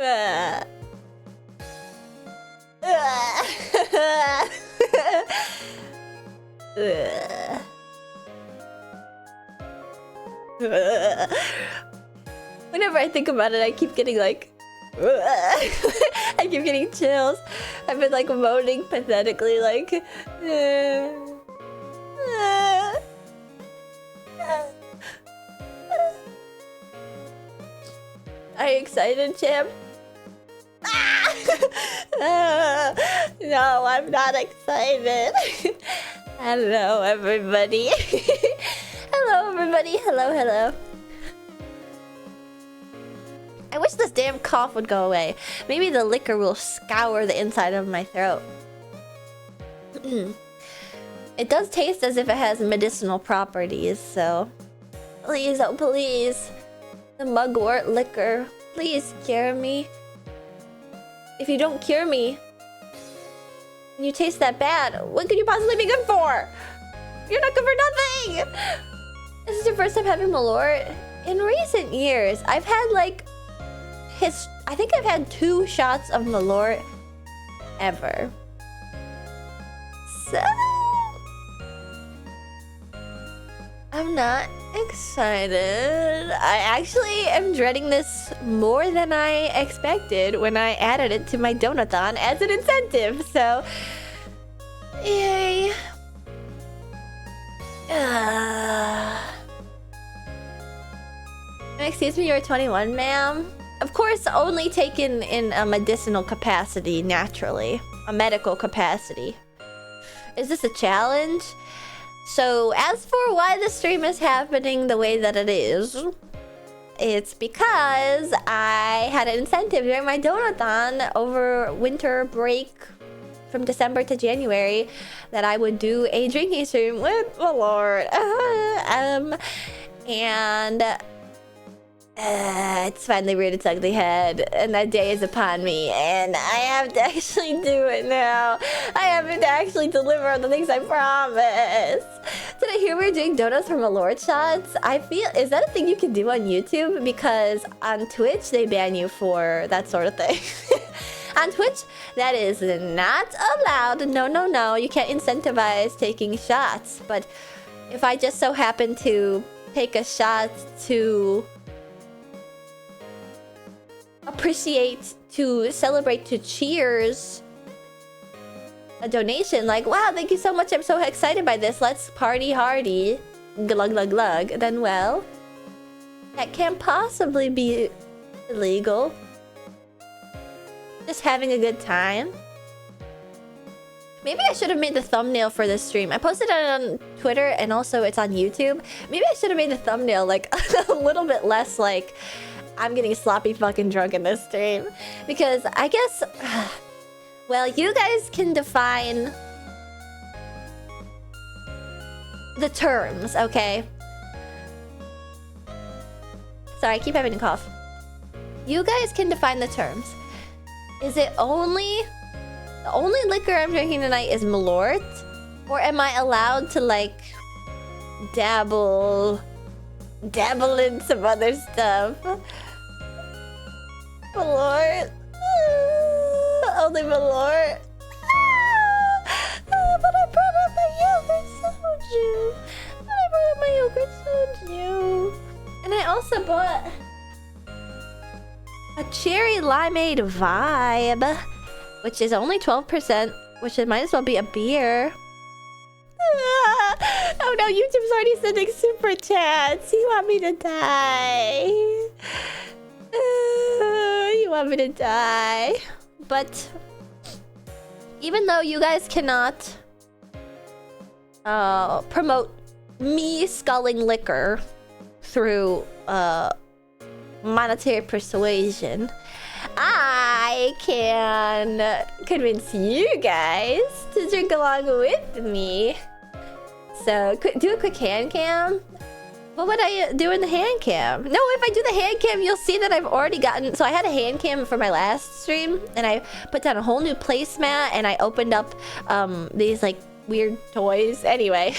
Uh. Whenever I think about it, I keep getting like... I keep getting chills. I've been like moaning pathetically like... Are you excited, champ? No, I'm not excited. Hello, everybody. Hello, everybody. Hello, hello. I wish this damn cough would go away. Maybe the liquor will scour the inside of my throat. It does taste as if it has medicinal properties, so... Please, oh please. The mugwort liquor. Please cure me. If you don't cure me, and you taste that bad, what could you possibly be good for? You're not good for nothing! This is your first time having malort? In recent years, I've had like... I think I've had 2 shots of malort ever. So... I'm not excited. I actually am dreading this more than I expected when I added it to my donathon as an incentive, so... Yay. Excuse me, you're 21, ma'am? Of course, only taken in a medicinal capacity, naturally. A medical capacity. Is this a challenge? So, as for why the stream is happening the way that it is, it's because I had an incentive during my donathon over winter break from December to January that I would do a drinking stream with the Lord. It's finally reared its ugly head, and that day is upon me, and I have to actually do it now. I have to actually deliver on the things I promised. Did I hear we were doing donuts from malort shots? I feel... Is that a thing you can do on YouTube? Because on Twitch, they ban you for that sort of thing. On Twitch, that is not allowed. No, no, no. You can't incentivize taking shots. But if I just so happen to take a shot to... appreciate, to celebrate, to cheers a donation, like, wow, thank you so much, I'm so excited by this, let's party hardy, glug glug glug, then well, that can't possibly be illegal. Just having a good time. Maybe I should have made the thumbnail for this stream. I posted it on Twitter and also it's on YouTube. Maybe I should have made the thumbnail like a little bit less like I'm getting sloppy fucking drunk in this stream. Because I guess... Well, you guys can define... the terms, okay? Sorry, I keep having a cough. You guys can define the terms. Is it only... The only liquor I'm drinking tonight is malort? Or am I allowed to, like... dabble in some other stuff? Malort. Only malort. But I brought up my yogurt soju. And I also bought a cherry limeade vibe, which is only 12%, which it might as well be a beer. Oh no, YouTube's already sending super chats. You want me to die. You want me to die. But even though you guys cannot promote me sculling liquor through monetary persuasion, I can convince you guys to drink along with me. So, do a quick hand cam. What would I do in the hand cam? No, if I do the hand cam, you'll see that I've already gotten... So I had a hand cam for my last stream, and I put down a whole new placemat, and I opened up these, like, weird toys. Anyway,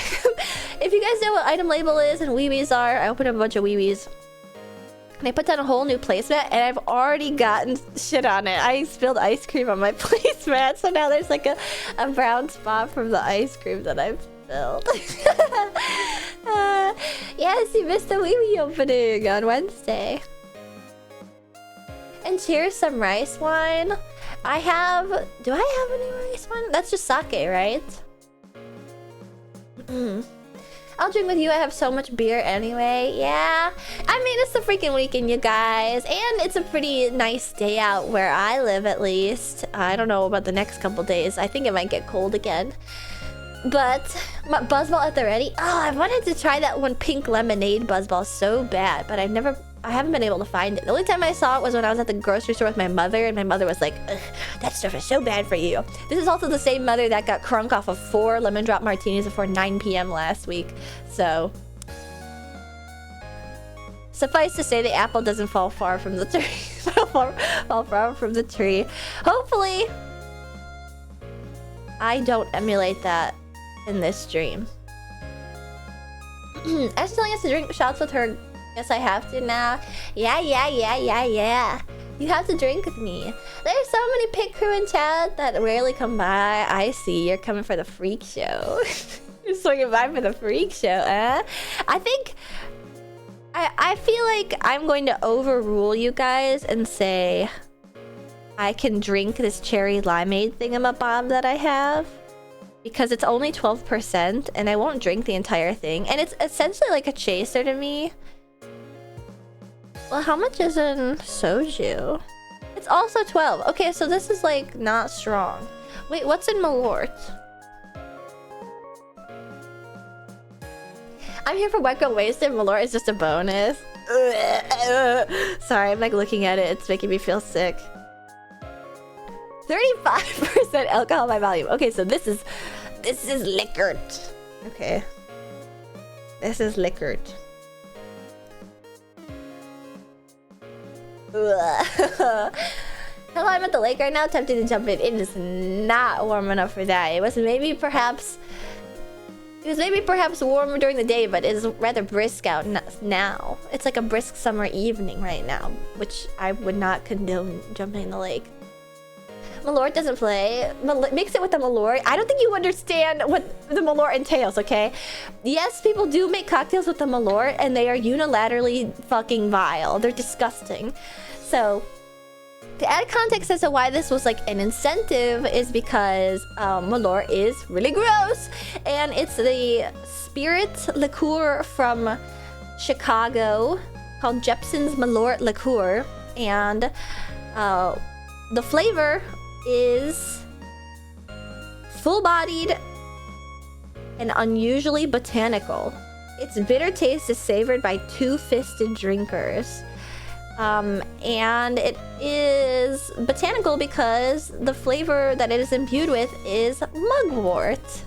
if you guys know what item label is and weebies are, I opened up a bunch of weebies. And I put down a whole new placemat, and I've already gotten shit on it. I spilled ice cream on my placemat, so now there's like a brown spot from the ice cream that I've spilled. Yes, you missed the wee wee opening on Wednesday. And cheers some rice wine. Do I have any rice wine? That's just sake, right? I'll drink with you. I have so much beer anyway. Yeah. I mean, it's the freaking weekend, you guys. And it's a pretty nice day out where I live, at least. I don't know about the next couple days. I think it might get cold again. But Buzzball at the ready. Oh, I wanted to try that one pink lemonade Buzzball so bad, but I haven't been able to find it. The only time I saw it was when I was at the grocery store with my mother, and my mother was like, "Ugh, that stuff is so bad for you." This is also the same mother that got crunk off of 4 lemon drop martinis before 9 p.m. last week. So suffice to say, the apple doesn't fall far from the tree. fall far from the tree. Hopefully, I don't emulate that in this stream. Ash telling us to drink shots with her. Guess I have to now. Yeah. You have to drink with me. There's so many pit crew in chat that rarely come by. I see. You're coming for the freak show. You're swinging by for the freak show, eh? I think... I feel like I'm going to overrule you guys and say I can drink this cherry limeade thingamabob that I have. Because it's only 12% and I won't drink the entire thing. And it's essentially like a chaser to me. Well, how much is in soju? It's also 12. Okay, so this is like not strong. Wait, what's in malort? I'm here for Wecco Wasted. Malort is just a bonus. Sorry, I'm like looking at it. It's making me feel sick. 35% alcohol by volume. Okay, so this is liquored. Okay. This is liquored. Hello, I'm at the lake right now, tempted to jump in. It is not warm enough for that. It was maybe perhaps warmer during the day, but it is rather brisk out now. It's like a brisk summer evening right now, which I would not condone jumping in the lake. Malort doesn't play. Mix it with the malort. I don't think you understand what the malort entails, okay? Yes, people do make cocktails with the malort, and they are unilaterally fucking vile. They're disgusting. So, to add context as to why this was like an incentive is because malort is really gross. And it's the spirit liqueur from Chicago called Jepson's Malort Liqueur. And the flavor is full-bodied and unusually botanical. Its bitter taste is savored by two-fisted drinkers. And it is botanical because the flavor that it is imbued with is mugwort.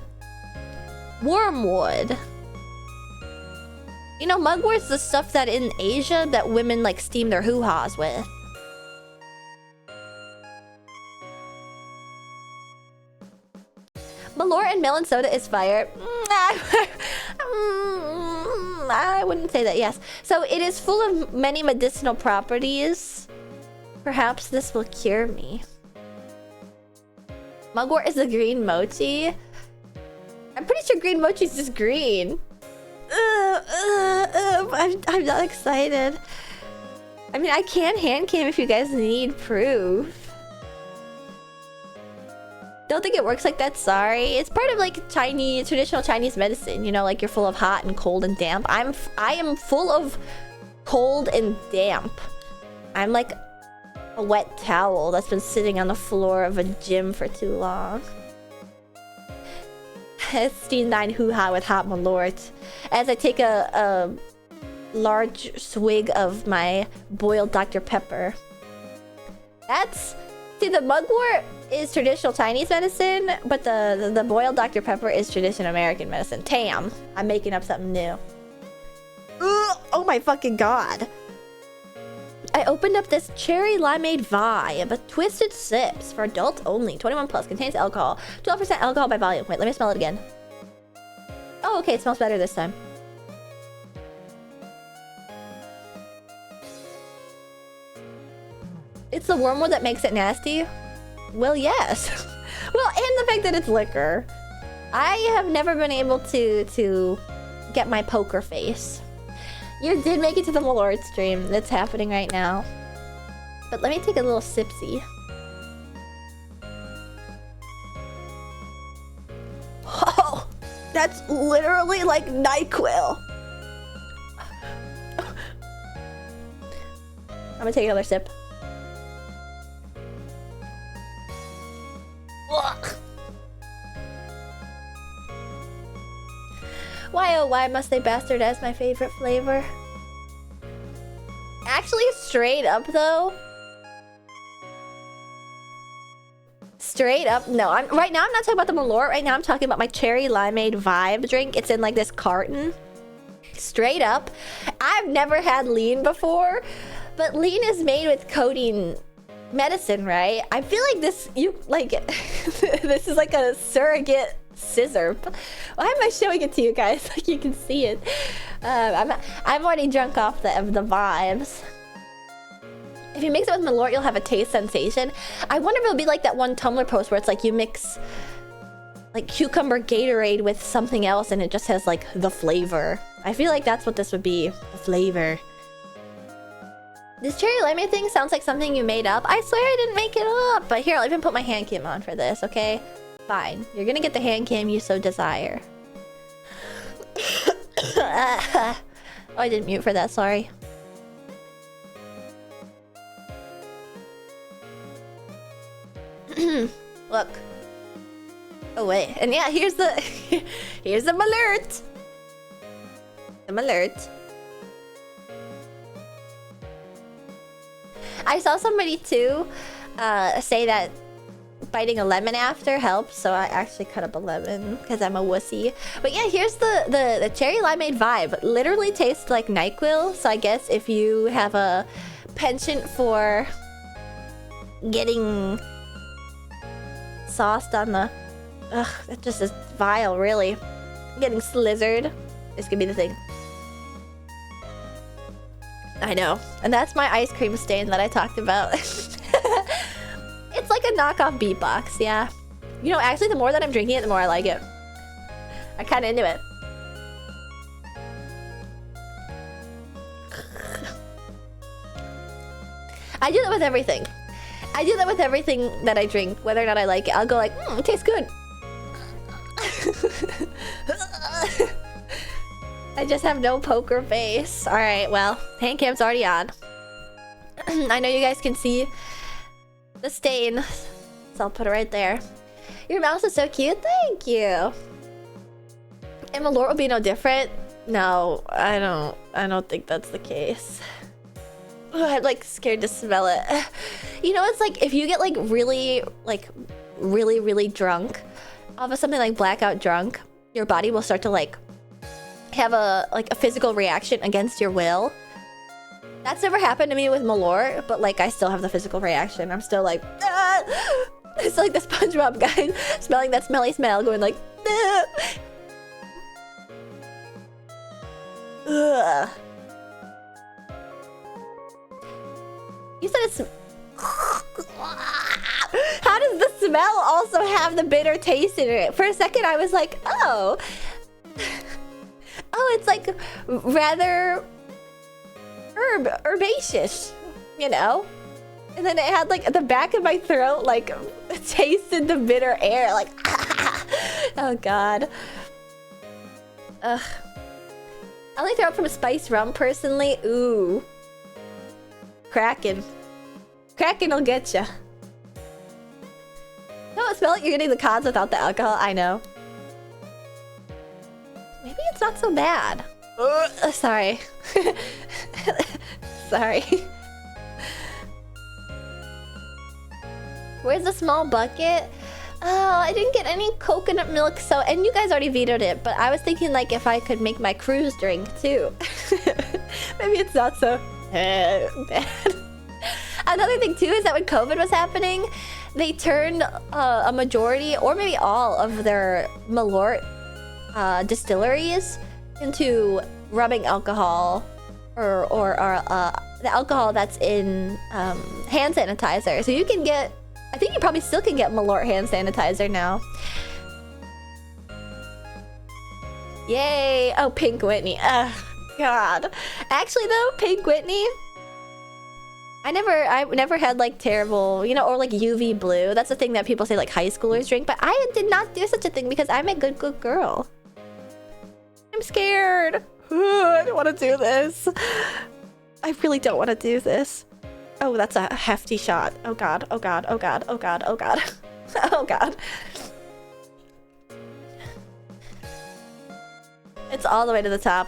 Wormwood. You know, mugwort's the stuff that in Asia that women like steam their hoo-haws with. Malort and melon soda is fire. I wouldn't say that, yes. So it is full of many medicinal properties. Perhaps this will cure me. Mugwort is the green mochi. I'm pretty sure green mochi is just green. I'm not excited. I mean, I can hand cam if you guys need proof. Don't think it works like that, sorry. It's part of like traditional Chinese medicine, you know, like you're full of hot and cold and damp. I am full of cold and damp. I'm like a wet towel that's been sitting on the floor of a gym for too long. Steam 9 hoo-ha with hot malort. As I take a large swig of my boiled Dr. Pepper. See, the mugwort is traditional Chinese medicine, but the boiled Dr. Pepper is traditional American medicine. Damn, I'm making up something new. Ugh, oh my fucking god. I opened up this cherry limeade vibe, twisted sips for adults only. 21 plus, contains alcohol. 12% alcohol by volume. Wait, let me smell it again. Oh, okay, it smells better this time. It's the wormwood that makes it nasty? Well, yes. Well, and the fact that it's liquor. I have never been able to get my poker face. You did make it to the malort stream. That's happening right now. But let me take a little sipsy. Oh, that's literally like NyQuil. I'm gonna take another sip. Ugh. Why oh why must they bastardize my favorite flavor? Actually, straight up though. Straight up, no. Right now I'm not talking about the malort. Right now I'm talking about my cherry limeade vibe drink. It's in like this carton. Straight up, I've never had lean before, but lean is made with codeine medicine, right? I feel like this, this is like a surrogate scissor. Why am I showing it to you guys? Like you can see it. I'm already drunk off the vibes. If you mix it with malort, you'll have a taste sensation. I wonder if it'll be like that one Tumblr post where it's like you mix like cucumber Gatorade with something else and it just has like the flavor. I feel like that's what this would be, the flavor. This cherry limeade thing sounds like something you made up. I swear I didn't make it up. But here, I'll even put my hand cam on for this, okay? Fine. You're gonna get the hand cam you so desire. Oh, I didn't mute for that, sorry. Look. Oh wait, and yeah, here's the here's the malort. The malort. I saw somebody too say that biting a lemon after helps, so I actually cut up a lemon because I'm a wussy. But yeah, here's the cherry limeade vibe. Literally tastes like NyQuil, so I guess if you have a penchant for getting sauced on the... Ugh, that just is vile, really. Getting slizzard. This could be the thing. I know. And that's my ice cream stain that I talked about. It's like a knockoff beatbox, yeah. You know, actually, the more that I'm drinking it, the more I like it. I'm kind of into it. I do that with everything. I do that with everything that I drink, whether or not I like it. I'll go like, it tastes good. I just have no poker face. Alright, well, hand cam's already on. I know you guys can see the stain, so I'll put it right there. Your mouse is so cute, thank you. And malort will be no different? No, I don't think that's the case. I'm like scared to smell it. You know, it's like if you get like really drunk, off of something like blackout drunk, your body will start to like have a physical reaction against your will. That's never happened to me with malort, but like I still have the physical reaction. I'm still like, ah! It's like the SpongeBob guy smelling that smelly smell, going like, ah! Ugh. You said it's... How does the smell also have the bitter taste in it? For a second I was like, oh. Oh, it's like rather herbaceous, you know? And then it had like at the back of my throat, like tasted the bitter air, like oh god. Ugh. I like throw up from spiced rum personally. Ooh. Kraken. Kraken will get ya. No, smell like you're getting the cons without the alcohol. I know. Maybe it's not so bad. Sorry. Sorry. Where's the small bucket? Oh, I didn't get any coconut milk, so... And you guys already vetoed it, but I was thinking, like, if I could make my cruise drink, too. Maybe it's not so bad. Another thing, too, is that when COVID was happening, they turned a majority, or maybe all, of their malort distilleries into rubbing alcohol, or the alcohol that's in hand sanitizer. So you can get, I think you probably still can get Malort hand sanitizer now. Yay! Oh, Pink Whitney. Ugh, God. Actually, though, Pink Whitney, I never had like terrible, you know, or like UV blue. That's the thing that people say like high schoolers drink, but I did not do such a thing because I'm a good girl. I'm scared. I don't want to do this. I really don't want to do this. Oh, that's a hefty shot. Oh God, oh God, oh God, oh God, oh God. Oh God. It's all the way to the top.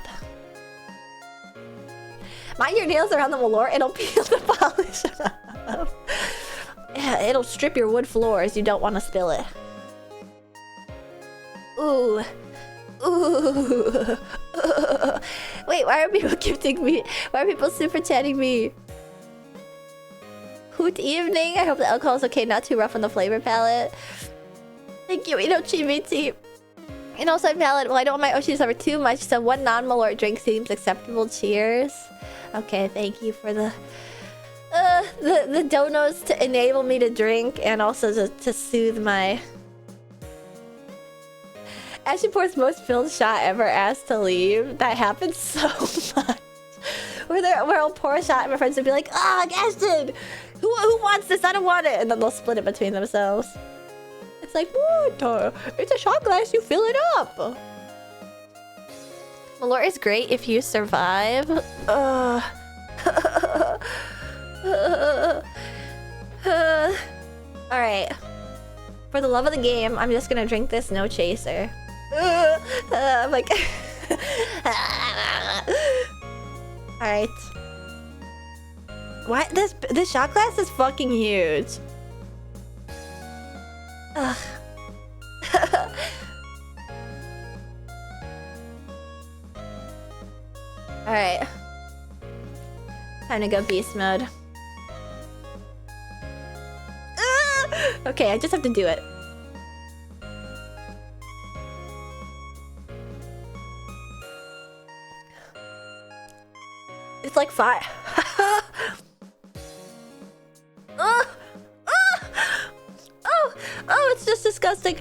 Mind your nails around the malort, it'll peel the polish off. Yeah, it'll strip your wood floors. You don't want to spill it. Ooh. Ooh. Wait, why are people gifting me? Why are people super chatting me? Hoot evening. I hope the alcohol is okay, not too rough on the flavor palette. Thank you, Inochimiti. And also palette. Well, I don't want my Oshi to suffer too much, so one non-malort drink seems acceptable. Cheers. Okay, thank you for the donos to enable me to drink and also to soothe my... Ashley pours most filled shot ever asked to leave. That happens so much. Where I'll pour a shot and my friends will be like, ah, Ashton! Who wants this? I don't want it! And then they'll split it between themselves. It's like, what? It's a shot glass, you fill it up! Malort is great if you survive. Alright. For the love of the game, I'm just gonna drink this no chaser. I'm like... Alright. What? This shot glass is fucking huge. Ugh. Alright. Time to go beast mode. Okay, I just have to do it. It's like fire. Oh, it's just disgusting.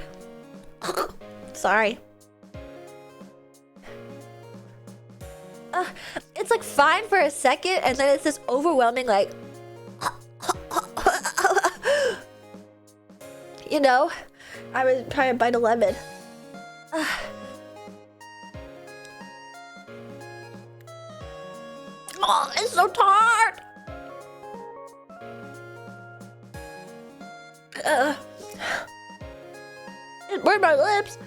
Sorry. It's like fine for a second, and then it's this overwhelming, like... You know? I was trying to bite a lemon. Oh, it's so tart! It burned my lips.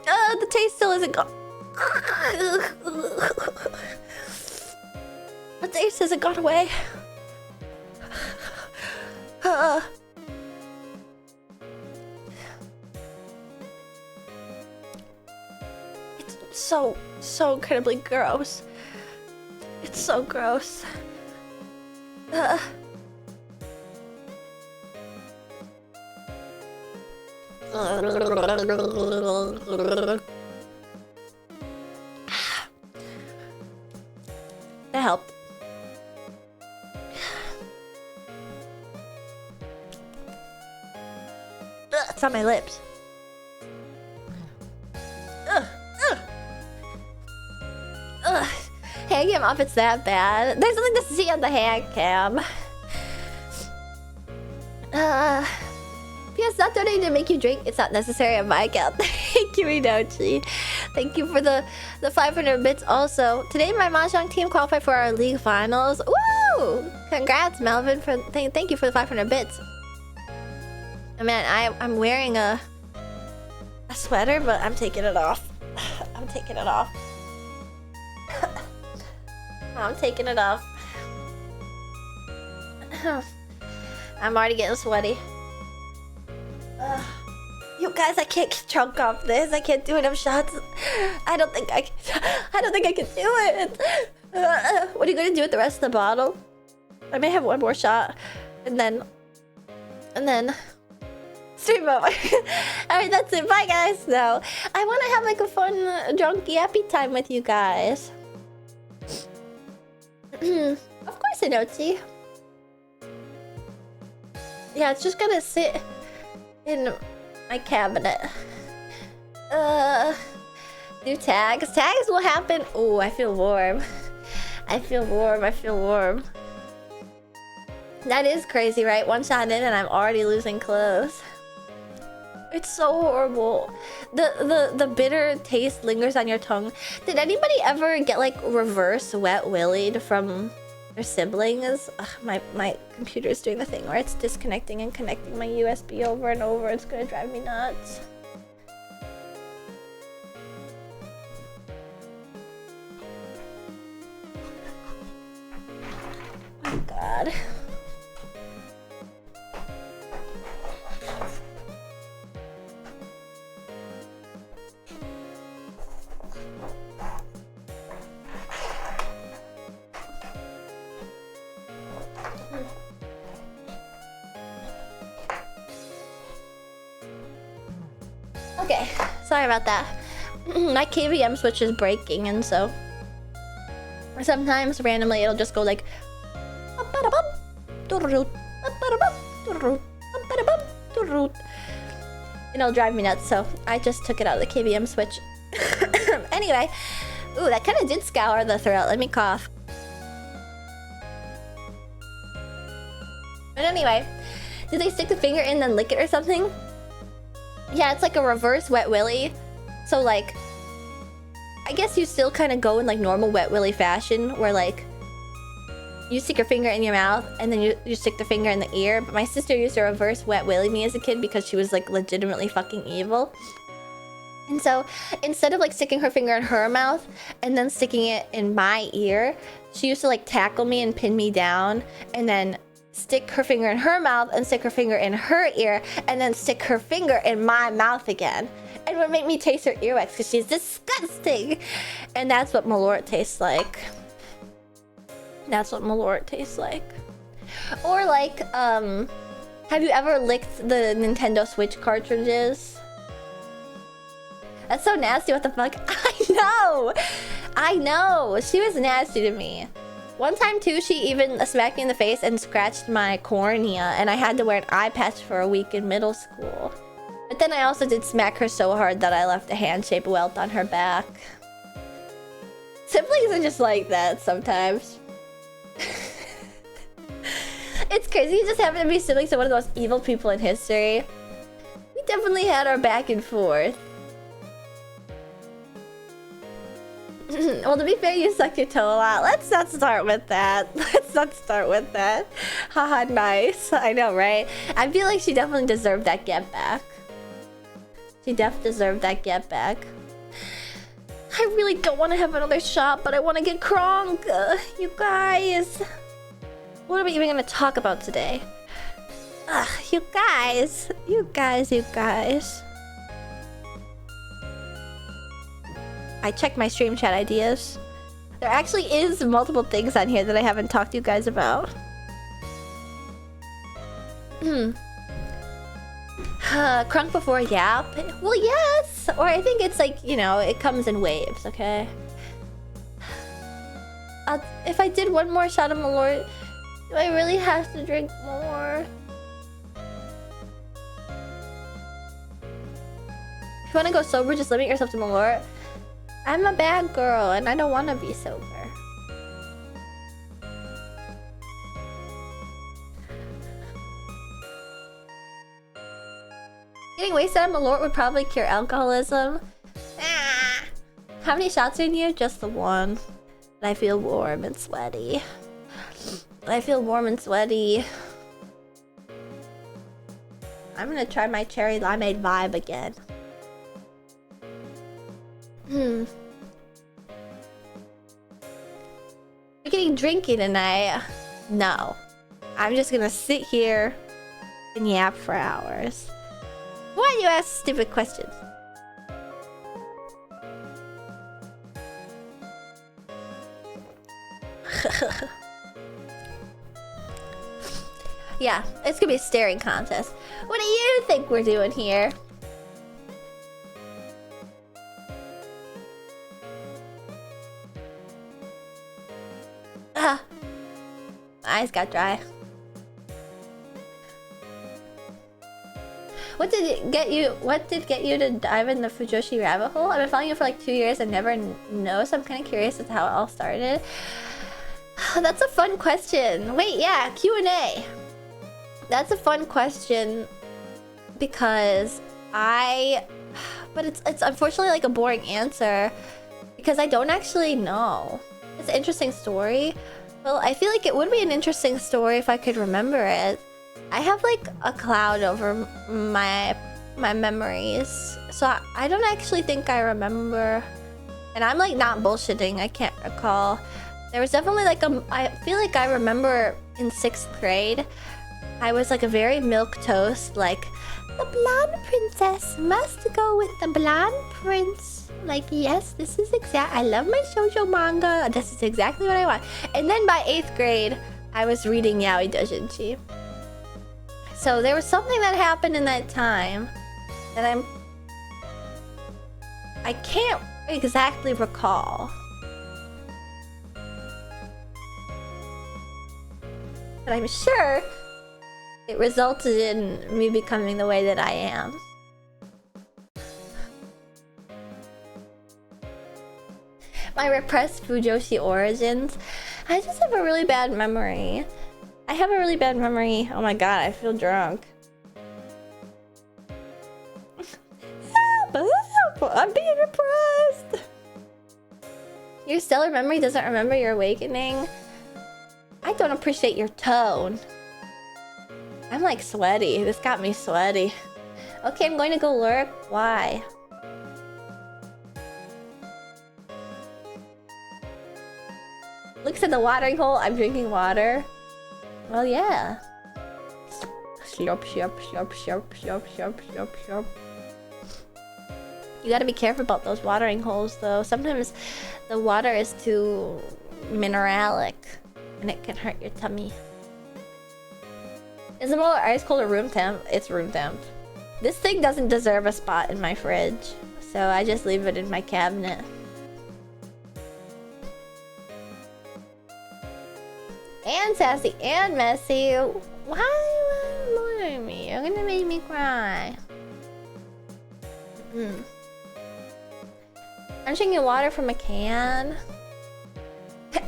The taste still isn't gone. The taste hasn't gone away. It's so incredibly gross. It's so gross. That helped. It's on my lips. Hand cam off, it's that bad. There's nothing to see on the hand cam. P.S. Not donating to make you drink. It's not necessary on my account. Thank you, Inochi. Thank you for the 500 bits also. Today my Mahjong team qualified for our league finals. Woo! Congrats, Melvin. Thank you for the 500 bits. Man, I'm wearing a sweater, but I'm taking it off. I'm taking it off. I'm taking it off. I'm already getting sweaty. You guys, I can't get drunk off this. I can't do enough shots. I don't think I can do it. What are you gonna do with the rest of the bottle? I may have one more shot, and then stream over. Alright, that's it. Bye, guys. No, I want to have like a fun drunk yappy time with you guys. Of course I know, T. Yeah, it's just gonna sit in my cabinet. New tags. Tags will happen. Oh, I feel warm. I feel warm. I feel warm. That is crazy, right? One shot in and I'm already losing clothes. It's so horrible. The bitter taste lingers on your tongue. Did anybody ever get like reverse wet willied from their siblings? Ugh, my computer's doing the thing where it's disconnecting and connecting my USB over and over. It's gonna drive me nuts. Oh God. Okay, sorry about that. My KVM switch is breaking, and so sometimes randomly it'll just go like it'll drive me nuts, so I just took it out of the KVM switch. Anyway, ooh, that kind of did scour the throat. Let me cough. But anyway, did they stick the finger in and then lick it or something? Yeah, it's like a reverse wet willy. So like, I guess you still kind of go in like normal wet willy fashion, where like you stick your finger in your mouth and then you stick the finger in the ear. But my sister used to reverse wet willy me as a kid because she was like legitimately fucking evil. And so instead of like sticking her finger in her mouth and then sticking it in my ear, she used to like tackle me and pin me down and then stick her finger in her mouth and stick her finger in her ear and then stick her finger in my mouth again. And would make me taste her earwax because she's disgusting. And that's what malort tastes like. That's what malort tastes like. Or like, have you ever licked the Nintendo Switch cartridges? That's so nasty, what the fuck? I know! She was nasty to me. One time too, she even smacked me in the face and scratched my cornea, and I had to wear an eye patch for a week in middle school. But then I also did smack her so hard that I left a hand-shaped welt on her back. Siblings are just like that sometimes. It's crazy, you just happen to be siblings to one of the most evil people in history. We definitely had our back and forth. Well, to be fair, you suck your toe a lot. Let's not start with that. Haha, nice. I know, right? I feel like she definitely deserved that get back. I really don't want to have another shot, but I want to get crunk. You guys. What are we even going to talk about today? You guys. I checked my stream chat ideas. There actually is multiple things on here that I haven't talked to you guys about. Crunk before yap? Well, yes! Or I think it's like, you know, it comes in waves, okay? If I did one more shot of malort, do I really have to drink more? If you want to go sober, just limit yourself to malort. I'm a bad girl and I don't want to be sober. Getting wasted on malort would probably cure alcoholism. How many shots are in here? Just the one. And I feel warm and sweaty. I'm gonna try my cherry limeade vibe again. We're getting drinky tonight. No. I'm just gonna sit here and yap for hours. Why do you ask stupid questions? Yeah, it's gonna be a staring contest. What do you think we're doing here? eyes got dry. What did get you to dive in the Fujoshi rabbit hole? I've been following you for like 2 years and never know, so I'm kind of curious as to how it all started. That's a fun question. Wait, yeah, Q&A. That's a fun question because but it's unfortunately like a boring answer because I don't actually know. It's an interesting story. Well, I feel like it would be an interesting story if I could remember it. I have like a cloud over my memories, so I don't actually think I remember. And I'm like not bullshitting. I can't recall. There was definitely like I feel like I remember in 6th grade, I was like a very milquetoast, like the blonde princess must go with the blonde prince. Like, yes, this is I love my shoujo manga. This is exactly what I want. And then by 8th grade, I was reading Yaoi Doujinshi. So there was something that happened in that time that I can't exactly recall. But I'm sure it resulted in me becoming the way that I am. My repressed Fujoshi origins. I just have a really bad memory. I have a really bad memory. Oh my god, I feel drunk. Help! Help! I'm being repressed! Your stellar memory doesn't remember your awakening? I don't appreciate your tone. I'm like sweaty. This got me sweaty. Okay, I'm going to go lurk. Why? Looks at the watering hole. I'm drinking water. Well, yeah. Slurp, slurp, slurp, slurp, slurp, slurp, slurp, slurp. You gotta be careful about those watering holes, though. Sometimes the water is too mineralic, and it can hurt your tummy. Is the malort ice cold or room temp? It's room temp. This thing doesn't deserve a spot in my fridge, so I just leave it in my cabinet. And sassy and messy. Why are you annoying me? You're gonna make me cry. I'm drinking water from a can.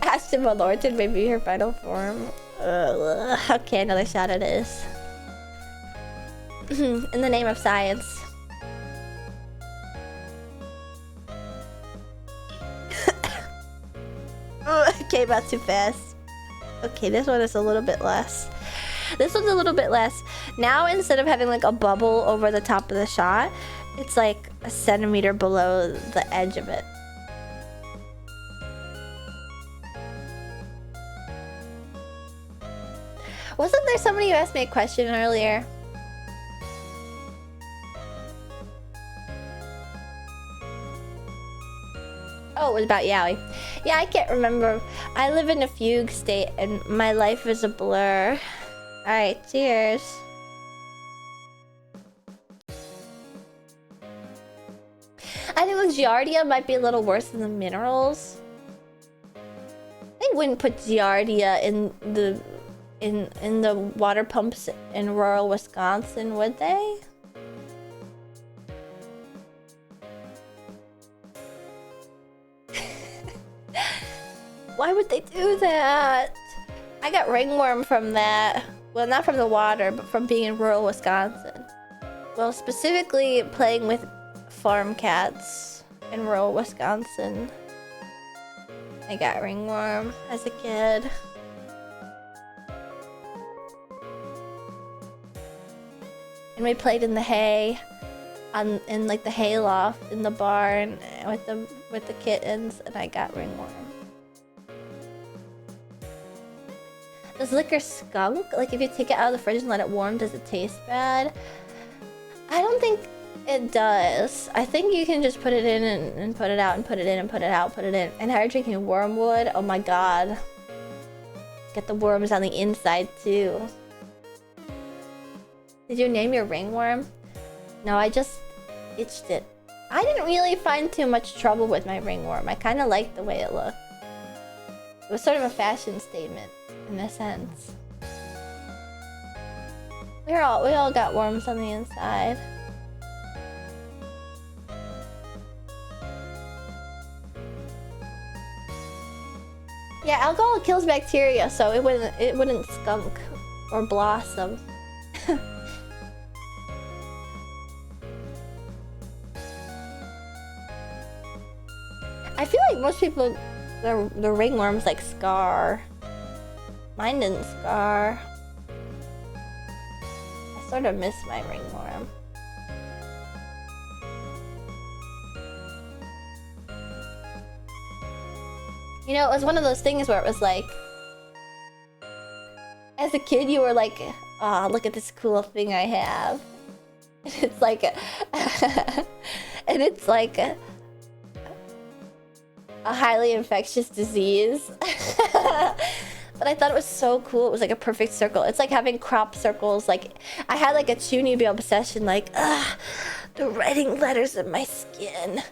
Ashton Malort did maybe her final form. Okay, another shot at this. In the name of science. It came out too fast. Okay, this one is a little bit less. This one's a little bit less. Now, instead of having like a bubble over the top of the shot, it's like a centimeter below the edge of it. Wasn't there somebody who asked me a question earlier? Oh, it was about yaoi. Yeah, I can't remember. I live in a fugue state and my life is a blur. Alright, cheers. I think the Giardia might be a little worse than the minerals. They wouldn't put Giardia in the water pumps in rural Wisconsin, would they? Why would they do that? I got ringworm from that. Well, not from the water, but from being in rural Wisconsin. Well, specifically playing with farm cats in rural Wisconsin. I got ringworm as a kid. And we played in the hay, in like the hay loft in the barn with the kittens, and I got ringworm. Does liquor skunk? Like if you take it out of the fridge and let it warm, does it taste bad? I don't think it does. I think you can just put it in and put it out and put it in and put it out, put it in. And how you're drinking wormwood? Oh my god. Get the worms on the inside too. Did you name your ringworm? No, I just itched it. I didn't really find too much trouble with my ringworm. I kind of liked the way it looked. It was sort of a fashion statement. in a sense. We all got worms on the inside. Yeah, alcohol kills bacteria, so it wouldn't skunk or blossom. I feel like most people, the ringworms like scar. Mine didn't scar. I sort of miss my ringworm. You know, it was one of those things where it was like, as a kid, you were like, "Ah, look at this cool thing I have." And it's like, and it's like a highly infectious disease. But I thought it was so cool. It was like a perfect circle. It's like having crop circles. Like, I had like a Chunibyo obsession. Like, they're writing letters in my skin.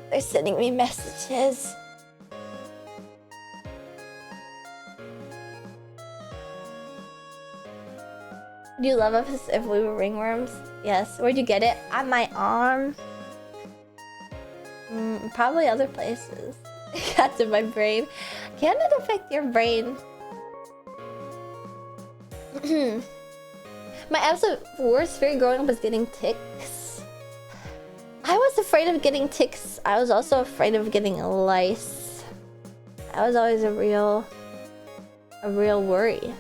They're sending me messages. Do you love us if we were ringworms? Yes. Where'd you get it? On my arm? Probably other places. It got to my brain. Can it affect your brain? My absolute worst fear growing up was getting ticks. I was afraid of getting ticks. I was also afraid of getting lice. That was always a real worry.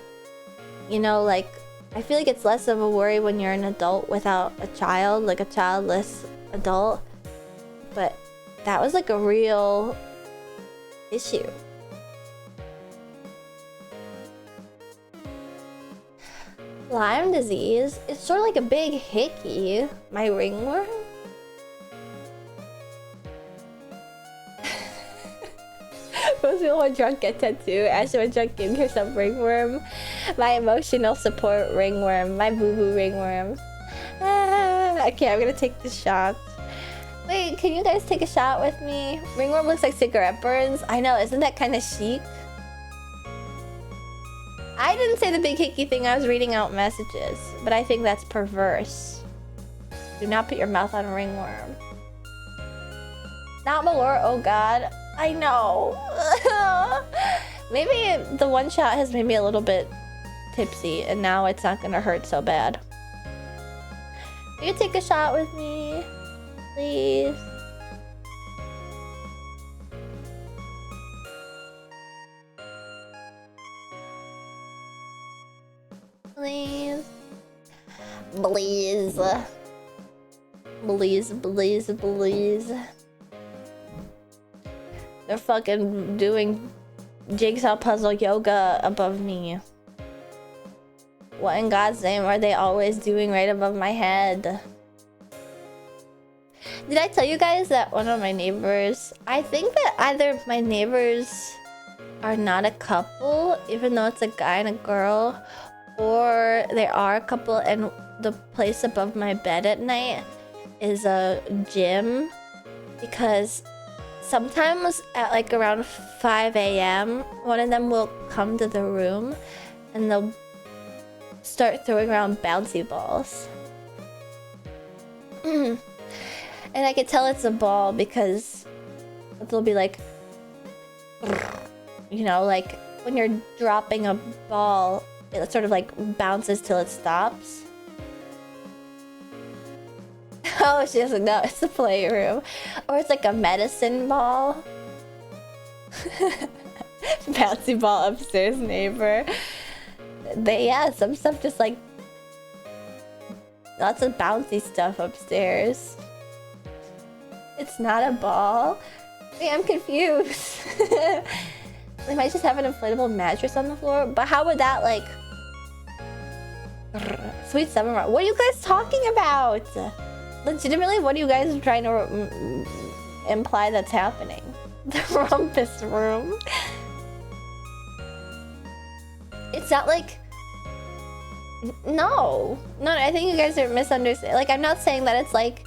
You know, like, I feel like it's less of a worry when you're an adult without a child, like a childless adult. But that was like a real issue. Lyme disease, it's sort of like a big hickey. My ringworm? Most people when drunk get tattoo. Actually, when drunk in here, some ringworm. My emotional support ringworm. My boo-boo ringworm. Okay, I'm gonna take the shot. Wait, can you guys take a shot with me? Ringworm looks like cigarette burns. I know, isn't that kind of chic? I didn't say the big hickey thing, I was reading out messages. But I think that's perverse. Do not put your mouth on a ringworm. Not malort, oh god. I know. Maybe the one shot has made me a little bit tipsy and now it's not gonna hurt so bad. Will you take a shot with me? Please. Please. Please. Please, please, please. They're fucking doing jigsaw puzzle yoga above me. What in God's name are they always doing right above my head? Did I tell you guys that one of my neighbors... I think that either my neighbors are not a couple, even though it's a guy and a girl, or they are a couple and the place above my bed at night is a gym. Because sometimes at like around 5 a.m., one of them will come to the room and they'll start throwing around bouncy balls. And I can tell it's a ball because they'll be like, you know, like when you're dropping a ball, it sort of like bounces till it stops. Oh, she doesn't know. It's the playroom. Or it's like a medicine ball. Bouncy ball upstairs neighbor. Yeah, some stuff just like... Lots of bouncy stuff upstairs. It's not a ball? Wait, I'm confused. They might just have an inflatable mattress on the floor. But how would that like... Sweet summer... What are you guys talking about? Legitimately, what are you guys trying to imply that's happening? The rumpus room? It's not like... No, I think you guys are misunderstanding. Like, I'm not saying that it's like...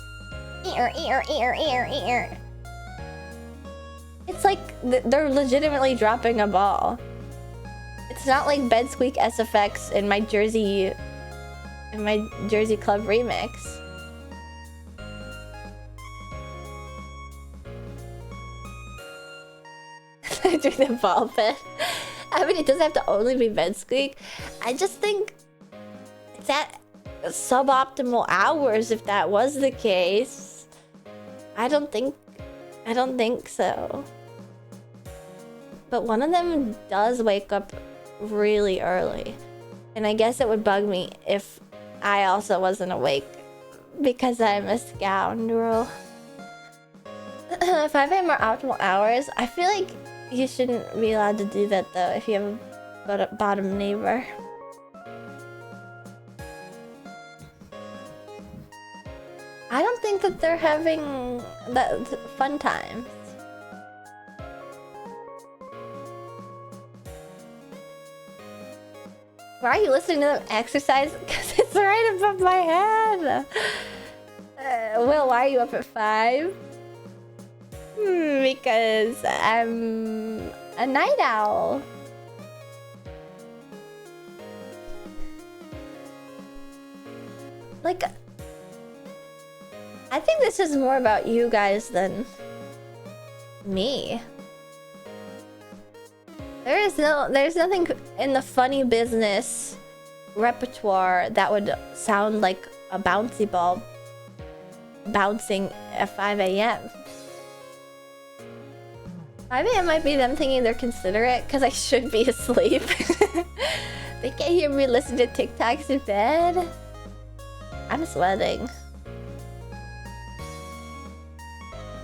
It's like they're legitimately dropping a ball. It's not like bed squeak SFX in my Jersey Club remix. During the ball pit. I mean, it doesn't have to only be bed squeak. I just think it's at suboptimal hours if that was the case. I don't think so. But one of them does wake up really early. And I guess it would bug me if I also wasn't awake because I'm a scoundrel. 5 AM are optimal hours. I feel like you shouldn't be allowed to do that though if you have a bottom neighbor. I don't think that they're having that fun times. Why are you listening to them exercise? Because it's right above my head. Will, why are you up at 5? Because I'm a night owl. Like, I think this is more about you guys than me. There's nothing in the funny business repertoire that would sound like a bouncy ball bouncing at 5 AM. 5 AM might be them thinking they're considerate because I should be asleep. They can't hear me listen to TikToks in bed. I'm sweating.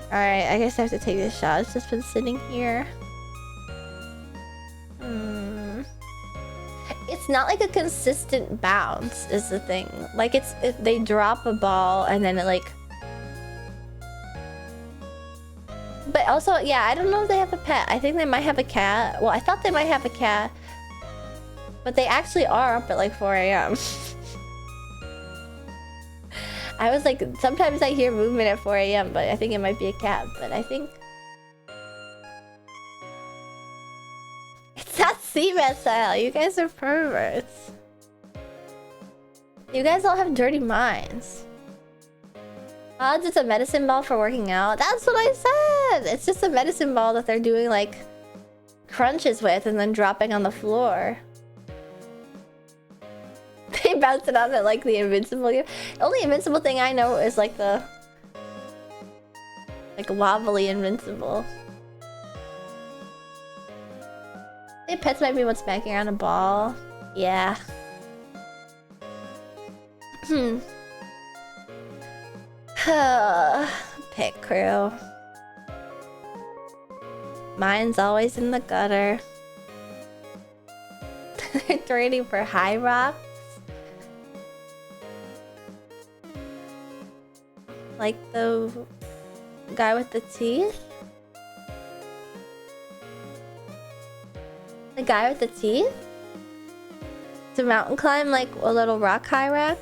Alright, I guess I have to take this shot. It's just been sitting here. It's not like a consistent bounce is the thing. Like if they drop a ball and then it like... But also, yeah, I don't know if they have a pet. I think they might have a cat. Well, I thought they might have a cat. But they actually are up at like 4 AM. I was like, sometimes I hear movement at 4 AM, but I think it might be a cat. But I think... It's not CMAT style. You guys are perverts. You guys all have dirty minds. Odds it's a medicine ball for working out. That's what I said! It's just a medicine ball that they're doing like crunches with and then dropping on the floor. They bounce it off at like the invincible game. The only invincible thing I know is like the... like wobbly invincible. Hey, pets might be what's smacking around a ball. Yeah. Pit crew. Mine's always in the gutter. They're trading for high rocks. Like the guy with the teeth? The guy with the teeth? To mountain climb like a little rock hyrax?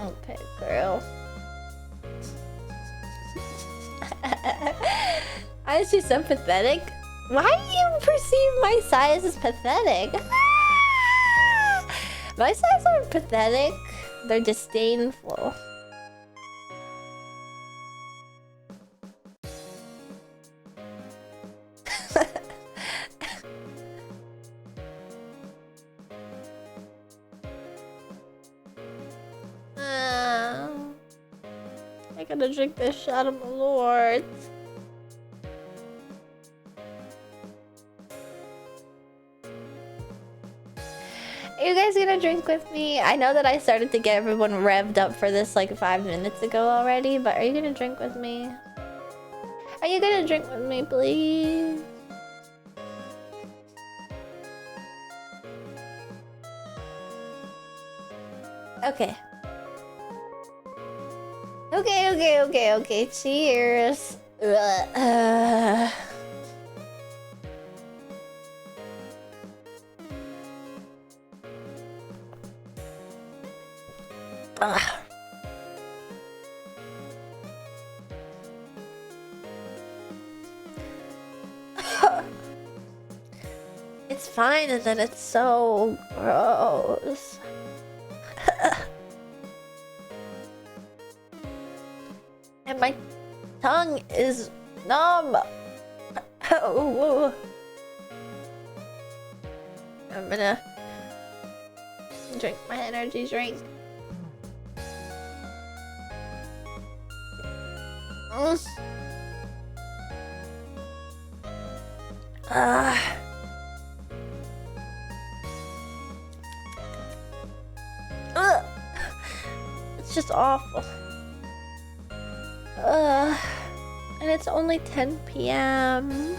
Okay, girl. I see so pathetic. Why do you perceive my size as pathetic? My size aren't pathetic. They're disdainful. I gotta drink this shot of malort. Are you guys gonna drink with me? I know that I started to get everyone revved up for this like 5 minutes ago already, but are you gonna drink with me? Are you gonna drink with me, please? Okay. Okay. Cheers. It's fine, and then it's so gross. And my tongue is numb. I'm gonna drink my energy drink. It's just awful. And it's only 10 p.m.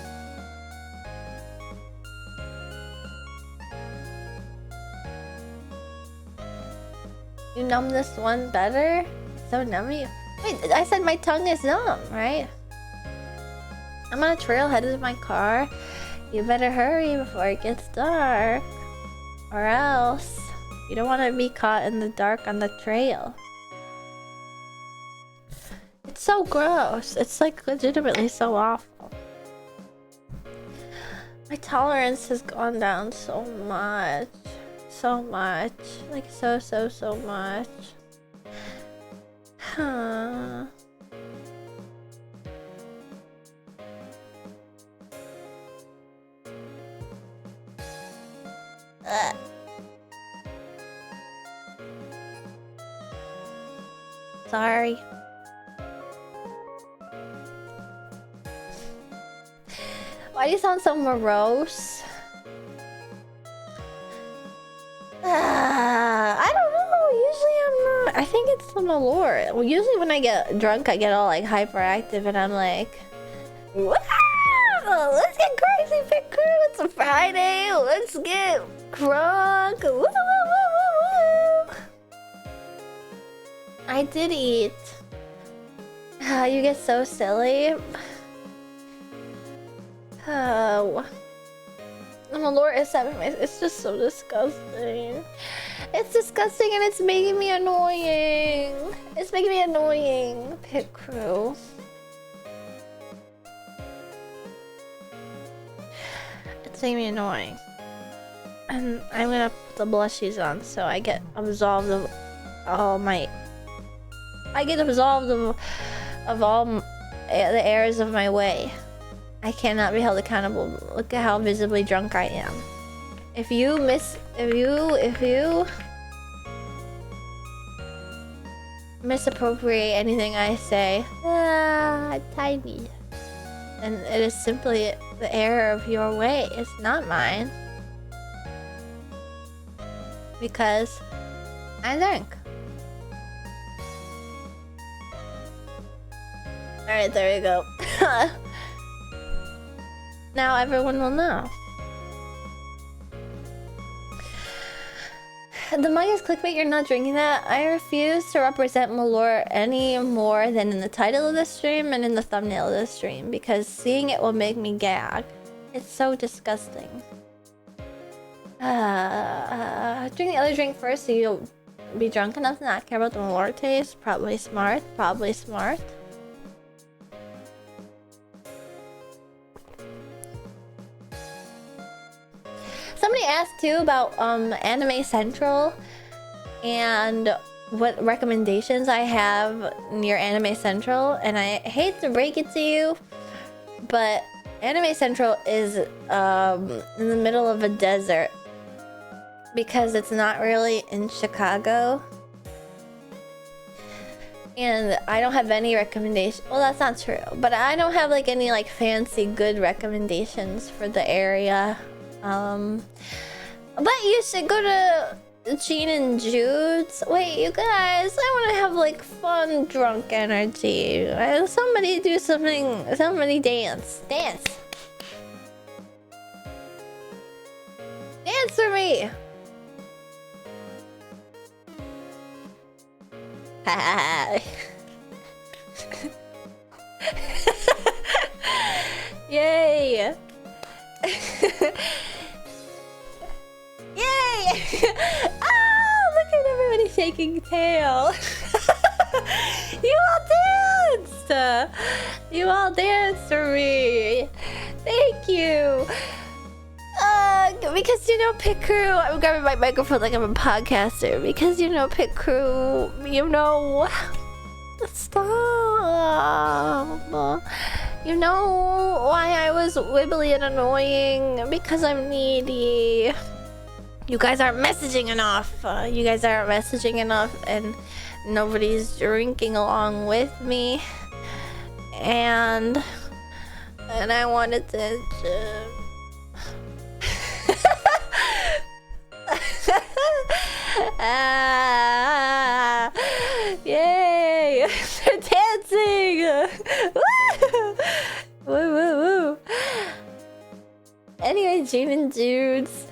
You numb this one better? So nummy. Wait, I said my tongue is numb, right? I'm on a trail headed to my car. You better hurry before it gets dark. Or else you don't want to be caught in the dark on the trail. It's so gross. It's like legitimately so awful. My tolerance has gone down so much. So much. Like so much. Huh. Sorry. Why do you sound so morose? I don't know. Usually I'm not. I think it's the malort. Well, usually when I get drunk, I get all like hyperactive and I'm like, wow, let's get crazy, fit crew. It's a Friday. Let's get drunk. Woo, woo, woo, woo, woo. I did eat. You get so silly. Oh. The malort is having my. It's just so disgusting. It's disgusting and it's making me annoying. It's making me annoying. Pit crew. It's making me annoying. And I'm gonna put the blushies on so I get absolved of all my. I get absolved of all the errors of my way. I cannot be held accountable. Look at how visibly drunk I am. If you misappropriate anything I say, tiny. And it is simply the error of your way. It's not mine. Because I drink. Alright, there we go. Now everyone will know. The mug is clickbait, you're not drinking that. I refuse to represent malort any more than in the title of the stream and in the thumbnail of the stream, because seeing it will make me gag. It's so disgusting. Drink the other drink first so you'll be drunk enough to not care about the malort taste. Probably smart. Probably smart. Somebody asked too about Anime Central and what recommendations I have near Anime Central, and I hate to break it to you, but Anime Central is in the middle of a desert because it's not really in Chicago. And I don't have any recommendations. Well, that's not true, but I don't have like any like fancy good recommendations for the area. But you should go to Gene and Jude's. Wait, you guys, I want to have like fun drunk energy. Somebody do something. Somebody dance. Dance. Dance for me. Yay. Yay! Oh, look at everybody shaking tail. You all danced! You all danced for me. Thank you. Because you know, Pit Crew, I'm grabbing my microphone like I'm a podcaster. Because you know, Pit Crew, you know, stop. You know why I was wibbly and annoying? Because I'm needy. You guys aren't messaging enough. You guys aren't messaging enough, and nobody's drinking along with me. And I wanted to. Yay! They're dancing. Woo, woo, woo. Anyway, Gene and Jude's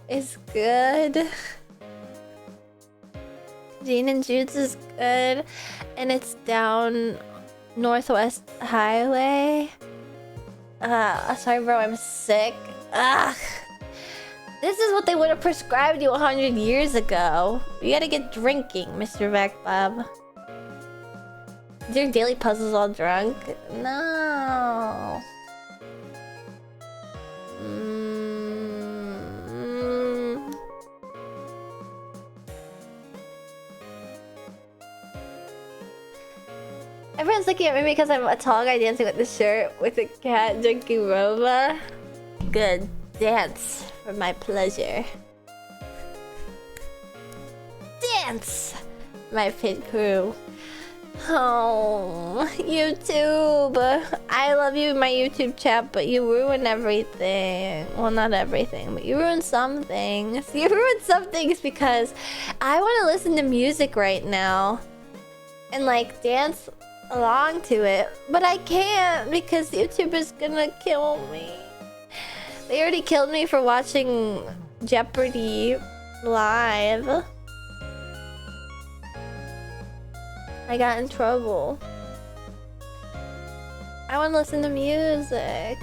is good. Gene and Jude's is good, and it's down Northwest Highway. Sorry, bro, I'm sick. Ugh. This is what they would have prescribed you 100 years ago. You gotta get drinking, Mr. Backbob. Is your daily puzzles all drunk? No. Everyone's looking at me because I'm a tall guy dancing with the shirt with a cat drinking boba. Good. Dance for my pleasure. Dance! My Pit Crew. Oh, YouTube. I love you, my YouTube chat, but you ruin everything. Well, not everything, but you ruin some things. You ruined some things because I want to listen to music right now and like dance along to it, but I can't because YouTube is gonna kill me. They already killed me for watching Jeopardy live. I got in trouble. I want to listen to music.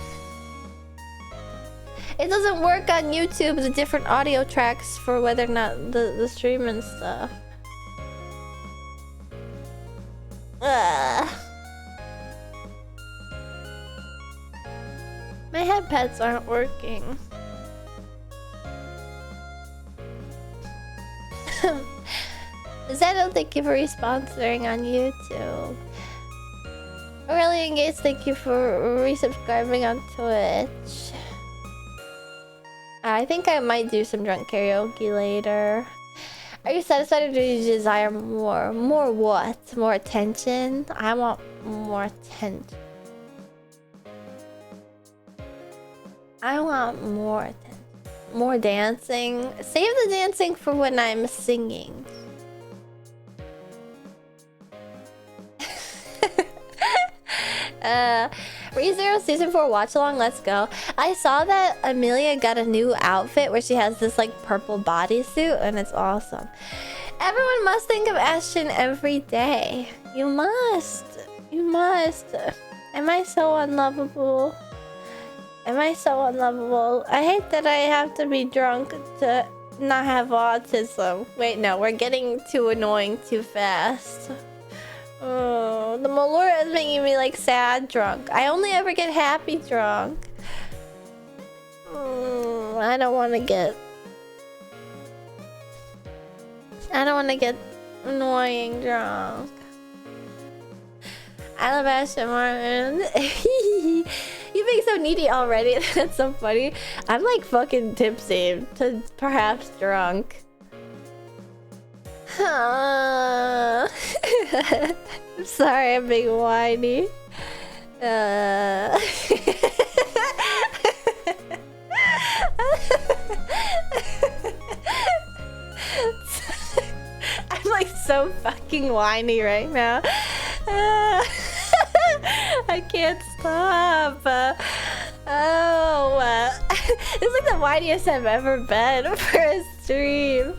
It doesn't work on YouTube, the different audio tracks for whether or not the stream and stuff. Ugh. My headpads aren't working. Zedo, thank you for responsoring on YouTube. Really engaged, thank you for resubscribing on Twitch. I think I might do some drunk karaoke later. Are you satisfied, or do you desire more? More what? More attention? I want more attention. I want more attention. More dancing. Save the dancing for when I'm singing. ReZero Season 4 watch along, let's go. I saw that Amelia got a new outfit where she has this like purple bodysuit and it's awesome. Everyone must think of Ashton every day. You must. You must. Am I so unlovable? Am I so unlovable? I hate that I have to be drunk to not have autism. Wait, no, we're getting too annoying too fast. Oh, the malort is making me like sad drunk. I only ever get happy drunk. I don't want to get... I don't want to get annoying drunk. I love Ashton Martin. You being so needy already. That's so funny. I'm like fucking tipsy to perhaps drunk. I'm sorry, I'm being whiny. so fucking whiny right now. I can't stop. This is like the whiniest I've ever been for a stream.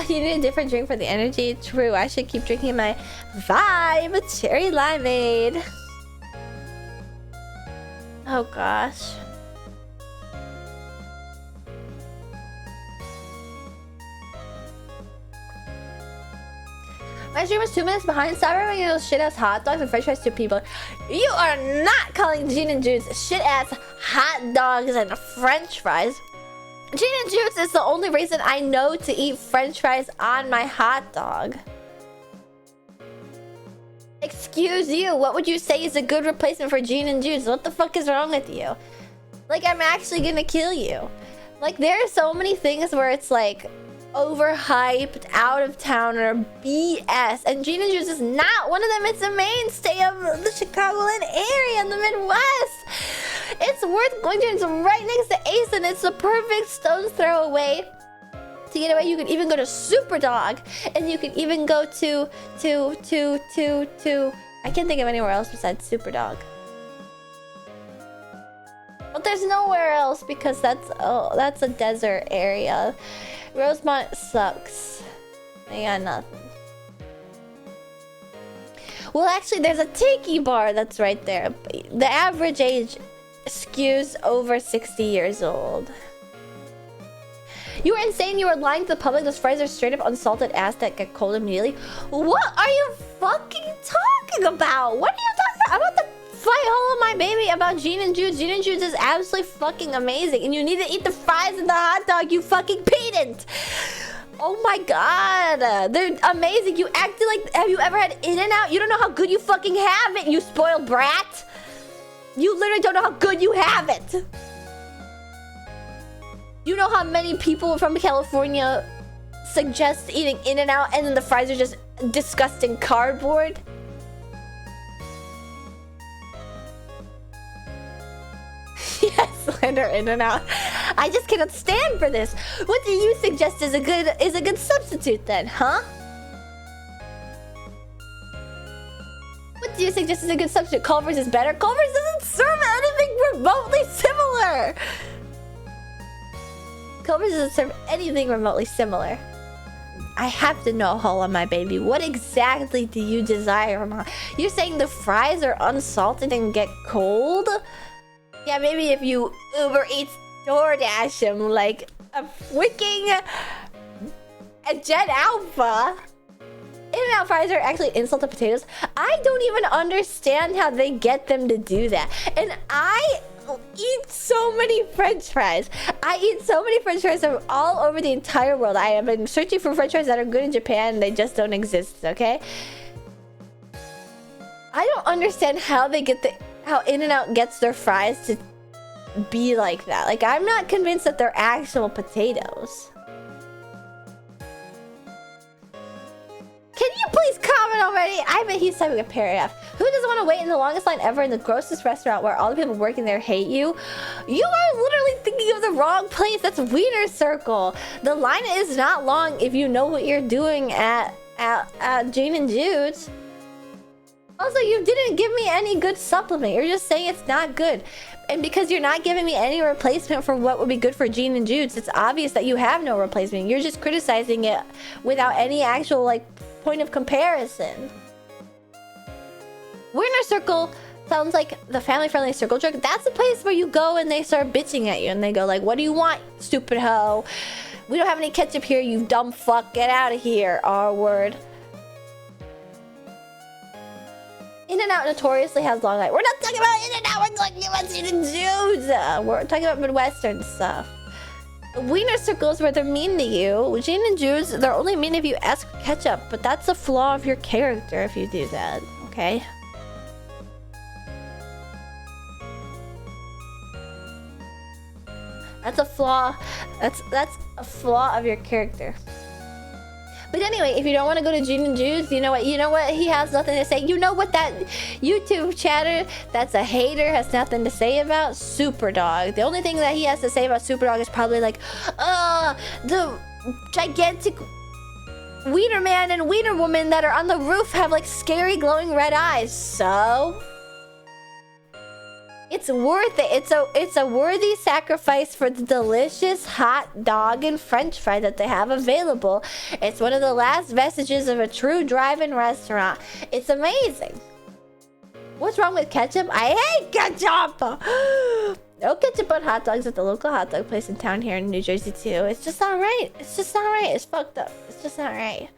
You need a different drink for the energy. True, I should keep drinking my Vibe Cherry Limeade. Oh gosh. My stream was 2 minutes behind. Stop bringing those shit-ass hot dogs and french fries to people. You are not calling Gene and Jude's shit-ass hot dogs and french fries. Gene and Jude's is the only reason I know to eat french fries on my hot dog. Excuse you, what would you say is a good replacement for Gene and Jude's? What the fuck is wrong with you? Like, I'm actually gonna kill you. Like, there are so many things where it's like overhyped, out of town, or BS, and Gene and Jude's is not one of them. It's a mainstay of the Chicagoland area in the Midwest. It's worth going to. It's right next to Ace, and it's the perfect stone's throw away to get away. You can even go to Superdog, and you can even go to I can't think of anywhere else besides Superdog. But there's nowhere else because that's a desert area. Rosemont sucks. They got nothing. Well, actually, there's a tiki bar that's right there. The average age skews over 60 years old. You were insane. You were lying to the public. Those fries are straight up unsalted ass that get cold immediately. What are you fucking talking about? What are you talking about? I'm about to fight Hello My Baby about Gene and Jude's. Gene and Jude's is absolutely fucking amazing. And you need to eat the fries and the hot dog, you fucking pedant. Oh my god. They're amazing. You acted like... Have you ever had In-N-Out? You don't know how good you fucking have it, you spoiled brat. You literally don't know how good you have it. You know how many people from California suggest eating In-N-Out and then the fries are just disgusting cardboard? Yes, Slender In-N-Out. I just cannot stand for this. What do you suggest is a good substitute then, huh? What do you suggest is a good substitute? Culver's is better? Culver's doesn't serve anything remotely similar. Culver's doesn't serve anything remotely similar. I have to know, Hello My Baby, what exactly do you desire, Mom? You're saying the fries are unsalted and get cold? Yeah, maybe if you Uber Eats DoorDash them like a freaking a Jet Alpha. In-N-Out fries are actually insulted potatoes. I don't even understand how they get them to do that. And I eat so many french fries. I eat so many french fries from all over the entire world. I have been searching for french fries that are good in Japan and they just don't exist, okay? I don't understand how they get how In-N-Out gets their fries to be like that. Like, I'm not convinced that they're actual potatoes. Can you please comment already? I bet he's typing a paragraph. Who doesn't want to wait in the longest line ever in the grossest restaurant where all the people working there hate you? You are literally thinking of the wrong place. That's Wiener Circle. The line is not long if you know what you're doing at Gene and Jude's. Also, you didn't give me any good supplement. You're just saying it's not good. And because you're not giving me any replacement for what would be good for Gene and Jude's, it's obvious that you have no replacement. You're just criticizing it without any actual, like, point of comparison. Wiener Circle sounds like the family-friendly circle jerk. That's the place where you go and they start bitching at you. And they go like, what do you want, stupid hoe? We don't have any ketchup here, you dumb fuck. Get out of here, R-word. In-N-Out notoriously has long night. We're not talking about In-N-Out. We're talking about Gene and Jude's. We're talking about Midwestern stuff. The Wiener Circle is where they're mean to you. Gene and Jude's, they're only mean if you ask for ketchup. But that's a flaw of your character if you do that. Okay? That's a flaw. That's a flaw of your character. But anyway, if you don't want to go to Gene and Jude's, you know what? You know what? He has nothing to say. You know what that YouTube chatter that's a hater has nothing to say about? Superdog. The only thing that he has to say about Superdog is probably like, the gigantic Wiener Man and Wiener Woman that are on the roof have like scary glowing red eyes. So it's worth it. It's a worthy sacrifice for the delicious hot dog and french fry that they have available. It's one of the last vestiges of a true drive-in restaurant. It's amazing. What's wrong with ketchup? I hate ketchup! No ketchup on hot dogs at the local hot dog place in town here in New Jersey too. It's just not right. It's just not right. It's fucked up. It's just not right.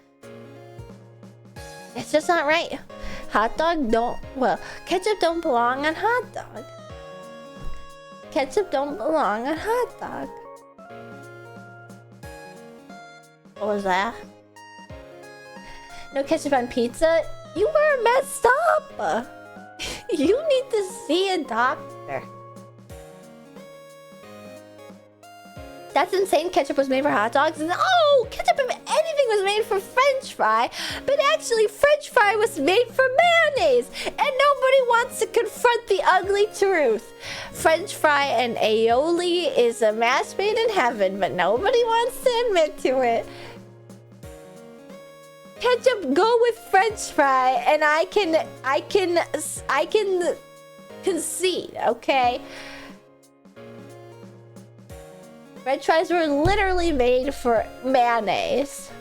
It's just not right. Hot dog don't... Well, ketchup don't belong on hot dog. Ketchup don't belong on hot dog. What was that? No ketchup on pizza? You were messed up! You need to see a doctor. That's insane. Ketchup was made for hot dogs? No! Ketchup, if anything, was made for french fry. But actually, french fry was made for mayonnaise. And nobody wants to confront the ugly truth. French fry and aioli is a match made in heaven, but nobody wants to admit to it. Ketchup, go with french fry, and I can concede, okay? French fries were literally made for mayonnaise.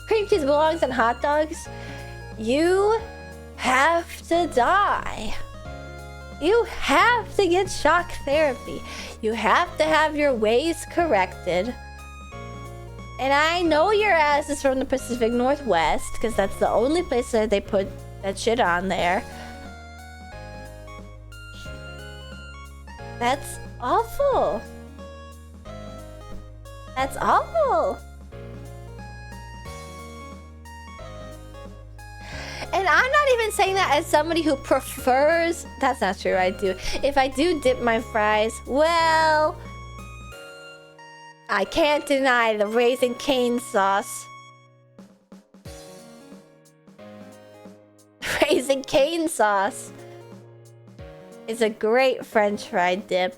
Cream cheese belongs on hot dogs. You have to die. You have to get shock therapy. You have to have your ways corrected. And I know your ass is from the Pacific Northwest, because that's the only place that they put that shit on there. That's awful. That's awful. And I'm not even saying that as somebody who prefers... That's not true, I do. If I do dip my fries, well... I can't deny the Raising Cane sauce. Raising Cane sauce is a great French fry dip.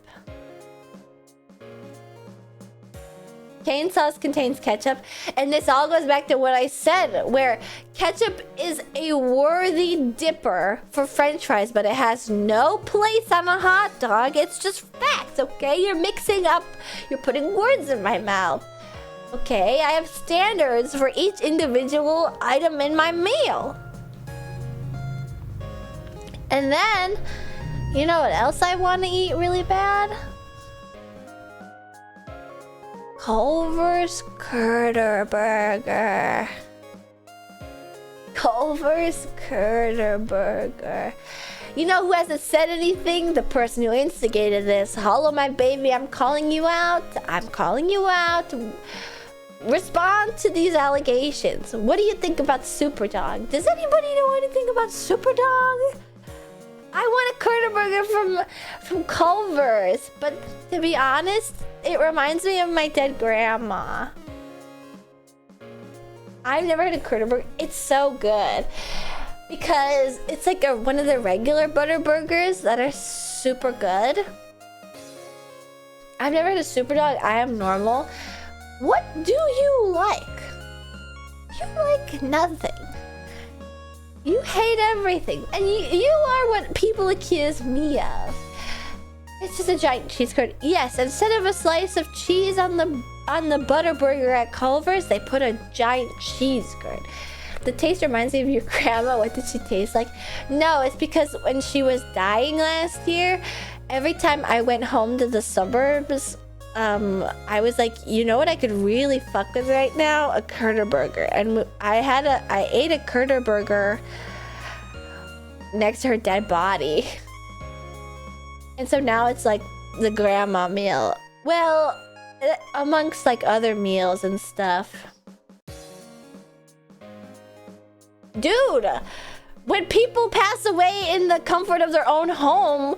Cane sauce contains ketchup, and this all goes back to what I said, where ketchup is a worthy dipper for French fries, but it has no place on a hot dog. It's just facts, okay? You're mixing up, you're putting words in my mouth. Okay, I have standards for each individual item in my meal. And then, you know what else I want to eat really bad? Culver's Curder Burger. Culver's Curder Burger. You know who hasn't said anything? The person who instigated this. Hollow, my baby, I'm calling you out. I'm calling you out. Respond to these allegations. What do you think about Superdog? Does anybody know anything about Superdog? I want a Curder Burger from Culver's, but to be honest, it reminds me of my dead grandma. I've never had a Curder Burger. It's so good because it's like one of the regular butter burgers that are super good. I've never had a Superdog. I am normal. What do you like? You like nothing. You hate everything, and you are what people accuse me of. It's just a giant cheese curd. Yes, instead of a slice of cheese on the butter burger at Culver's, they put a giant cheese curd. The taste reminds me of your grandma. What did she taste like? No, it's because when she was dying last year, every time I went home to the suburbs, I was like, you know what I could really fuck with right now? A Curder Burger. And I ate a Curder Burger next to her dead body. And so now it's like the grandma meal. Well, amongst like other meals and stuff. Dude, when people pass away in the comfort of their own home,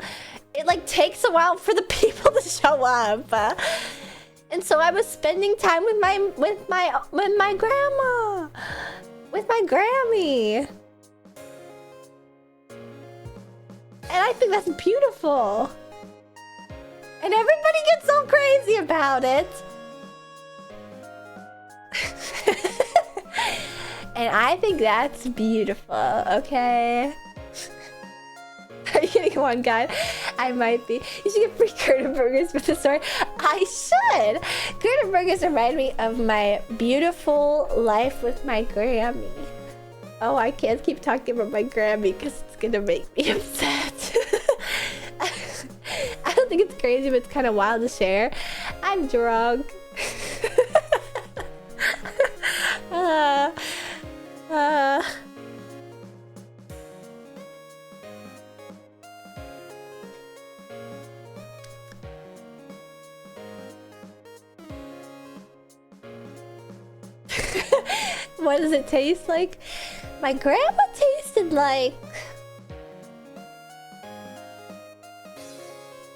it like takes a while for the people to show up. And so I was spending time with my grandma, with my Grammy. And I think that's beautiful. And everybody gets so crazy about it. And I think that's beautiful, okay? Are you getting one, guy? I might be. You should get free Gerda burgers with the story. I should! Gerda burgers remind me of my beautiful life with my Grammy. Oh, I can't keep talking about my Grammy because it's gonna make me upset. I don't think it's crazy, but it's kind of wild to share. I'm drunk. What does it taste like? My grandma tasted like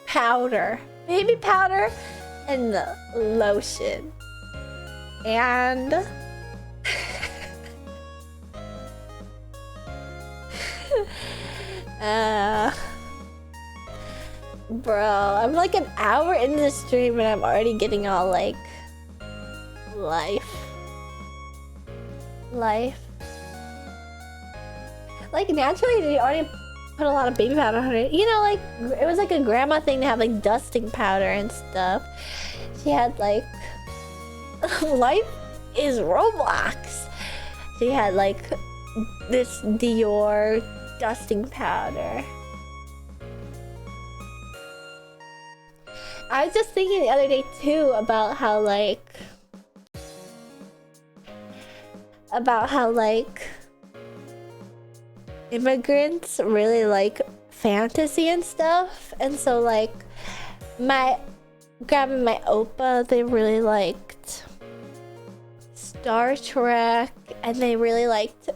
powder, baby powder, and the lotion, and bro, I'm like an hour into the stream and I'm already getting all like life. Like naturally, you already put a lot of baby powder on it. You know, like it was like a grandma thing to have like dusting powder and stuff. She had like life is Roblox. She had like this Dior dusting powder. I was just thinking the other day too about how like immigrants really like fantasy and stuff, and so like my grandma and my opa, they really liked Star Trek, and they really liked,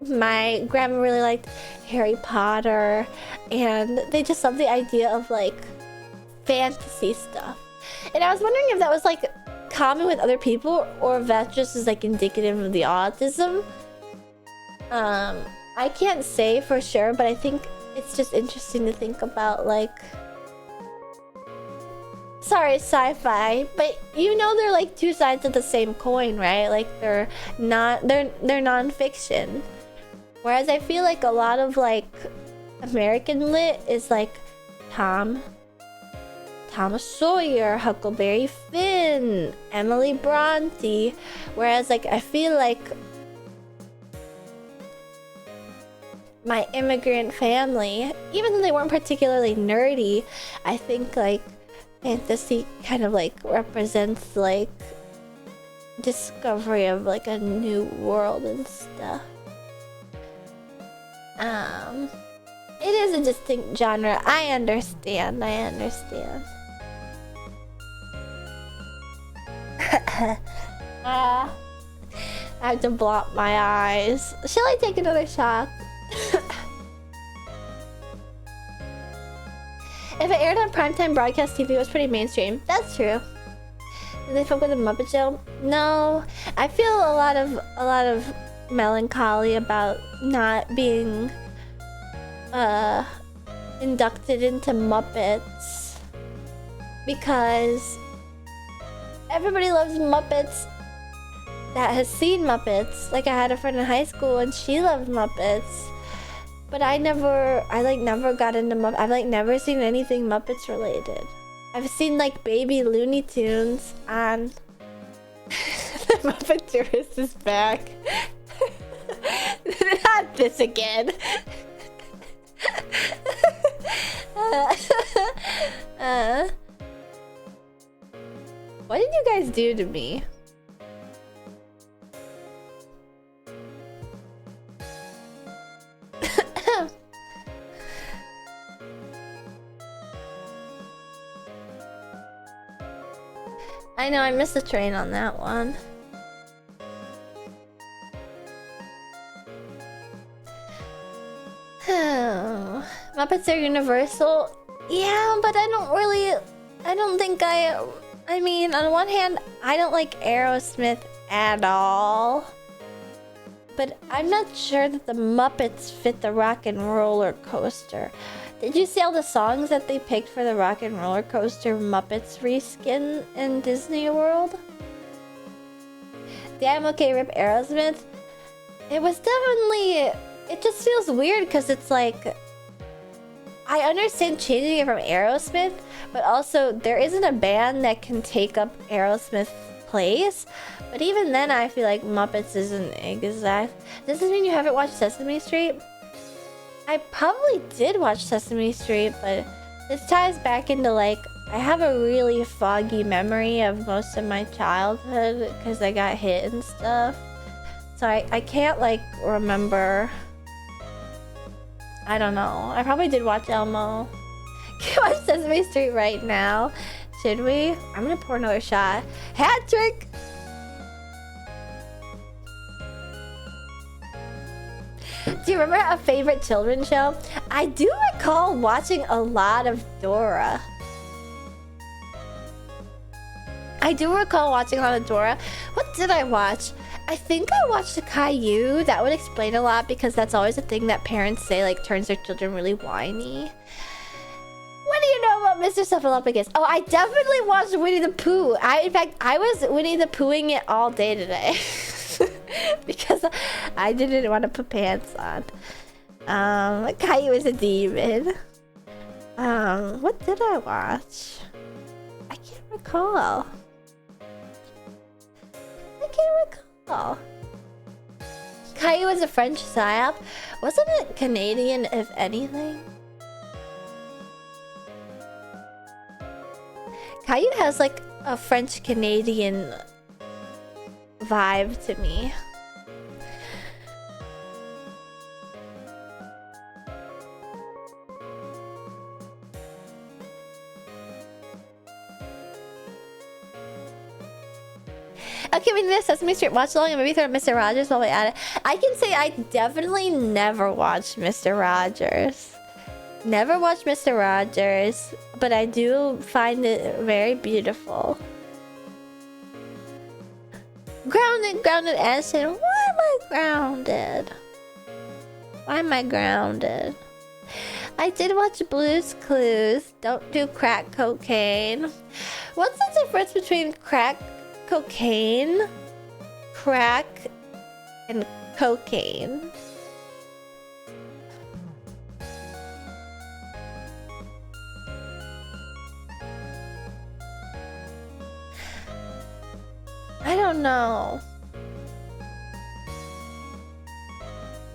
my grandma really liked Harry Potter, and they just loved the idea of like fantasy stuff. And I was wondering if that was like common with other people or if that just is like indicative of the autism. I can't say for sure, but I think it's just interesting to think about like, sorry, sci-fi, but you know they're like two sides of the same coin, right? Like they're non-fiction. Whereas I feel like a lot of like American lit is like Thomas Sawyer, Huckleberry Finn, Emily Bronte. Whereas like I feel like my immigrant family, even though they weren't particularly nerdy, I think like fantasy kind of like represents like discovery of like a new world and stuff. It is a distinct genre. I understand. I have to blot my eyes. Shall I take another shot? If it aired on primetime broadcast TV, it was pretty mainstream. That's true. Did they fuck with the Muppet Show? No. I feel a lot of melancholy about not being inducted into Muppets, because everybody loves Muppets that has seen Muppets. Like I had a friend in high school and she loved Muppets, but I never got into Muppets. I've like never seen anything Muppets related. I've seen like baby Looney Tunes on the Muppet Tourist is back. Not this again. What did you guys do to me? I know I missed the train on that one. Muppets are universal. Yeah, but I mean, on one hand, I don't like Aerosmith at all. but I'm not sure that the Muppets fit the Rock and Roller Coaster. Did you see all the songs that they picked for the Rock and Roller Coaster Muppets reskin in Disney World? The I'm Okay rip Aerosmith? It was definitely... It just feels weird because it's like... I understand changing it from Aerosmith, but also there isn't a band that can take up Aerosmith's place. But even then, I feel like Muppets isn't exact. Does this mean you haven't watched Sesame Street? I probably did watch Sesame Street, but this ties back into like, I have a really foggy memory of most of my childhood because I got hit and stuff. So I can't like remember. I don't know. I probably did watch Elmo. Can we watch Sesame Street right now? Should we? I'm gonna pour another shot. Hat trick! Do you remember a favorite children's show? I do recall watching a lot of Dora. I do recall watching a lot of Dora. What did I watch? I think I watched the Caillou. That would explain a lot because that's always a thing that parents say, like, turns their children really whiny. What do you know about Mr. Snuffleupagus? Oh, I definitely watched Winnie the Pooh. In fact, I was Winnie the Poohing it all day today. Because I didn't want to put pants on. Caillou is a demon. What did I watch? I can't recall. Caillou was a French psyop. Wasn't it Canadian, if anything? Caillou has like a French-Canadian vibe to me. Okay, we need a Sesame Street watch along and maybe throw Mr. Rogers while we at it. I can say I definitely never watched Mr. Rogers. Never watched Mr. Rogers, but I do find it very beautiful. Grounded Ashton. Why am I grounded? Why am I grounded? I did watch Blue's Clues. Don't do crack cocaine. What's the difference between crack cocaine, crack, and cocaine? I don't know.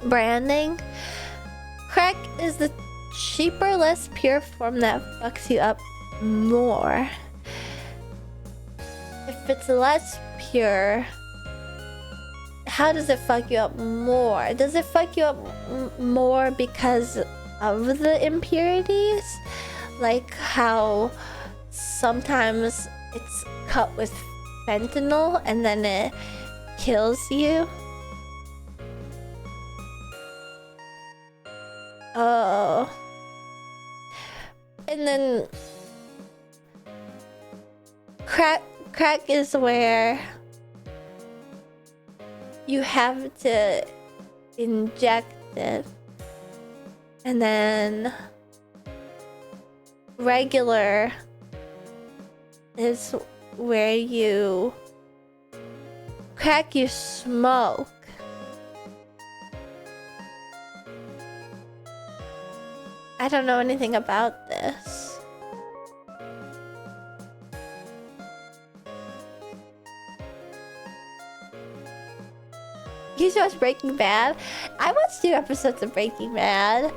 Branding. Crack is the cheaper, less pure form that fucks you up more. If it's less pure, how does it fuck you up more? Does it fuck you up more because of the impurities? Like how sometimes it's cut with fentanyl and then it kills you? Oh. And then crack is where you have to inject it, and then regular is where you crack, you smoke. I don't know anything about this. You should watch Breaking Bad. I watched 2 episodes of Breaking Bad.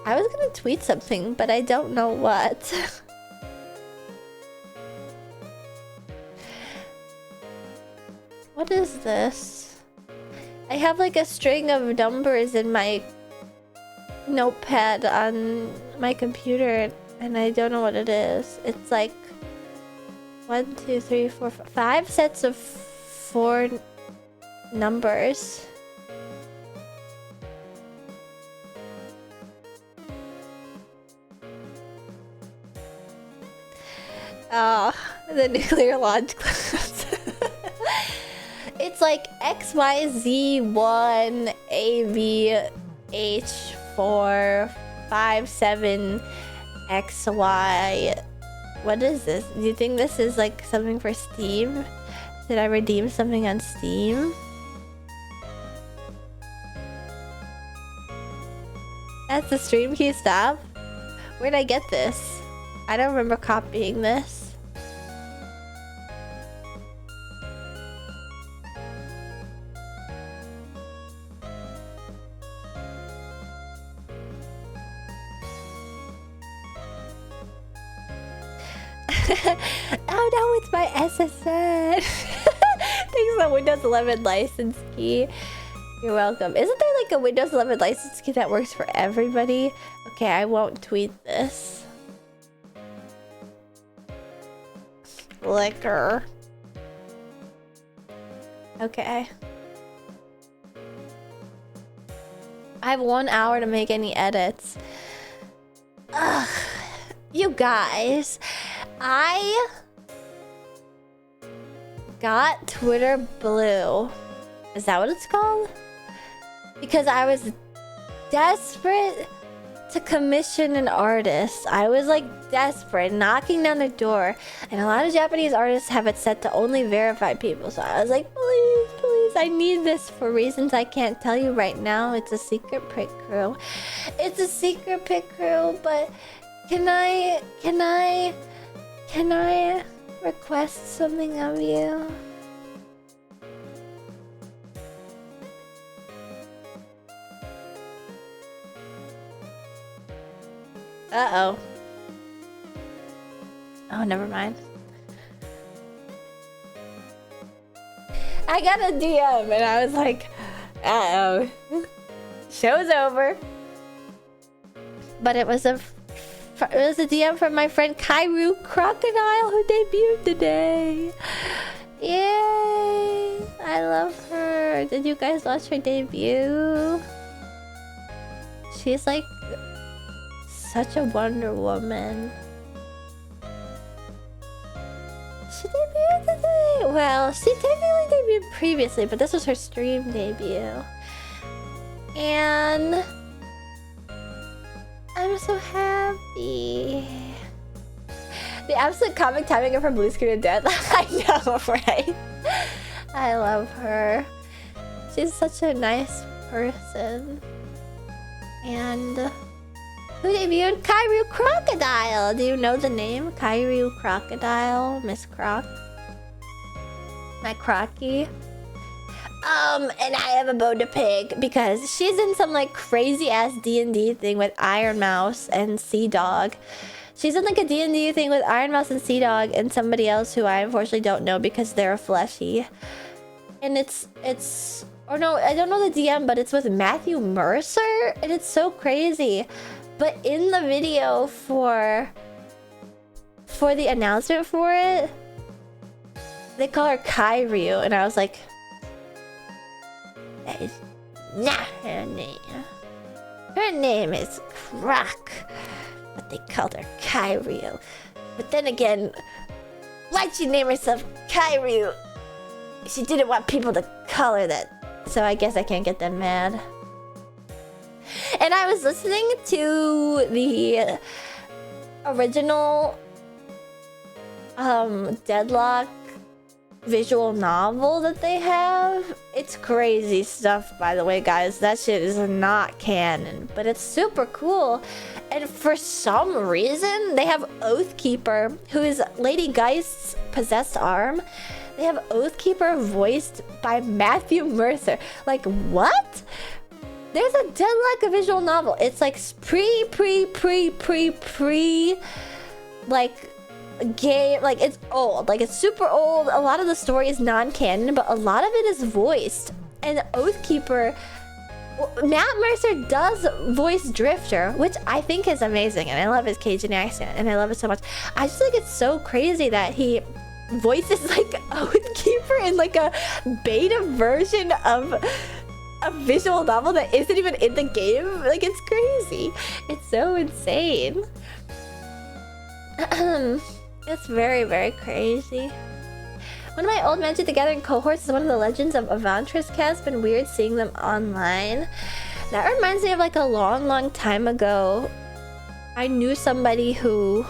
I was gonna tweet something, but I don't know what. What is this? I have like a string of numbers in my notepad on my computer and I don't know what it is. It's like 1, 2, 3, 4, 5 sets of 4 numbers. Oh, the nuclear launch class. it's like XYZ1 AVH457 XY. What is this? Do you think this is like something for Steam? Did I redeem something on Steam? That's the stream key stop? Where'd I get this? I don't remember copying this. Oh no, it's my SSN. Thanks for the Windows 11 license key. You're welcome. Isn't there like a Windows 11 license key that works for everybody? Okay, I won't tweet this. Liquor. Okay. I have 1 hour to make any edits. Ugh. You guys, I got Twitter Blue. Is that what it's called? Because I was desperate to commission an artist. I was like desperate, knocking down the door. And a lot of Japanese artists have it set to only verified people. So I was like, please, please, I need this for reasons I can't tell you right now. It's a secret pick crew. It's a secret pick crew, but can I request something of you? Uh-oh. Oh, never mind. I got a DM and I was like, uh-oh. Show's over. But it was a DM from my friend Kairu Crocodile who debuted today. Yay! I love her. Did you guys watch her debut? She's like such a Wonder Woman. She debuted today. Well, she technically debuted previously, but this was her stream debut. And I'm so happy. The absolute comic timing of her blue screen of death. I know, right? I love her. She's such a nice person. And who debuted? Kairu Crocodile. Do you know the name? Kairu Crocodile, Miss Croc. My Crocky. And I have a bone to pick because she's in some like crazy ass D&D thing with Iron Mouse and Sea Dog. She's in like a D&D thing with Iron Mouse and Sea Dog and somebody else who I unfortunately don't know because they're fleshy. And it's or no, I don't know the DM, but it's with Matthew Mercer and it's so crazy. But in the video for the announcement for it, they call her Kairu, and I was like, that is not her name. Her name is Croc, but they called her Kairu. But then again, why'd she name herself Kairu? She didn't want people to call her that, so I guess I can't get them mad. And I was listening to the original Deadlock visual novel that they have. It's crazy stuff, by the way, guys. That shit is not canon, but it's super cool. And for some reason, they have Oathkeeper, who is Lady Geist's possessed arm. They have Oathkeeper voiced by Matthew Mercer. Like, what? There's a Deadlock visual novel. It's like like game, like it's old, like it's super old. A lot of the story is non-canon, but a lot of it is voiced. And Oathkeeper, Matt Mercer does voice Drifter, which I think is amazing, and I love his Cajun accent, and I love it so much. I just think it's so crazy that he voices like Oathkeeper in like a beta version of a visual novel that isn't even in the game. Like, it's crazy. It's so insane. It's very, very crazy. One of my old Magic the Gathering cohorts is one of the Legends of Avantris cast. Been weird seeing them online. That reminds me of like a long time ago. I knew somebody who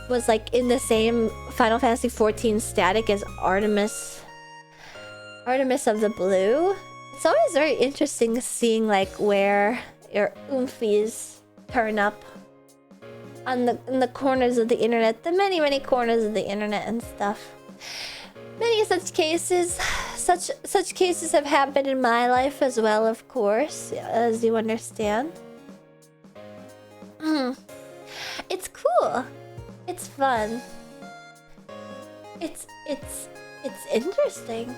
was like in the same Final Fantasy XIV static as Artemis of the Blue. It's always very interesting seeing like where your oomfies turn up on in the corners of the internet, the many corners of the internet and stuff. Many such cases have happened in my life as well, of course, as you understand. It's cool. It's fun. It's interesting.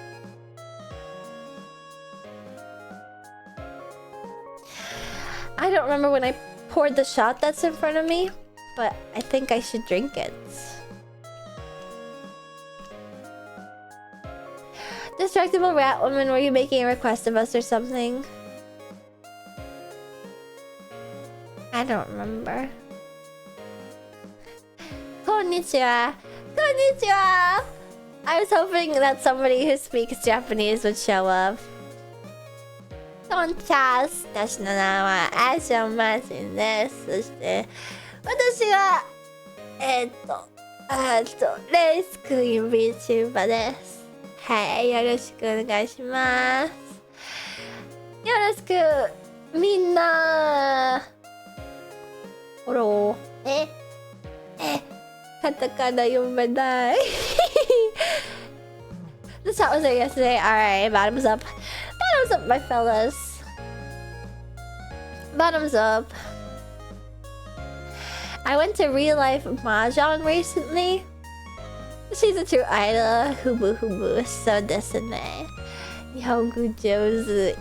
I don't remember when I poured the shot that's in front of me, but I think I should drink it. Distractible rat woman, were you making a request of us or something? I don't remember. Konnichiwa! Konnichiwa! I was hoping that somebody who speaks Japanese would show up. Konchas! 私の名はアションマシンです。そして、私は、レースクイーン VTuber です。はい、よろしくお願いします。よろしく、みんな。ほろー。カタカナ読めない。The chat was there yesterday. Alright, bottoms up. Bottoms up, my fellas. Bottoms up. I went to real life mahjong recently. She's a true idol. Hubu hubu. So desu ne. Nihongo jouzu.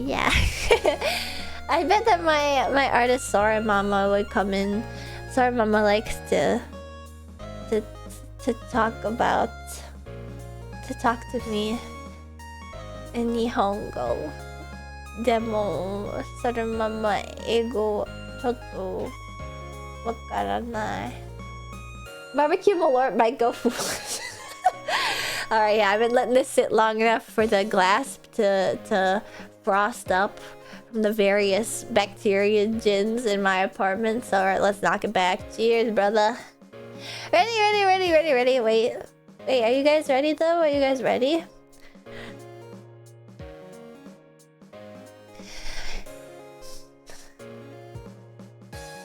Yeah. I bet that my artist Sora Mama would come in. Sora Mama likes to talk to me in Nihongo. Demo Sora Mama ego chotto wakaranai. Barbecue malort might go foolish. Alright, yeah, I've been letting this sit long enough for the glass to frost up from the various bacteria gins in my apartment. So alright, let's knock it back. Cheers, brother. Ready. Wait, are you guys ready though? Are you guys ready?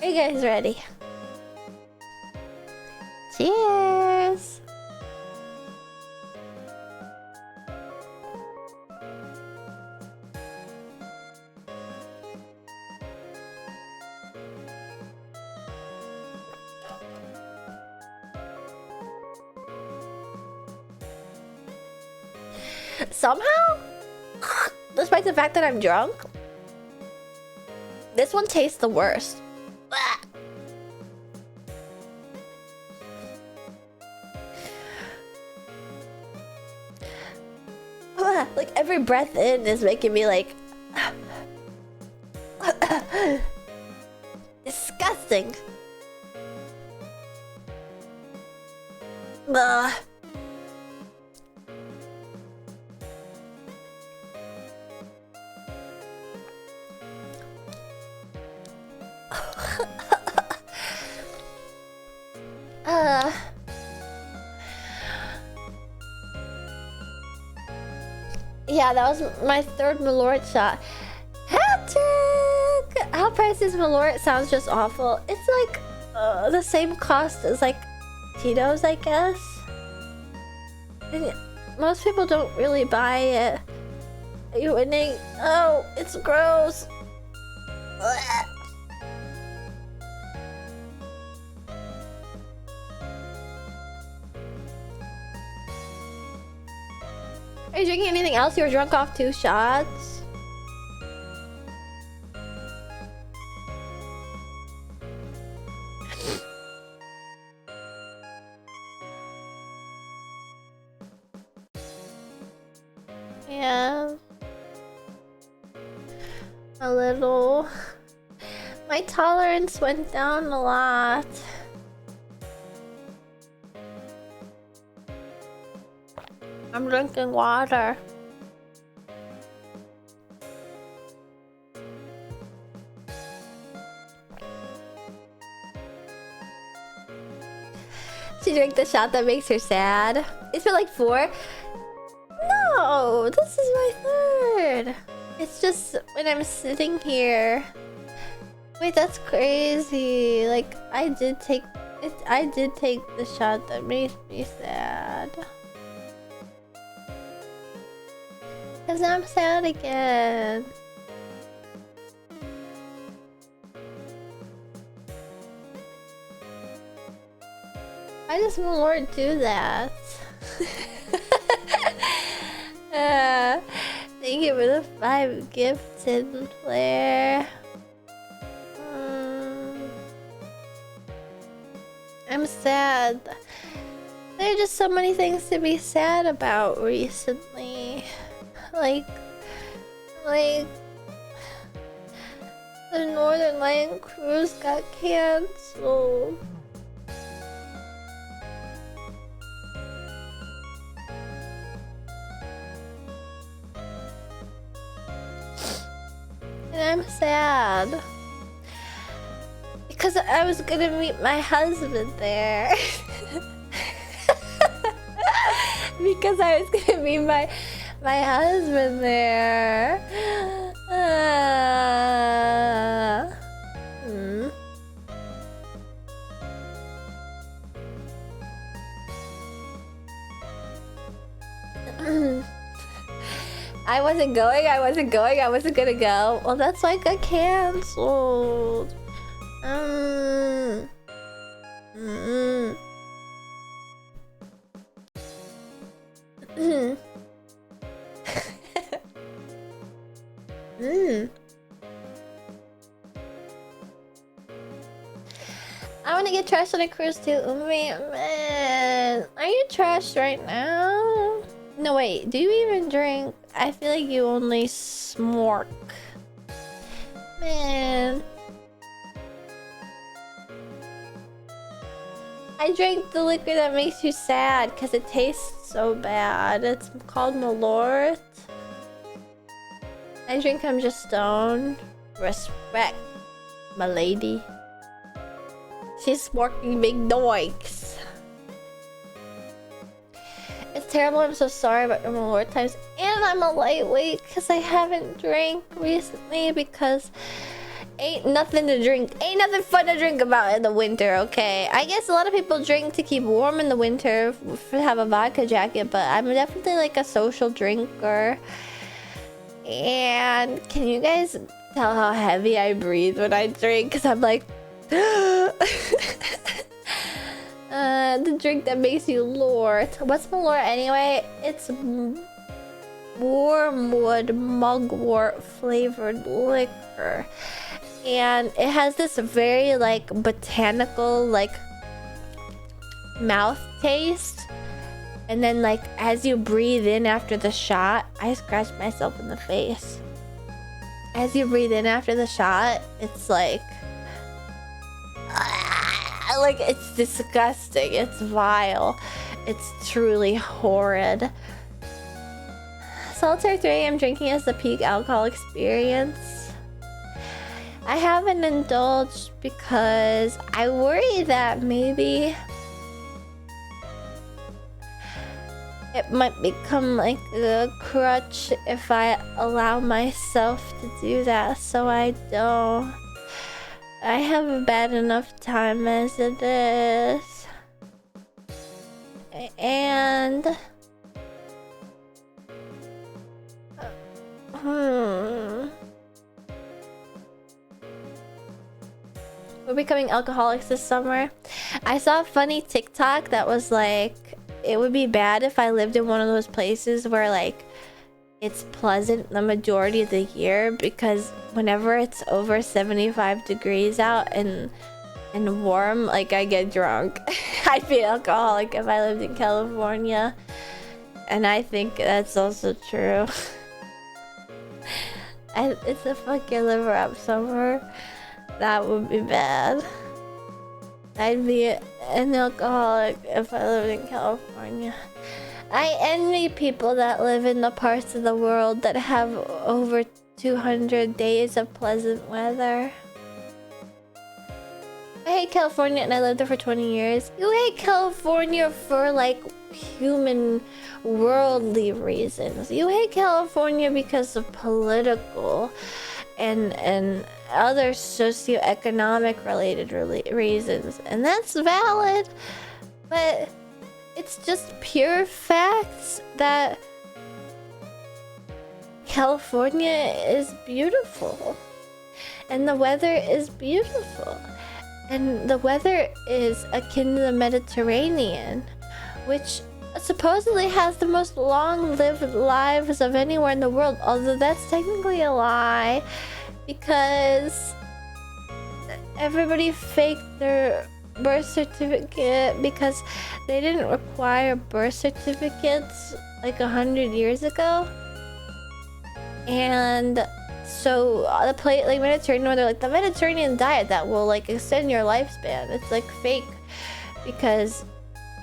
Are you guys ready? Cheers! Somehow, despite the fact that I'm drunk, this one tastes the worst. Like every breath in is making me like disgusting. Yeah, that was my third malort shot. Hat-trick! How priced is malort? Sounds just awful. It's like the same cost as like Tito's, I guess. And most people don't really buy it. Are you winning? Oh, it's gross. Blech. Are you drinking anything else? You were drunk off 2 shots? Yeah. A little. My tolerance went down a lot. I'm drinking water. She drank the shot that makes her sad. It's for like 4? No, this is my 3rd. It's just when I'm sitting here. Wait, that's crazy. Like, I did take the shot that makes me sad. Cause I'm sad again. Why does malort do that? Thank you for the 5 gifted, Claire. I'm sad. There are just so many things to be sad about recently. Like the Northern Light cruise got canceled. And I'm sad. Because I was gonna meet my husband there. Because I was gonna meet my husband there. I wasn't gonna go. Well, that's why it got canceled. I want to get trashed on a cruise too. Oh man, are you trashed right now? No wait, do you even drink? I feel like you only smork. Man. I drank the liquor that makes you sad because it tastes so bad. It's called malort. I drink I'm just stoned. Respect, my lady. She's smorking big doinks. It's terrible, I'm so sorry about your malort times. And I'm a lightweight because I haven't drank recently because ain't nothing to drink. Ain't nothing fun to drink about in the winter, okay? I guess a lot of people drink to keep warm in the winter, have a vodka jacket, but I'm definitely like a social drinker. And can you guys tell how heavy I breathe when I drink? Because I'm like... the drink that makes you lort. What's malort anyway? It's wormwood mugwort flavored liquor. And it has this very like botanical like mouth taste. And then like as you breathe in after the shot, I scratched myself in the face. As you breathe in after the shot, it's like it's disgusting. It's vile. It's truly horrid. Solitaire 3 I'm drinking as the peak alcohol experience. I haven't indulged because I worry that maybe it might become like a crutch if I allow myself to do that, so I don't. I have a bad enough time as it is. And we're becoming alcoholics this summer. I saw a funny TikTok that was like, it would be bad if I lived in one of those places where like it's pleasant the majority of the year, because whenever it's over 75 degrees out and warm, like I get drunk. I'd be an alcoholic if I lived in California, and I think that's also true. It's a fuck your liver up summer. That would be bad. I'd be an alcoholic if I lived in California. I envy people that live in the parts of the world that have over 200 days of pleasant weather. I hate California and I lived there for 20 years. You hate California for like human worldly reasons. You hate California because of political and other socioeconomic related reasons. And that's valid, but it's just pure facts that California is beautiful and the weather is beautiful. And the weather is akin to the Mediterranean, which supposedly has the most long-lived lives of anywhere in the world. Although that's technically a lie, because everybody faked their birth certificate because they didn't require birth certificates like 100 years ago. And so the plate, like Mediterranean, where they're like the Mediterranean diet that will like extend your lifespan. It's like fake because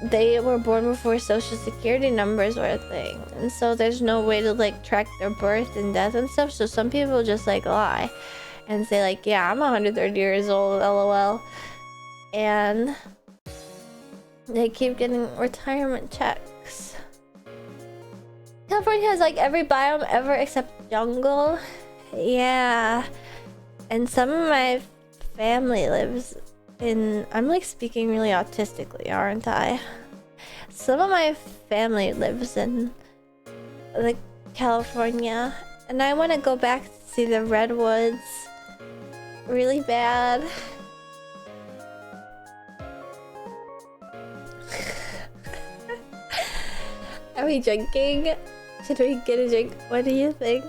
they were born before social security numbers were a thing, and so there's no way to like track their birth and death and stuff. So some people just like lie and say like, yeah, I'm 130 years old, lol, and they keep getting retirement checks. California has like every biome ever except jungle. Yeah, and some of my family lives in... I'm like speaking really autistically, aren't I? Some of my family lives in like California, and I want to go back to see the redwoods really bad. Are we drinking? Should we get a drink? What do you think?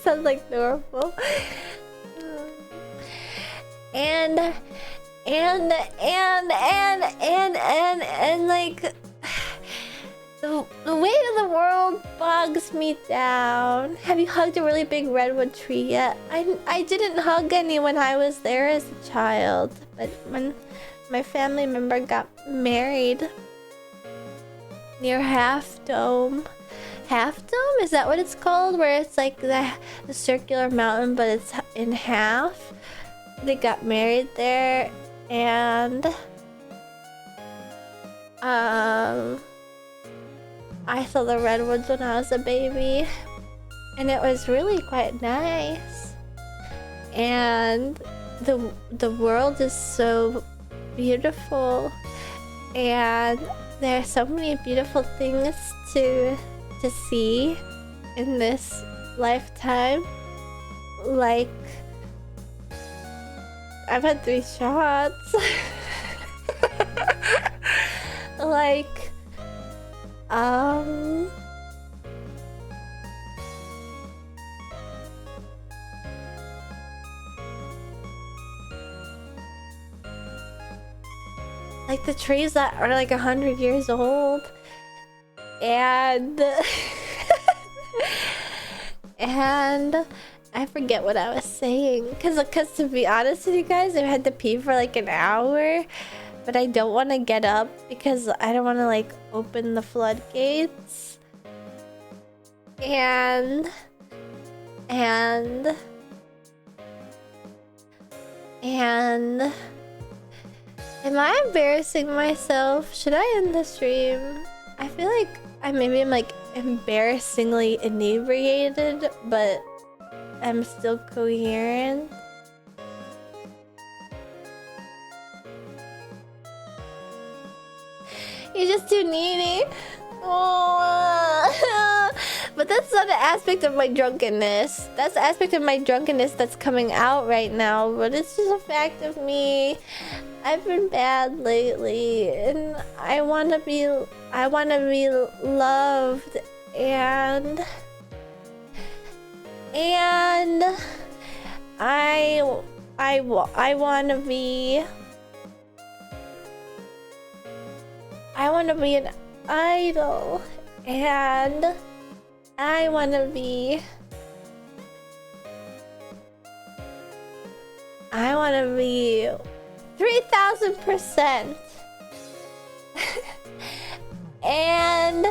Sounds like normal. And like the weight of the world bogs me down. Have you hugged a really big redwood tree yet? I didn't hug any when I was there as a child, but when my family member got married near Half Dome. Half Dome? Is that what it's called? Where it's like the circular mountain, but it's in half. They got married there, and I saw the redwoods when I was a baby, and it was really quite nice. And the world is so beautiful, and there are so many beautiful things to see in this lifetime. Like, I've had 3 shots. Like, like the trees that are like 100 years old. And and I forget what I was saying, cause to be honest with you guys, I've had to pee for like an hour, but I don't want to get up because I don't want to like open the floodgates. And am I embarrassing myself? Should I end the stream? I feel like I'm like embarrassingly inebriated, but I'm still coherent. You're just too needy. Oh. But that's not an aspect of my drunkenness. That's the aspect of my drunkenness that's coming out right now. But it's just a fact of me. I've been bad lately, and I wanna be loved, and I wanna be an idol, and I wanna be 3000%. And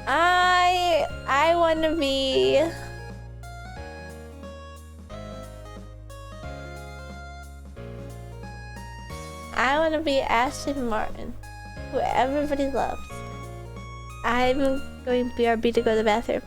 I want to be Aston Martin, who everybody loves. I'm going BRB to go to the bathroom.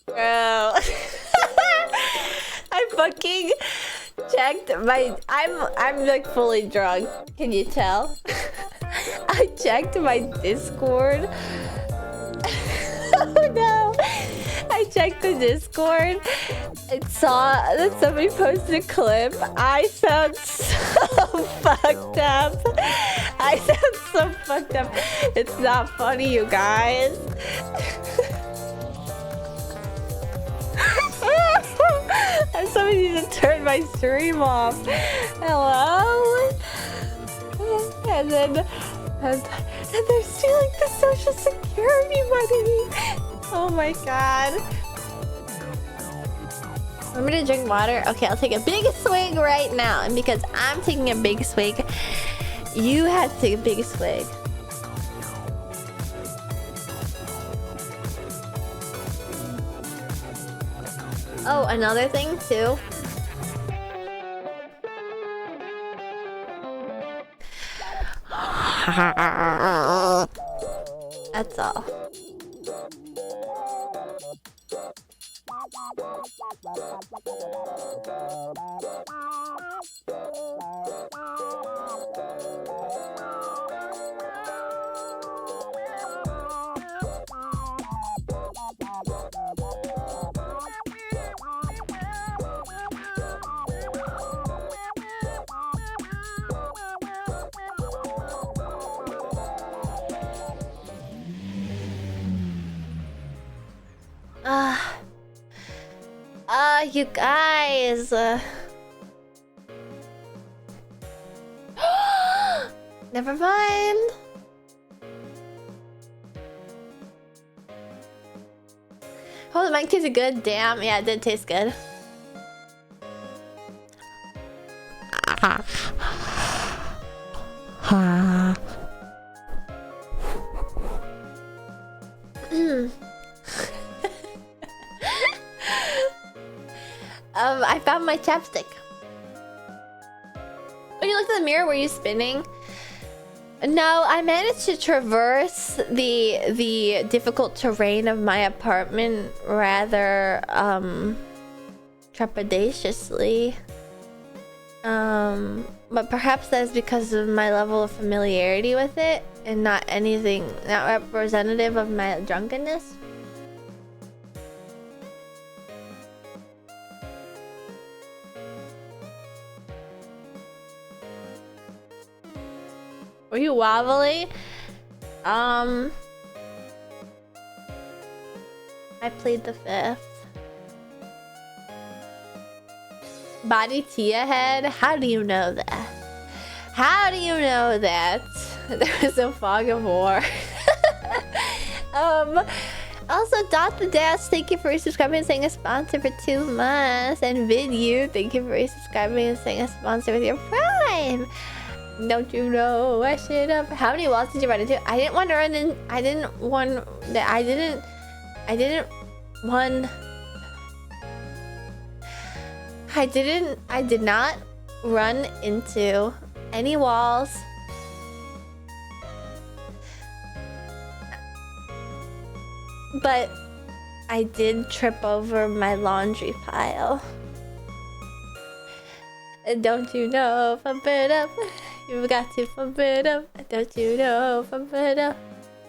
Bro. I fucking checked my I'm like fully drunk. Can you tell? I checked my Discord. Oh no. I checked the Discord and saw that somebody posted a clip. I sound so fucked up. I sound so fucked up. It's not funny, you guys. Somebody needs to turn my stream off. Hello? And then they're stealing the social security money. Oh my god. I'm gonna drink water. Okay, I'll take a big swig right now. And because I'm taking a big swig, you have to take a big swig. Oh, another thing too. That's all. You guys. Never mind. Oh, the mic tasted good. Damn. Yeah, it did taste good. I found my chapstick. When you looked in the mirror, were you spinning? No, I managed to traverse the difficult terrain of my apartment rather trepidatiously. But perhaps that's because of my level of familiarity with it and not representative of my drunkenness. Were you wobbly? I plead the fifth. Body Tia head? How do you know that? How do you know that? There was a fog of war. Also, Dot the Dash, thank you for resubscribing and saying a sponsor for 2 months. And Vidyou, thank you for resubscribing and saying a sponsor with your Prime. Don't you know I should have? How many walls did you run into? I didn't want to run in. I did not run into any walls. But I did trip over my laundry pile. Don't you know, pump it up. You've got to pump it up. Don't you know, pump it up.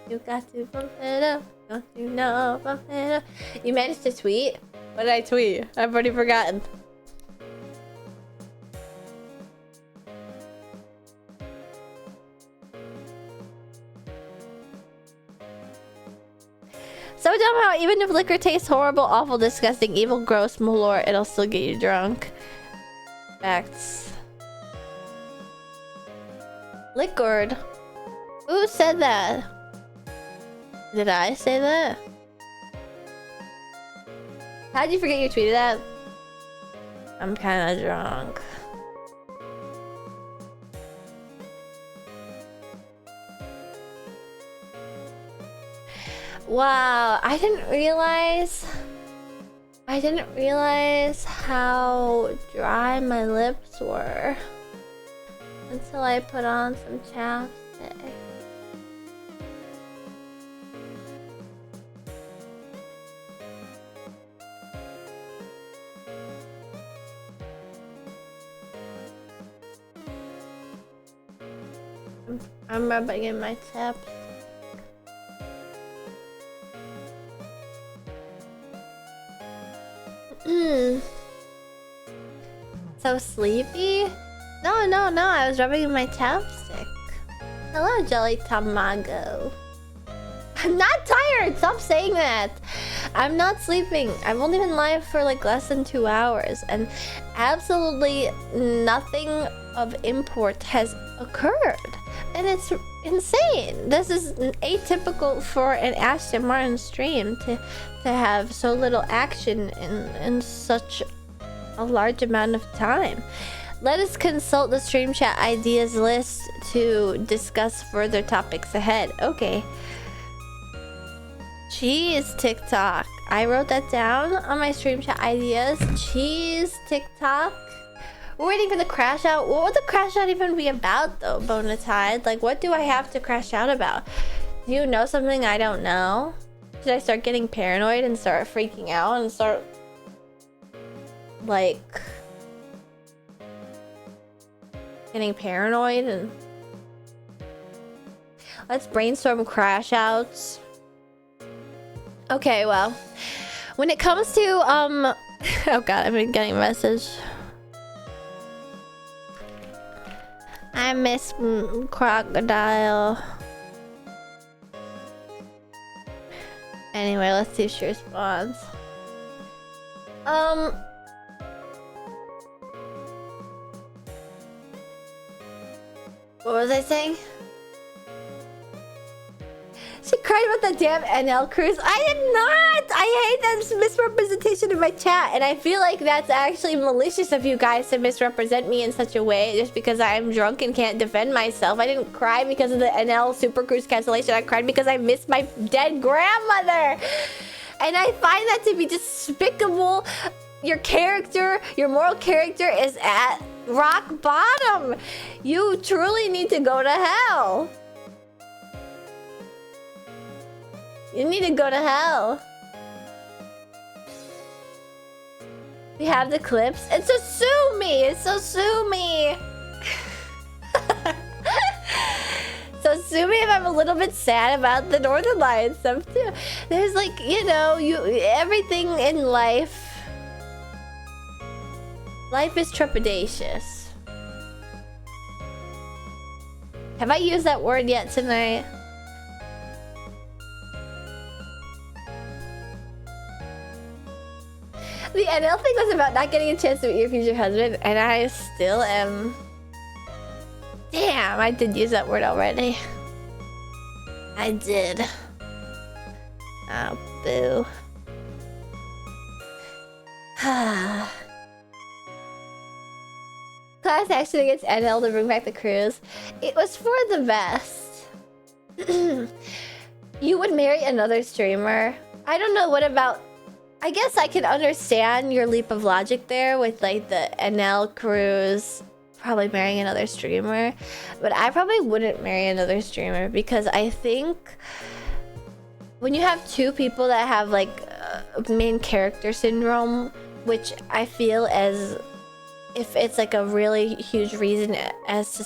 You got to pump it up. Don't you know, pump it up. You managed to tweet? What did I tweet? I've already forgotten. So dumb how even if liquor tastes horrible, awful, disgusting, evil, gross, malort, it'll still get you drunk. Facts. Liquored. Who said that? Did I say that? How'd you forget you tweeted that? I'm kinda drunk. Wow, I didn't realize how dry my lips were until I put on some chapstick. I'm rubbing in my tips. So sleepy? No, I was rubbing in my chapstick. Hello, Jelly Tamago. I'm not tired! Stop saying that! I'm not sleeping. I've only been live for like less than 2 hours and absolutely nothing of import has occurred. And it's insane. This is atypical for an Aston Martin stream to have so little action in such a large amount of time. Let us consult the stream chat ideas list to discuss further topics ahead. Okay. Cheese TikTok. I wrote that down on my stream chat ideas. Cheese TikTok. We're waiting for the crash out. What would the crash out even be about though, Bonatide? Like, what do I have to crash out about? Do you know something I don't know? Should I start getting paranoid and start freaking out and start like getting paranoid? And let's brainstorm crash outs. Okay, well, when it comes to oh god, I've been getting a message. I miss Crocodile. Anyway, let's see if she responds. What was I saying? She cried about the damn NL cruise. I did not! I hate that misrepresentation in my chat. And I feel like that's actually malicious of you guys to misrepresent me in such a way just because I'm drunk and can't defend myself. I didn't cry because of the NL super cruise cancellation. I cried because I missed my dead grandmother. And I find that to be despicable. Your character, your moral character is at rock bottom. You truly need to go to hell. You need to go to hell. We have the clips. And so sue me. So sue me. So sue me if I'm a little bit sad about the Northern Lights stuff too. There's like, you know, everything in life. Life is trepidatious. Have I used that word yet tonight? The NL thing was about not getting a chance to meet your future husband, and I still am. Damn, I did use that word already. I did. Oh, boo. Class action against NL to bring back the cruise. It was for the best. You would marry another streamer? I don't know, what about... I guess I can understand your leap of logic there with like the NL cruise probably marrying another streamer, but I probably wouldn't marry another streamer because I think when you have two people that have like main character syndrome, which I feel as if it's like a really huge reason as to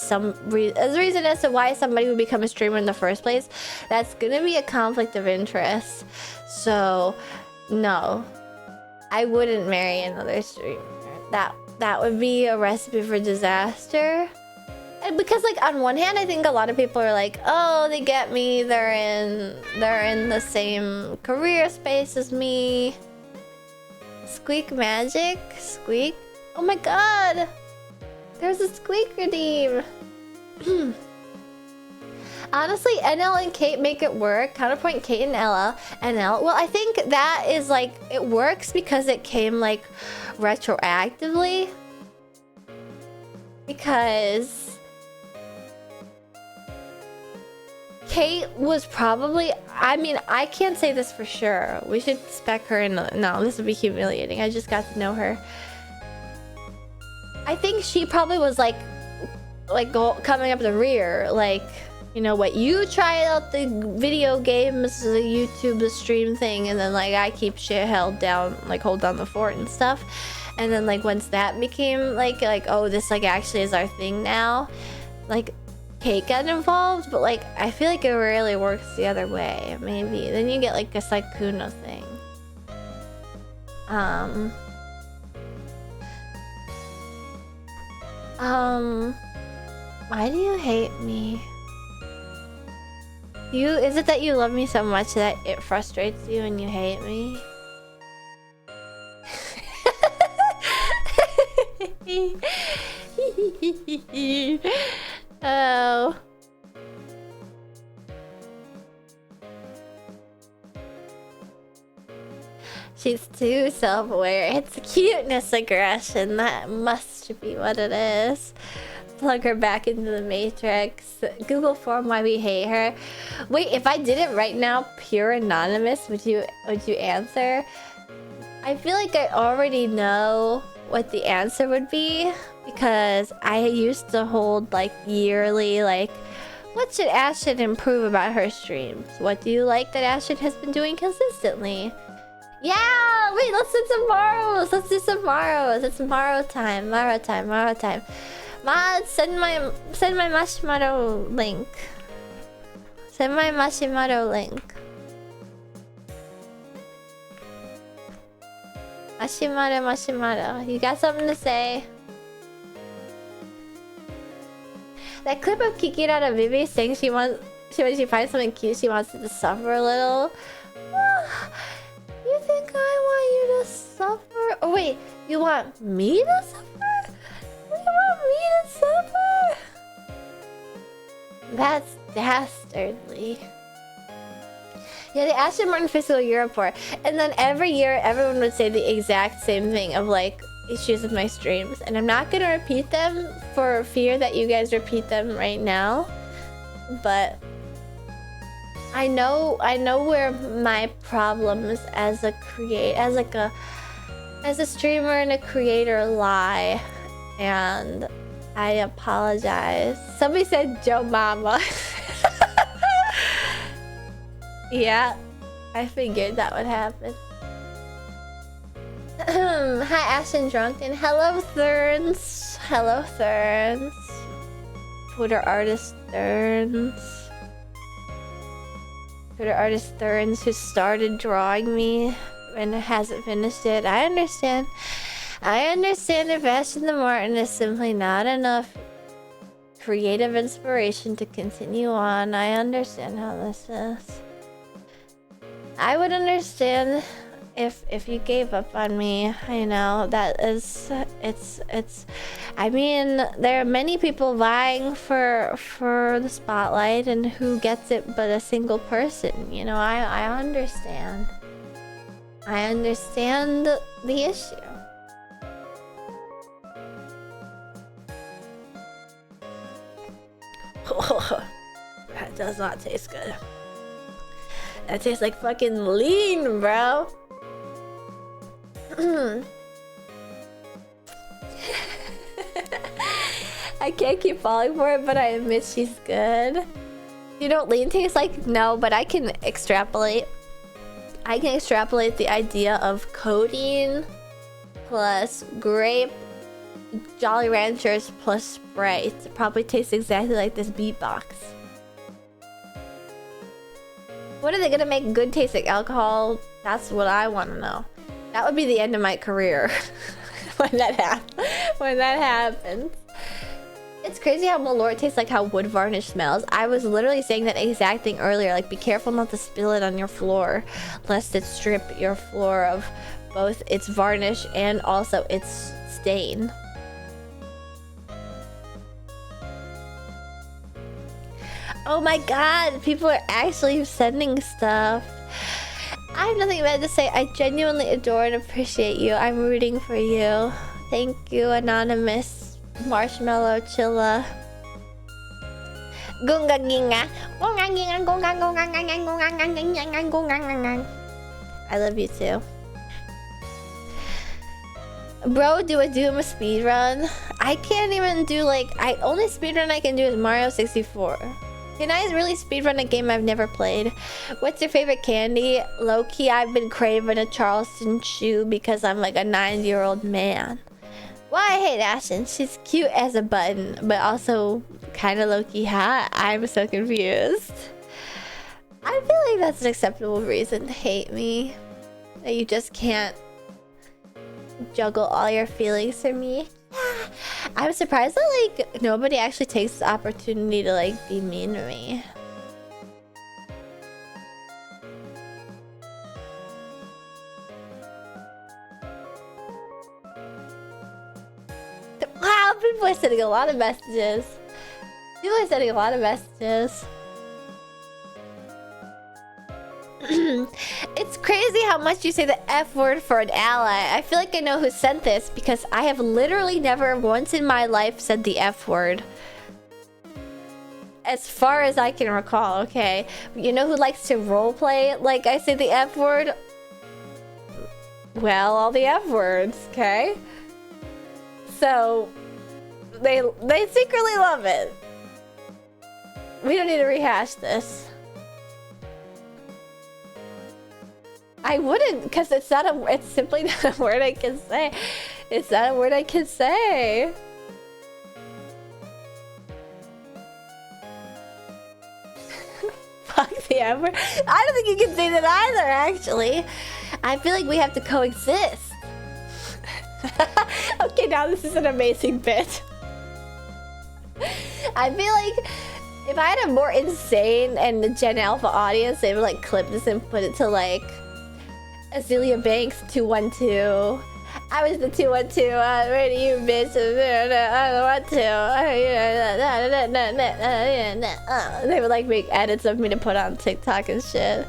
reason as to why somebody would become a streamer in the first place, that's gonna be a conflict of interest. So no, I wouldn't marry another streamer. That would be a recipe for disaster. And because like on one hand, I think a lot of people are like, oh, they get me. They're in the same career space as me. Squeak magic, squeak. Oh my god, there's a squeak redeem. Honestly, NL and Kate make it work. Counterpoint Kate and Ella. NL. Well, I think that is like, it works because it came like retroactively. Because Kate was probably, I mean, I can't say this for sure. We should spec her in. No, this would be humiliating. I just got to know her. I think she probably was like coming up the rear, like, you know what, you try out the video games, the YouTube, the stream thing, and then like I keep shit held down, like hold down the fort and stuff. And then like once that became like oh, this like actually is our thing now, like Kate got involved. But like I feel like it really works the other way. Maybe then you get like a Sykkuno thing. Why do you hate me? Is it that you love me so much that it frustrates you and you hate me? Oh. She's too self-aware. It's cuteness aggression. That must be what it is. Plug her back into the matrix. Google form why we hate her. Wait, if I did it right now, pure anonymous, would you answer? I feel like I already know what the answer would be because I used to hold like yearly like, what should Ashton improve about her streams? What do you like that Ashton has been doing consistently? Yeah, wait, let's do some Morrows. Let's do some Morrows. It's Morrow time. Morrow time. Morrow time. Mod, send my marshmallow link. Send my marshmallow link. Marshmallow. You got something to say? That clip of Kikirara Vivi saying when she finds something cute, she wants it to suffer a little. You think I want you to suffer? Oh wait, you want me to suffer? You want me to suffer? That's dastardly. Yeah, the Aston Martin Physical Year Report. And then every year, everyone would say the exact same thing of like issues with my streams. And I'm not gonna repeat them for fear that you guys repeat them right now. But I know where my problems as a streamer and a creator lie. And I apologize. Somebody said Joe Mama. Yeah, I figured that would happen. Hi, Ashton Drunken. Hello, Thurns. Hello, Thurns. Twitter artist Thurns. Twitter artist Thurns, who started drawing me and hasn't finished it. I understand. I understand if Ashton the Martin is simply not enough creative inspiration to continue on. I understand how this is. I would understand if you gave up on me. I know that is it's I mean, there are many people vying for the spotlight, and who gets it but a single person, you know. I understand. I understand the issue. That does not taste good. That tastes like fucking lean, bro. I can't keep falling for it, but I admit she's good. You know what lean tastes like? No, but I can extrapolate. I can extrapolate the idea of codeine plus grape, Jolly Ranchers plus Sprite. It probably tastes exactly like this beatbox. What are they gonna make good tasting alcohol? That's what I want to know. That would be the end of my career when that happens. It's crazy how malort tastes like how wood varnish smells. I was literally saying that exact thing earlier. Like, be careful not to spill it on your floor, lest it strip your floor of both its varnish and also its stain. Oh my god, people are actually sending stuff. I have nothing bad to say. I genuinely adore and appreciate you. I'm rooting for you. Thank you, Anonymous Marshmallow Chilla. Gunga ginga. I love you too. Bro, do a Doom speedrun? I can't even do like... only speedrun I can do is Mario 64. Can I really speedrun a game I've never played? What's your favorite candy? Low-key, I've been craving a Charleston chew because I'm like a 90-year-old man. Well, I hate Ashton. She's cute as a button, but also kind of low-key hot. I'm so confused. I feel like that's an acceptable reason to hate me. That you just can't juggle all your feelings for me. I'm surprised that like nobody actually takes the opportunity to like be mean to me. Wow, people are sending a lot of messages. People are sending a lot of messages. It's crazy how much you say the F word for an ally. I feel like I know who sent this because I have literally never once in my life said the F word. As far as I can recall, okay? You know who likes to roleplay like I say the F word? Well, all the F words, okay? So, they secretly love it. We don't need to rehash this. I wouldn't, because it's simply not a word I can say. It's not a word I can say. Fuck the F word. I don't think you can say that either, actually. I feel like we have to coexist. Okay, now this is an amazing bit. I feel like if I had a more insane and Gen Alpha audience, they would like clip this and put it to like Azealia Banks 212. I was the 212. Where do you bitch? I don't want to. They would like make edits of me to put on TikTok and shit.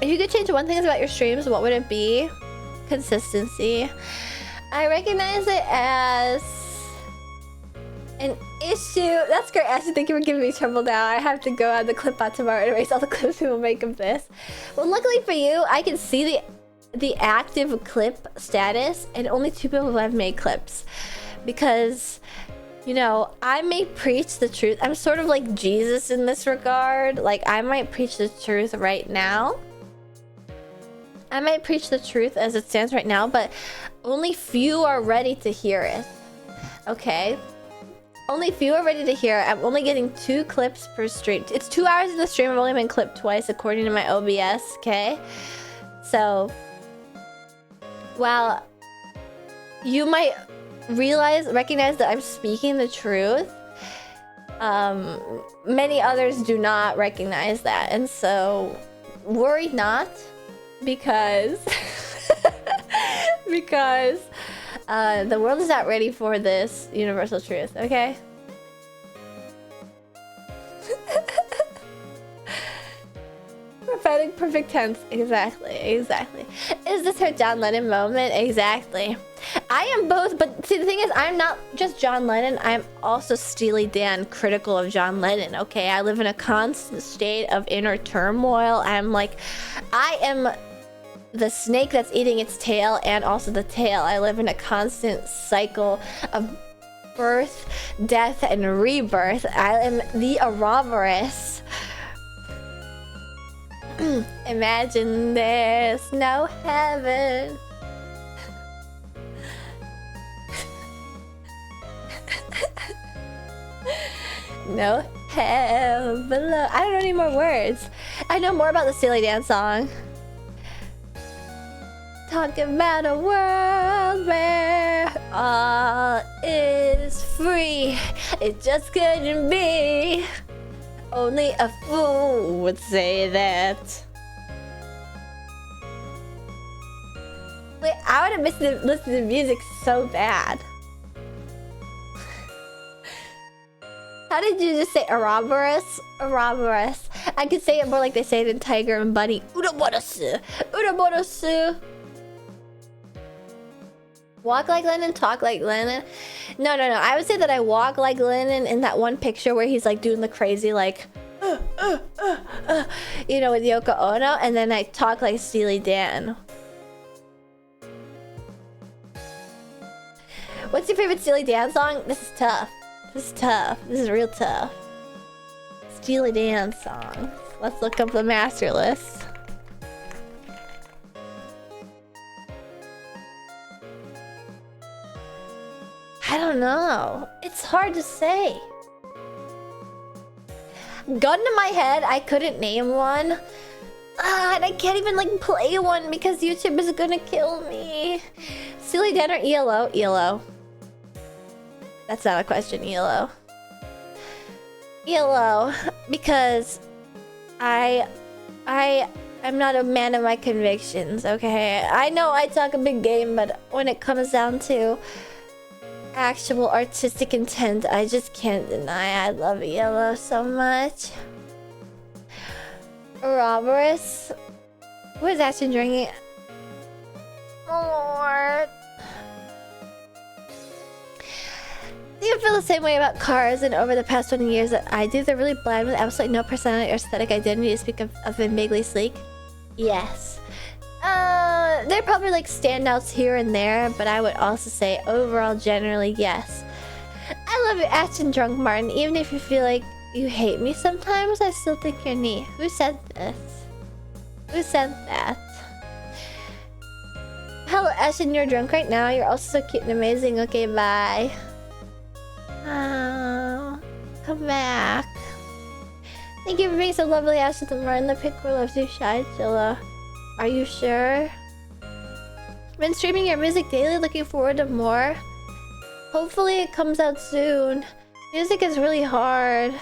If you could change one thing about your streams, what would it be? Consistency. I recognize it as an issue. That's great, Ashley. Thank you for giving me trouble now. I have to go on the clip bot tomorrow and erase all the clips people make of this. Well, luckily for you, I can see the active clip status, and only 2 people have made clips. Because, you know, I may preach the truth. I'm sort of like Jesus in this regard. Like, I might preach the truth right now. I might preach the truth as it stands right now, but only few are ready to hear it. Okay? Only few are ready to hear it. I'm only getting 2 clips per stream. It's 2 hours in the stream. I've only been clipped twice according to my OBS, okay? So, while you might recognize that I'm speaking the truth, many others do not recognize that. And so, worry not, because because the world is not ready for this universal truth, okay? Prophetic perfect tense. Exactly. Is this her John Lennon moment? Exactly. I am both, but see, the thing is, I'm not just John Lennon, I'm also Steely Dan, critical of John Lennon, okay? I live in a constant state of inner turmoil. I am the snake that's eating its tail and also the tail. I live in a constant cycle of birth, death, and rebirth. I am the Ouroboros. Imagine there's no heaven. No hell below. I don't know any more words. I know more about the Steely Dan song. Talking about a world where all is free. It just couldn't be. Only a fool would say that. Wait, I would have missed listened to music so bad. How did you just say Ouroboros? Ouroboros. I could say it more like they say it in Tiger and Bunny. Ouroboros. Ouroboros. Walk like Lennon, talk like Lennon. No. I would say that I walk like Lennon in that one picture where he's like doing the crazy like, you know, with Yoko Ono, and then I talk like Steely Dan. What's your favorite Steely Dan song? This is tough. This is real tough. Steely Dan song. Let's look up the master list. I don't know. It's hard to say. Gun to my head, I couldn't name one. And I can't even like play one because YouTube is gonna kill me. Steely Dan or ELO? ELO. That's not a question, ELO. ELO, because I'm not a man of my convictions, okay? I know I talk a big game, but when it comes down to actual artistic intent, I just can't deny I love ELO so much. Ouroboros? What is Ashton drinking? Malort. Do you feel the same way about cars and over the past 20 years that I do? They're really blind with absolutely no personality or aesthetic identity to speak of being vaguely sleek? Yes. They're probably like standouts here and there, but I would also say overall, generally, yes. I love you, Ashton Drunk Martin. Even if you feel like you hate me sometimes, I still think you're neat. Who said this? Who said that? Hello, Ashton, you're drunk right now. You're also so cute and amazing. Okay, bye. Oh, come back. Thank you for being so lovely, Ashton Martin. The pick will love you, Shy Chilla. Are you sure? Been streaming your music daily, looking forward to more. Hopefully it comes out soon. Music is really hard.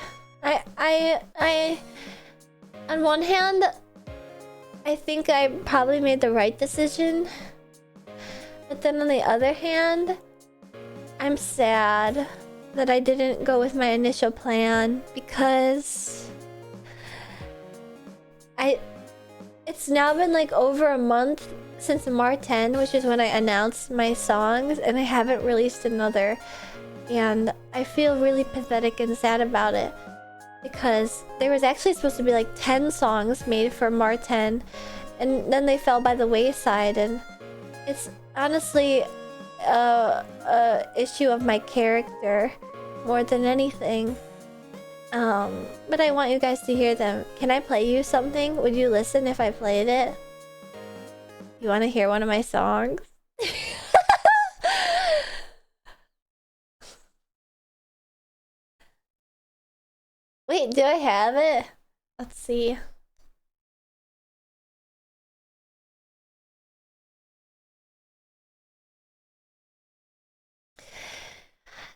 On one hand, I think I probably made the right decision. But then on the other hand, I'm sad that I didn't go with my initial plan because it's now been like over a month since Mar 10, which is when I announced my songs, and I haven't released another. And I feel really pathetic and sad about it because there was actually supposed to be like 10 songs made for Mar 10, and then they fell by the wayside, and it's honestly a issue of my character more than anything. But I want you guys to hear them. Can I play you something? Would you listen if I played it? You want to hear one of my songs? Wait, do I have it? Let's see.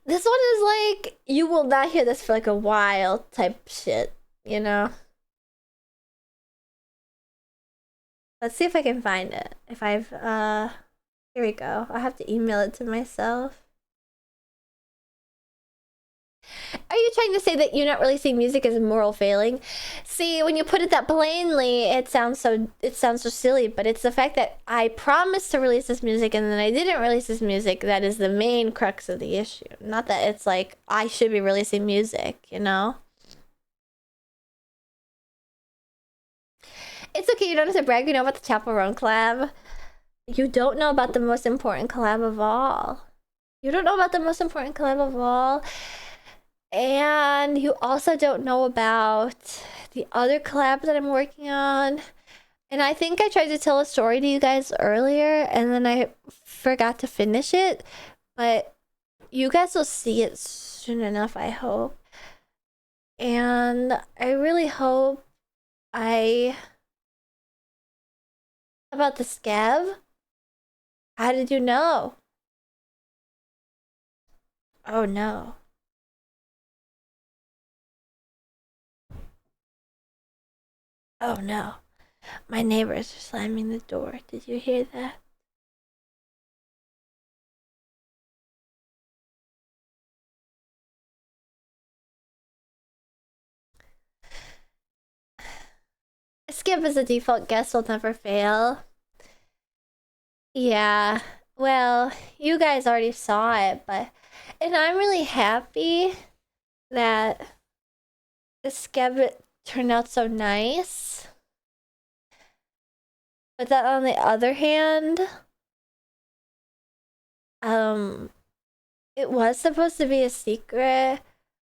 This one is like, you will not hear this for like a while type shit, you know? Let's see if I can find it. If I've, here we go. I'll have to email it to myself. Are you trying to say that you not releasing music is a moral failing? See, when you put it that plainly, it sounds so silly, but it's the fact that I promised to release this music and then I didn't release this music that is the main crux of the issue. Not that it's like I should be releasing music, you know? It's okay, you don't have to brag, you know about the Chaperone collab. You don't know about the most important collab of all. You don't know about the most important collab of all. And you also don't know about the other collab that I'm working on. And I think I tried to tell a story to you guys earlier and then I forgot to finish it. But you guys will see it soon enough, I hope. And I really hope about the scab? How did you know? Oh no. Oh no. My neighbors are slamming the door. Did you hear that? Skip as a default guest will never fail. Yeah. Well, you guys already saw it, and I'm really happy that the skeb turned out so nice. But then on the other hand, it was supposed to be a secret.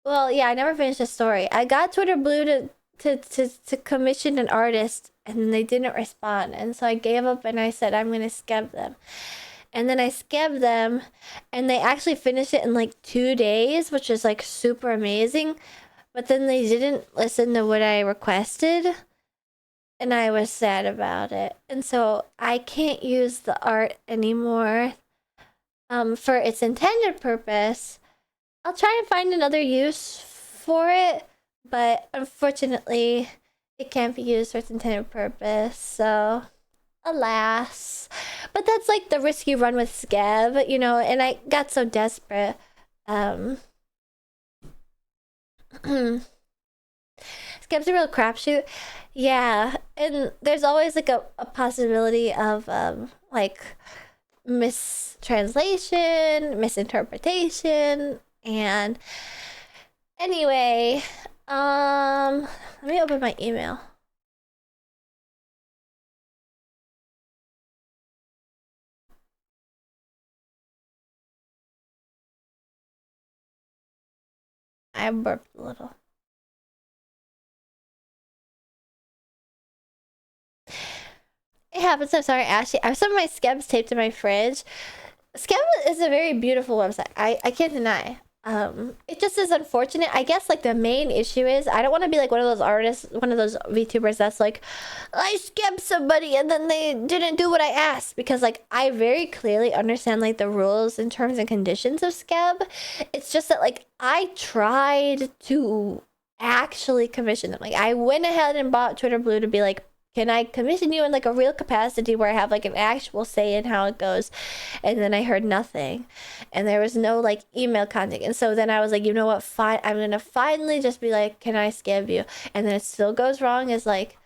Well, yeah, I never finished the story. I got Twitter Blue to commission an artist and they didn't respond. And so I gave up and I said, I'm gonna skeb them. And then I skebbed them and they actually finished it in like 2 days, which is like super amazing. But then they didn't listen to what I requested. And I was sad about it. And so I can't use the art anymore for its intended purpose. I'll try and find another use for it, but unfortunately, it can't be used for its intended purpose. So, alas. But that's like the risk you run with Scab, you know, and I got so desperate. Scab's a real crapshoot. Yeah, and there's always like a possibility of like mistranslation, misinterpretation, and anyway, let me open my email. I burped a little. It happens. I'm sorry, Ashley. I have some of my Skebs taped in my fridge. Skeb is a very beautiful website. I can't deny. It just is unfortunate. I guess like the main issue is I don't want to be like one of those artists, one of those VTubers that's like, I skebbed somebody and then they didn't do what I asked, because like I very clearly understand like the rules and terms and conditions of Skeb. It's just that like I tried to actually commission them. Like, I went ahead and bought Twitter Blue to be like, can I commission you in like a real capacity where I have like an actual say in how it goes? And then I heard nothing, and there was no like email contact. And so then I was like, you know what? Fine, I'm gonna finally just be like, can I scam you? And then it still goes wrong. Is like,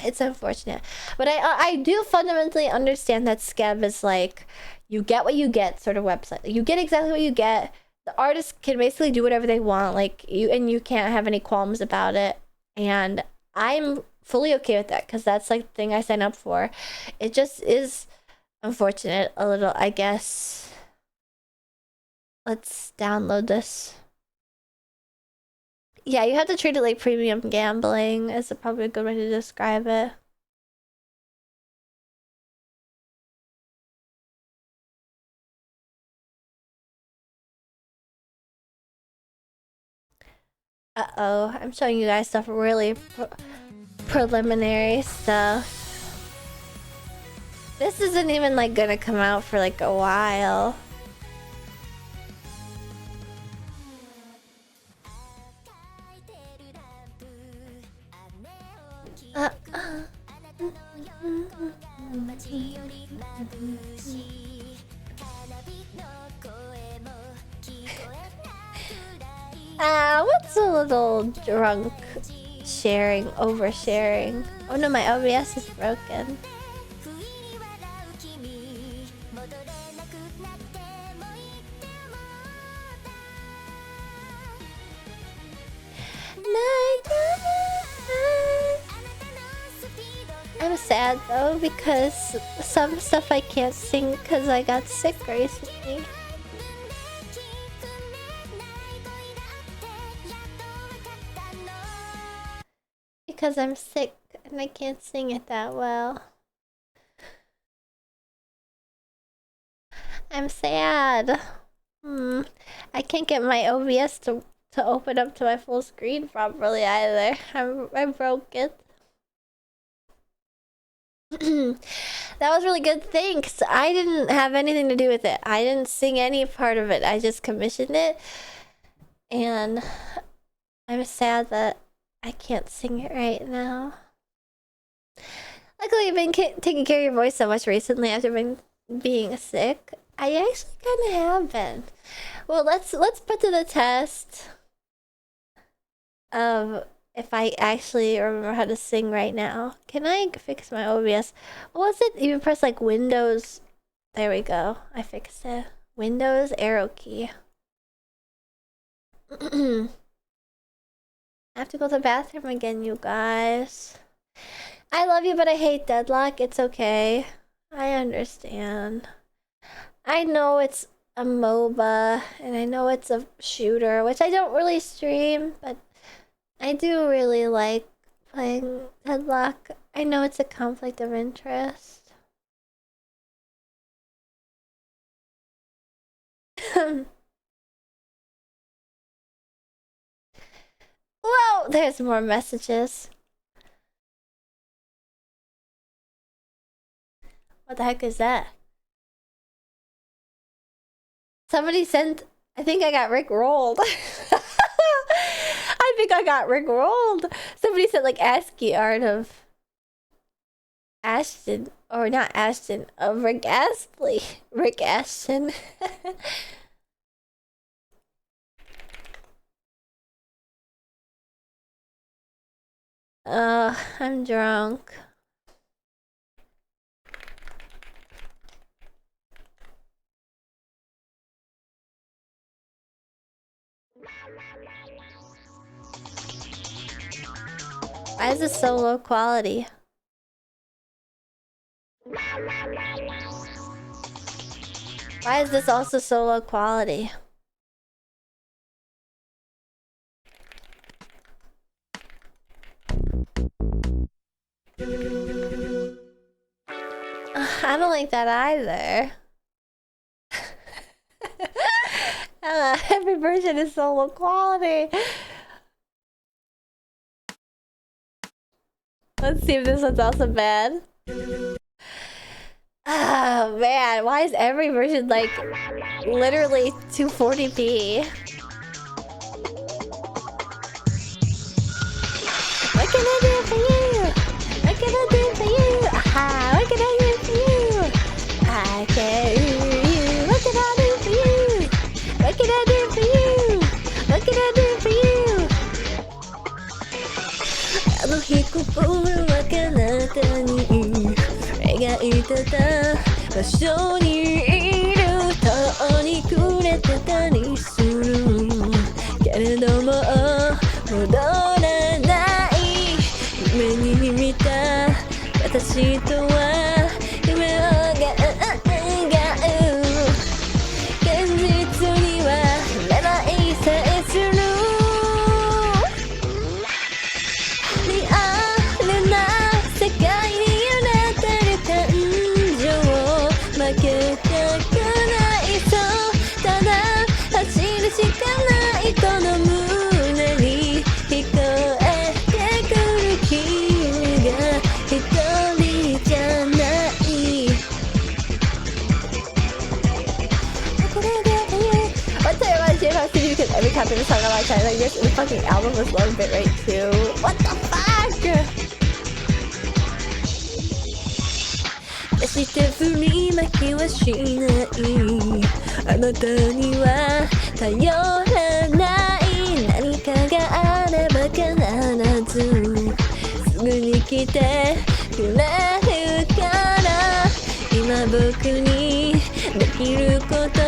it's unfortunate, but I do fundamentally understand that scam is like, you get what you get sort of website. You get exactly what you get. The artists can basically do whatever they want, like you can't have any qualms about it. And I'm fully okay with that because that's like the thing I signed up for. It just is unfortunate a little, I guess. Let's download this. Yeah, you have to treat it like premium gambling is probably a good way to describe it. Uh-oh, I'm showing you guys stuff really preliminary stuff. This isn't even like gonna come out for like a while. What's a little drunk sharing, oversharing? Oh no, my OBS is broken. I'm sad though because some stuff I can't sing because I got sick recently. Because I'm sick and I can't sing it that well. I'm sad. I can't get my OBS to open up to my full screen properly either. I broke it. That was really good. Thanks. I didn't have anything to do with it. I didn't sing any part of it. I just commissioned it. And I'm sad that I can't sing it right now. Luckily, I've been taking care of your voice so much recently after being sick. I actually kind of have been. Well, let's put to the test of if I actually remember how to sing right now. Can I fix my OBS? What was it? You press like Windows. There we go. I fixed it. Windows arrow key. I have to go to the bathroom again, you guys. I love you, but I hate Deadlock. It's okay. I understand. I know it's a MOBA, and I know it's a shooter, which I don't really stream, but I do really like playing Deadlock. I know it's a conflict of interest. Whoa, there's more messages. What the heck is that? Somebody sent... I think I got Rick rolled. I think I got Rick rolled. Somebody said like ASCII art of Ashton, or not Ashton, of Rick Astley. Rick Ashton. I'm drunk. Why is this so low quality? Why is this also so low quality? I don't like that either. Every version is so low quality. Let's see if this one's also bad. Oh man, why is every version like literally 240p? can I do for you? Aha, what can I do for you? I can't hear you. What can I do for you? What can I do for you? What can I do for you? あの日心は彼方に描いてた場所にいるとにくれてたりするけれども戻らない夢に見た私とは夢をが現実にはならないさえするリアルな世界に揺れてる感情を負けたくないそうただ走るしかないこの胸に聞こえてくる君が一人じゃないOne time I realized you have to do because every time there's a song I like this and the fucking album was low bit rate too. What the fuck? 決して振り負けはしないあなたには頼らない何かがあれば必ずすぐに来てくれるから今僕にできること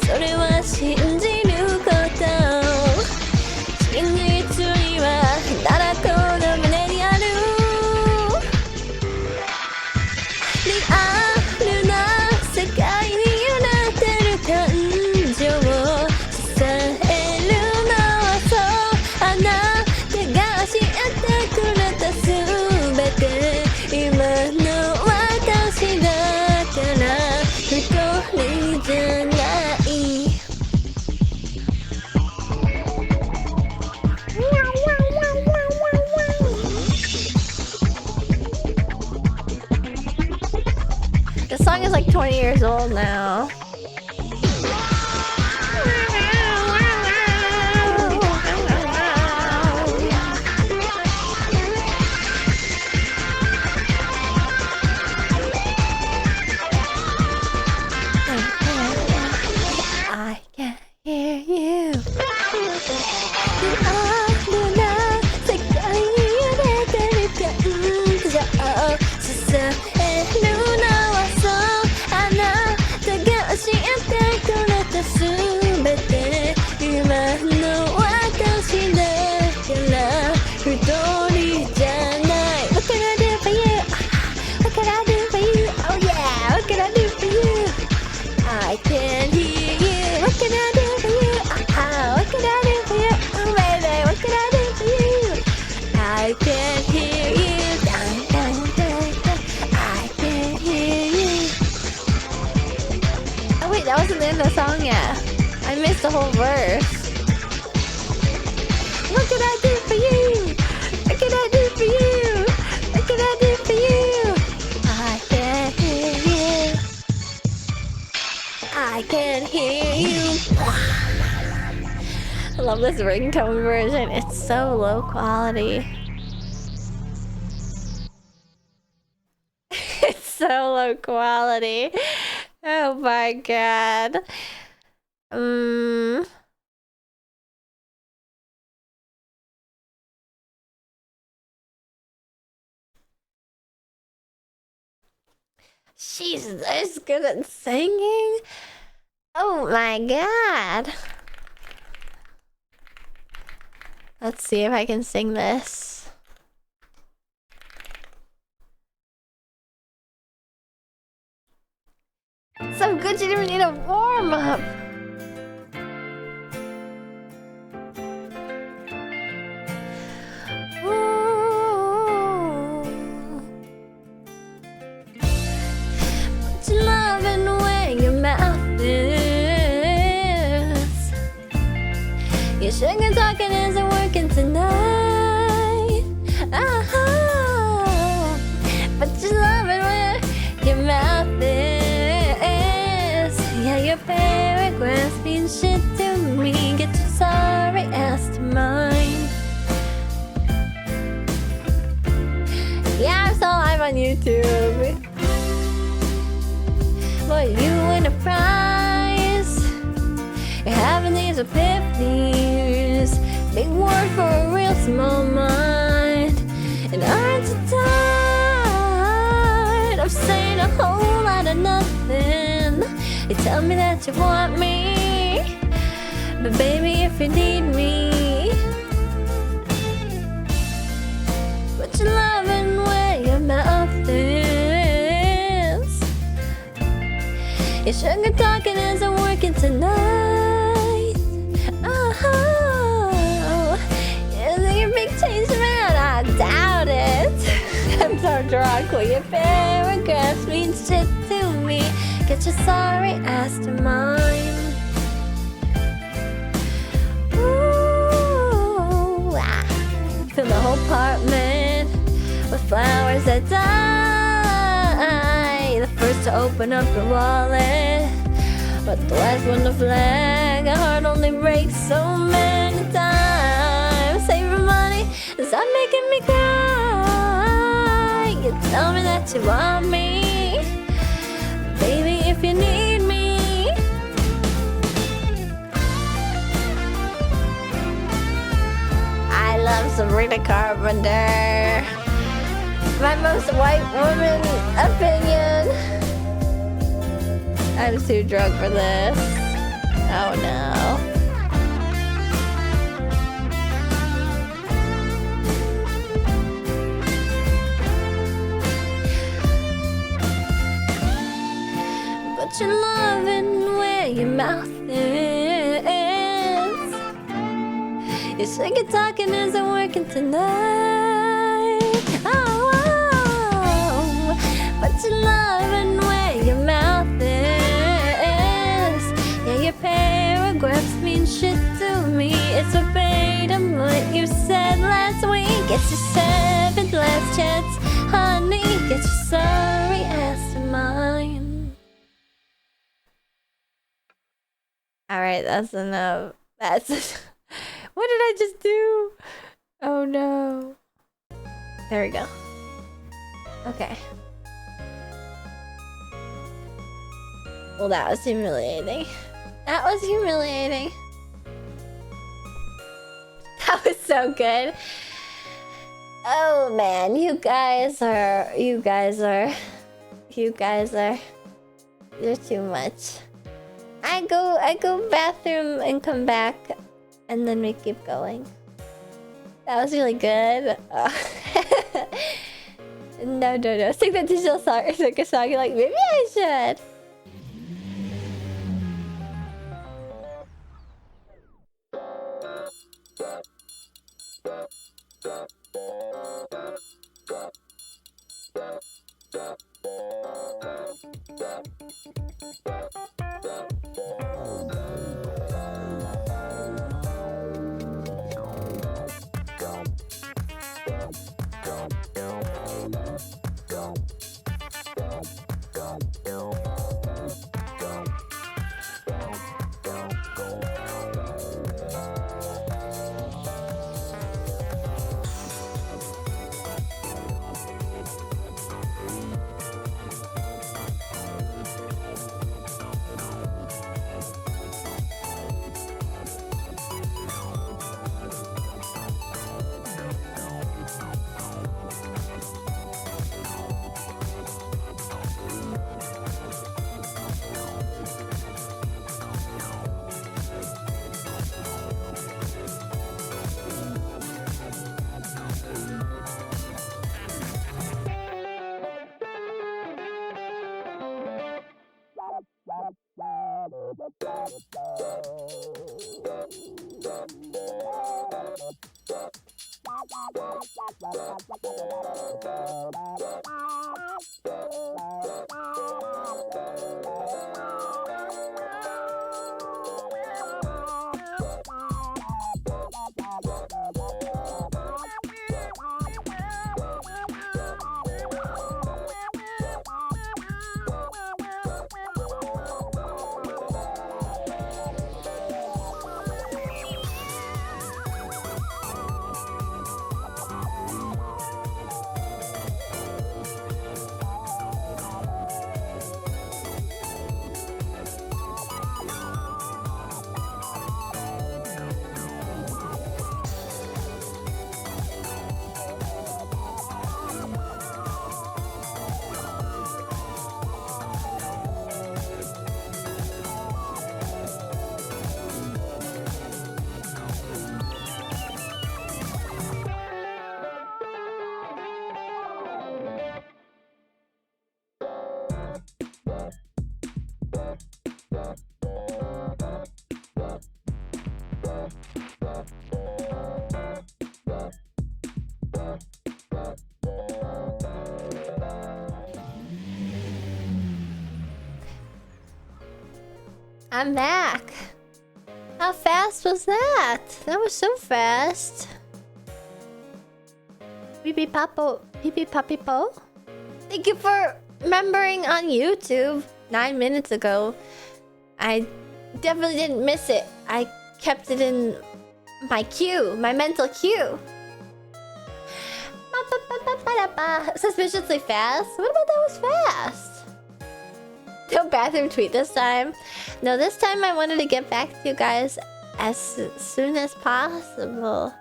それは信じること真実にはただこの胸にあるリアルな世界に揺れてる感情を支えるのはそうあなたが教えてくれたすべて今の私だから一人じゃないThe song is like 20 years old now. I can hear you. 世界に揺れてる感情を支えるのはそうあなたが教えてくれたすべて今の私だから一人じゃない What can I do for you? What can I do for you? Oh yeah, what can I do for you? I can hear you. What can I do for you? What can I do for you? Oh baby, what can I do for you? I can hear you. I can hear you. Oh wait, that wasn't the end of the song yet. I missed the whole verse. What can I do for you? What can I do for you? What can I do for you? I can hear you. I can hear you. I love this ringtone version. It's so low quality. It's so low quality. Oh my god. She's this good at singing? Oh my god. Let's see if I can sing this. So good you didn't even need a warm-up. Put your loving where your mouth is. Your sugar talking isn't working tonight. Oh, but you love it where your mouth is. Yeah, your paragraphs mean shit to me. Get your sorry ass to mine. Yeah, but you win a prize. You're having these epiphanies, big word for a real small mind. And aren't you tired of saying a whole lot of nothing? You tell me that you want me, but baby, if you need me, put your loving where your mouth is. Your sugar talking isn't working tonight. Oh, is it your big change man? I doubt it. I'm so drunk. Will your paragraphs mean shit to me? Get your sorry ass to mine. Ooh, fill the whole apartment with flowers that die. The first to open up your wallet, but the last one to flag. A heart only breaks so many times. Saving money, stop making me cry. You tell me that you want me, baby, if you need me. I love Sabrina Carpenter. My most white woman opinion. I'm too drunk for this. Oh no. Put your loving where your mouth is. Your sugar talking isn't working tonight. Oh, put your loving where your mouth is. Yeah, your paragraphs mean shit to me. It's verbatim what you said last week. It's your seventh last chance, honey. Get your sorry ass to mine. Alright, that's enough. That's what did I just do? Oh no. There we go. Okay. Well, that was humiliating. That was humiliating. That was so good. Oh man, you guys are, you're too much. I go bathroom and come back, and then we keep going. That was really good. No. Sing that digital song, like a song. You're like, maybe I should. I'm back. How fast was that? That was so fast. Beep papo, beep poppy po. Thank you for remembering on YouTube 9 minutes ago. I definitely didn't miss it. I kept it in my queue, my mental queue. Suspiciously fast? What about that was fast? No bathroom tweet this time. No, this time I wanted to get back to you guys as soon as possible.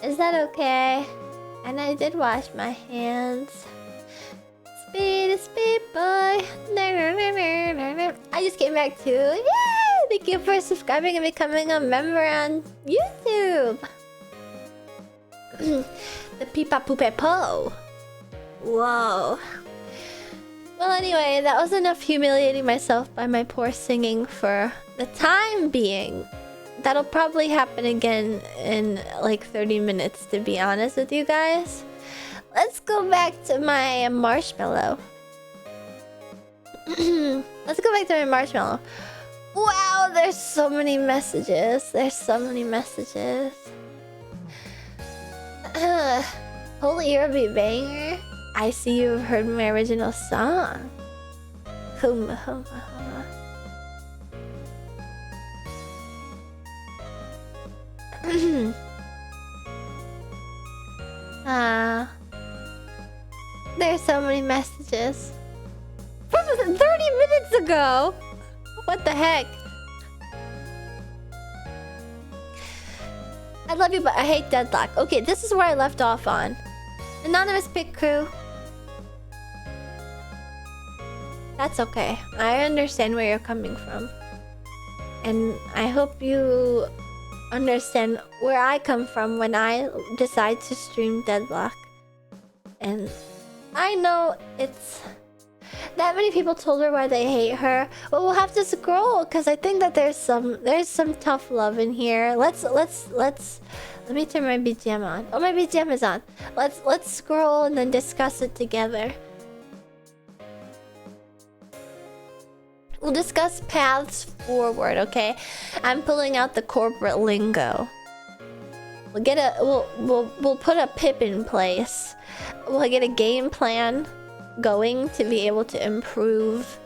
Is that okay? And I did wash my hands. Speed boy. I just came back too. Yay! Thank you for subscribing and becoming a member on YouTube. The Peepa Poope Po. Whoa. Well, anyway, that was enough humiliating myself by my poor singing for the time being. That'll probably happen again in like 30 minutes, to be honest with you guys. Let's go back to my marshmallow. Let's go back to my marshmallow. Wow, there's so many messages. There's so many messages. Holy Irby banger. I see you've heard my original song. Huma huma huma. There's so many messages. From 30 minutes ago! What the heck? I love you, but I hate deadlock. Okay, this is where I left off on. Anonymous Pit Crew. That's okay. I understand where you're coming from. And I hope you understand where I come from when I decide to stream Deadlock. And I know it's... That many people told her why they hate her. Well, we'll have to scroll because I think that there's some tough love in here. Let me turn my BGM on. Oh, my BGM is on. Let's scroll and then discuss it together. We'll discuss paths forward, okay? I'm pulling out the corporate lingo. We'll put a pip in place. We'll get a game plan going to be able to improve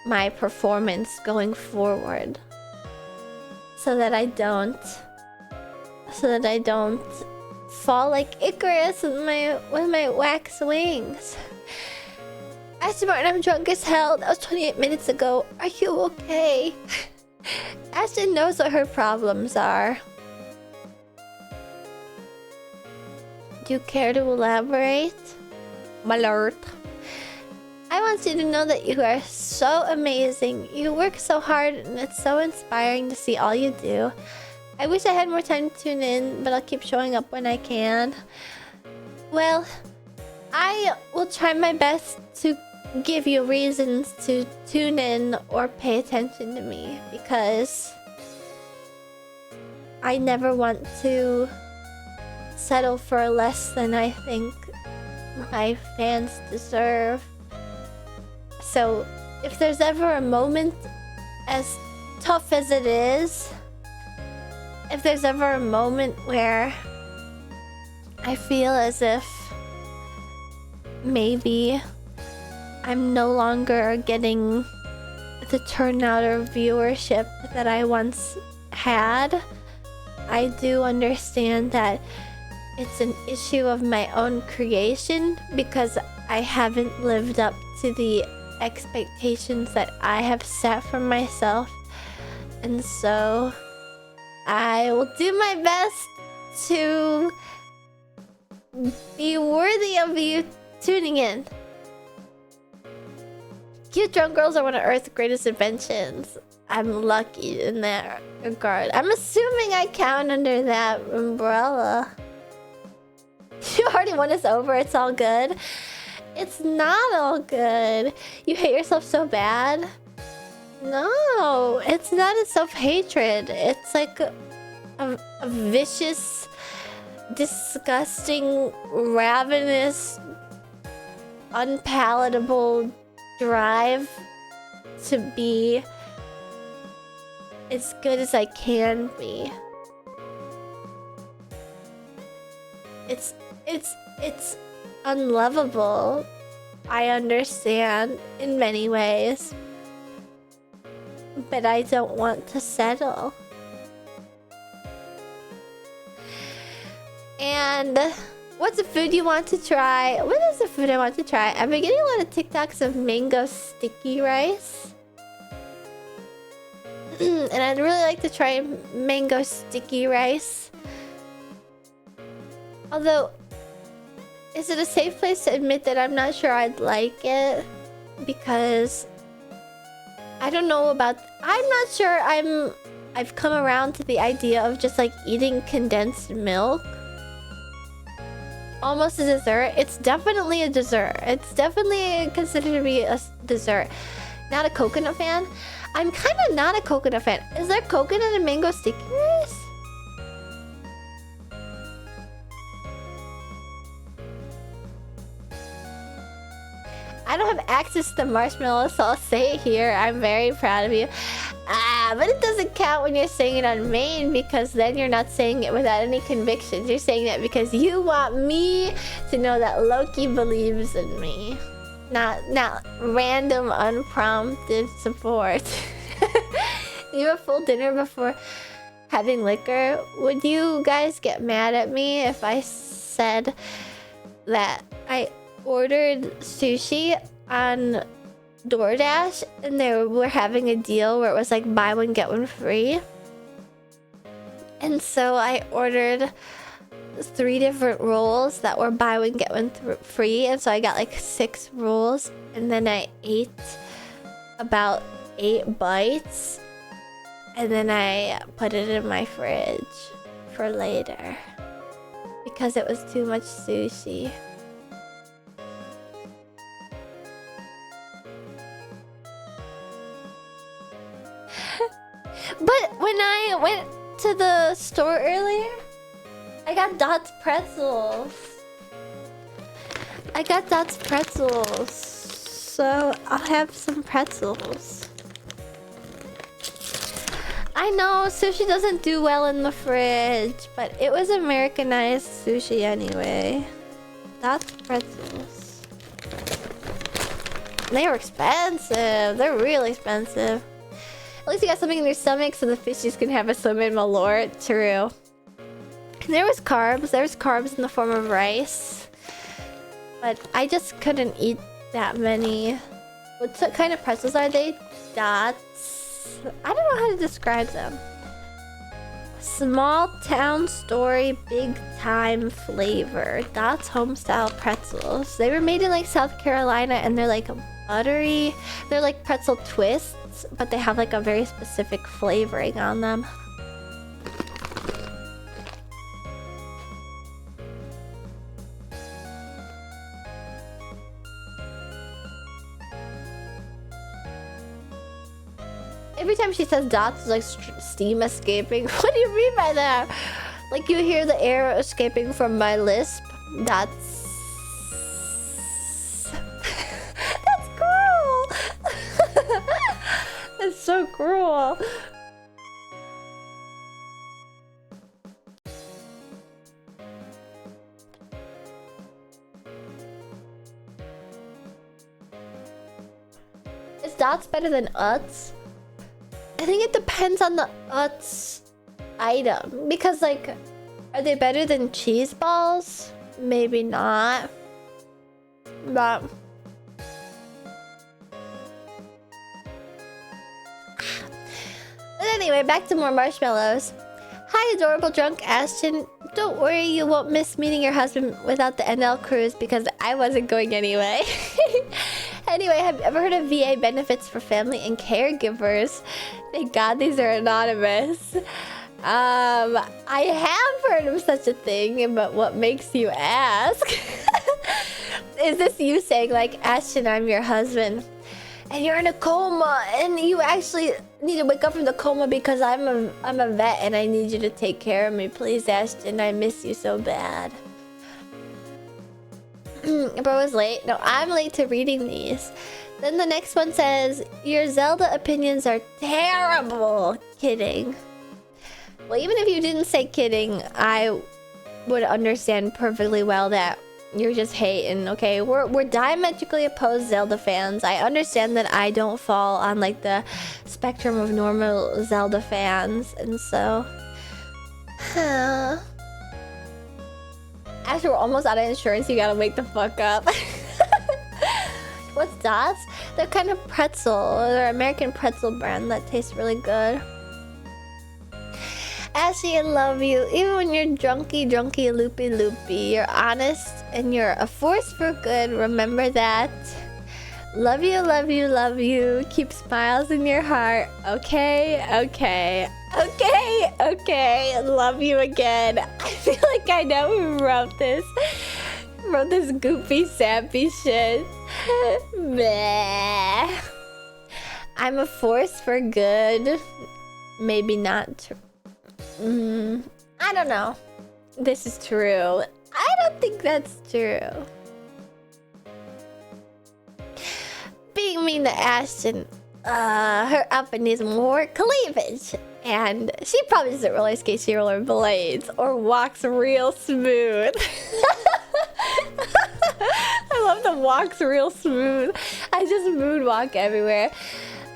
my performance going forward. So that I don't fall like Icarus with my wax wings. Ashton Martin, I'm drunk as hell. That was 28 minutes ago. Are you okay? Ashton knows what her problems are. Do you care to elaborate? Malort. I want you to know that you are so amazing. You work so hard and it's so inspiring to see all you do. I wish I had more time to tune in, but I'll keep showing up when I can. Well, I will try my best to give you reasons to tune in or pay attention to me, because I never want to settle for less than I think my fans deserve. So if there's ever a moment, as tough as it is, if there's ever a moment where I feel as if maybe I'm no longer getting the turnout or viewership that I once had, I do understand that it's an issue of my own creation, because I haven't lived up to the expectations that I have set for myself. And so I will do my best to be worthy of you tuning in. Cute drunk girls are one of Earth's greatest inventions. I'm lucky in that regard. I'm assuming I count under that umbrella. You already won us over. It's all good. It's not all good. You hate yourself so bad. No, it's not a self-hatred. It's like a vicious, disgusting, ravenous, unpalatable drive to be as good as I can be. It's unlovable. I understand in many ways. But I don't want to settle. And what's a food you want to try? What is the food I want to try? I've been getting a lot of TikToks of mango sticky rice. And I'd really like to try mango sticky rice. Although, is it a safe place to admit that I'm not sure I'd like it? Because I don't know about... I'm not sure I've come around to the idea of just like eating condensed milk. Almost a dessert. It's definitely a dessert. It's definitely considered to be a dessert. Not a coconut fan. I'm kind of not a coconut fan. Is there coconut and mango sticky rice? I don't have access to marshmallows, so I'll say it here. I'm very proud of you. But it doesn't count when you're saying it on main, because then you're not saying it without any convictions. You're saying that because you want me to know that Loki believes in me. Not random, unprompted support. You have a full dinner before having liquor. Would you guys get mad at me if I said that I ordered sushi on DoorDash and they were having a deal where it was like buy one get one free? And so I ordered 3 different rolls that were buy one get one free, and so I got like 6 rolls, and then I ate about 8 bites, and then I put it in my fridge for later because it was too much sushi. But when I went to the store earlier, I got Dot's pretzels. I got Dot's pretzels. So I'll have some pretzels. I know sushi doesn't do well in the fridge, but it was Americanized sushi anyway. Dot's pretzels. They were expensive. They're really expensive. At least you got something in your stomach so the fishies can have a swim in malort. True. And there was carbs. There's carbs in the form of rice. But I just couldn't eat that many. What kind of pretzels are they? Dots? I don't know how to describe them. Small town story, big time flavor. Dots home style pretzels. They were made in like South Carolina and they're like buttery. They're like pretzel twists, but they have like a very specific flavoring on them. Every time she says dots, is like steam escaping. What do you mean by that? Like you hear the air escaping from my lisp? That's cruel. That's so cruel. Is dots better than uts? I think it depends on the uts item. Because, like, are they better than cheese balls? Maybe not. But... But anyway, back to more marshmallows. Hi, adorable drunk Ashton. Don't worry, you won't miss meeting your husband without the NL cruise because I wasn't going anyway. Anyway, have you ever heard of VA benefits for family and caregivers? Thank God these are anonymous. I have heard of such a thing, but what makes you ask? Is this you saying like, Ashton, I'm your husband, and you're in a coma, and you actually need to wake up from the coma because I'm a vet and I need you to take care of me, please, Ashton. I miss you so bad. Bro was late. No, I'm late to reading these. Then the next one says, your Zelda opinions are terrible. Kidding. Well, even if you didn't say kidding, I would understand perfectly well that you're just hating, okay? We're diametrically opposed Zelda fans. I understand that I don't fall on like the spectrum of normal Zelda fans, and so after we're almost out of insurance, you gotta wake the fuck up. What's Dots? They're kind of pretzel. They're an American pretzel brand that tastes really good. Ashley, I love you. Even when you're drunky, loopy, you're honest and you're a force for good. Remember that. Love you, love you, love you. Keep smiles in your heart. Okay. Love you again. I feel like I know who wrote this. Wrote this goofy, sappy shit. Bleh. I'm a force for good. Maybe not. I don't know. This is true. I don't think that's true. Being mean to Ashton, her outfit needs more cleavage. And she probably doesn't roller skate, she rollerblades or walks real smooth. I love the walks real smooth. I just moonwalk everywhere.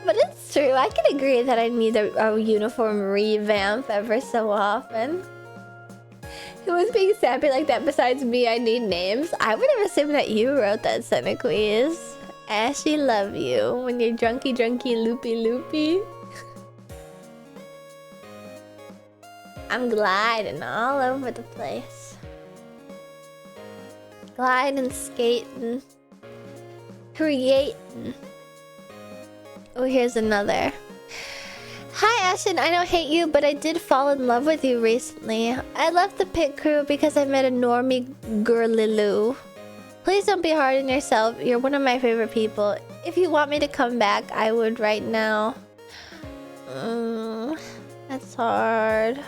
But it's true, I can agree that I need a uniform revamp ever so often. Who was being sappy like that besides me? I need names. I would have assumed that you wrote that, Senequiz. Ashley, love you. When you're drunky, loopy. I'm gliding all over the place. Gliding, skating, creating. Oh, here's another. Hi, Ashton. I don't hate you, but I did fall in love with you recently. I left the pit crew because I met a normie girliloo. Please don't be hard on yourself. You're one of my favorite people. If you want me to come back, I would right now. That's hard.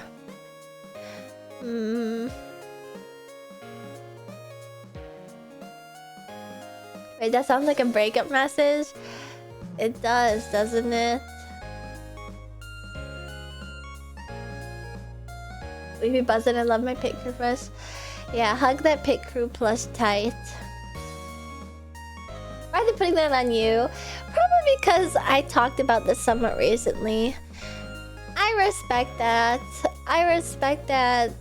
Wait, that sounds like a breakup message. It does, doesn't it? We be buzzing. I love my pit crew first. Yeah, hug that pit crew plush tight. Why are they putting that on you? Probably because I talked about the summit recently. I respect that. I respect that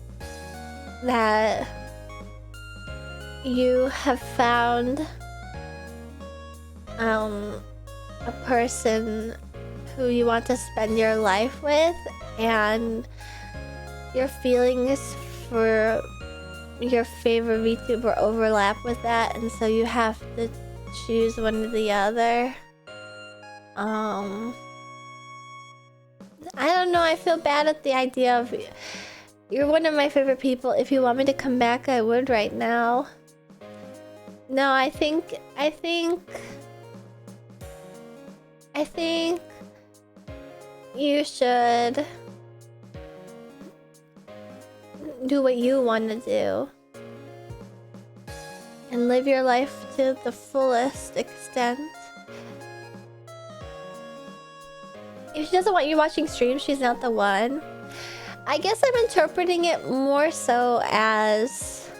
you have found a person who you want to spend your life with, and your feelings for your favorite VTuber overlap with that, and so you have to choose one or the other. I don't know, I feel bad at the idea of you're one of my favorite people. If you want me to come back, I would right now. No, I think you should do what you want to do and live your life to the fullest extent. If she doesn't want you watching streams, she's not the one. I guess I'm interpreting it more so as...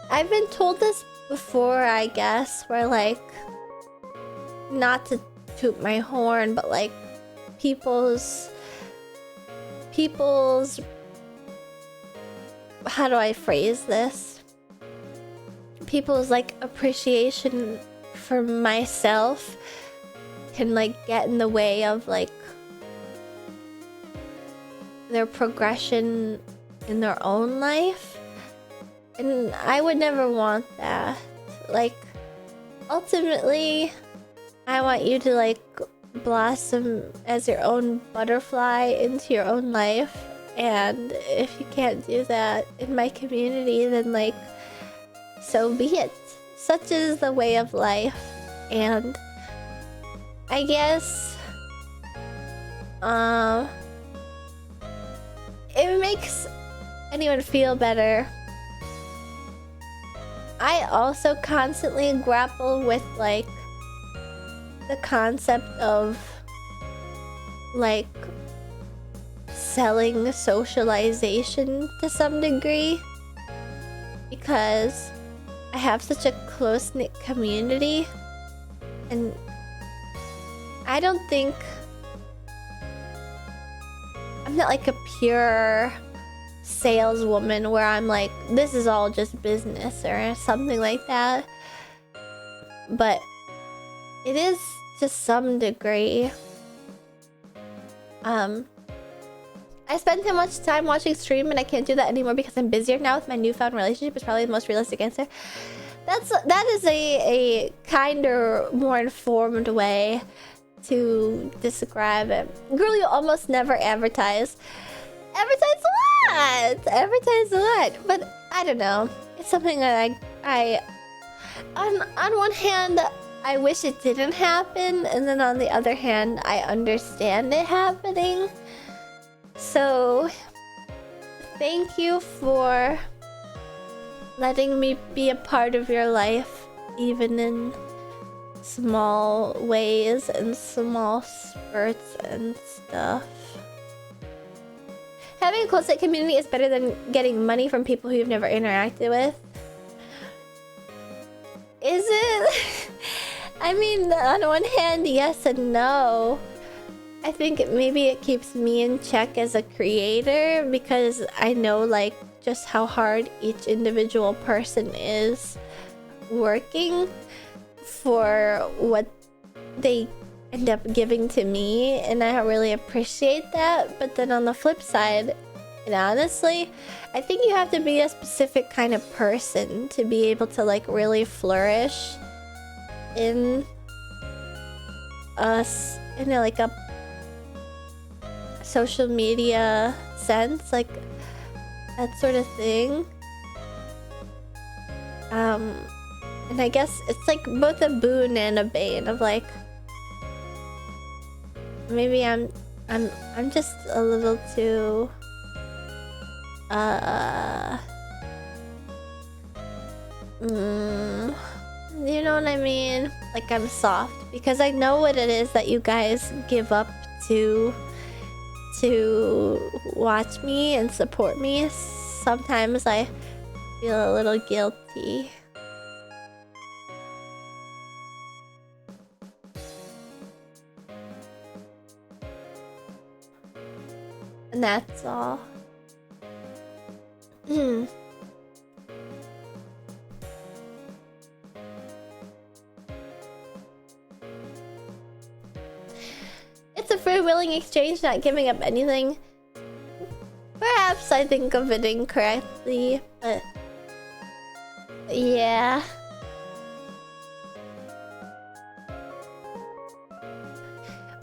I've been told this before, I guess, where like... Not to toot my horn, but like... People's... How do I phrase this? People's like appreciation for myself can like get in the way of like their progression in their own life, and I would never want that. Like ultimately I want you to like blossom as your own butterfly into your own life, and if you can't do that in my community, then like so be it. Such is the way of life. And I guess if it makes anyone feel better, I also constantly grapple with like the concept of like selling socialization to some degree, because I have such a close-knit community, and I don't think I'm not like a pure saleswoman where I'm like, this is all just business or something like that, but it is to some degree. I spend too much time watching stream and I can't do that anymore because I'm busier now with my newfound relationship is probably the most realistic answer. That is a kinder, more informed way to describe it. Girl, you almost never advertise. Advertise what? Advertise what? But I don't know. It's something that I on one hand, I wish it didn't happen, and then on the other hand, I understand it happening. So, thank you for letting me be a part of your life, even in small ways and small spurts and stuff. Having a close-knit community is better than getting money from people who you've never interacted with. Is it? I mean, on one hand, yes and no. I think maybe it keeps me in check as a creator because I know like just how hard each individual person is working for what they end up giving to me, and I really appreciate that. But then on the flip side, and honestly, I think you have to be a specific kind of person to be able to like really flourish in us in like a social media sense, like that sort of thing. And I guess it's like both a boon and a bane of like, maybe I'm just a little too you know what I mean? Like I'm soft because I know what it is that you guys give up to watch me and support me. Sometimes I feel a little guilty. And that's all. It's a free willing exchange, not giving up anything. Perhaps I think of it incorrectly, but yeah.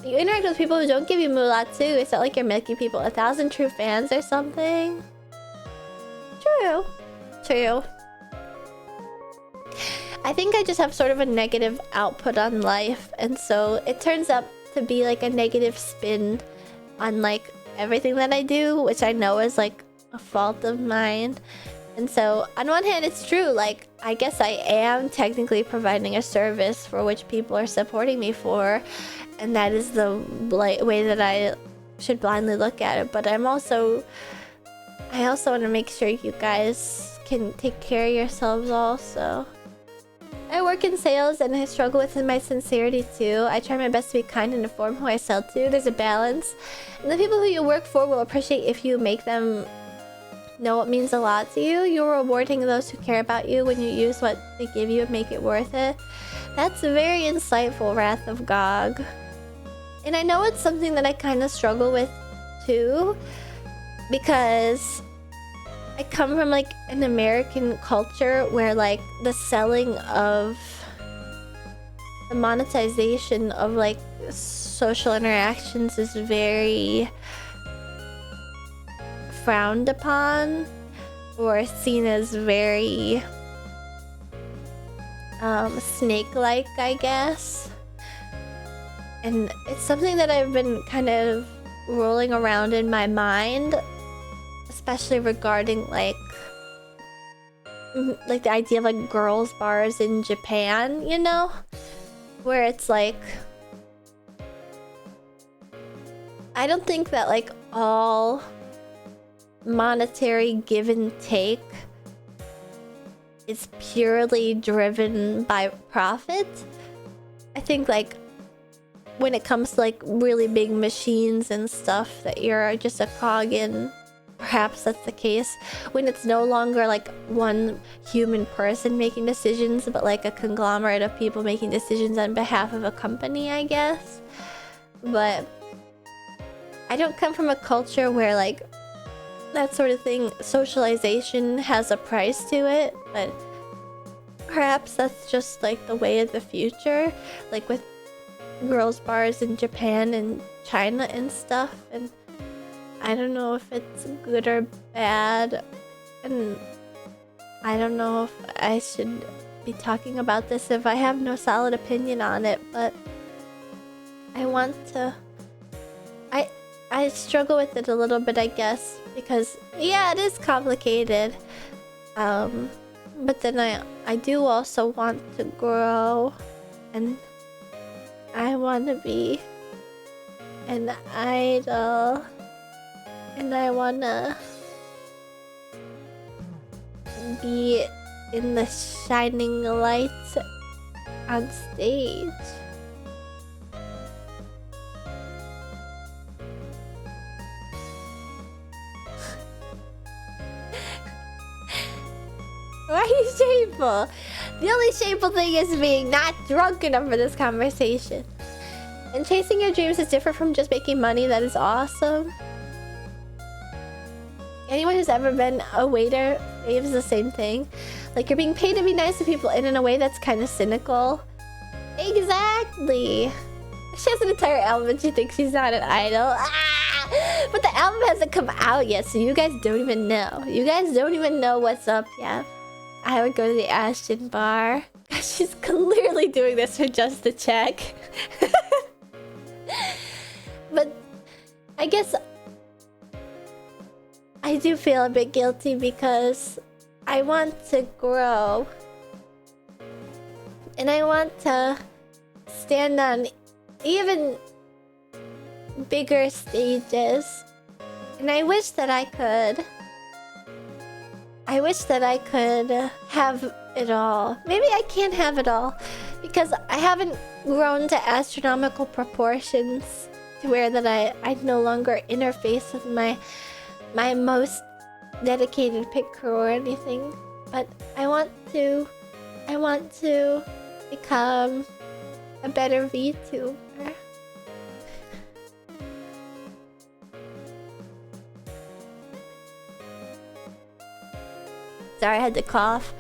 You interact with people who don't give you moolah too. It's not like you're making people 1,000 true fans or something. True. True. I think I just have sort of a negative output on life, and so it turns out to be like a negative spin on like everything that I do, which I know is like a fault of mine. And so on one hand, it's true, like I guess I am technically providing a service for which people are supporting me for, and that is the way that I should blindly look at it. But I also want to make sure you guys can take care of yourselves also. I work in sales and I struggle with my sincerity too. I try my best to be kind and inform who I sell to. There's a balance. And the people who you work for will appreciate if you make them know what means a lot to you. You're rewarding those who care about you when you use what they give you and make it worth it. That's very insightful, Wrath of Gog. And I know it's something that I kind of struggle with too, because I come from like an American culture where like the selling of the monetization of like social interactions is very frowned upon or seen as very snake-like, I guess. And it's something that I've been kind of rolling around in my mind, especially regarding like like the idea of like girls bars in Japan, you know, where it's like, I don't think that like all monetary give and take is purely driven by profit. I think like when it comes to like really big machines and stuff that you're just a cog in, perhaps that's the case. When it's no longer like one human person making decisions, but like a conglomerate of people making decisions on behalf of a company, I guess. But I don't come from a culture where like that sort of thing, socialization has a price to it, but perhaps that's just like the way of the future, like with girls bars in Japan and China and stuff. And I don't know if it's good or bad, and I don't know if I should be talking about this if I have no solid opinion on it, but I want to... I struggle with it a little bit, I guess, because yeah, it is complicated. But then I do also want to grow, and I want to be an idol, and I want to be in the shining lights on stage. Why are you shameful? The only shameful thing is being not drunk enough for this conversation. And chasing your dreams is different from just making money. That is awesome. Anyone who's ever been a waiter saves the same thing. Like, you're being paid to be nice to people, and in a way that's kind of cynical. Exactly. She has an entire album and she thinks she's not an idol. Ah! But the album hasn't come out yet, so you guys don't even know. You guys don't even know what's up yet. I would go to the Ashton bar. She's clearly doing this for just a check. But I guess I do feel a bit guilty because I want to grow. And I want to stand on even bigger stages. And I wish that I could. I wish that I could have it all. Maybe I can't have it all because I haven't grown to astronomical proportions to where that I no longer interface with my most dedicated pit crew or anything. But I want to become a better VTuber. Sorry, I had to cough.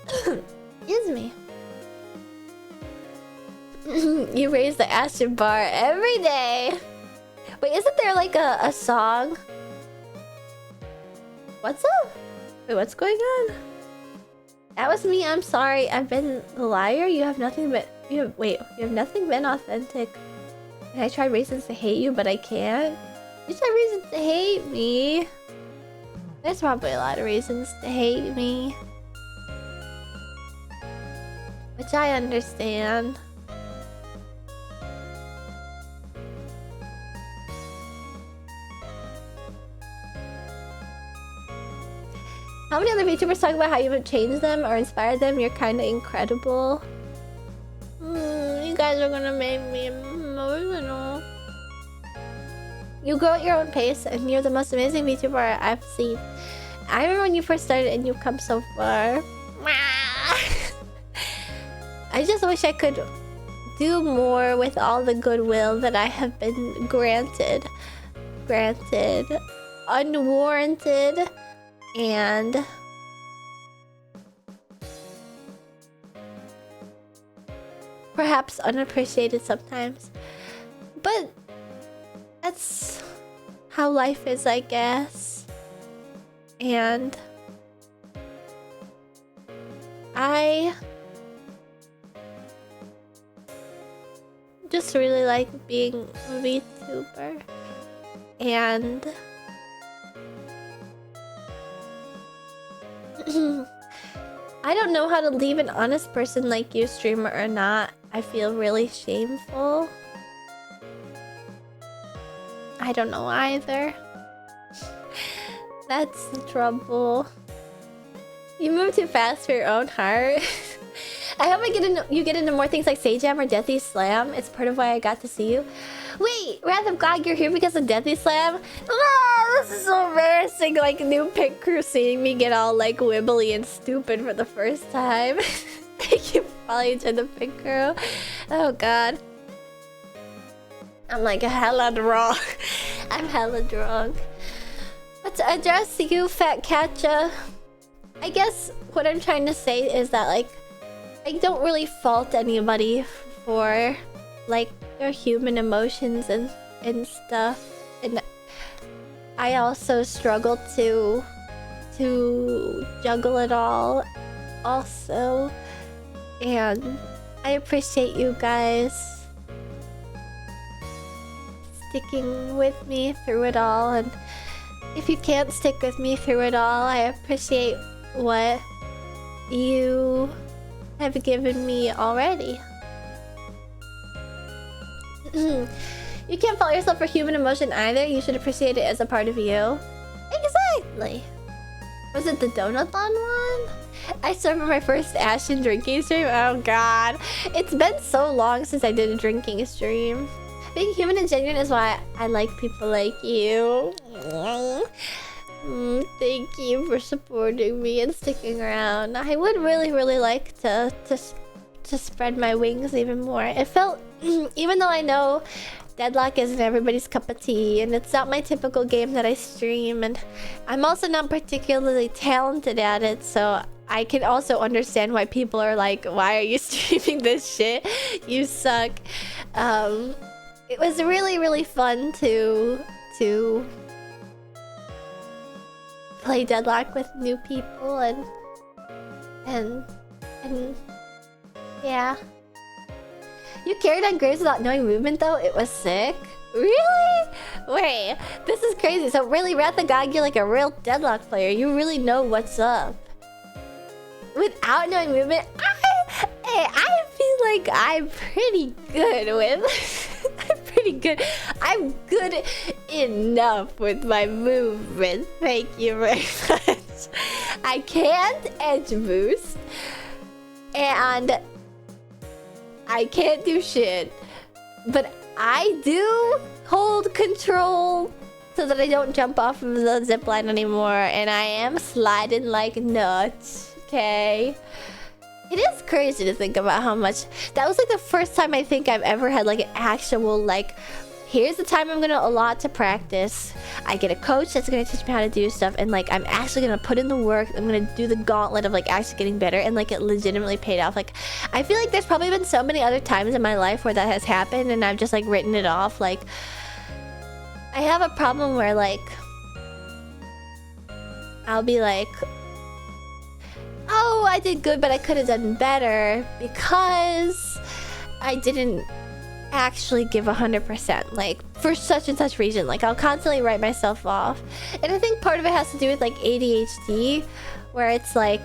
Excuse me. You raise the Ashton bar every day. Wait, isn't there like a song? What's up? Wait, what's going on? That was me. I'm sorry. I've been the liar. You have nothing but... You have nothing been authentic. And I tried reasons to hate you, but I can't. You tried reasons to hate me. There's probably a lot of reasons to hate me. Which I understand. How many other VTubers talk about how you would change them or inspire them? You're kind of incredible. You guys are gonna make me emotional. You grow at your own pace, and you're the most amazing VTuber I've seen. I remember when you first started, and you've come so far. I just wish I could do more with all the goodwill that I have been granted. Unwarranted. And perhaps unappreciated sometimes. But that's how life is, I guess. And I just really like being a VTuber. And I don't know how to leave an honest person like you streamer or not. I feel really shameful. I don't know either. That's trouble. You move too fast for your own heart. I hope you get into more things like Sage Jam or Deathy Slam. It's part of why I got to see you. Wait, Wrath of God, you're here because of Deathy Slam? Oh, this is so embarrassing. Like, new pit crew seeing me get all, like, wibbly and stupid for the first time. Thank you for following to the pit crew. Oh, God. I'm, like, hella drunk. I'm hella drunk. But to address you, Fat Catcha, I guess what I'm trying to say is that, like, I don't really fault anybody for, like, their human emotions and stuff. And I also struggle to juggle it all also. And I appreciate you guys sticking with me through it all. And if you can't stick with me through it all, I appreciate what you have given me already. You can't fault yourself for human emotion either. You should appreciate it as a part of you. Exactly. Was it the Donathon one? I still remember my first Ashen drinking stream. Oh god. It's been so long since I did a drinking stream. Being human and genuine is why I like people like you. Thank you for supporting me and sticking around. I would really like to spread my wings even more. It felt, even though I know Deadlock isn't everybody's cup of tea, and it's not my typical game that I stream, and I'm also not particularly talented at it, so I can also understand why people are like, why are you streaming this shit? You suck. It was really fun to play Deadlock with new people and yeah. You carried on graves without knowing movement though? It was sick? Really? Wait, this is crazy. So really, Wrath of God, you're like a real Deadlock player. You really know what's up. Without knowing movement, I feel like I'm pretty good with... I'm pretty good. I'm good enough with my movement. Thank you very much. I can't edge boost. And I can't do shit. But I do hold control so that I don't jump off of the zipline anymore. And I am sliding like nuts. Okay? It is crazy to think about how much... That was like the first time I think I've ever had like an actual like... Here's the time I'm gonna allot to practice. I get a coach that's gonna teach me how to do stuff, and like I'm actually gonna put in the work. I'm gonna do the gauntlet of like actually getting better, and like it legitimately paid off. Like I feel like there's probably been so many other times in my life where that has happened and I've just like written it off. Like I have a problem where like I'll be like, oh, I did good, but I could have done better because I didn't actually give 100%, like for such and such reason. Like I'll constantly write myself off, and I think part of it has to do with like ADHD, where it's like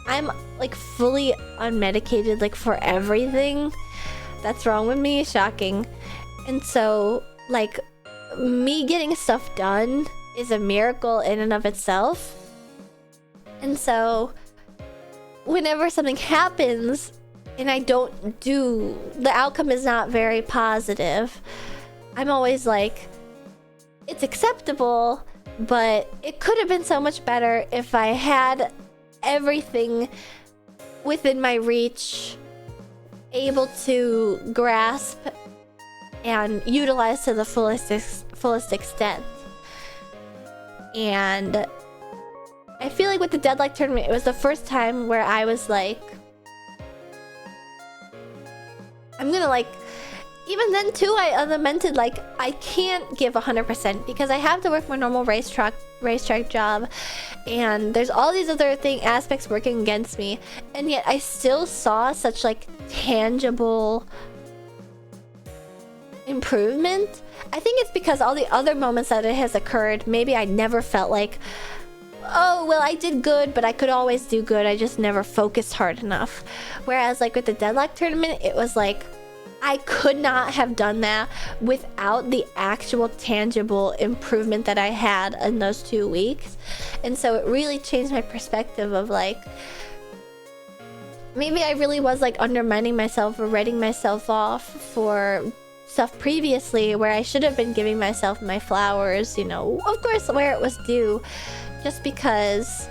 I'm like fully unmedicated like for everything that's wrong with me. Shocking. And so like me getting stuff done is a miracle in and of itself. And so whenever something happens and I don't do, the outcome is not very positive, I'm always like, it's acceptable, but it could have been so much better if I had everything within my reach able to grasp and utilize to the fullest extent. And I feel like with the Deadlock tournament, it was the first time where I was like, I'm gonna like, even then too, I lamented like, I can't give 100% because I have to work my normal racetrack job, and there's all these other aspects working against me, and yet I still saw such like tangible improvement. I think it's because all the other moments that it has occurred, maybe I never felt like oh, well, I did good, but I could always do good. I just never focused hard enough. Whereas like with the deadlock tournament, it was like, I could not have done that without the actual tangible improvement that I had in those 2 weeks. And so it really changed my perspective of like, maybe I really was like undermining myself or writing myself off for stuff previously where I should have been giving myself my flowers, you know, of course where it was due, just because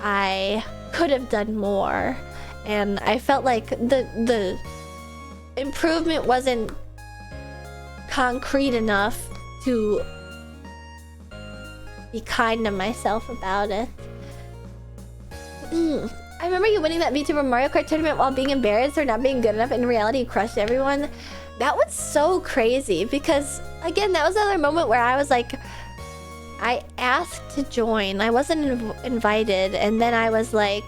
I could have done more. And I felt like the improvement wasn't concrete enough to be kind to myself about it. I remember you winning that VTuber Mario Kart tournament while being embarrassed or not being good enough. In reality, you crushed everyone. That was so crazy because, again, that was another moment where I was like, I asked to join. I wasn't invited, and then I was like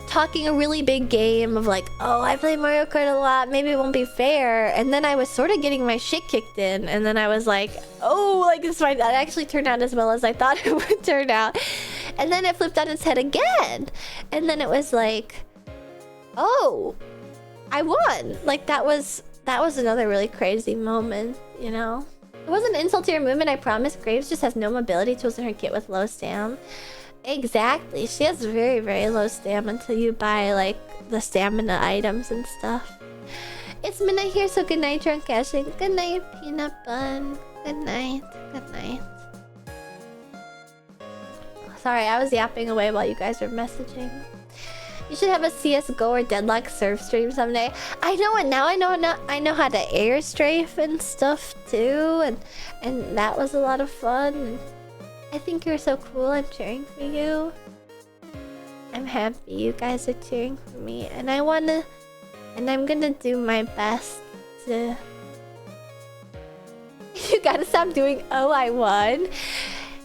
talking a really big game of like, oh, I play Mario Kart a lot, maybe it won't be fair. And then I was sort of getting my shit kicked in, and then I was like, oh, like this might not actually turn out as well as I thought it would turn out. And then it flipped on its head again, and then it was like, oh, I won. Like that was another really crazy moment, you know. It wasn't an insult to your movement, I promise. Graves just has no mobility tools in her kit with low stam. Exactly, she has very, very low stam until you buy like the stamina items and stuff. It's midnight here, so good night, Drunk Ashley. Good night, Peanut Bun. Good night. Good night. Sorry, I was yapping away while you guys were messaging. You should have a CSGO or Deadlock surf stream someday. I know it now. I know how to air strafe and stuff too, and that was a lot of fun. I think you're so cool. I'm cheering for you. I'm happy you guys are cheering for me, and I'm gonna do my best to. You gotta stop doing oh I won.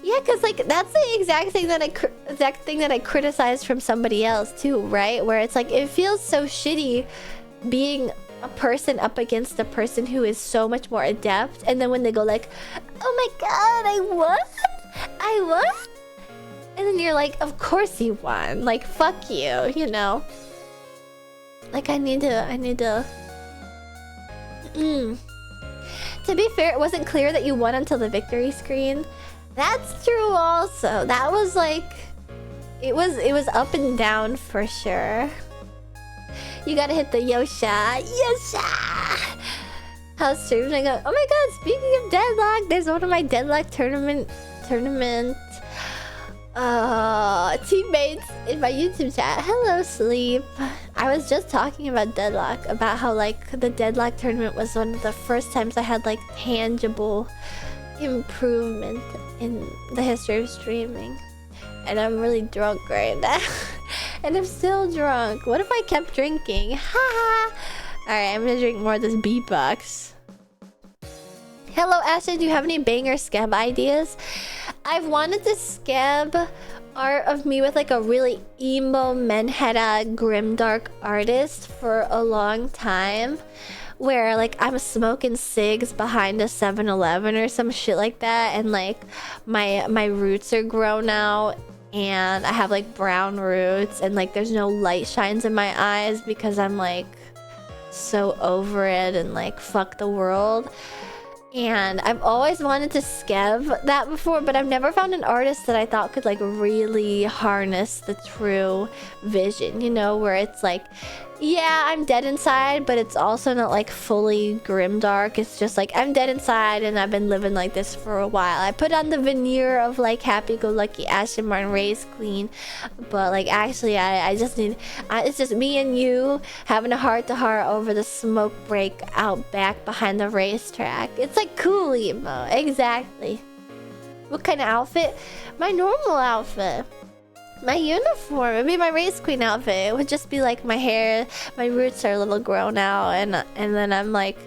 Yeah, cause like that's the exact thing that I criticized from somebody else too, right? Where it's like it feels so shitty being a person up against a person who is so much more adept, and then when they go like, oh my god, I won, and then you're like, of course you won, like fuck you, you know. Like I need to. To be fair, it wasn't clear that you won until the victory screen. That's true also. That was like, it was up and down for sure. You gotta hit the Yosha. Yosha! How's streams? I go, oh my god, speaking of Deadlock, there's one of my Deadlock tournament teammates in my YouTube chat. Hello, Sleep. I was just talking about Deadlock, about how like the Deadlock tournament was one of the first times I had like tangible improvement in the history of streaming. And I'm really drunk right now. And I'm still drunk. What if I kept drinking? Haha. Alright, I'm gonna drink more of this beatbox. Hello, Ashley. Do you have any banger scab ideas? I've wanted to scab art of me with like a really emo menheta grimdark artist for a long time, where like I'm smoking cigs behind a 7-Eleven or some shit like that, and like my roots are grown out and I have like brown roots, and like there's no light shines in my eyes because I'm like so over it and like fuck the world. And I've always wanted to skev that before, but I've never found an artist that I thought could like really harness the true vision, you know, where it's like, yeah, I'm dead inside, but it's also not like fully grimdark. It's just like I'm dead inside and I've been living like this for a while. I put on the veneer of like happy-go-lucky Ashton Martin race queen, but like actually I just need, it's just me and you having a heart-to-heart over the smoke break out back behind the racetrack. It's like cool emo, exactly. What kind of outfit? My normal outfit. My uniform. It'd be my race queen outfit. It would just be like my hair, my roots are a little grown out, and then I'm like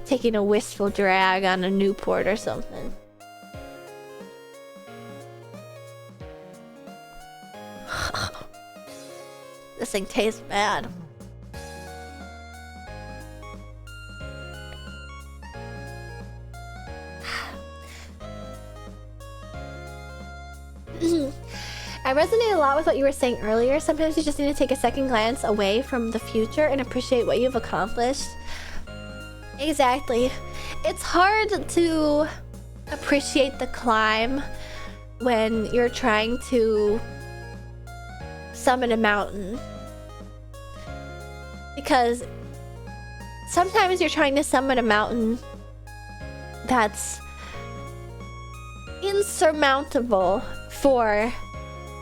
taking a wistful drag on a Newport or something. This thing tastes bad. I resonate a lot with what you were saying earlier. Sometimes you just need to take a second glance away from the future and appreciate what you've accomplished. Exactly. It's hard to appreciate the climb when you're trying to summit a mountain. Because sometimes you're trying to summit a mountain that's insurmountable for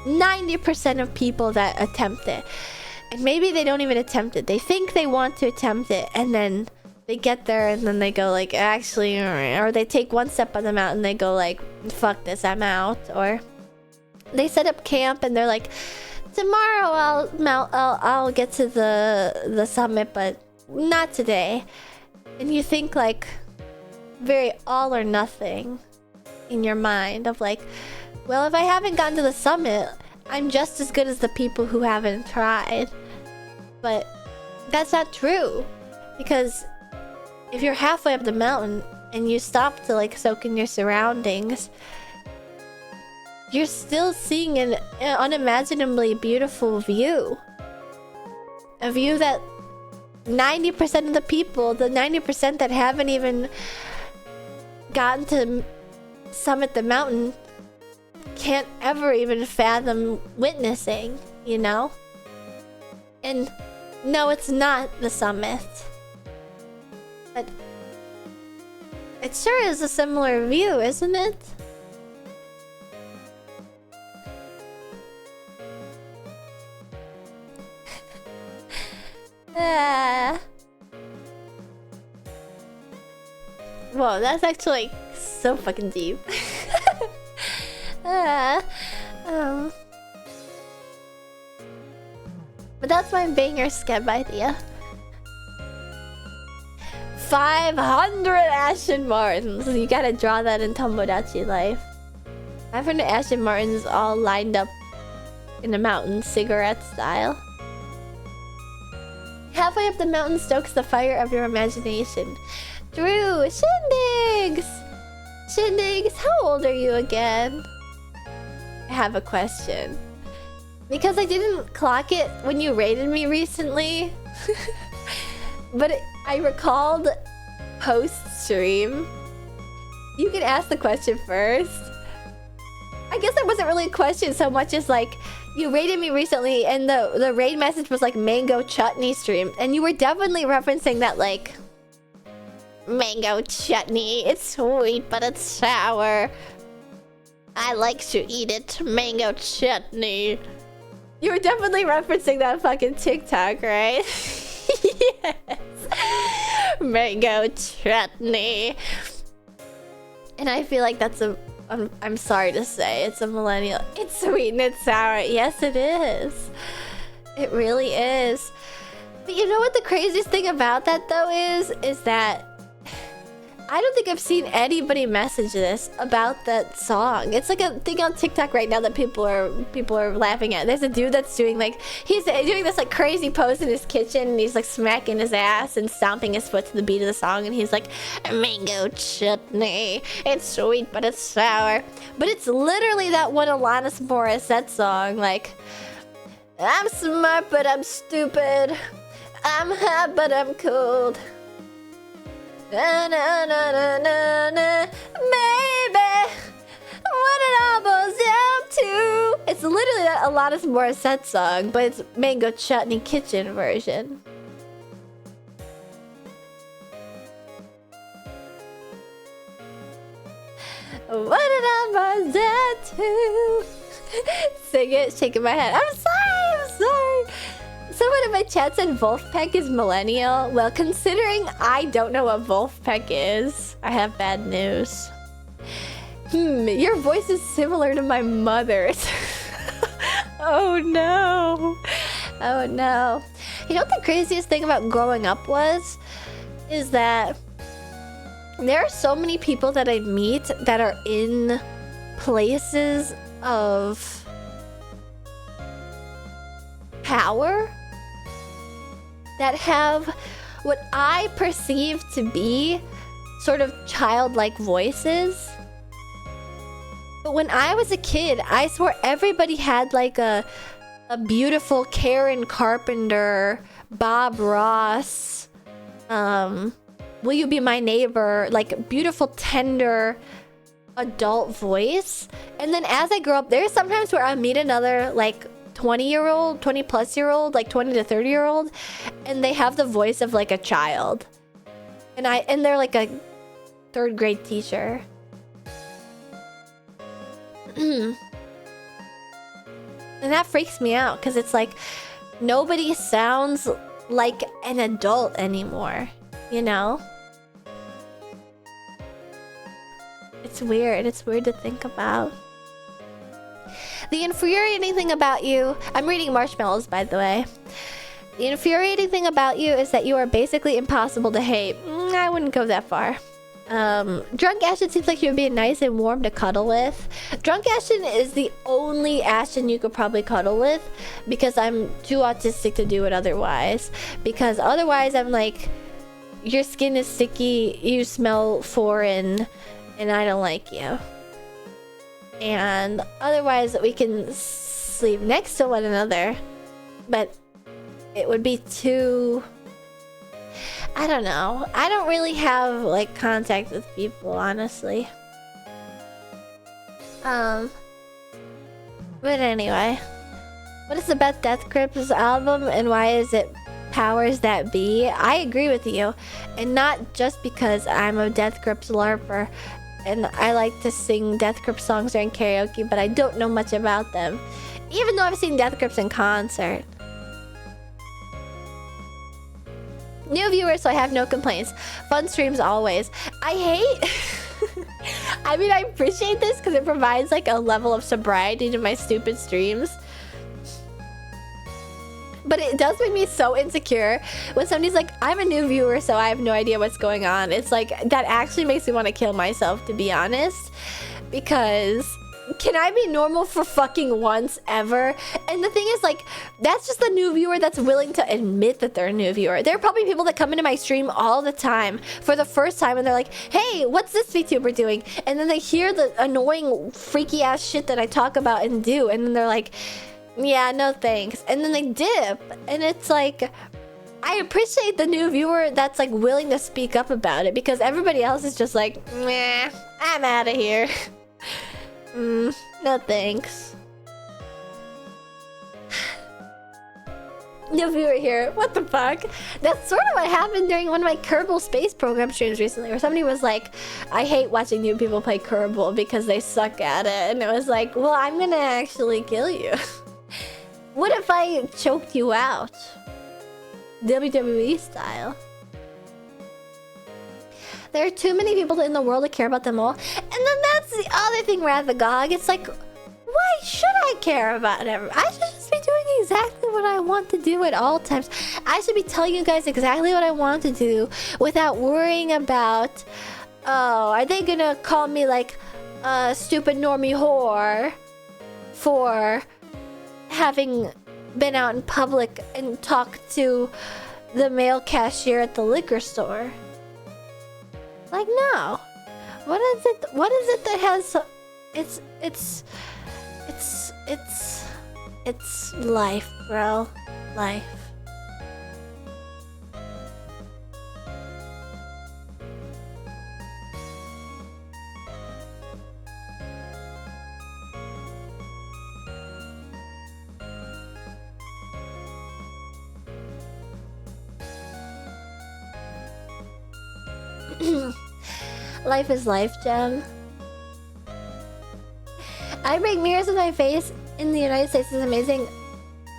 90% of people that attempt it. And maybe they don't even attempt it. They think they want to attempt it, and then they get there and then they go like, actually, or they take one step on the mountain and they go like, fuck this, I'm out. Or they set up camp and they're like, tomorrow I'll get to the summit, but not today. And you think like very all or nothing in your mind of like, well, if I haven't gotten to the summit, I'm just as good as the people who haven't tried. But that's not true, because if you're halfway up the mountain and you stop to like soak in your surroundings, you're still seeing an unimaginably beautiful view. A view that 90% of the people, the 90% that haven't even gotten to summit the mountain, can't ever even fathom witnessing, you know? And no, it's not the summit. But it sure is a similar view, isn't it? Whoa, that's actually so fucking deep. But that's my banger skeb idea. 500 Aston Martins. You gotta draw that in Tomodachi life. 500 Aston Martins all lined up in a mountain, cigarette style. Halfway up the mountain stokes the fire of your imagination. Drew, Shindigs! Shindigs, how old are you again? I have a question. Because I didn't clock it when you rated me recently. But I recalled post-stream. You can ask the question first. I guess that wasn't really a question so much as like, you rated me recently and the raid message was like mango chutney stream. And you were definitely referencing that like, mango chutney, it's sweet but it's sour. I like to eat it, mango chutney. You were definitely referencing that fucking TikTok, right? Yes. Mango chutney. And I feel like that's a... I'm sorry to say, it's a millennial. It's sweet and it's sour. Yes, it is. It really is. But you know what the craziest thing about that though is that I don't think I've seen anybody message this about that song. It's like a thing on TikTok right now that people are laughing at. There's a dude that's doing like, he's doing this like crazy pose in his kitchen and he's like smacking his ass and stomping his foot to the beat of the song and he's like, mango chutney, it's sweet but it's sour. But it's literally that one Alanis Morissette song, like, I'm smart but I'm stupid, I'm hot but I'm cold. Na na na na na na, baby, what it all boils down to. It's literally that Alanis Morissette song, but it's Mango Chutney Kitchen version. What it all boils down to. Sing it, shaking my head. I'm sorry. Someone in my chat said Wolfpack is millennial. Well, considering I don't know what Wolfpack is, I have bad news. Your voice is similar to my mother's. Oh no. Oh no. You know what the craziest thing about growing up was? Is that there are so many people that I meet that are in places of power that have what I perceive to be sort of childlike voices. But But when I was a kid, I swore everybody had like a beautiful Karen Carpenter, Bob Ross, Will You Be My Neighbor, like beautiful, tender adult voice. And then as I grow up, there's sometimes where I meet another like 20-year-old, 20-plus-year-old, like 20 to 30-year-old, and they have the voice of like a child. And they're like a third grade teacher. And that freaks me out because it's like nobody sounds like an adult anymore, you know? It's weird. It's weird to think about. The infuriating thing about you... I'm reading Marshmallows, by the way. The infuriating thing about you is that you are basically impossible to hate. I wouldn't go that far. Drunk Ashton seems like you would be nice and warm to cuddle with. Drunk Ashton is the only Ashton you could probably cuddle with because I'm too autistic to do it otherwise. Because otherwise I'm like, your skin is sticky, you smell foreign, and I don't like you. And otherwise we can sleep next to one another, but it would be too... I don't know. I don't really have like contact with people, honestly. But anyway, what is the best Death Grips album and why is it Powers That Be? I agree with you, and not just because I'm a Death Grips LARPer and I like to sing Death Grips songs during karaoke, but I don't know much about them, even though I've seen Death Grips in concert. New viewers, so I have no complaints. Fun streams always. I hate... I mean, I appreciate this because it provides like a level of sobriety to my stupid streams. But it does make me so insecure when somebody's like, I'm a new viewer, so I have no idea what's going on. It's like, that actually makes me want to kill myself, to be honest. Because... can I be normal for fucking once ever? And the thing is, like, that's just the new viewer that's willing to admit that they're a new viewer. There are probably people that come into my stream all the time for the first time and they're like, hey, what's this VTuber doing? And then they hear the annoying freaky ass shit that I talk about and do, and then they're like, yeah, no thanks. And then they dip, and it's like, I appreciate the new viewer that's like willing to speak up about it, because everybody else is just like, meh, I'm out of here. No thanks. No viewer here. What the fuck? That's sort of what happened during one of my Kerbal Space Program streams recently, where somebody was like, I hate watching new people play Kerbal because they suck at it. And it was like, well, I'm gonna actually kill you. What if I choked you out? WWE style. There are too many people in the world to care about them all. And then that's the other thing, Rathagog. It's like, why should I care about everyone? I should just be doing exactly what I want to do at all times. I should be telling you guys exactly what I want to do without worrying about, oh, are they gonna call me like a stupid normie whore for having been out in public and talked to the male cashier at the liquor store? Like, no. What is it that has... It's life, bro. Life. Life is life, Gem. I break mirrors with my face in the United States is amazing.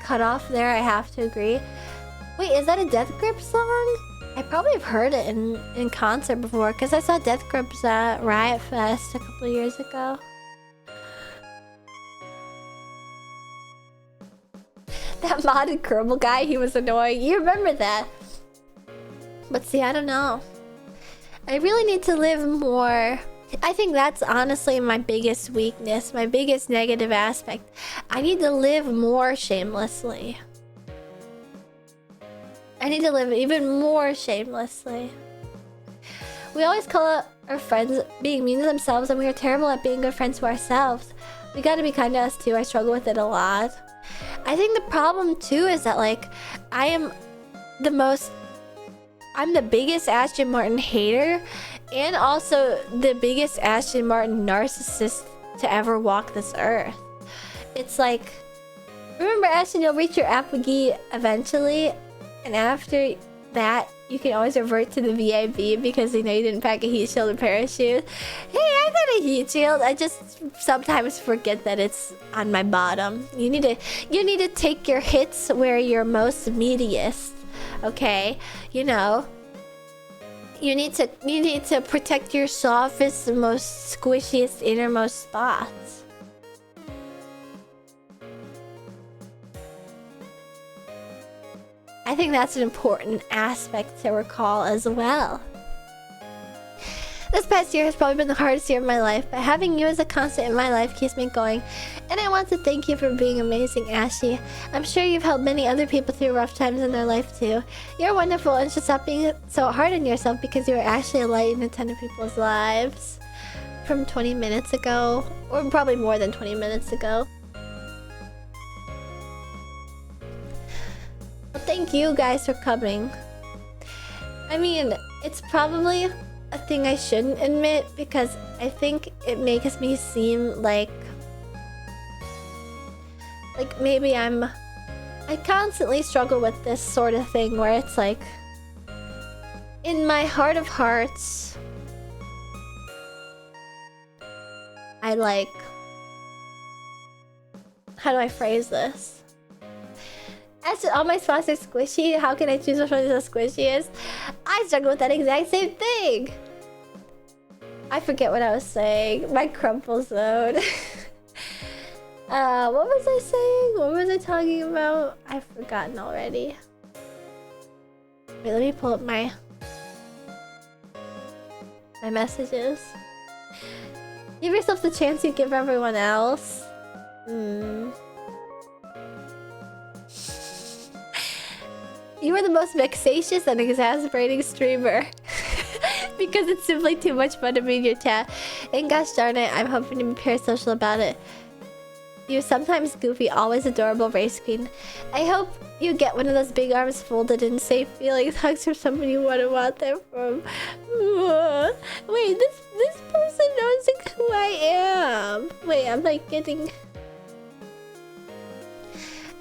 Cut off there, I have to agree. Wait, is that a Death Grip song? I probably have heard it in concert before, because I saw Death Grips at Riot Fest a couple of years ago. That modded Kerbal guy, he was annoying. You remember that. But see, I don't know. I really need to live more. I think that's honestly my biggest weakness, my biggest negative aspect. I need to live more shamelessly. I need to live even more shamelessly. We always call our friends being mean to themselves, and we are terrible at being good friends to ourselves. We gotta be kind to us too. I struggle with it a lot. I think the problem too is that like I'm the biggest Ashton Martin hater, and also the biggest Ashton Martin narcissist to ever walk this earth. It's like, remember Ashton, you'll reach your apogee eventually, and after that you can always revert to the VIB because you know you didn't pack a heat shield or parachute. Hey, I got a heat shield. I just sometimes forget that it's on my bottom. You need to take your hits where you're most meatiest. Okay, you know, you need to protect your softest, most squishiest, innermost spots. I think that's an important aspect to recall as well. This past year has probably been the hardest year of my life, but having you as a constant in my life keeps me going. And I want to thank you for being amazing, Ashy. I'm sure you've helped many other people through rough times in their life too. You're wonderful, and should stop being so hard on yourself because you are actually a light in a ton of people's lives. From 20 minutes ago, or probably more than 20 minutes ago. Well, thank you guys for coming. I mean, it's probably a thing I shouldn't admit because I think it makes me seem like maybe I constantly struggle with this sort of thing where it's like, in my heart of hearts, I like, how do I phrase this? As all my spots are squishy, how can I choose which one is the squishiest? I struggle with that exact same thing. I forget what I was saying. My crumple zone. What was I saying? What was I talking about? I've forgotten already. Wait, let me pull up my messages. Give yourself the chance you give everyone else. You are the most vexatious and exasperating streamer. Because it's simply too much fun to be in your chat. And gosh darn it, I'm hoping to be parasocial about it. You're sometimes goofy, always adorable race queen. I hope you get one of those big arms folded in safe feelings. Hugs from somebody you want them from. Wait, this person knows who I am. Wait, I'm like getting...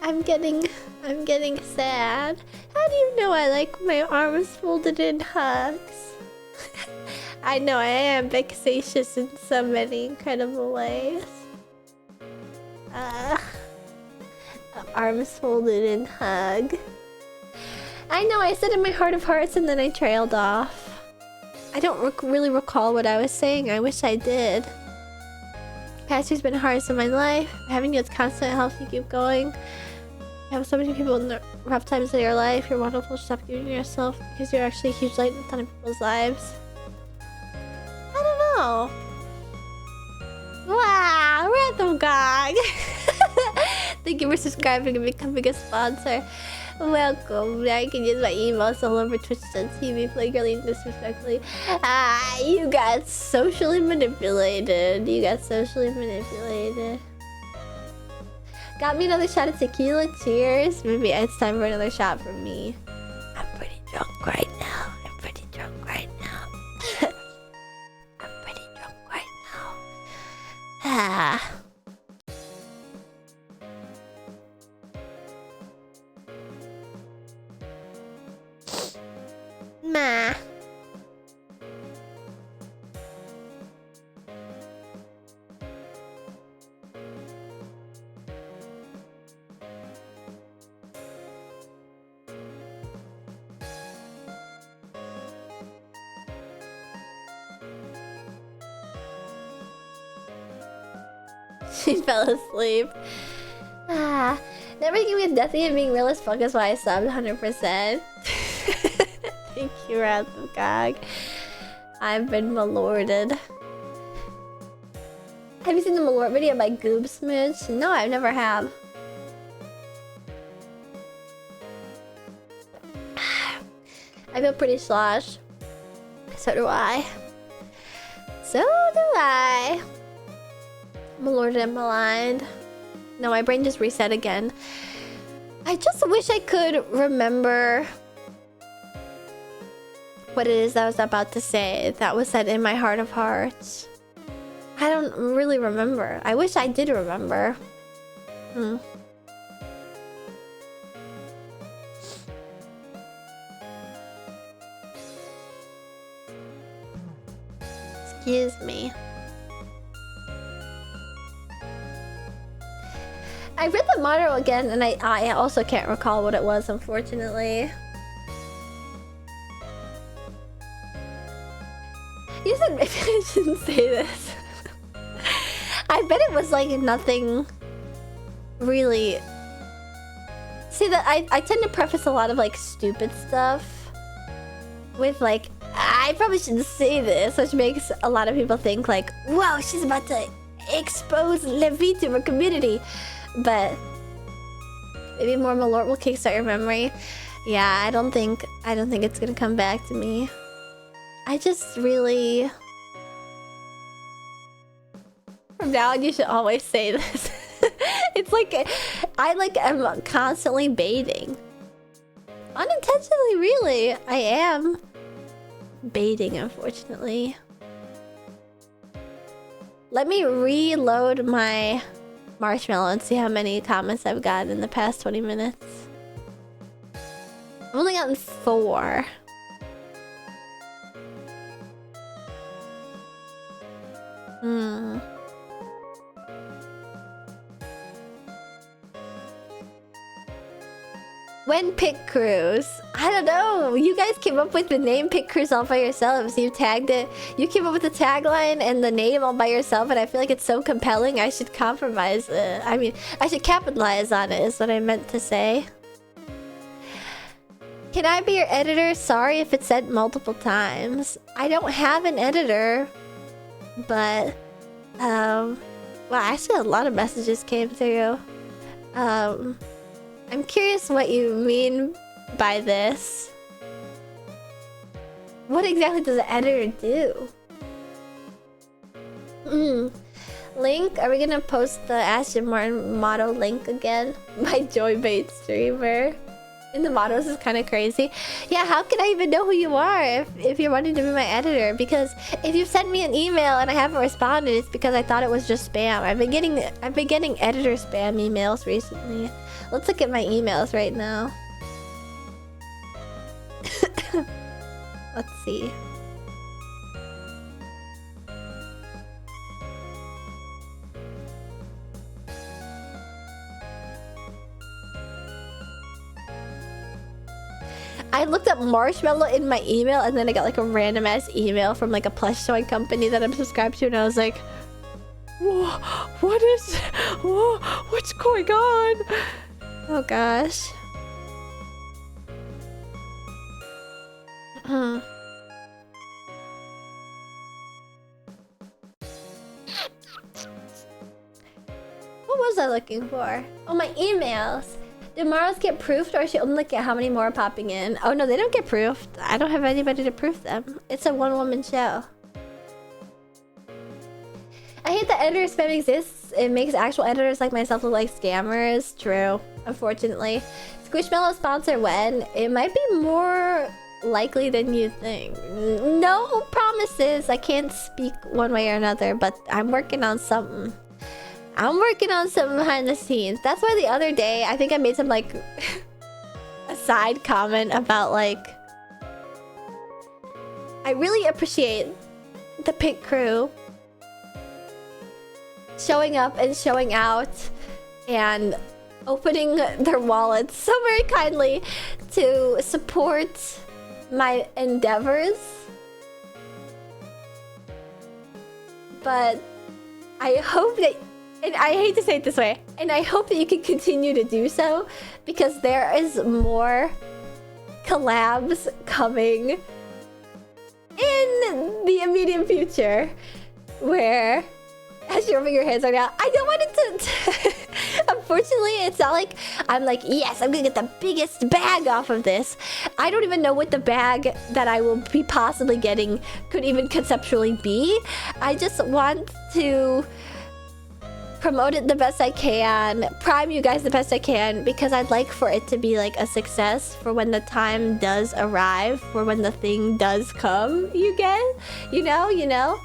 I'm getting sad. How do you know I like my arms folded in hugs? I know I am vexatious in so many incredible ways. Arms folded in hug. I know I said in my heart of hearts and then I trailed off. I don't really recall what I was saying. I wish I did. Past year's been the hardest in my life. Having you as constant helps me keep going. You have so many people in the rough times of your life. You're wonderful. Stop giving yourself because you're actually a huge light in a ton of people's lives. I don't know. Wow, Random Gog. Thank you for subscribing and becoming a sponsor. Welcome. Now you can use my emails all over twitch.tv flagrantly and disrespectfully. You got socially manipulated. Got me another shot of tequila. Cheers. Maybe it's time for another shot from me. I'm pretty drunk right now. I'm pretty drunk right now. Ma. She fell asleep. Never give me a deathy and being real as fuck is why I subbed 100%. Thank you, Wrath of Gog. I've been malorted. Have you seen the malort video by Goob Smooch? No, I never have. I feel pretty sloshed. So do I. So do I. Malort and maligned. No, my brain just reset again. I just wish I could remember what it is I was about to say that was said in my heart of hearts. I don't really remember. I wish I did remember. Excuse me. I read the motto again, and I also can't recall what it was, unfortunately. You said maybe I shouldn't say this. I bet it was like nothing really. See, that I tend to preface a lot of like stupid stuff with like, I probably shouldn't say this, which makes a lot of people think like, wow, she's about to expose Levi to her community. But maybe more malort will kickstart your memory. Yeah, I don't think it's gonna come back to me. I just really... From now on, you should always say this. It's like I like am constantly baiting. Unintentionally, really. I am baiting, unfortunately. Let me reload my marshmallow and see how many comments I've gotten in the past 20 minutes. I've only gotten 4. When Pit Cruise? I don't know. You guys came up with the name Pit Cruise all by yourselves. You tagged it. You came up with the tagline and the name all by yourself, and I feel like it's so compelling. I should compromise it. I mean, I should capitalize on it, is what I meant to say. Can I be your editor? Sorry if it's said multiple times. I don't have an editor, but well, actually a lot of messages came through. I'm curious what you mean by this. What exactly does an editor do? Link? Are we gonna post the Ashton Martin motto link again? My Joybait streamer. And the mottos is kind of crazy. Yeah, how can I even know who you are if you're wanting to be my editor? Because if you sent me an email and I haven't responded, it's because I thought it was just spam. I've been getting editor spam emails recently. Let's look at my emails right now. Let's see. I looked up marshmallow in my email, and then I got like a random ass email from like a plush toy company that I'm subscribed to, and I was like, whoa, what's going on? Oh gosh. What was I looking for? Oh, my emails. Do Maros get proofed, or should only look at how many more are popping in? Oh no, they don't get proofed. I don't have anybody to proof them. It's a one-woman show. I hate that editor spam exists. It makes actual editors like myself look like scammers. True, unfortunately. Squishmallow sponsor when? It might be more likely than you think. No promises. I can't speak one way or another, but I'm working on something. I'm working on something behind the scenes. That's why the other day, I think I made some like a side comment about like, I really appreciate the Pit Crew showing up and showing out and opening their wallets so very kindly to support my endeavors. But I hope that, and I hate to say it this way, and I hope that you can continue to do so, because there is more collabs coming in the immediate future where, as you're rubbing your hands right now, I don't want it to unfortunately, it's not like I'm like, yes, I'm gonna get the biggest bag off of this. I don't even know what the bag that I will be possibly getting could even conceptually be. I just want to promote it the best I can, prime you guys the best I can, because I'd like for it to be like a success for when the time does arrive, for when the thing does come. You get? You know?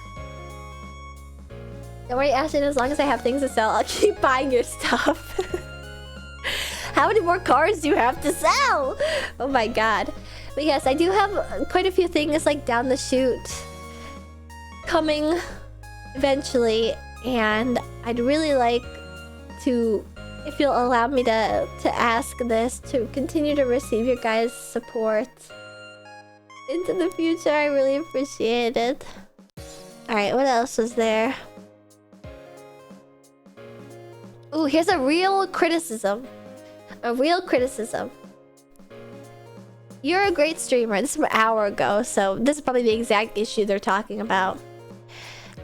Don't worry, Ashton, as long as I have things to sell, I'll keep buying your stuff. How many more cars do you have to sell? Oh my god. But yes, I do have quite a few things like down the chute coming eventually, and I'd really like to, if you'll allow me to ask this, to continue to receive your guys' support into the future. I really appreciate it. Alright, what else was there? Ooh, here's a real criticism. A real criticism. You're a great streamer. This is an hour ago, so this is probably the exact issue they're talking about.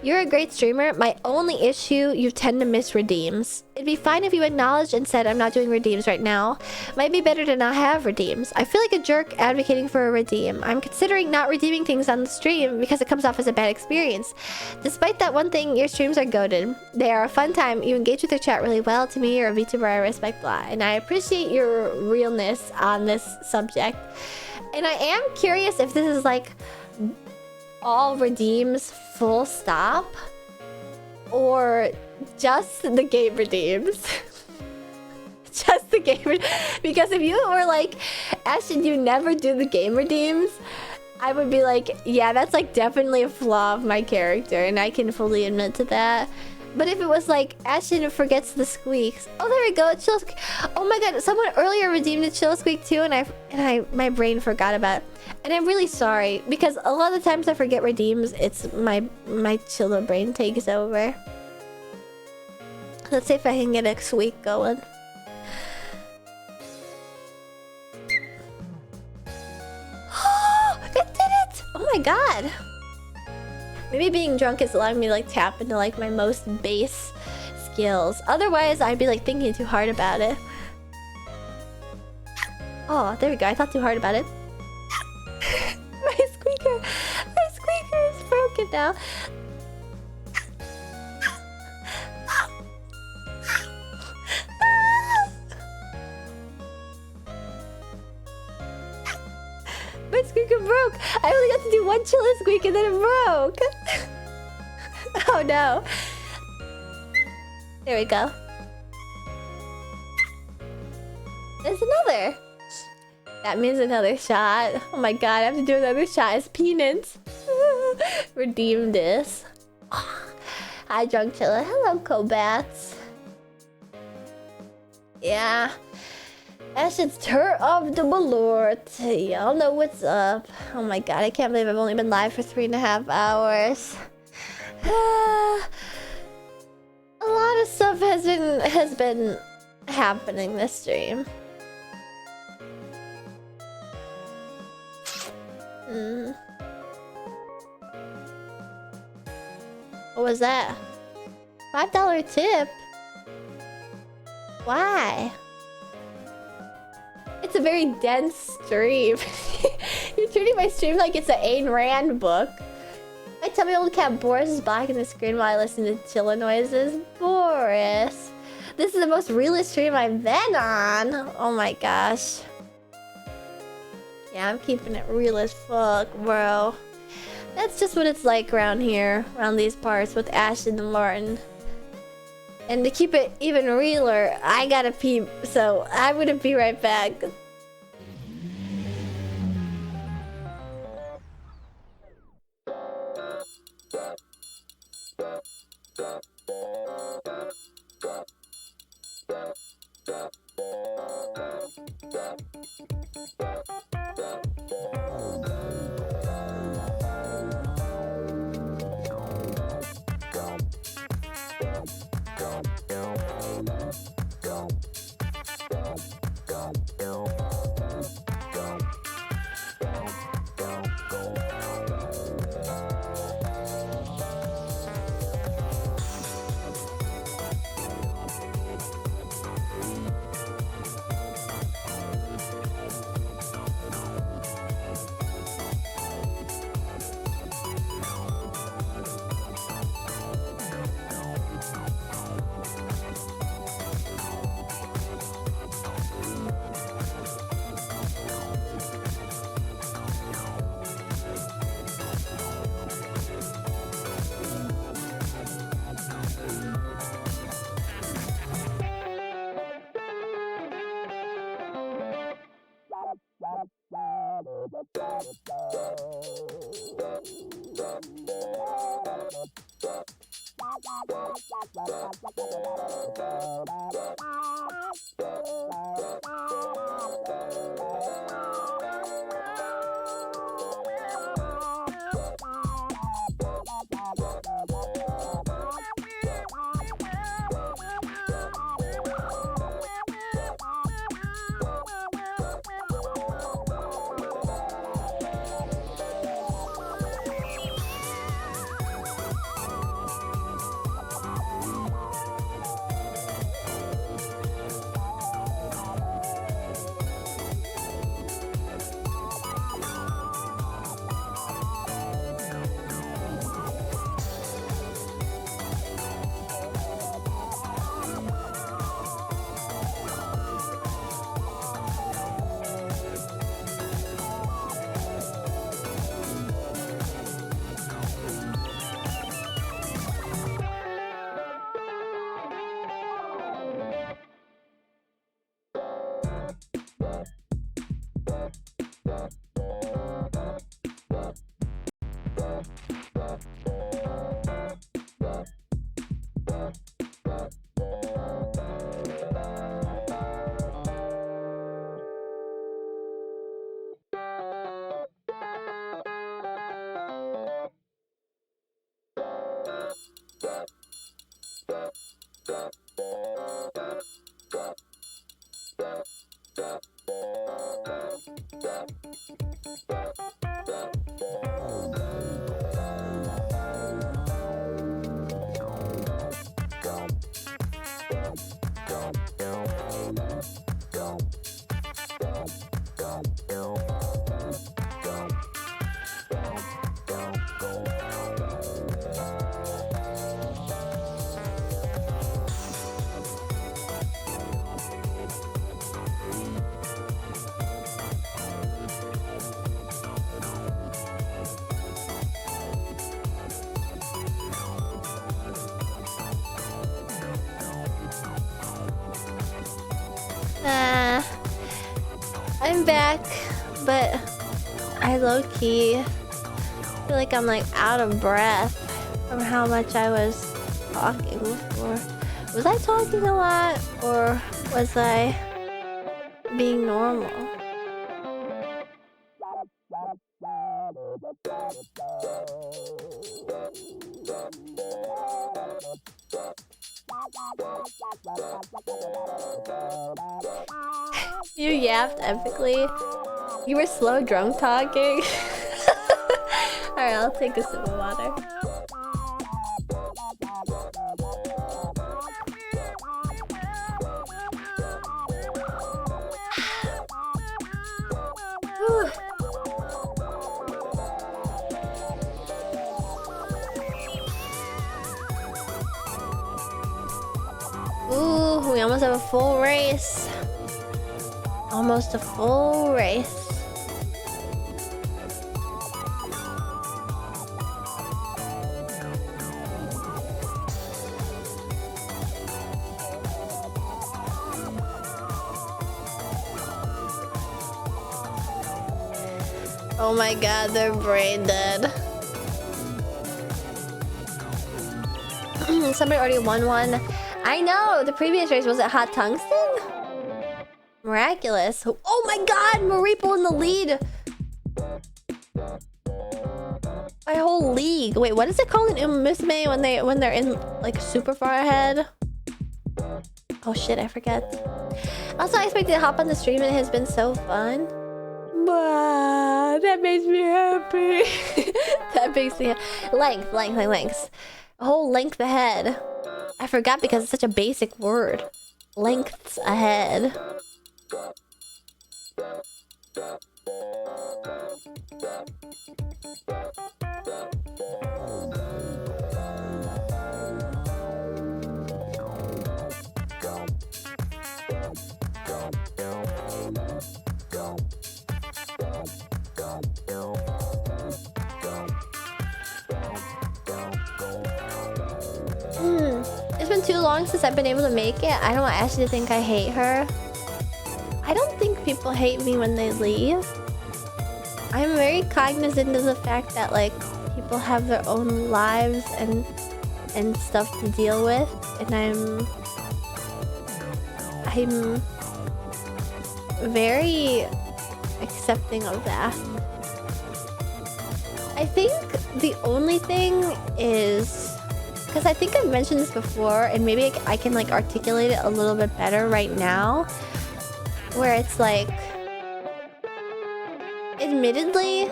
You're a great streamer. My only issue, you tend to miss redeems. It'd be fine if you acknowledged and said, I'm not doing redeems right now. Might be better to not have redeems. I feel like a jerk advocating for a redeem. I'm considering not redeeming things on the stream because it comes off as a bad experience. Despite that one thing, your streams are goated. They are a fun time. You engage with your chat really well. To me, you're a VTuber I respect, blah. And I appreciate your realness on this subject. And I am curious if this is like all redeems full stop, or just the game redeems. Just the game because if you were like, Ashton, you never do the game redeems, I would be like, yeah, that's like definitely a flaw of my character, and I can fully admit to that. But if it was like, Ashton forgets the squeaks. Oh, there we go. Chill Squeak. Oh my god, someone earlier redeemed a Chill Squeak too, and my brain forgot about it. And I'm really sorry, because a lot of the times I forget redeems, it's my chiller brain takes over. Let's see if I can get a squeak going. It did it! Oh my god. Maybe being drunk is allowing me to like tap into like my most base skills. Otherwise, I'd be like thinking too hard about it. Oh, there we go. I thought too hard about it. My squeaker is broken now. My squeaker broke. I only got to do one chiller squeak and then it broke. Oh no. There we go. There's another. That means another shot. Oh my god, I have to do another shot as penance. Redeem this. Hi, Drunk Chiller. Hello, Cobats. Yeah. Ashton's Tour of the Malort. Y'all know what's up. Oh my god, I can't believe I've only been live for 3.5 hours. A lot of stuff has been happening this stream. What was that? $5 tip? Why? It's a very dense stream. You're treating my stream like it's an Ayn Rand book. I tell my old cat Boris is blocking the screen while I listen to chiller noises. Boris. This is the most realist stream I've been on. Oh my gosh. Yeah, I'm keeping it real as fuck, bro. That's just what it's like around here, around these parts with Ashton and Martin. And to keep it even realer, I gotta pee, so I'm gonna be right back. I'm back, but I low-key feel like I'm like out of breath from how much I was talking before. Was I talking a lot, or was I being normal? You yapped epically. You were slow drunk talking. Alright, I'll take a sip of water. Ooh, we almost have a full race. Almost a full race. Oh my god, they're brain dead. Somebody already won one. I know! The previous race, was it Hot Tungsten? Miraculous. Oh my god! Maripo in the lead! My whole league. Wait, what is it called in Musume when they're in like super far ahead? Oh shit, I forget. Also, I expected to hop on the stream and it has been so fun. But that makes me happy. That makes me length. A whole length ahead. I forgot because it's such a basic word. Lengths ahead. It's been too long since I've been able to make it. I don't want Ashley to think I hate her. I don't think people hate me when they leave. I'm very cognizant of the fact that like people have their own lives and stuff to deal with, and I'm very accepting of that. I think the only thing is, because I think I've mentioned this before, and maybe I can like articulate it a little bit better right now, where it's like, admittedly,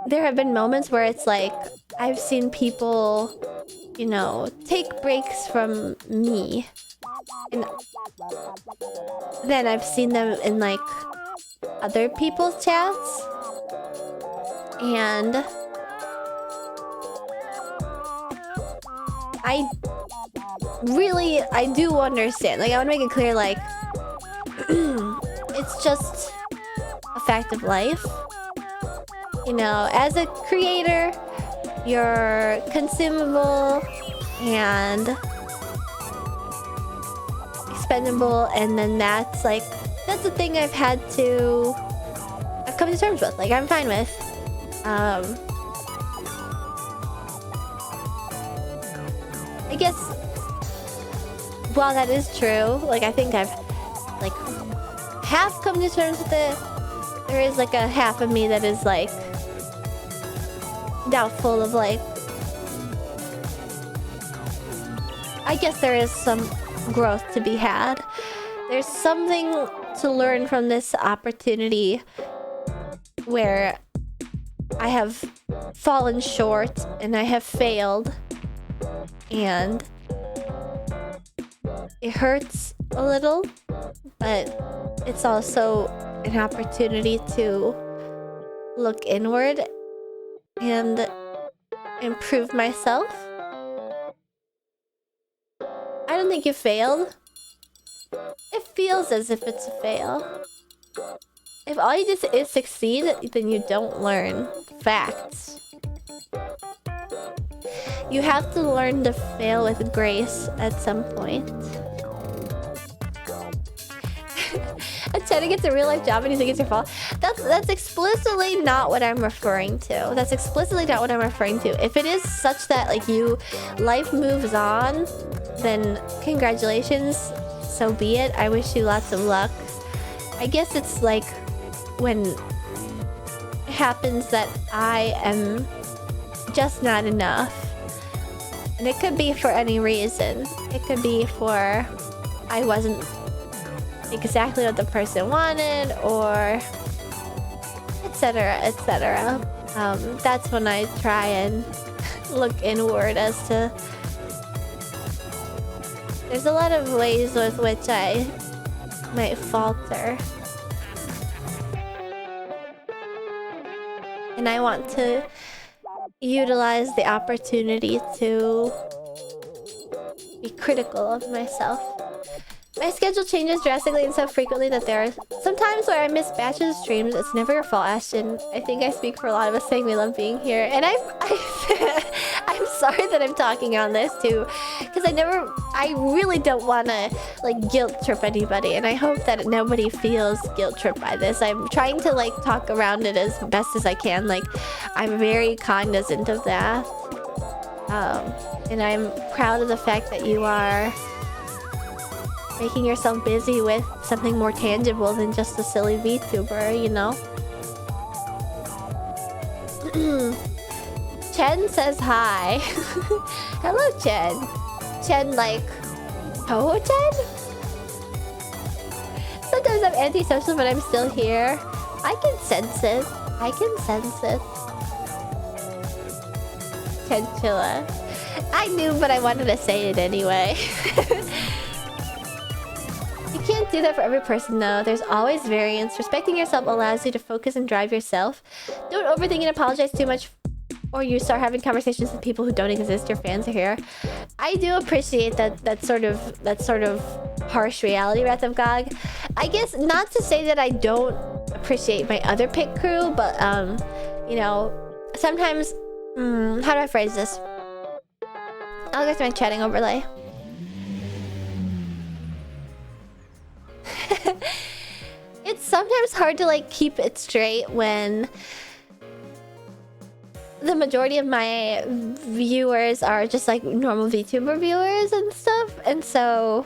there have been moments where it's like I've seen people, you know, take breaks from me, and then I've seen them in like other people's chats, and I do understand. Like, I want to make it clear, like, it's just a fact of life. You know, as a creator, you're consumable and expendable, and then that's the thing I've come to terms with. Like, I'm fine with. I guess while that is true, like, I think I've like half come to terms with it, there is like a half of me that is like doubtful of, like, I guess there is some growth to be had. There's something to learn from this opportunity where I have fallen short and I have failed, and it hurts a little, but it's also an opportunity to look inward and improve myself. I don't think you failed. It feels as if it's a fail. If all you do is succeed, then you don't learn facts. You have to learn to fail with grace at some point. A Cheddar gets a real life job and you think it's your fault. That's explicitly not what I'm referring to. That's explicitly not what I'm referring to. If it is such that like life moves on, then congratulations, so be it. I wish you lots of luck. I guess it's like when it happens that I am just not enough. And it could be for any reason. It could be for I wasn't exactly what the person wanted, or etc, etc. That's when I try and look inward as to... There's a lot of ways with which I might falter. And I want to utilize the opportunity to be critical of myself. My schedule changes drastically and so frequently that there are some times where I miss batches of streams. It's never your fault, Ashton. I think I speak for a lot of us saying we love being here. And I'm sorry that I'm talking on this too, because I really don't want to like guilt trip anybody, and I hope that nobody feels guilt tripped by this. I'm trying to like talk around it as best as I can. Like, I'm very cognizant of that. And I'm proud of the fact that you are making yourself busy with something more tangible than just a silly VTuber, you know? Chen says hi. Hello, Chen. Chen, like... Oh, Chen? Sometimes I'm antisocial, but I'm still here. I can sense it. I can sense it. Chinchilla. I knew, but I wanted to say it anyway. You can't do that for every person, though. There's always variance. Respecting yourself allows you to focus and drive yourself. Don't overthink and apologize too much, or you start having conversations with people who don't exist. Your fans are here. I do appreciate that sort of harsh reality, Wrath of Gog. I guess not to say that I don't appreciate my other pick crew, but you know, sometimes how do I phrase this? I'll go to my chatting overlay. sometimes hard to like keep it straight when the majority of my viewers are just like normal VTuber viewers and stuff, and so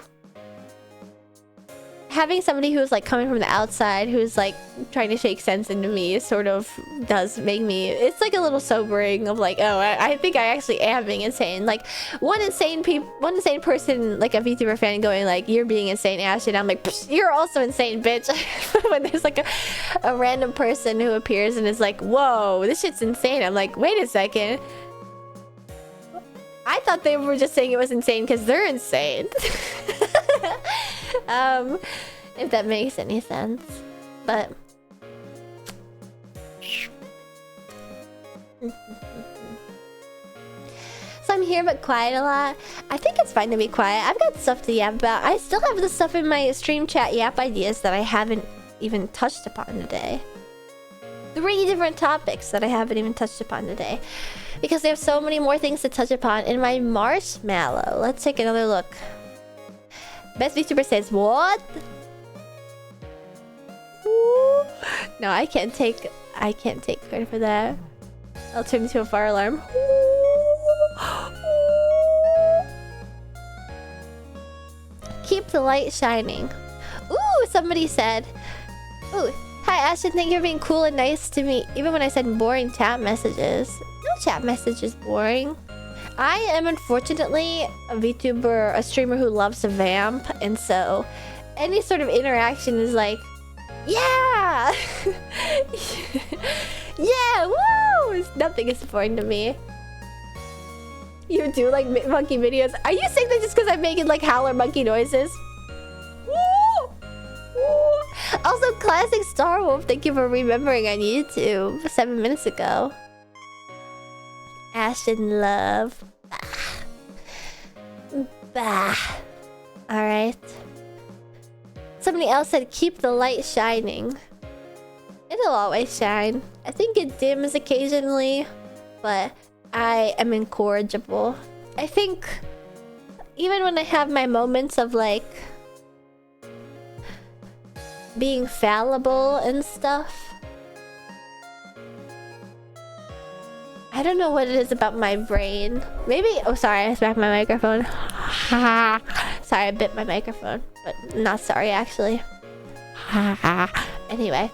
having somebody who's like coming from the outside who's like trying to shake sense into me sort of does make me, it's like a little sobering of like, oh, I think I actually am being insane. Like one insane person, like a VTuber fan going like, you're being insane, Ash, and I'm like, you're also insane, bitch. When there's like a random person who appears and is like, whoa, this shit's insane, I'm like, wait a second, I thought they were just saying it was insane because they're insane. If that makes any sense. But so I'm here but quiet a lot. I think it's fine to be quiet. I've got stuff to yap about. I still have the stuff in my stream chat yap ideas that I haven't even touched upon today. 3 different topics that I haven't even touched upon today, because there's so many more things to touch upon in my marshmallow. Let's take another look. Best VTuber says what? Ooh. No, I can't take credit for that. I'll turn into a fire alarm. Keep the light shining. Ooh, somebody said. Ooh, hi Ashton, thank you for being cool and nice to me, even when I said boring chat messages. No chat message is boring. I am unfortunately a VTuber, a streamer who loves to vamp, and so any sort of interaction is like, yeah! Yeah, woo! Nothing is boring to me. You do like monkey videos? Are you saying that just because I'm making like howler monkey noises? Woo! Woo! Also, classic Star Wolf, thank you for remembering on YouTube 7 minutes ago. Ashton love. Bah. Alright. Somebody else said keep the light shining. It'll always shine. I think it dims occasionally, but I am incorrigible. I think even when I have my moments of like being fallible and stuff, I don't know what it is about my brain. Maybe... Oh, sorry. I smacked my microphone. Sorry, I bit my microphone. But not sorry, actually. Anyway.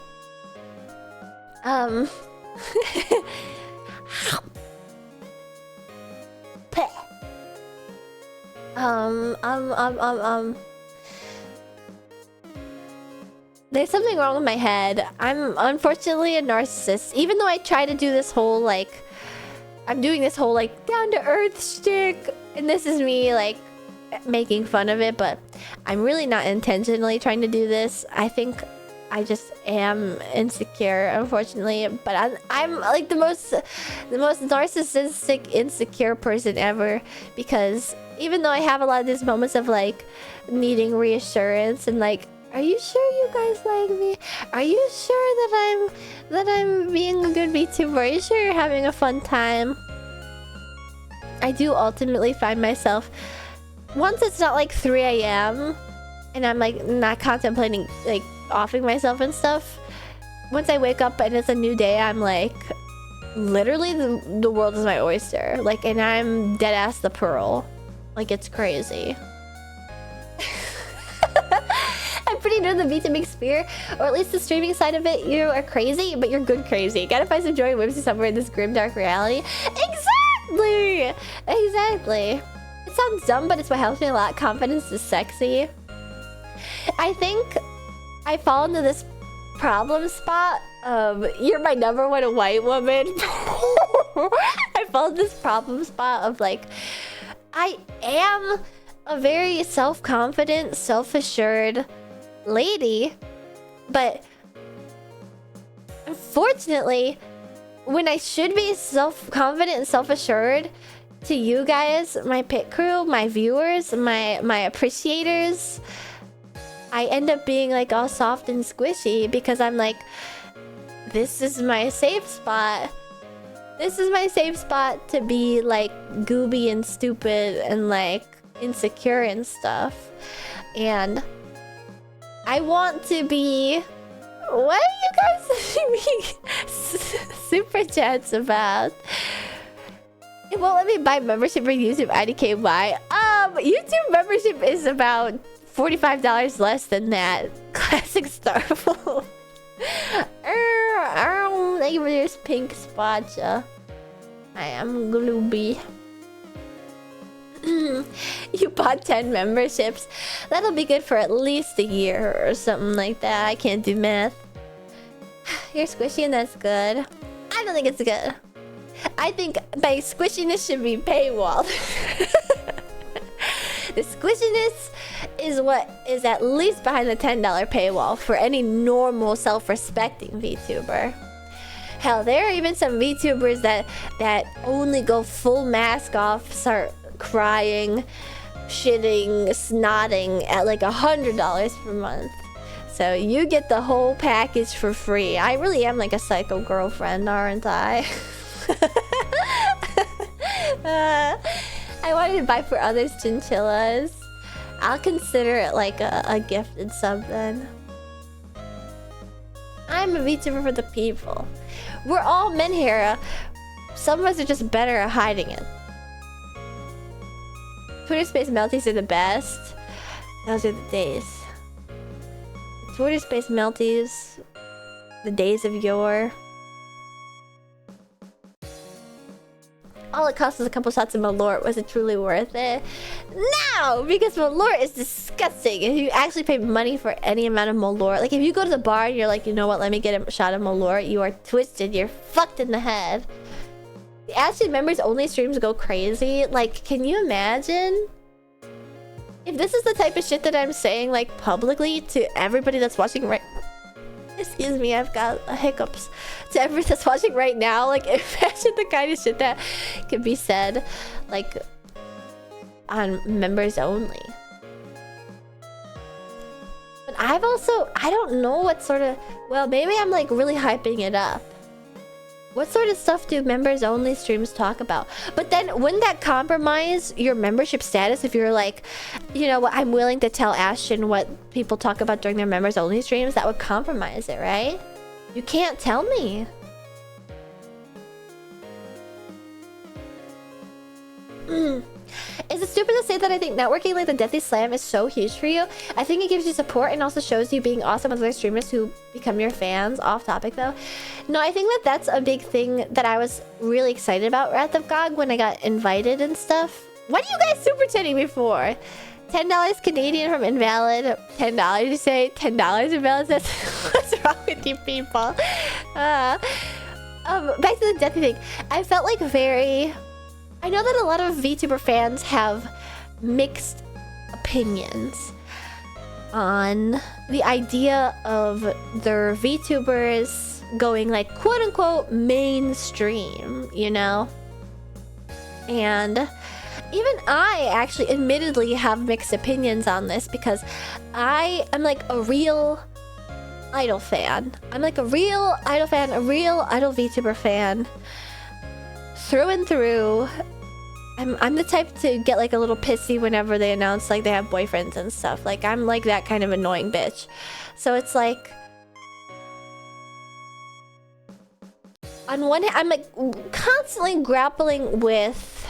There's something wrong with my head. I'm unfortunately a narcissist. Even though I try to do this whole, like... I'm doing this whole, like, down-to-earth shtick. And this is me, like, making fun of it. But I'm really not intentionally trying to do this. I think I just am insecure, unfortunately. But I'm like, the most narcissistic, insecure person ever. Because even though I have a lot of these moments of, like, needing reassurance and, like, are you sure you guys like me? Are you sure that I'm being a good VTuber? Are you sure you're having a fun time? I do ultimately find myself, once it's not like 3 AM and I'm like not contemplating like offing myself and stuff, once I wake up and it's a new day, I'm like, literally the world is my oyster. Like, and I'm dead ass the pearl. Like, it's crazy. I'm pretty new to the VTubing sphere, or at least the streaming side of it. You are crazy, but you're good crazy. Gotta find some joy and whimsy somewhere in this grim, dark reality. Exactly! Exactly. It sounds dumb, but it's what helps me a lot. Confidence is sexy. I think I fall into this problem spot of, you're my number one white woman. I fall into this problem spot of, like, I am a very self-confident, self-assured lady, but unfortunately, when I should be self-confident and self-assured to you guys, my pit crew, my viewers, my appreciators, I end up being like all soft and squishy because I'm like, this is my safe spot. This is my safe spot to be like gooby and stupid and like insecure and stuff. And I want to be What are you guys sending me super chats about? It won't let me buy membership for YouTube IDKY. YouTube membership is about $45 less than that. Classic Starful. Thank you for your pink spot. I am Glooby. You bought 10 memberships. That'll be good for at least a year or something like that. I can't do math. You're squishy and that's good. I don't think it's good. I think my squishiness should be paywalled. The squishiness is what is at least behind the $10 paywall for any normal self-respecting VTuber. Hell, there are even some VTubers that only go full mask off, start crying, shitting, snotting at like $100 per month. So you get the whole package for free. I really am like a psycho girlfriend, aren't I? I wanted to buy for others chinchillas. I'll consider it like a gifted something. I'm a VTuber for the people. We're all men here. Some of us are just better at hiding it. Twitter Space Melties are the best. Those are the days. Twitter Space Melties. The days of yore. All it cost was a couple shots of malort. Was it truly worth it? No! Because malort is disgusting. If you actually pay money for any amount of malort, like if you go to the bar and you're like, you know what, let me get a shot of malort, you are twisted. You're fucked in the head. The Ashley members only streams go crazy. Like, can you imagine? If this is the type of shit that I'm saying, like, publicly to everybody that's watching right... Excuse me, I've got hiccups. To everyone that's watching right now, like, imagine the kind of shit that could be said, like, on members only. But I've also... I don't know what sort of... Well, maybe I'm, like, really hyping it up. What sort of stuff do members only streams talk about? But then wouldn't that compromise your membership status if you're like, you know what, I'm willing to tell Ashton what people talk about during their members only streams? That would compromise it, right? You can't tell me. Is it stupid to say that I think networking like the Deathly Slam is so huge for you? I think it gives you support and also shows you being awesome with other streamers who become your fans. Off topic though. No, I think that that's a big thing that I was really excited about Wrath of God when I got invited and stuff. What are you guys super chatting me for? $10 Canadian from Invalid. $10 you say? $10 Invalid? That's what's wrong with you people? Back to the Deathly thing. I felt like very... I know that a lot of VTuber fans have mixed opinions on the idea of their VTubers going like quote-unquote mainstream, you know? And even I actually admittedly have mixed opinions on this because I am like a real Idol fan. I'm like a real Idol fan, a real Idol VTuber fan. Through and through. I'm the type to get like a little pissy whenever they announce like they have boyfriends and stuff. Like I'm like that kind of annoying bitch. So it's like on one hand I'm like constantly grappling with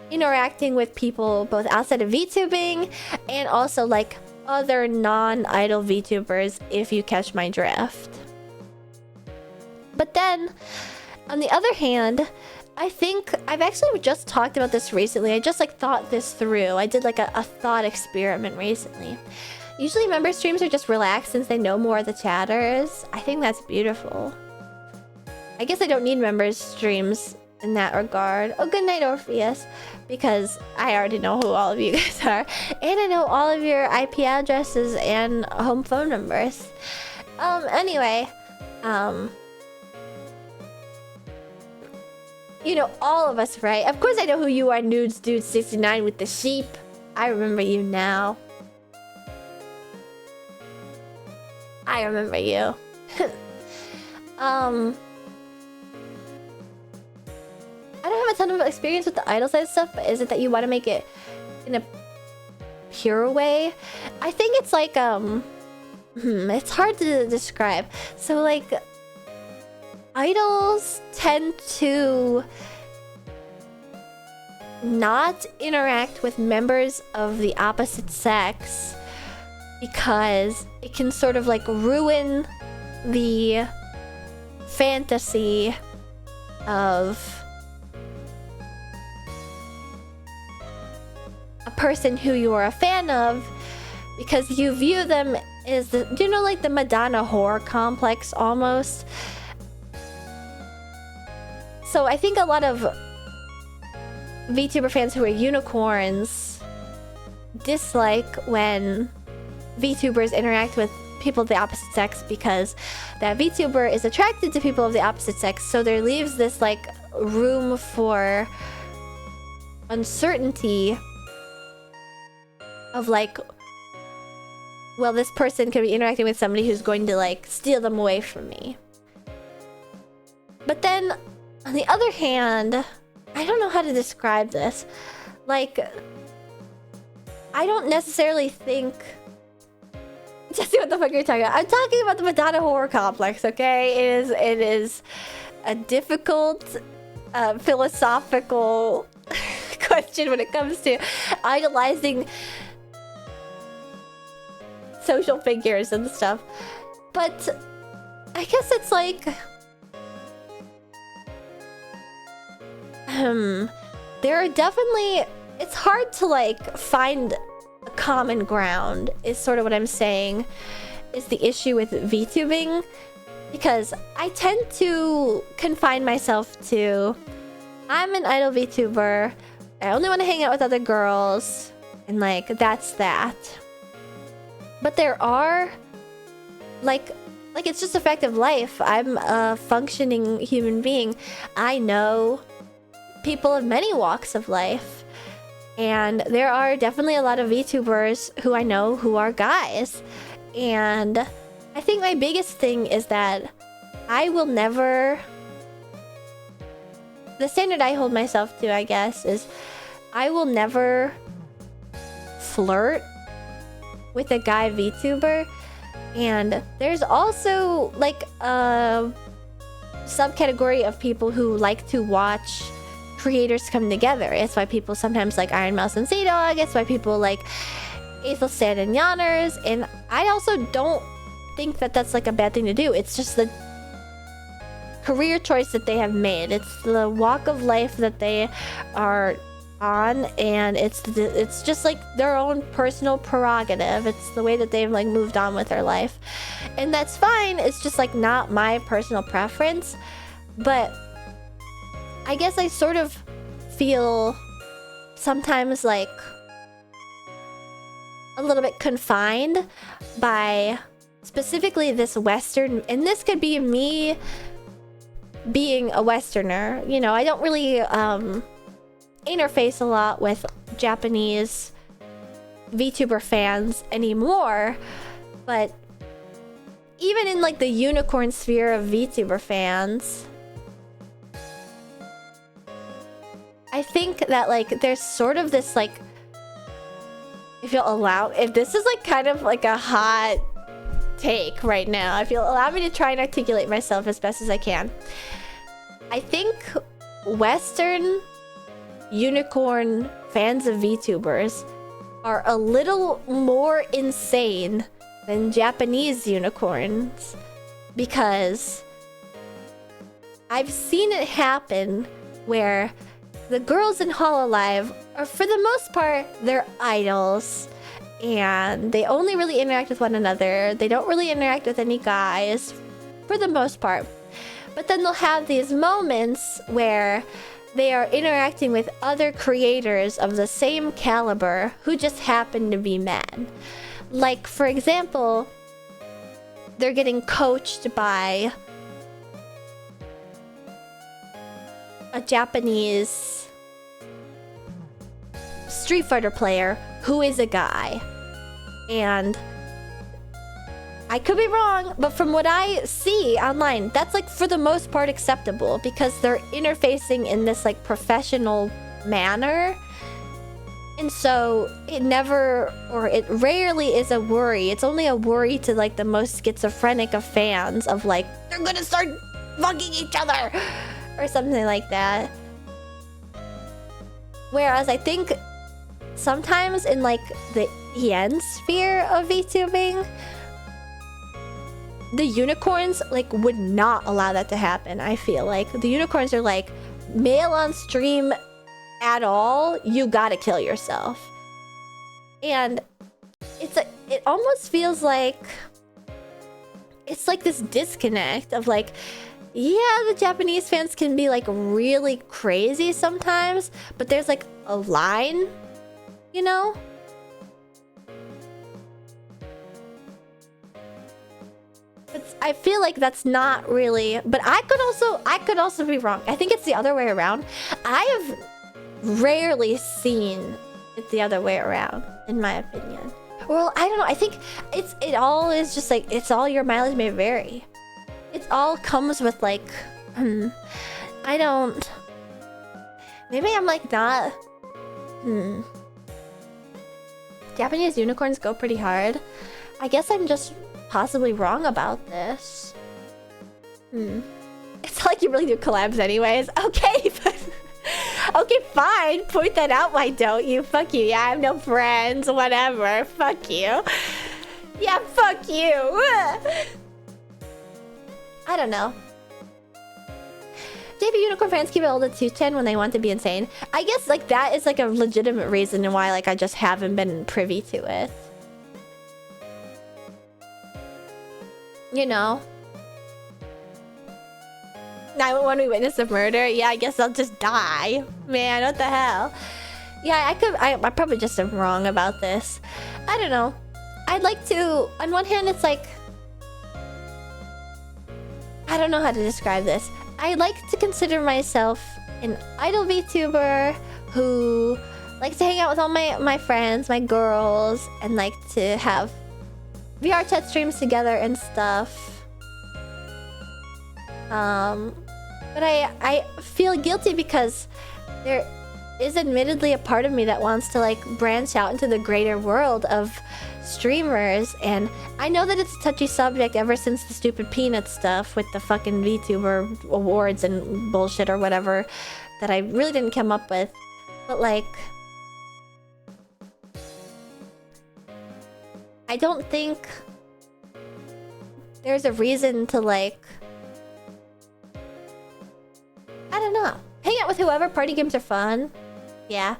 interacting with people both outside of VTubing and also like other non-idol VTubers, if you catch my drift. But then, on the other hand, I think I've actually just talked about this recently. I just like thought this through. I did like a thought experiment recently. Usually member streams are just relaxed since they know more of the chatters. I think that's beautiful. I guess I don't need members streams in that regard. Oh, good night, Orpheus. Because I already know who all of you guys are. And I know all of your IP addresses and home phone numbers. Anyway, you know, all of us, right? Of course I know who you are, Nudes Dude 69 with the sheep. I remember you now. I remember you. I don't have a ton of experience with the idol side stuff, but is it that you want to make it in a pure way? I think it's like, It's hard to describe. So, like, idols tend to not interact with members of the opposite sex because it can sort of like ruin the fantasy of a person who you are a fan of, because you view them as the, do you know, like the Madonna horror complex almost? So I think a lot of VTuber fans who are unicorns dislike when VTubers interact with people of the opposite sex, because that VTuber is attracted to people of the opposite sex, so there leaves this like room for uncertainty of like, well, this person could be interacting with somebody who's going to like steal them away from me. But then on the other hand, I don't know how to describe this. Like, I don't necessarily think... Jesse, what the fuck are you talking about? I'm talking about the Madonna horror complex, okay? It is a difficult, philosophical question when it comes to idolizing social figures and stuff. But I guess it's like... there are definitely... It's hard to, like, find a common ground, is sort of what I'm saying, is the issue with VTubing. Because I tend to confine myself to... I'm an idol VTuber. I only want to hang out with other girls. And, like, that's that. But there are... Like, it's just a fact of life. I'm a functioning human being. I know people of many walks of life, and there are definitely a lot of VTubers who I know who are guys, and I think my biggest thing is that I will never... The standard I hold myself to, I guess, is I will never flirt with a guy VTuber. And there's also like a subcategory of people who like to watch creators come together. It's why people sometimes like Iron Mouse and Sea-Dog. It's why people like Aethelstan and Yanners. And I also don't think that that's like a bad thing to do. It's just the career choice that they have made. It's the walk of life that they are on, and it's just like their own personal prerogative. It's the way that they've like moved on with their life, and that's fine. It's just like not my personal preference. But I guess I sort of feel sometimes like a little bit confined by specifically this Western, and this could be me being a Westerner. You know, I don't really interface a lot with Japanese VTuber fans anymore, but even in like the unicorn sphere of VTuber fans, I think that like there's sort of this like, if you'll allow, if this is like kind of like a hot take right now, if you'll allow me to try and articulate myself as best as I can, I think Western unicorn fans of VTubers are a little more insane than Japanese unicorns, because I've seen it happen where the girls in Hololive are, for the most part, they're idols, and they only really interact with one another. They don't really interact with any guys, for the most part. But then they'll have these moments where they are interacting with other creators of the same caliber who just happen to be men. Like, for example, they're getting coached by a Japanese Street Fighter player who is a guy. And I could be wrong, but from what I see online, that's like for the most part acceptable, because they're interfacing in this like professional manner. And so it never, or it rarely is a worry. It's only a worry to like the most schizophrenic of fans of like, they're gonna start fucking each other or something like that. Whereas I think sometimes in like the EN sphere of VTubing, the unicorns like would not allow that to happen. I feel like the unicorns are like, male on stream at all, you gotta kill yourself. And it almost feels like it's like this disconnect of like, yeah, the Japanese fans can be like really crazy sometimes, but there's like a line, you know? I feel like that's not really, but I could also be wrong. I think it's the other way around. I have rarely seen it the other way around, in my opinion. Well, I don't know. I think it all is just like, it's all your mileage may vary. It all comes with like, I don't, maybe I'm like not, Japanese unicorns go pretty hard. I guess I'm just possibly wrong about this. It's like you really do collabs anyways. Okay, but okay, fine. Point that out, why don't you? Fuck you. Yeah, I have no friends. Whatever. Fuck you. Yeah, fuck you. I don't know. JP Unicorn fans keep it all to 210 when they want to be insane. I guess like that is like a legitimate reason why like I just haven't been privy to it. You know? 911, we witnessed a murder. Yeah, I guess I'll just die. Man, what the hell? Yeah, I probably just am wrong about this. I don't know. I'd like to, on one hand, it's like, I don't know how to describe this. I like to consider myself an idol VTuber who likes to hang out with all my friends, my girls, and like to have VR chat streams together and stuff. But I feel guilty because there is admittedly a part of me that wants to like branch out into the greater world of streamers, and I know that it's a touchy subject ever since the stupid peanut stuff with the fucking VTuber awards and bullshit or whatever that I really didn't come up with. But like, I don't think there's a reason to like, I don't know. Hang out with whoever, party games are fun. Yeah.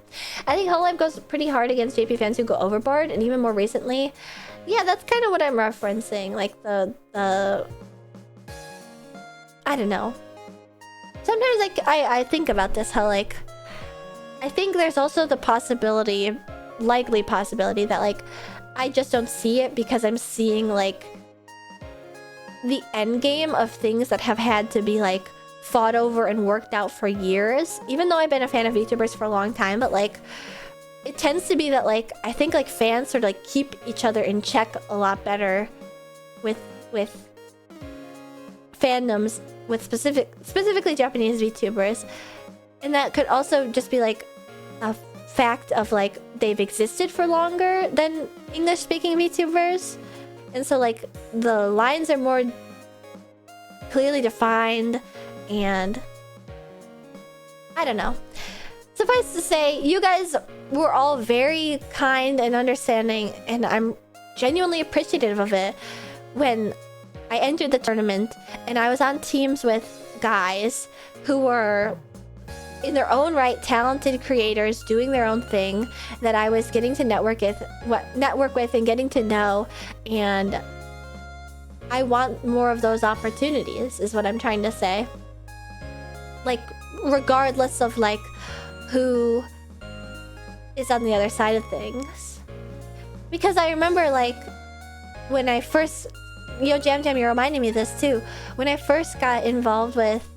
I think Hololive goes pretty hard against JP fans who go overboard, and even more recently. Yeah, that's kind of what I'm referencing. Like the I don't know. Sometimes like I think about this, how like I think there's also the possibility, likely possibility that like I just don't see it because I'm seeing like the end game of things that have had to be like fought over and worked out for years, even though I've been a fan of VTubers for a long time. But like it tends to be that like I think like fans sort of like keep each other in check a lot better with fandoms, with specifically Japanese VTubers, and that could also just be like a fact of like they've existed for longer than English speaking VTubers, and so like the lines are more clearly defined. And I don't know. Suffice to say, you guys were all very kind and understanding, and I'm genuinely appreciative of it when I entered the tournament and I was on teams with guys who were in their own right talented creators doing their own thing that I was getting to network with and getting to know, and I want more of those opportunities is what I'm trying to say. Like, regardless of like who is on the other side of things. Because I remember like when I first, Jam Jam, you reminded me of this too. When I first got involved with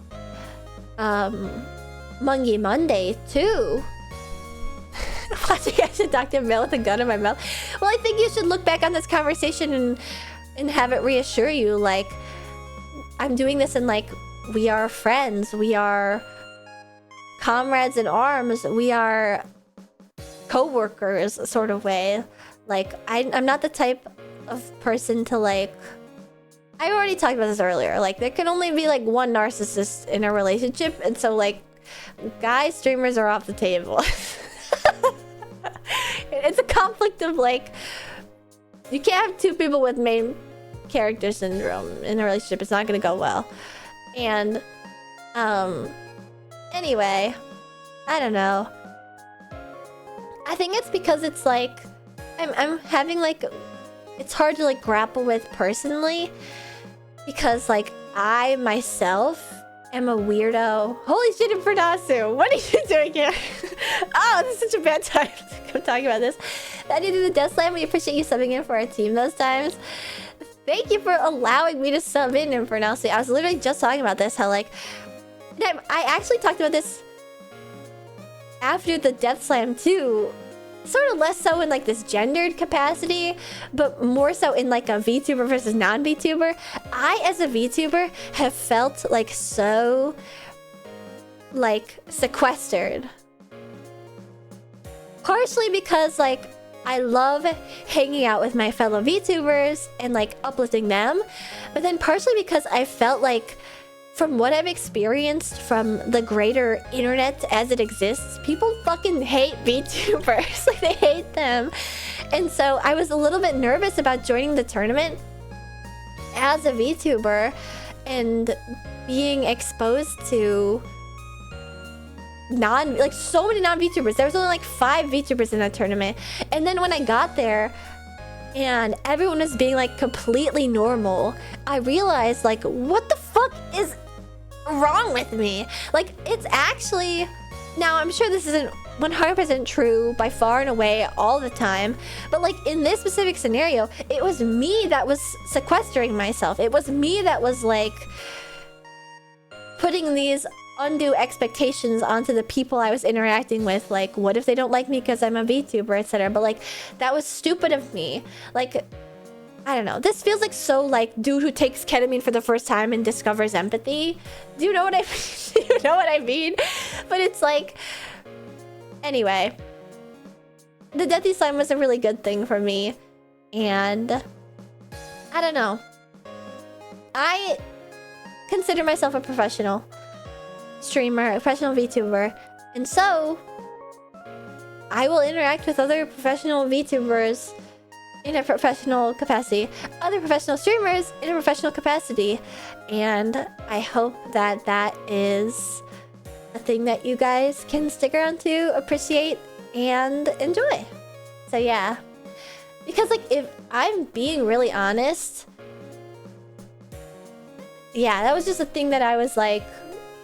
Mungie Monday too. Watching actually Dr. Mill with a gun in my mouth. Well, I think you should look back on this conversation and have it reassure you like I'm doing this in like we are friends, we are comrades in arms, we are co-workers sort of way. Like, I'm not the type of person to like... I already talked about this earlier. Like, there can only be like one narcissist in a relationship, and so like, guy streamers are off the table. It's a conflict of like, you can't have two people with main character syndrome in a relationship. It's not gonna go well. And anyway, I don't know. I think it's because it's like I'm having like, it's hard to like grapple with personally, because like I myself am a weirdo. Holy shit, Infernasu! What are you doing here? Oh, this is such a bad time to come talking about this. I did the Death Slam. We appreciate you subbing in for our team those times. Thank you for allowing me to sub in Infernasu. I was literally just talking about this, how like... I actually talked about this after the Death Slam too. Sort of less so in like this gendered capacity, but more so in like a VTuber versus non-VTuber. I, as a VTuber, have felt like so like sequestered. Partially because like I love hanging out with my fellow VTubers and like uplifting them, but then partially because I felt like, from what I've experienced from the greater internet as it exists, people fucking hate VTubers. Like, they hate them. And so I was a little bit nervous about joining the tournament as a VTuber and being exposed to so many non-VTubers. There was only like 5 VTubers in that tournament. And then when I got there and everyone was being like completely normal, I realized like, what the fuck is wrong with me? Like, it's actually... Now, I'm sure this isn't 100% true by far and away all the time, but like in this specific scenario, it was me that was sequestering myself. It was me that was like putting these undue expectations onto the people I was interacting with. Like, what if they don't like me because I'm a VTuber, etc. But like, that was stupid of me. Like, I don't know. This feels like so like dude who takes ketamine for the first time and discovers empathy. Do you know what I mean? Do you know what I mean? But it's like... Anyway. The Deathy Slime was a really good thing for me. And... I don't know. I consider myself a professional streamer, a professional VTuber. And so... I will interact with other professional VTubers in a professional capacity, other professional streamers in a professional capacity, and I hope that that is a thing that you guys can stick around to appreciate and enjoy. So yeah, because like, if I'm being really honest, yeah, that was just a thing that I was like,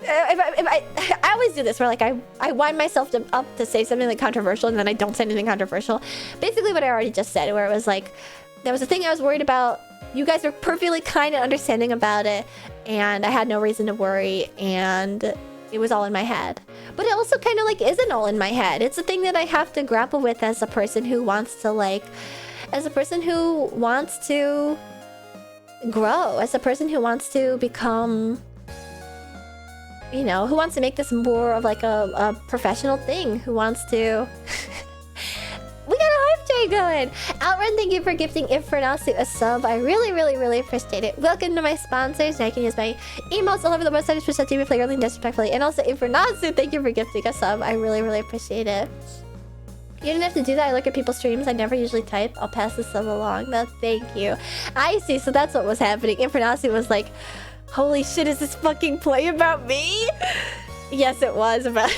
I always do this where like I wind myself up to say something like controversial and then I don't say anything controversial. Basically what I already just said, where it was like, there was a thing I was worried about. You guys were perfectly kind and understanding about it, and I had no reason to worry, and it was all in my head. But it also kind of like isn't all in my head. It's a thing that I have to grapple with as a person who wants to like, as a person who wants to grow, as a person who wants to become, you know, who wants to make this more of like a professional thing, who wants to... We got a hype train going! Outrun, thank you for gifting Infernasu a sub. I really, really, really appreciate it. Welcome to my sponsors. Now I can use my emotes all over the website, Twitch.tv, play early and disrespectfully. And also Infernasu, thank you for gifting a sub. I really, really appreciate it. You didn't have to do that. I look at people's streams. I never usually type. I'll pass the sub along. No, thank you. I see, so that's what was happening. Infernasu was like... Holy shit, is this fucking play about me? Yes, it was about...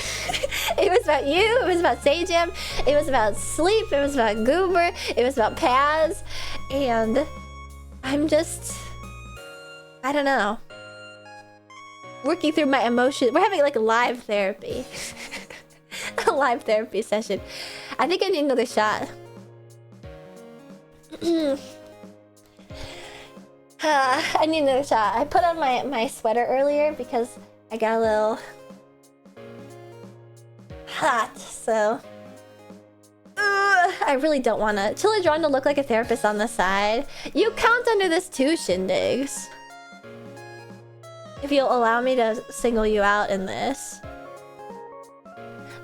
It was about you, it was about Sajam, it was about Sleep, it was about Goober, it was about Paz, and... I'm just... I don't know. Working through my emotions. We're having like live therapy. A live therapy session. I think I need another shot. I need another shot. I put on my sweater earlier because I got a little hot, so... I really don't want to... Chilla drawn to look like a therapist on the side. You count under this too, Shindigs. If you'll allow me to single you out in this.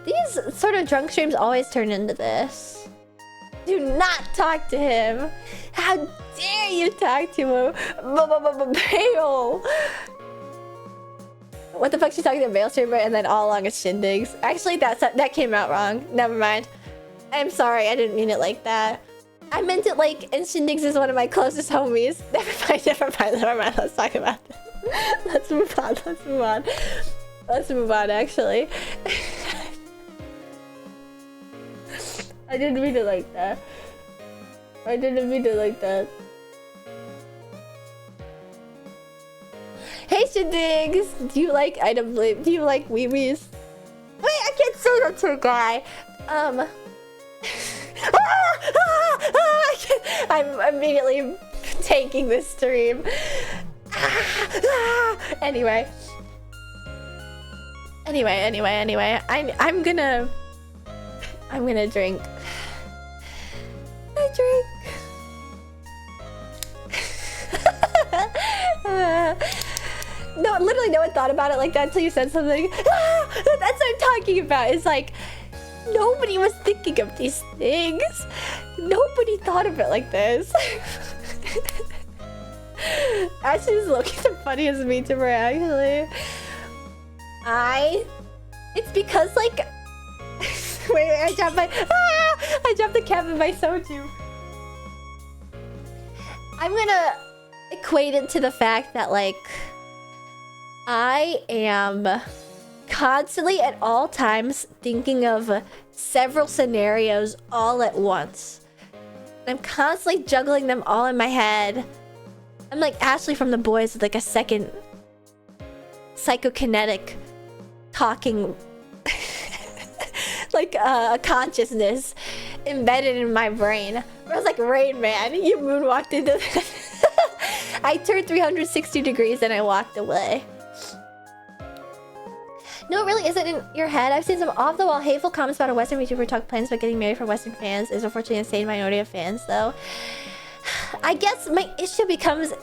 These sort of drunk streams always turn into this. Do not talk to him. How dare you talk to him? Bale. What the fuck? She's talking to Bale streamer and then all along it's shindigs. Actually, that came out wrong. Never mind. I'm sorry. I didn't mean it like that. I meant it like, and shindigs is one of my closest homies. Never mind. Never mind. Never mind. Let's talk about this. Let's move on. Let's move on. Let's move on. Actually. I didn't mean it like that. I didn't mean it like that. Hey Shindigs! Do you like item blame? Do you like wee-wees? Wait, I can't say that to a guy. I'm immediately taking this stream. Anyway. I'm gonna drink. I drink. No, literally no one thought about it like that until you said something. That's what I'm talking about. It's like, nobody was thinking of these things. Nobody thought of it like this. Ashley's looking the funniest VTuber, actually. It's because, like... wait, I dropped the cap in my soju. I'm gonna equate it to the fact that, like, I am constantly at all times thinking of several scenarios all at once. I'm constantly juggling them all in my head. I'm like Ashley from The Boys with like a second psychokinetic talking like a consciousness embedded in my brain. I was like, Rain Man, you moonwalked into I turned 360 degrees and I walked away. No, it really isn't in your head. I've seen some off-the-wall hateful comments about a Western VTuber talk plans about getting married for Western fans. There's unfortunately an insane minority of fans, though. I guess my issue becomes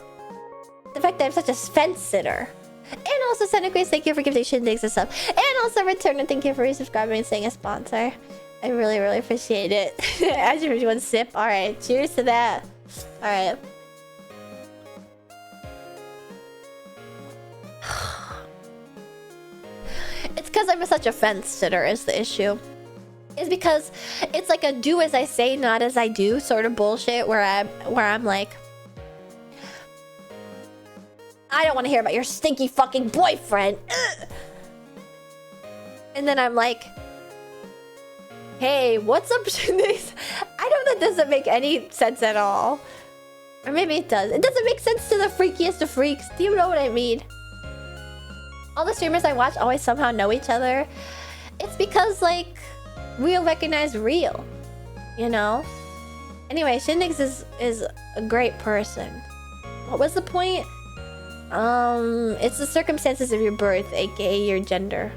the fact that I'm such a fence sitter. And also, Santa Grace, thank you for giving shindigs and stuff. And also, Return, and thank you for resubscribing and saying a sponsor. I really, really appreciate it. As you one sip. Alright, cheers to that. Alright. It's because I'm such a fence sitter is the issue. It's because it's like a do as I say, not as I do sort of bullshit where I'm like, I don't want to hear about your stinky fucking boyfriend. Ugh. And then I'm like, hey, what's up to this? I know that doesn't make any sense at all. Or maybe it does. It doesn't make sense to the freakiest of freaks. Do you know what I mean? All the streamers I watch always somehow know each other. It's because, like, real recognize real. You know? Anyway, Shindigs is a great person. What was the point? It's the circumstances of your birth, aka your gender.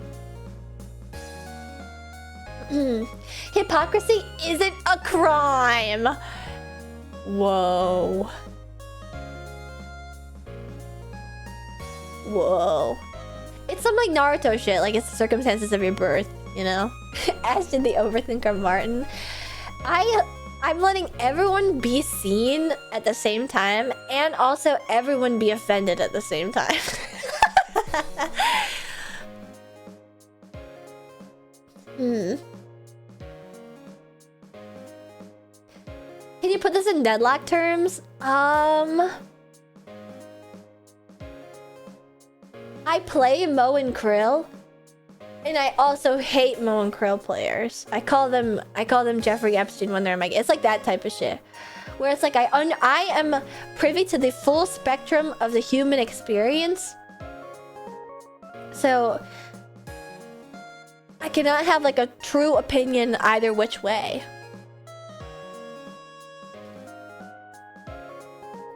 Hypocrisy isn't a crime! Whoa. Whoa. It's some like Naruto shit, like it's the circumstances of your birth, you know? As did the overthinker Martin. I'm letting everyone be seen at the same time, and also everyone be offended at the same time. Can you put this in deadlock terms? I play Mo and Krill, and I also hate Mo and Krill players. I call them Jeffrey Epstein when they're in my game. It's like that type of shit, where it's like I am privy to the full spectrum of the human experience, so I cannot have like a true opinion either which way.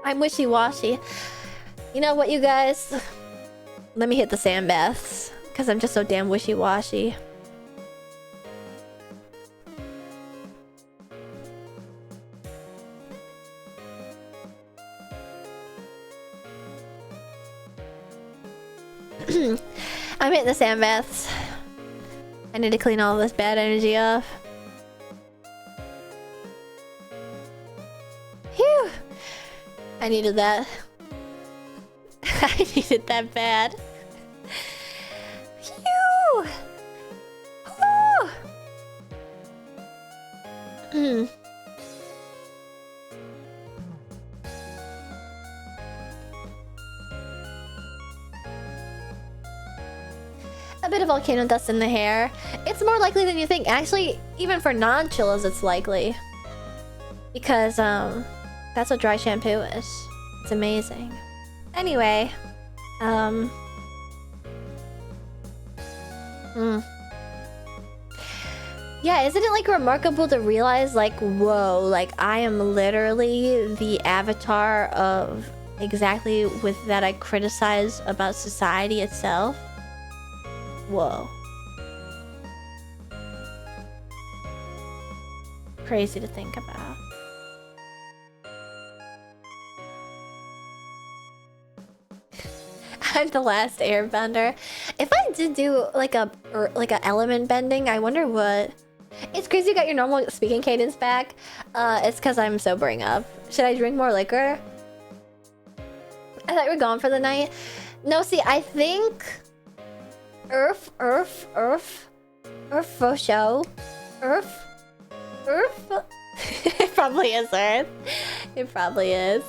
I'm wishy-washy. You know what, you guys? Let me hit the sand baths, because I'm just so damn wishy-washy. I'm hitting the sand baths. I need to clean all this bad energy off. Phew! I needed that. I needed that bad. Phew! Whew! A bit of volcano dust in the hair. It's more likely than you think. Actually, even for non-chillos, it's likely. Because, that's what dry shampoo is. It's amazing. Anyway, yeah, isn't it like remarkable to realize like, whoa, like I am literally the avatar of exactly with that I criticize about society itself? Whoa. Crazy to think about. I'm the last airbender. If I did do like a element bending, I wonder what. It's crazy you got your normal speaking cadence back. It's because I'm sobering up. Should I drink more liquor? I thought you were gone for the night. No, see, I think Earth for show. Earth. It probably is Earth. It probably is.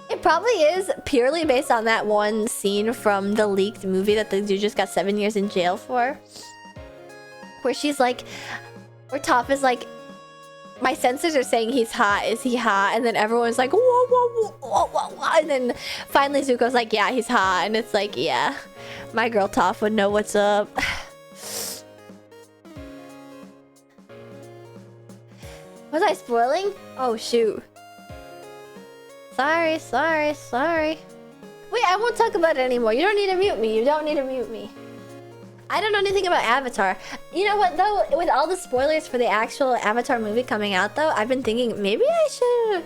It probably is purely based on that one scene from the leaked movie that the dude just got 7 years in jail for. Where she's like, where Toph is like, my senses are saying he's hot. Is he hot? And then everyone's like, whoa, whoa, whoa, whoa, whoa. And then finally Zuko's like, yeah, he's hot. And it's like, yeah, my girl Toph would know what's up. Was I spoiling? Oh, shoot. Sorry. Wait, I won't talk about it anymore. You don't need to mute me. I don't know anything about Avatar. You know what, though? With all the spoilers for the actual Avatar movie coming out, though, I've been thinking maybe I should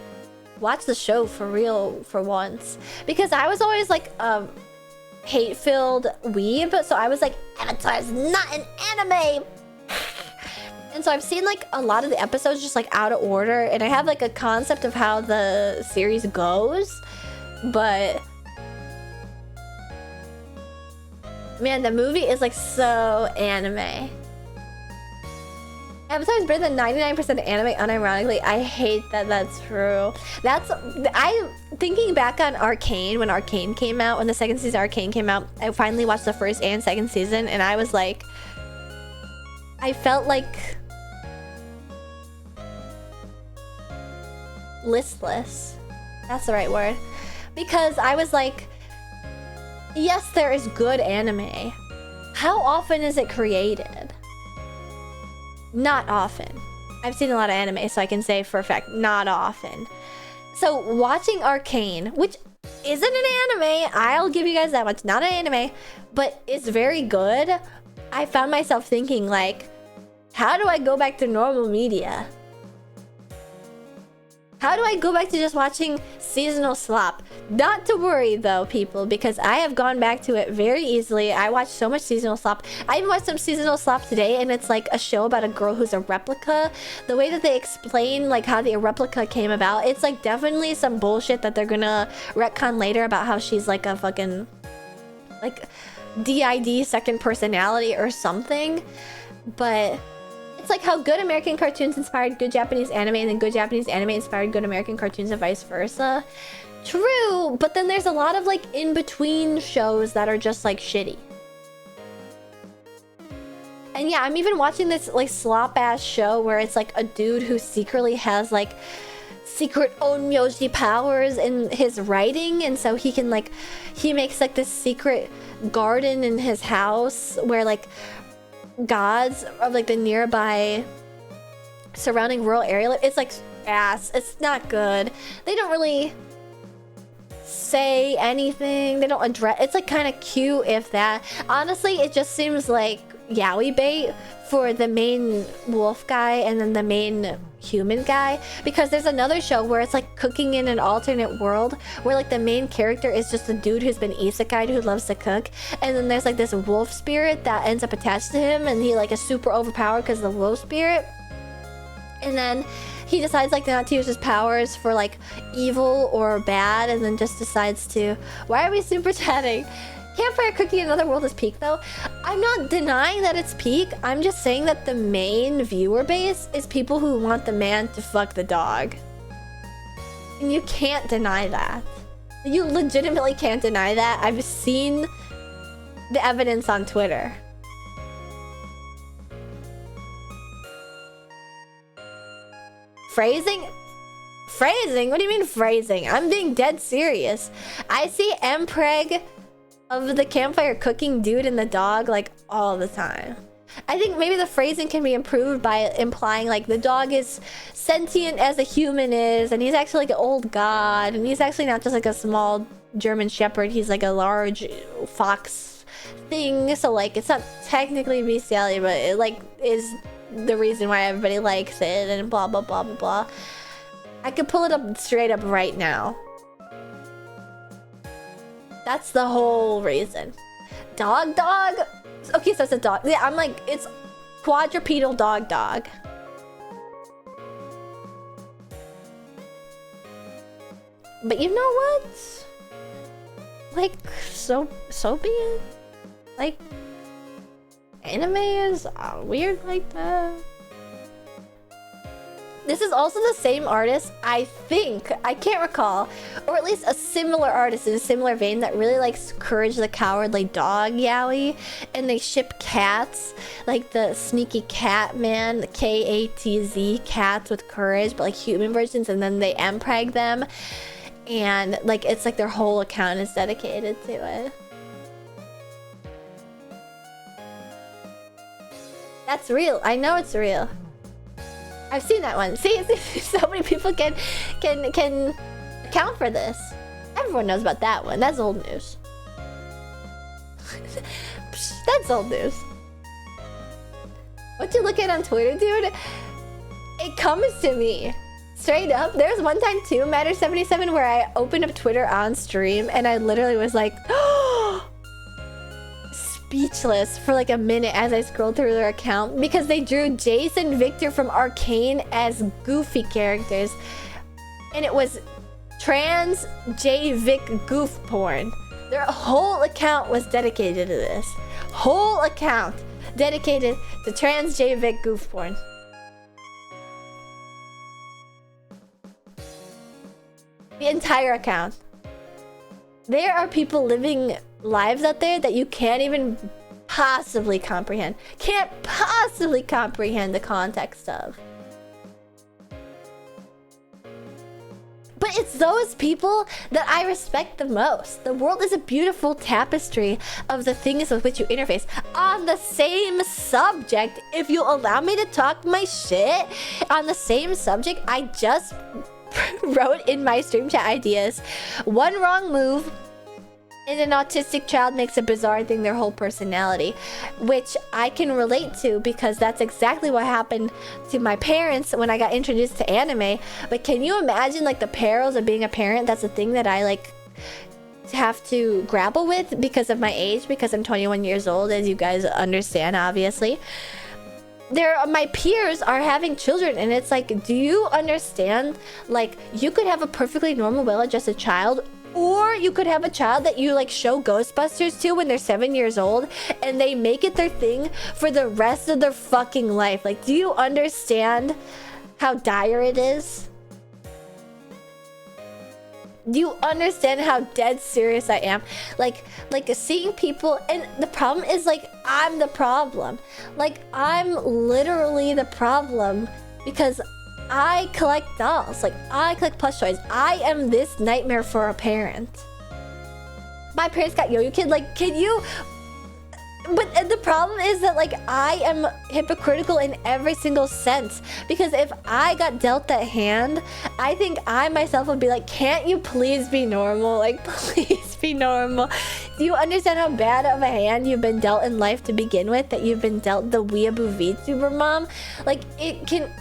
watch the show for real for once. Because I was always like a hate-filled weeb, so I was like, Avatar's not an anime! And so I've seen like a lot of the episodes just like out of order, and I have like a concept of how the series goes, but man, the movie is like so anime. Avatar is better than 99% of anime, unironically. I hate that that's true. I'm thinking back on Arcane, when Arcane came out, when the second season of Arcane came out, I finally watched the first and second season, and I was like, I felt like listless. That's the right word. Because I was like, yes, there is good anime. How often is it created? Not often. I've seen a lot of anime, so I can say for a fact, not often. So watching Arcane, which isn't an anime, I'll give you guys that much, not an anime, but it's very good. I found myself thinking like, how do I go back to normal media? How do I go back to just watching seasonal slop? Not to worry though, people, because I have gone back to it very easily. I watched so much seasonal slop. I even watched some seasonal slop today, and it's like a show about a girl who's a replica. The way that they explain like how the replica came about, it's like definitely some bullshit that they're gonna retcon later about how she's like a fucking like DID second personality or something. But it's like how good American cartoons inspired good Japanese anime, and then good Japanese anime inspired good American cartoons, and vice versa. True, but then there's a lot of like in-between shows that are just like shitty. And yeah, I'm even watching this like slop-ass show where it's like a dude who secretly has like secret onmyoji powers in his writing, and so he can like, he makes like this secret garden in his house where like gods of like the nearby surrounding rural area. It's like ass. It's not good. They don't really say anything. They don't address. It's like kind of cute, if that. Honestly, it just seems like yaoi bait for the main wolf guy and then the main human guy, because there's another show where it's like cooking in an alternate world where like the main character is just a dude who's been isekai'd who loves to cook, and then there's like this wolf spirit that ends up attached to him, and he like is super overpowered because of the wolf spirit, and then he decides like not to use his powers for like evil or bad, and then just decides to... Why are we super chatting? Campfire cooking in another world is peak though. I'm not denying that it's peak. I'm just saying that the main viewer base is people who want the man to fuck the dog. And you can't deny that. You legitimately can't deny that. I've seen the evidence on Twitter. Phrasing? Phrasing? What do you mean phrasing? I'm being dead serious. I see mpreg of the campfire cooking dude and the dog like all the time. I think maybe the phrasing can be improved by implying like the dog is sentient as a human is, and he's actually like an old god, and he's actually not just like a small German shepherd, he's like a large fox thing, so like it's not technically bestiality, but it like is the reason why everybody likes it, and blah blah blah blah blah. I could pull it up straight up right now. That's the whole reason. Dog? Okay, so it's a dog. Yeah, I'm like, it's quadrupedal dog. But you know what? Like, so be it. Like, anime is weird like that. This is also the same artist, I think, I can't recall, or at least a similar artist in a similar vein that really likes Courage the Cowardly Dog yaoi, and they ship cats, like the sneaky cat man, the K-A-T-Z cats with Courage, but like human versions, and then they mpreg them, and like it's like their whole account is dedicated to it. That's real, I know it's real. I've seen that one. See, so many people can account for this. Everyone knows about that one. That's old news. That's old news. What you look at on Twitter, dude? It comes to me. Straight up. There was one time too, Matter77, where I opened up Twitter on stream and I literally was like, speechless for like a minute as I scrolled through their account, because they drew Jason Victor from Arcane as goofy characters, and it was trans J-Vic goof porn. Their whole account was dedicated to this. Whole account dedicated to trans J-Vic goof porn. The entire account. There are people living lives out there that you can't even possibly comprehend. Can't possibly comprehend the context of. But it's those people that I respect the most. The world is a beautiful tapestry of the things with which you interface. On the same subject, if you allow me to talk my shit on the same subject, I just wrote in my stream chat ideas, one wrong move and an autistic child makes a bizarre thing their whole personality, which I can relate to because that's exactly what happened to my parents when I got introduced to anime. But can you imagine like the perils of being a parent? That's a thing that I like have to grapple with because of my age, because I'm 21 years old, as you guys understand, obviously. My peers are having children, and it's like, do you understand? Like, you could have a perfectly normal, well-adjusted child, or you could have a child that you like show Ghostbusters to when they're 7 years old, and they make it their thing for the rest of their fucking life. Like, do you understand how dire it is? Do you understand how dead serious I am? Like seeing people, and the problem is like, I'm the problem. Like, I'm literally the problem because I collect dolls. Like, I collect plush toys. I am this nightmare for a parent. My parents got Yo-Yo Kid. Like, can you... But the problem is that, like, I am hypocritical in every single sense. Because if I got dealt that hand, I think I myself would be like, can't you please be normal? Like, please be normal. Do you understand how bad of a hand you've been dealt in life to begin with? That you've been dealt the weeaboo VTuber mom? Like, it can...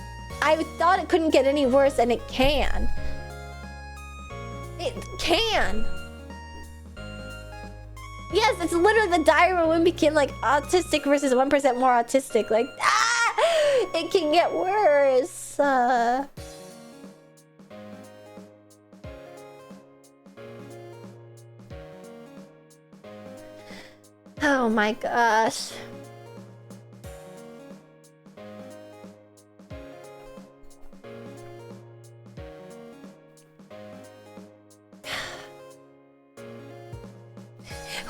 I thought it couldn't get any worse, and it can. It can. Yes, it's literally the diary of when became like autistic versus 1% more autistic. Like, it can get worse. Oh my gosh.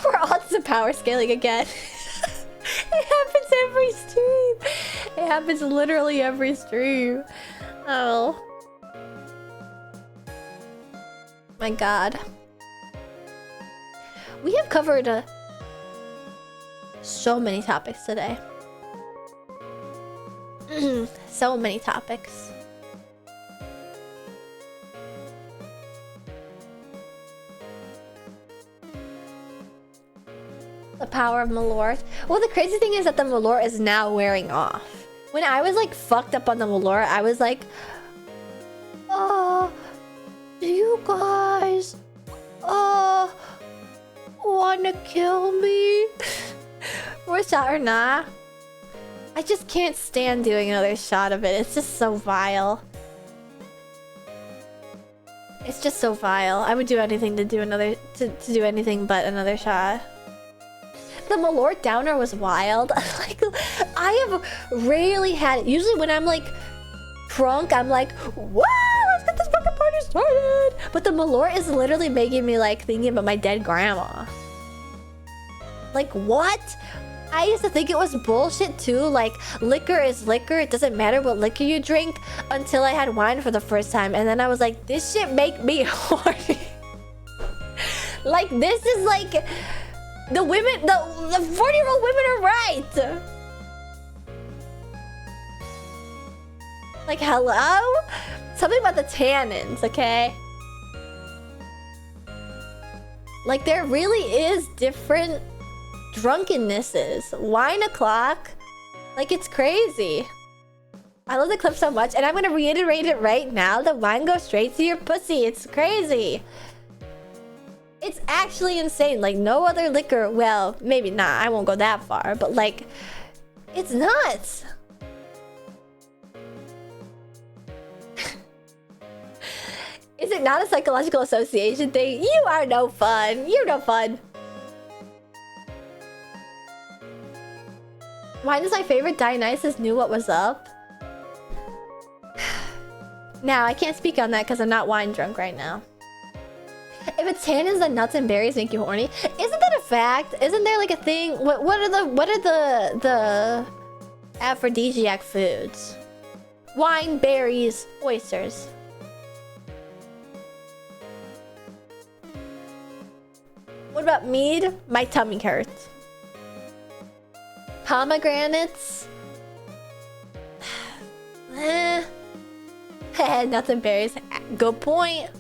We're on to power scaling again. It happens every stream. It happens literally every stream. Oh. My god. We have covered so many topics today. So many topics. The power of malort. Well, the crazy thing is that the malort is now wearing off. When I was like fucked up on the malort, I was like, oh, do you guys wanna kill me? Or shot or nah? I just can't stand doing another shot of it. It's just so vile. It's just so vile. I would do anything to do another to do anything but another shot. The malort downer was wild. Like, I have rarely had it. Usually when I'm like drunk, I'm like, whoa, let's get this fucking party started. But the malort is literally making me like thinking about my dead grandma. Like, what? I used to think it was bullshit too. Like, liquor is liquor. It doesn't matter what liquor you drink, until I had wine for the first time. And then I was like, this shit make me horny. Like, this is like... The women, the 40-year-old women are right. Like, hello? Something about the tannins, okay? Like, there really is different drunkennesses. Wine o'clock. Like, it's crazy. I love the clip so much, and I'm gonna reiterate it right now. The wine goes straight to your pussy. It's crazy. It's actually insane. Like, no other liquor... Well, maybe not. I won't go that far. But, like... It's nuts. Is it not a psychological association thing? You are no fun. You're no fun. Wine is my favorite. Dionysus knew what was up. Now, I can't speak on that because I'm not wine drunk right now. If it's tannins, then nuts and berries make you horny. Isn't that a fact? Isn't there like a thing? What are the aphrodisiac foods? Wine, berries, oysters. What about mead? My tummy hurts. Pomegranates? Nuts and berries. Good point.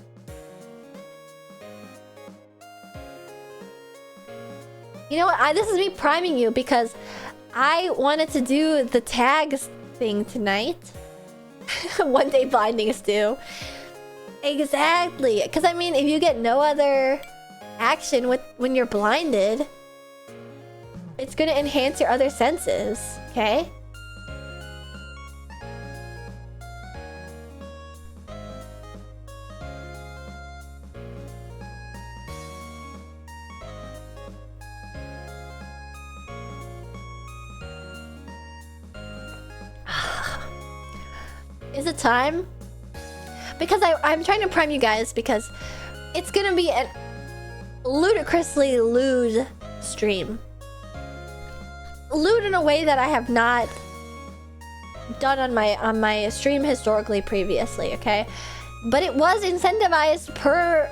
You know what? This is me priming you because I wanted to do the tags thing tonight. One day blindings too. Exactly. Because I mean, if you get no other action when you're blinded, it's going to enhance your other senses. Okay? Is it time? Because I'm trying to prime you guys because it's gonna be a ludicrously lewd stream. Lewd in a way that I have not done on my stream historically previously, okay? But it was incentivized per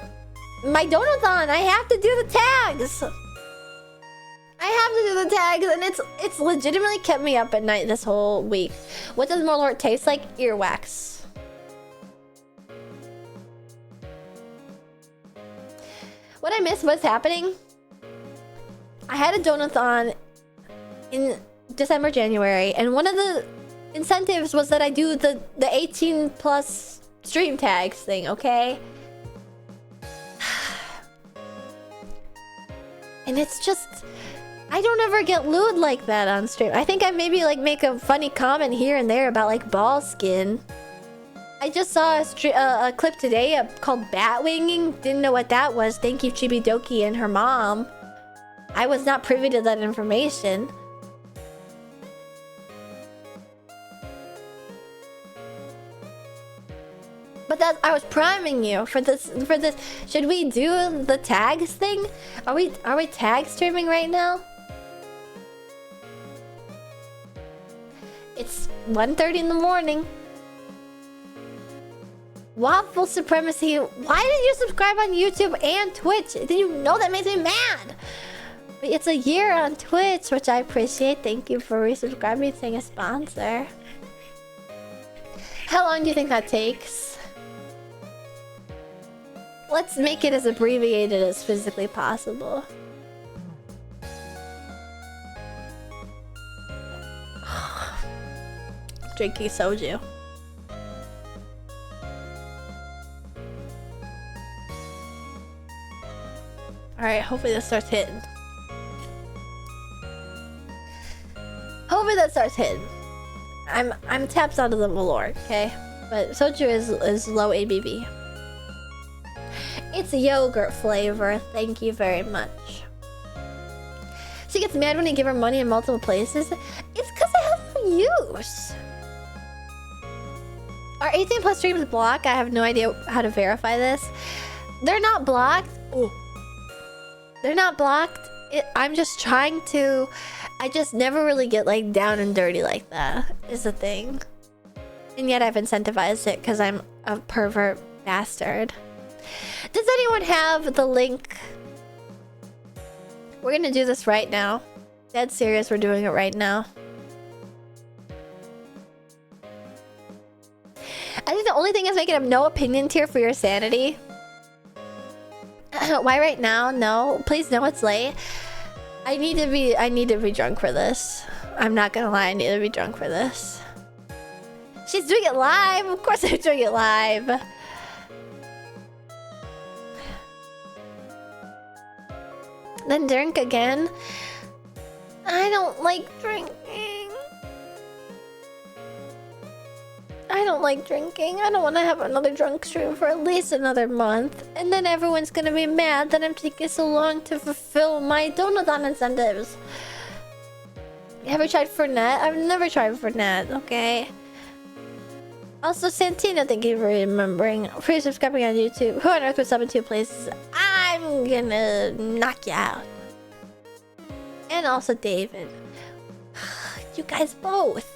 my donathon. I have to do the tags. I have to do the tags, and it's legitimately kept me up at night this whole week. What does malort taste like? Earwax. What I missed was happening. I had a donathon in December, January, and one of the incentives was that I do the 18 plus stream tags thing, okay? And it's just, I don't ever get lewd like that on stream. I think I maybe like make a funny comment here and there about like ball skin. I just saw a clip today called Batwinging. Didn't know what that was. Thank you, Chibidoki and her mom. I was not privy to that information. But that I was priming you for this. Should we do the tags thing? Are we tag streaming right now? It's 1:30 in the morning. Waffle supremacy. Why did you subscribe on YouTube and Twitch? Did you know that makes me mad? But it's a year on Twitch, which I appreciate. Thank you for resubscribing, saying a sponsor. How long do you think that takes? Let's make it as abbreviated as physically possible. Drinking soju. Alright, hopefully this starts hitting. Hopefully that starts hitting. I'm tapped out of the malort, okay? But soju is low ABV. It's a yogurt flavor. Thank you very much. She gets mad when you give her money in multiple places. It's because it has no use. Are 18 plus streams blocked? I have no idea how to verify this. They're not blocked. Ooh. They're not blocked. I'm just trying to... I just never really get like down and dirty like that is the thing. And yet I've incentivized it because I'm a pervert bastard. Does anyone have the link? We're gonna do this right now. Dead serious, we're doing it right now. I think the only thing is making up no opinion tier for your sanity. Why right now? No. Please no, it's late. I need to be drunk for this. I'm not gonna lie, I need to be drunk for this. She's doing it live! Of course I'm doing it live! Then drink again? I don't like drinking. I don't like drinking. I don't want to have another drunk stream for at least another month. And then everyone's gonna be mad that I'm taking so long to fulfill my Donathon incentives. You ever tried Fernet? I've never tried Fernet, okay? Also, Santino, thank you for remembering. For subscribing on YouTube. Who on earth would sub in 2 places? I'm gonna knock you out. And also David. You guys both.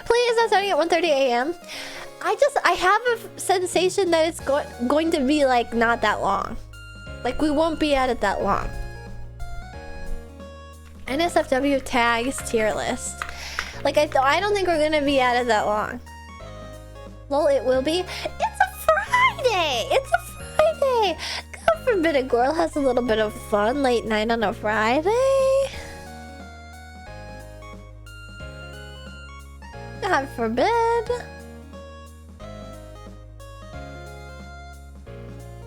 Please, not starting at 1:30 a.m. I have a sensation that it's going to be like not that long. Like we won't be at it that long. NSFW tags tier list. Like I don't think we're gonna be at it that long. Well, it will be. It's a Friday. It's a Friday. God forbid a girl has a little bit of fun late night on a Friday. God forbid.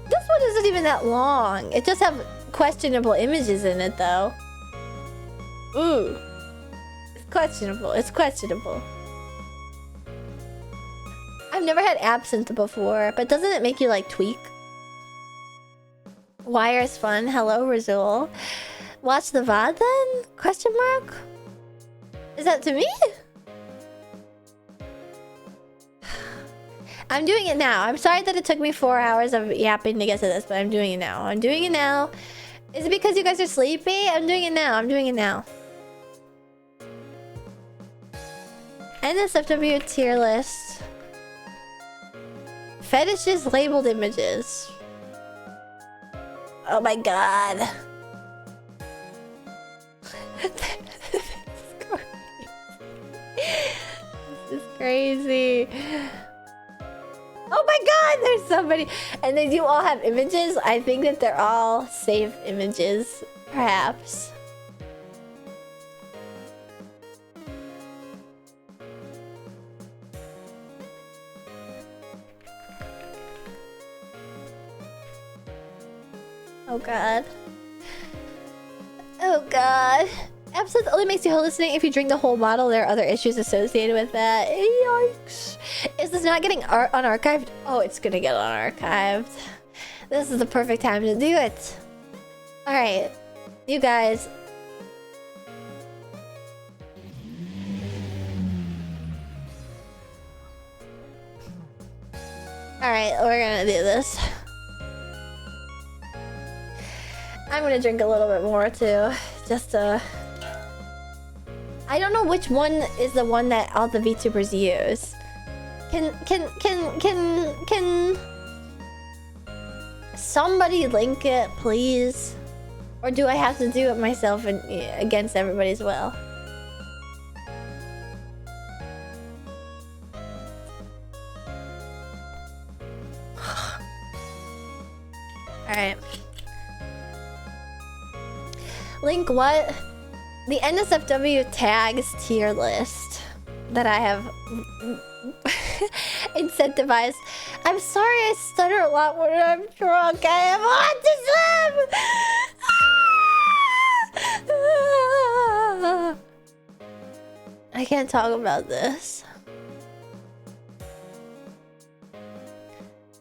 This one isn't even that long. It just have questionable images in it though. Ooh. It's questionable. It's questionable. I've never had absinthe before, but doesn't it make you like tweak? Wire's fun. Hello, Razul. Watch the VOD then? Question mark? Is that to me? I'm doing it now. I'm sorry that it took me 4 hours of yapping to get to this, but I'm doing it now. I'm doing it now. Is it because you guys are sleepy? I'm doing it now. I'm doing it now. NSFW tier list. Fetishes labeled images. Oh my god. This is crazy. Oh my god, there's somebody. And they do all have images. I think that they're all safe images, perhaps. Oh god. Oh god. Absinthe only makes you hallucinate if you drink the whole bottle. There are other issues associated with that. Yikes. Is this not getting unarchived? Oh, it's gonna get unarchived. This is the perfect time to do it. Alright. You guys. Alright, we're gonna do this. I'm gonna drink a little bit more too. Just to... I don't know which one is the one that all the VTubers use. Can somebody link it, please? Or do I have to do it myself and against everybody's will? Alright. Link what? The NSFW tags tier list that I have incentivized. I'm sorry I stutter a lot when I'm drunk. I have autism! I can't talk about this.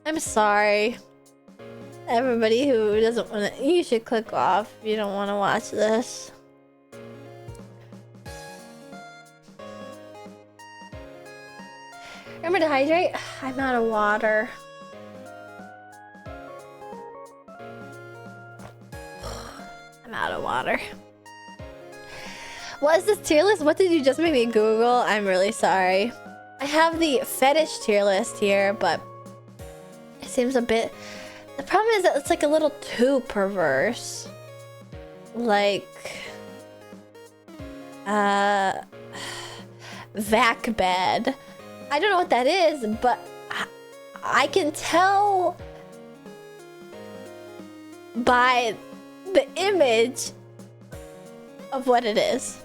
I'm sorry. Everybody who doesn't want to... You should click off if you don't want to watch this. Remember to hydrate? I'm out of water. I'm out of water. What is this tier list? What did you just make me Google? I'm really sorry. I have the fetish tier list here, but it seems a bit... The problem is that it's like a little too perverse. Like... vac bed. I don't know what that is, but I can tell by the image of what it is.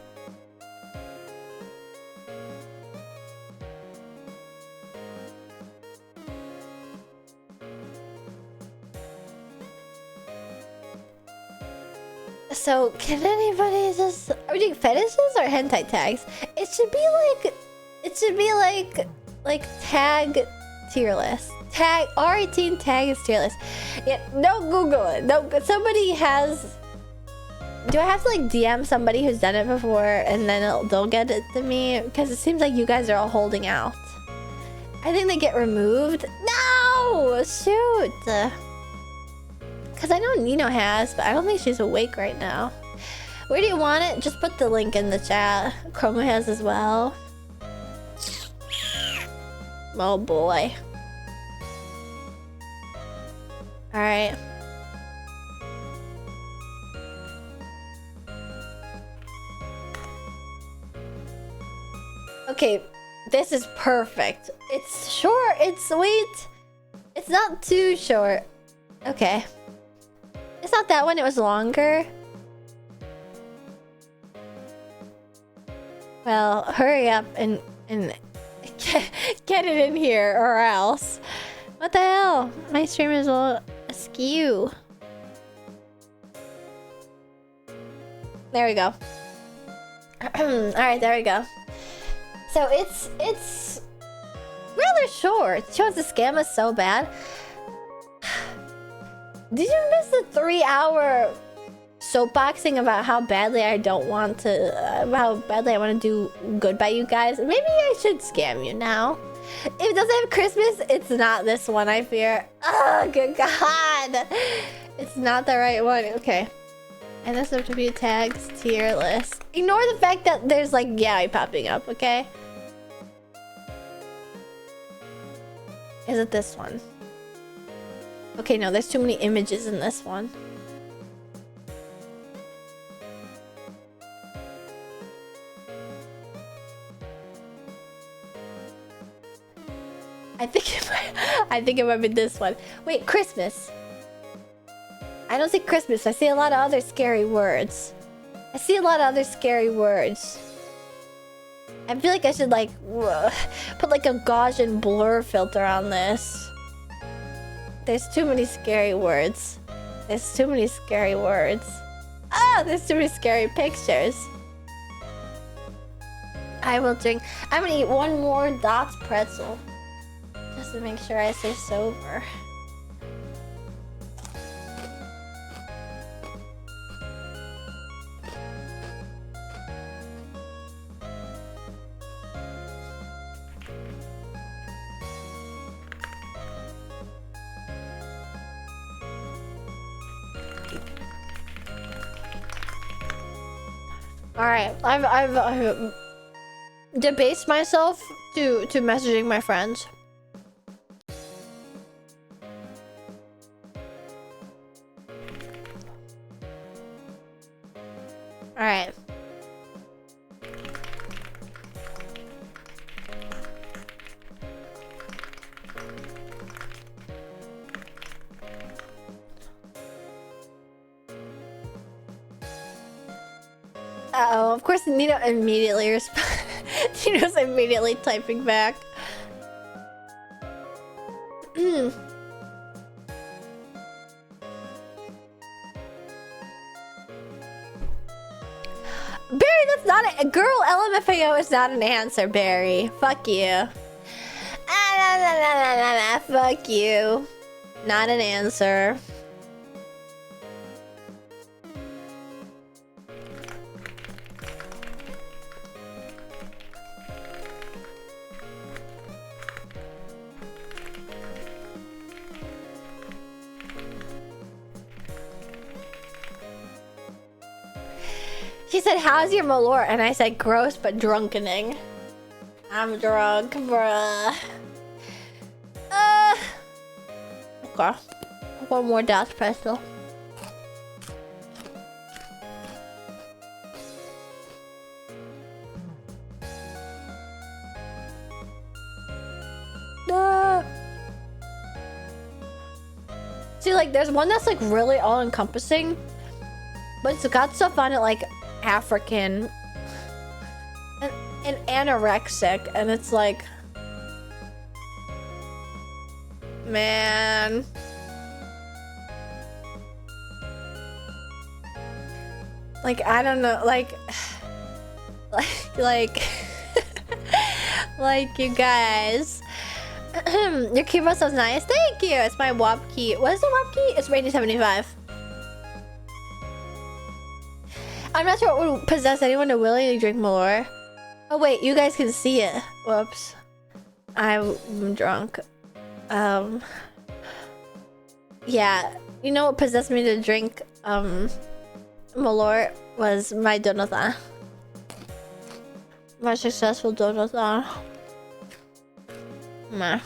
So, can anybody just... Are we doing fetishes or hentai tags? It should be like... It should be like tag tier list. Tag R18 tag is tier list. Yeah, don't Google it. No, somebody has... Do I have to like DM somebody who's done it before and then they'll get it to me? Because it seems like you guys are all holding out. I think they get removed. No! Shoot! Because I know Nino has, but I don't think she's awake right now. Where do you want it? Just put the link in the chat. Chroma has as well. Oh boy. Alright. Okay, this is perfect. It's short, it's sweet. It's not too short. Okay. It's not that one, it was longer. Well, hurry up and get it in here or else. What the hell? My stream is a little askew. There we go. Alright, there we go. So it's rather short. She wants to scam us so bad. Did you miss the 3-hour soapboxing about how badly I don't want to, how badly I want to do good by you guys? Maybe I should scam you now. If it doesn't have Christmas, it's not this one, I fear. Oh, good God. It's not the right one. Okay. NSFW tags tier list. Ignore the fact that there's like yaoi popping up, okay? Is it this one? Okay, no, there's too many images in this one. I think it might be this one. Wait, Christmas. I don't see Christmas. I see a lot of other scary words. I see a lot of other scary words. I feel like I should like put like a Gaussian blur filter on this. There's too many scary words. There's too many scary words. Oh, there's too many scary pictures. I will drink. I'm gonna eat one more Dots pretzel. Just to make sure I stay sober. Alright, I've debased myself to messaging my friends. Alright. Uh-oh, of course Nino immediately Nino's immediately typing back. Barry, that's not a girl. LMFAO is not an answer, Barry. Fuck you. Fuck you. Not an answer. She said, how's your malort? And I said, gross but drunkening. I'm drunk, bruh. Okay. One more Dots pretzel. See, like, there's one that's, like, really all-encompassing. But it's got stuff on it, like, African and anorexic, and it's like, man, like, I don't know, like like you guys. Your keyboard sounds nice. Thank you. It's my WAP key. What is the WAP key? It's rated 75. I'm not sure what would possess anyone to willingly drink malort. Oh wait, you guys can see it. Whoops. I'm drunk. Yeah. You know what possessed me to drink malort was my donathon. My successful donathon. Meh.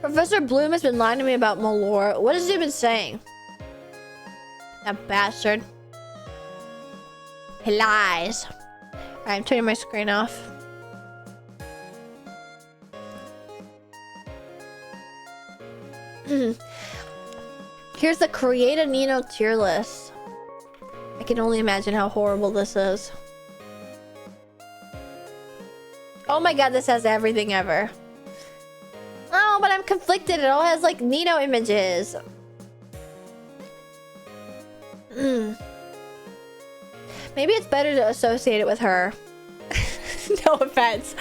Professor Bloom has been lying to me about malort. What has he been saying? That bastard. He lies. Alright, I'm turning my screen off. Here's the Create a Nino tier list. I can only imagine how horrible this is. Oh my god, this has everything ever. Oh, but I'm conflicted. It all has, like, Nino images. Maybe it's better to associate it with her. No offense.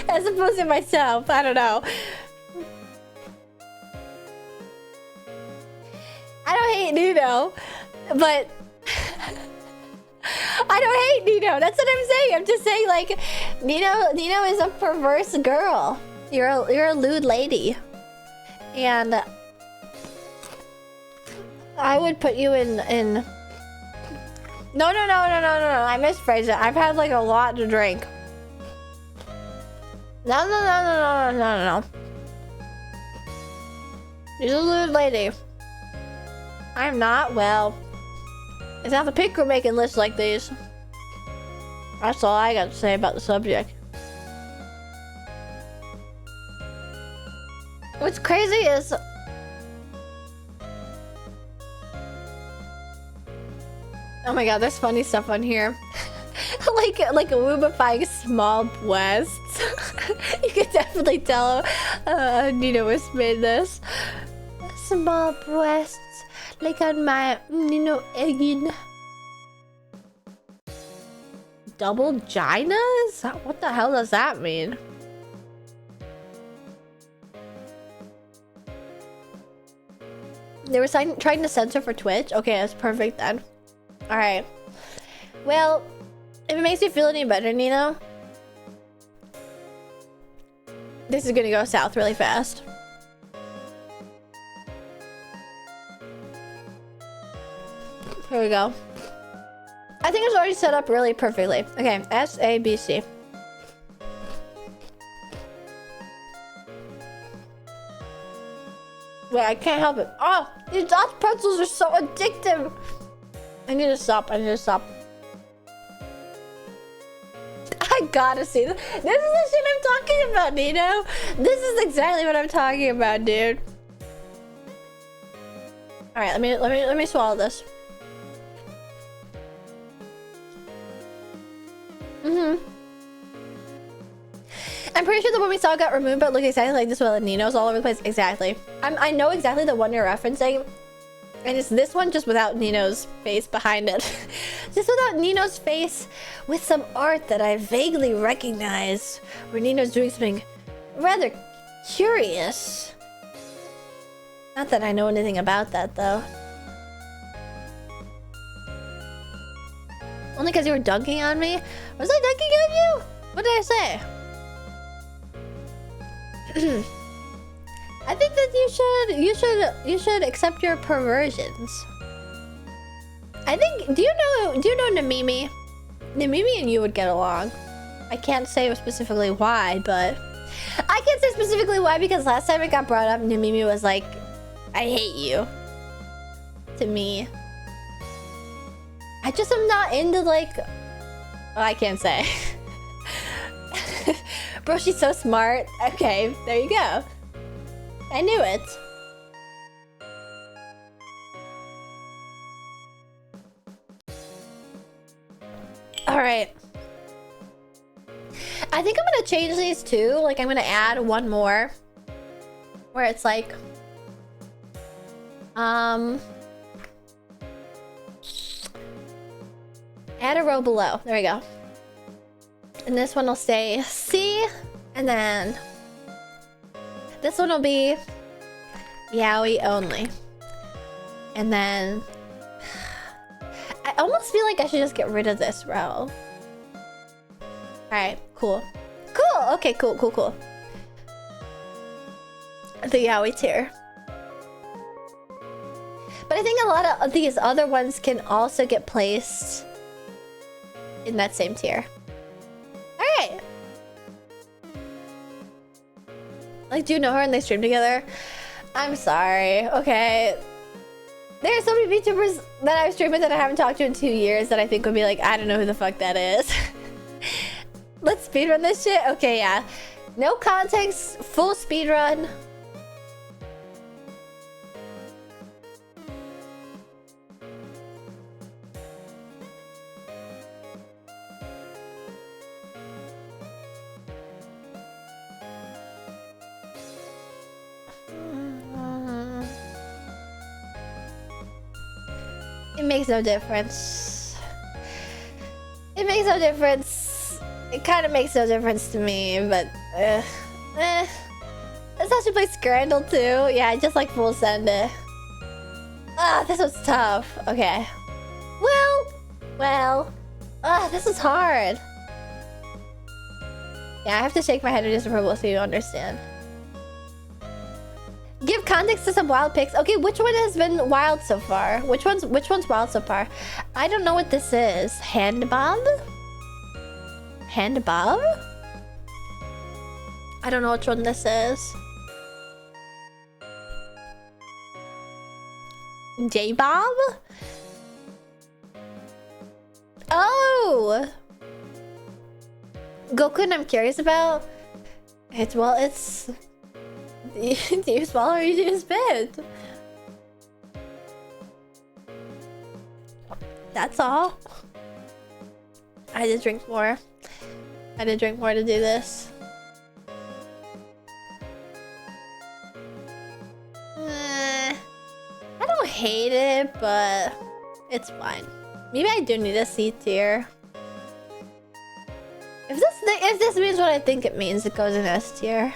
As opposed to myself. I don't know. I don't hate Nino, but... I don't hate Nino. That's what I'm saying. I'm just saying, like, Nino is a perverse girl. You're a lewd lady, and I would put you in. No. I misphrased it. I've had like a lot to drink. No. You're a lewd lady. I'm not. Well, it's not the pink crew making lists like these. That's all I got to say about the subject. What's crazy is... Oh my god, there's funny stuff on here. like wubifying small breasts. You could definitely tell Nino was made this. Small breasts, like on my Nino egin. Double ginas? What the hell does that mean? They were trying to censor for Twitch? Okay, that's perfect then. Alright. Well, if it makes you feel any better, Nino, this is gonna go south really fast. Here we go. I think it's already set up really perfectly. Okay, S-A-B-C. Wait, I can't help it. Oh, these Dutch pretzels are so addictive. I need to stop. I need to stop. I gotta see this. This is the shit I'm talking about, Nino. This is exactly what I'm talking about, dude. All right, let me swallow this. I'm pretty sure the one we saw got removed, but look exactly like this one with Nino's all over the place. Exactly. I know exactly the one you're referencing. And it's this one just without Nino's face behind it. Just without Nino's face with some art that I vaguely recognize. Where Nino's doing something rather curious. Not that I know anything about that though. Only because you were dunking on me? Was I dunking on you? What did I say? I think that you should accept your perversions. I think do you know Namimi? Namimi and you would get along. I can't say specifically why, but I can't say specifically why because last time it got brought up, Namimi was like, I hate you. To me. I just am not into like I can't say. Bro, she's so smart. Okay, there you go. I knew it. All right. I think I'm gonna change these two. Like I'm gonna add one more where it's like add a row below. There we go. And this one will stay C, and then this one will be yaoi only. And then I almost feel like I should just get rid of this row. Alright, cool. Cool! Okay, cool. The yaoi tier. But I think a lot of these other ones can also get placed in that same tier. Alright. Like, do you know her and they stream together? I'm sorry. Okay. There are so many VTubers that I've streamed with that I haven't talked to in 2 years that I think would be like, I don't know who the fuck that is. Let's speedrun this shit? Okay, yeah. No context, full speedrun. It makes no difference. It makes no difference. It kind of makes no difference to me, but That's how she plays Scrandle too. Yeah, I just like full send it. Ah, this was tough. Okay. Well. This is hard. Yeah, I have to shake my head in disapproval so you understand. Give context to some wild picks. Okay, which one has been wild so far? Which one's wild so far? I don't know what this is. Handbob? Handbob? I don't know which one this is. J-Bob? Oh! Gokun I'm curious about. It's do you swallow or you do spit? That's all. I did drink more. I did drink more to do this. hate it, but it's fine. Maybe I do need a C tier. If this means what I think it means, it goes in S tier.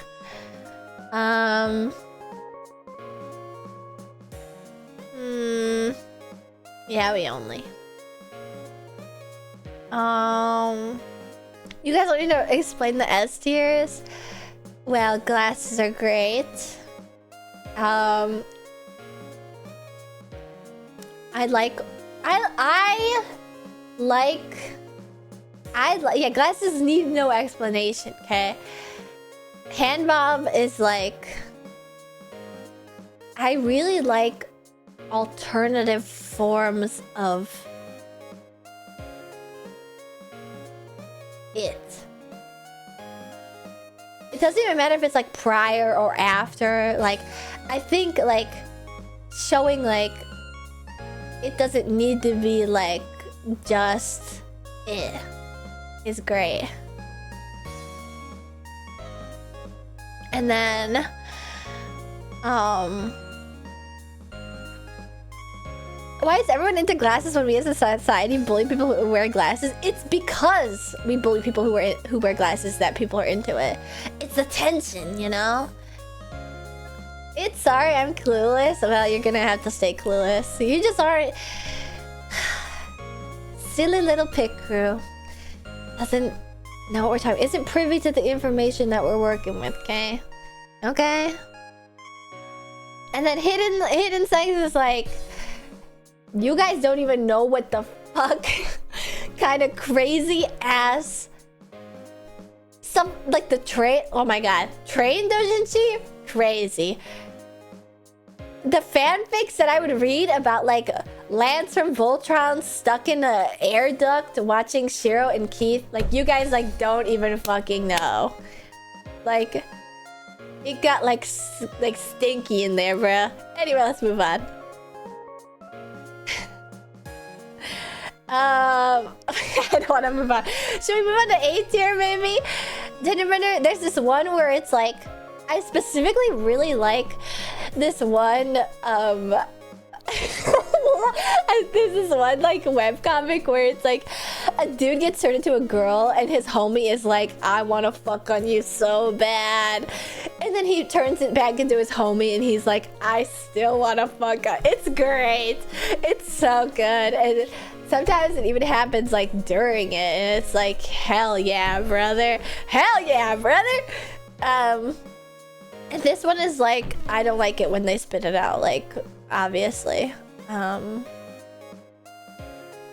Yeah, we only. You guys want me to explain the S tiers? Well, glasses are great. Yeah, glasses need no explanation, okay? Hand bob is like... I really like alternative forms of it. It doesn't even matter if it's like prior or after. Like, I think like showing like it doesn't need to be like just it is great. And then why is everyone into glasses when we as a society bully people who wear glasses? It's because we bully people who wear glasses that people are into it. It's attention, you know? It's sorry I'm clueless. Well, you're gonna have to stay clueless. You just aren't... Silly little pit crew. Doesn't know what we're talking... Isn't privy to the information that we're working with, okay? Okay? And then hidden sex is like... You guys don't even know what the fuck kind of crazy ass... Some, like the train... Oh my god. Train doujinshi? Crazy. The fanfics that I would read about like Lance from Voltron stuck in a air duct watching Shiro and Keith. Like you guys like don't even fucking know. Like... It got like stinky in there, bruh. Anyway, let's move on. I don't want to move on. Should we move on to A tier, maybe? There's this one where it's like... I specifically really like this one, there's this one, like, webcomic where it's like... A dude gets turned into a girl and his homie is like, I want to fuck on you so bad. And then he turns it back into his homie and he's like, I still want to fuck on... It's great. It's so good. And... Sometimes it even happens like during it and it's like, hell yeah, brother. Hell yeah, brother. And this one is like, I don't like it when they spit it out, like, obviously.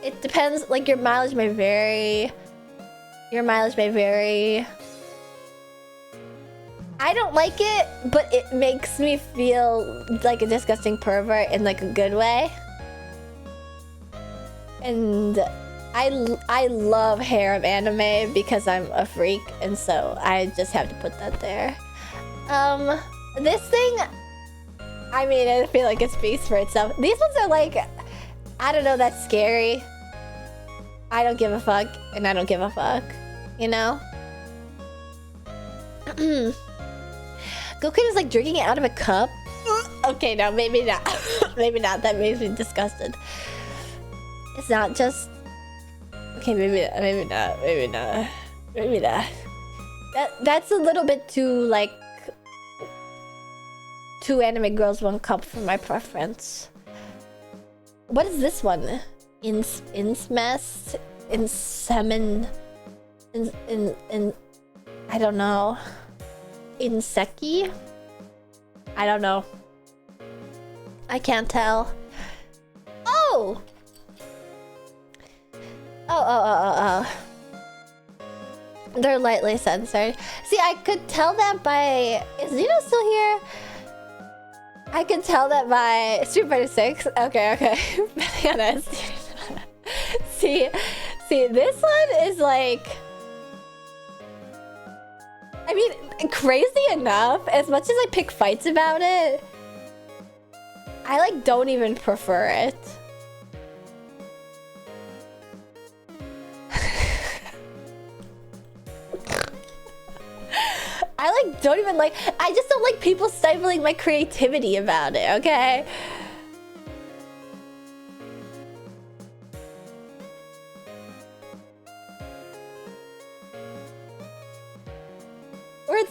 It depends, like your mileage may vary. I don't like it, but it makes me feel like a disgusting pervert in like a good way. And I love harem anime because I'm a freak, and so I just have to put that there. This thing, I mean, I feel like it speaks for itself. These ones are like, I don't know, that's scary. I don't give a fuck, and I don't give a fuck, you know? Goku is like drinking it out of a cup. Okay, no, maybe not. Maybe not. That makes me disgusted. It's not just... Okay, maybe not. That's a little bit too, like... 2 anime girls, 1 cup for my preference. What is this one? Insmest? Insemen? I don't know. Inseki? I don't know. I can't tell. Oh! Oh. They're lightly censored. See, I could tell that by... Is Zeno still here? I could tell that by... Street Fighter 6? Okay. See, this one is like... I mean, crazy enough, as much as I pick fights about it, I like don't even prefer it. I like don't even like... I just don't like people stifling my creativity about it, okay?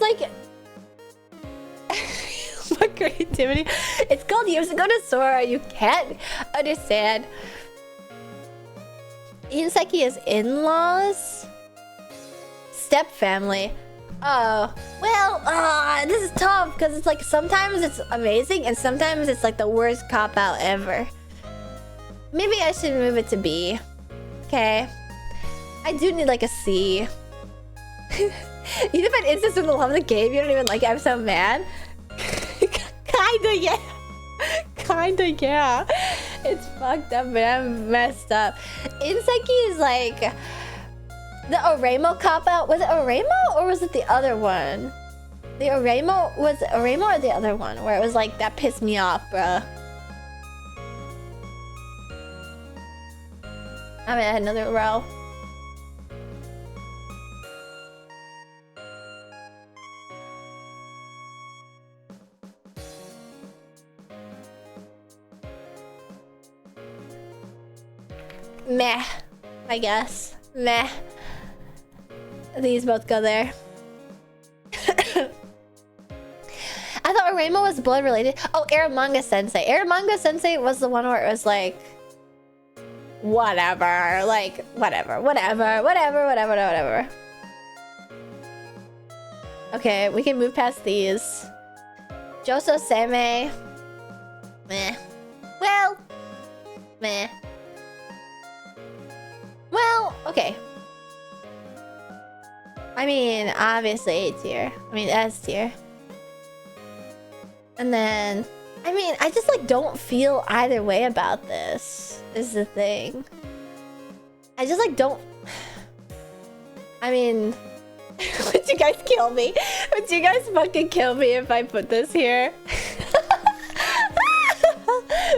it's like... what creativity? It's called Yosugo to Sora. You can't understand. Inseki is in-laws? Step family. Oh, well, this is tough because it's like sometimes it's amazing and sometimes it's like the worst cop-out ever. Maybe I should move it to B. Okay. I do need like a C. Even if I instantly love the game, you don't even like it. I'm so mad. Kinda, yeah. Kinda, yeah. It's fucked up, but I'm messed up. Inseki is like... The Oremo cop-out? Was it Oremo or was it the other one? The Oremo... Was it Oremo or the other one? Where it was like, that pissed me off, bruh. I'm gonna add another row. Meh, I guess. Meh. These both go there. I thought Oremo was blood related. Oh, Aramanga Sensei. Aramanga Sensei was the one where it was like... Whatever. Like, whatever. Okay, we can move past these. Joso Seme. Meh. Well. Meh. Well, okay. I mean, obviously A tier. I mean, S tier. And then... I mean, I just like don't feel either way about this. Is the thing. I just like don't... I mean... would you guys kill me? Would you guys fucking kill me if I put this here?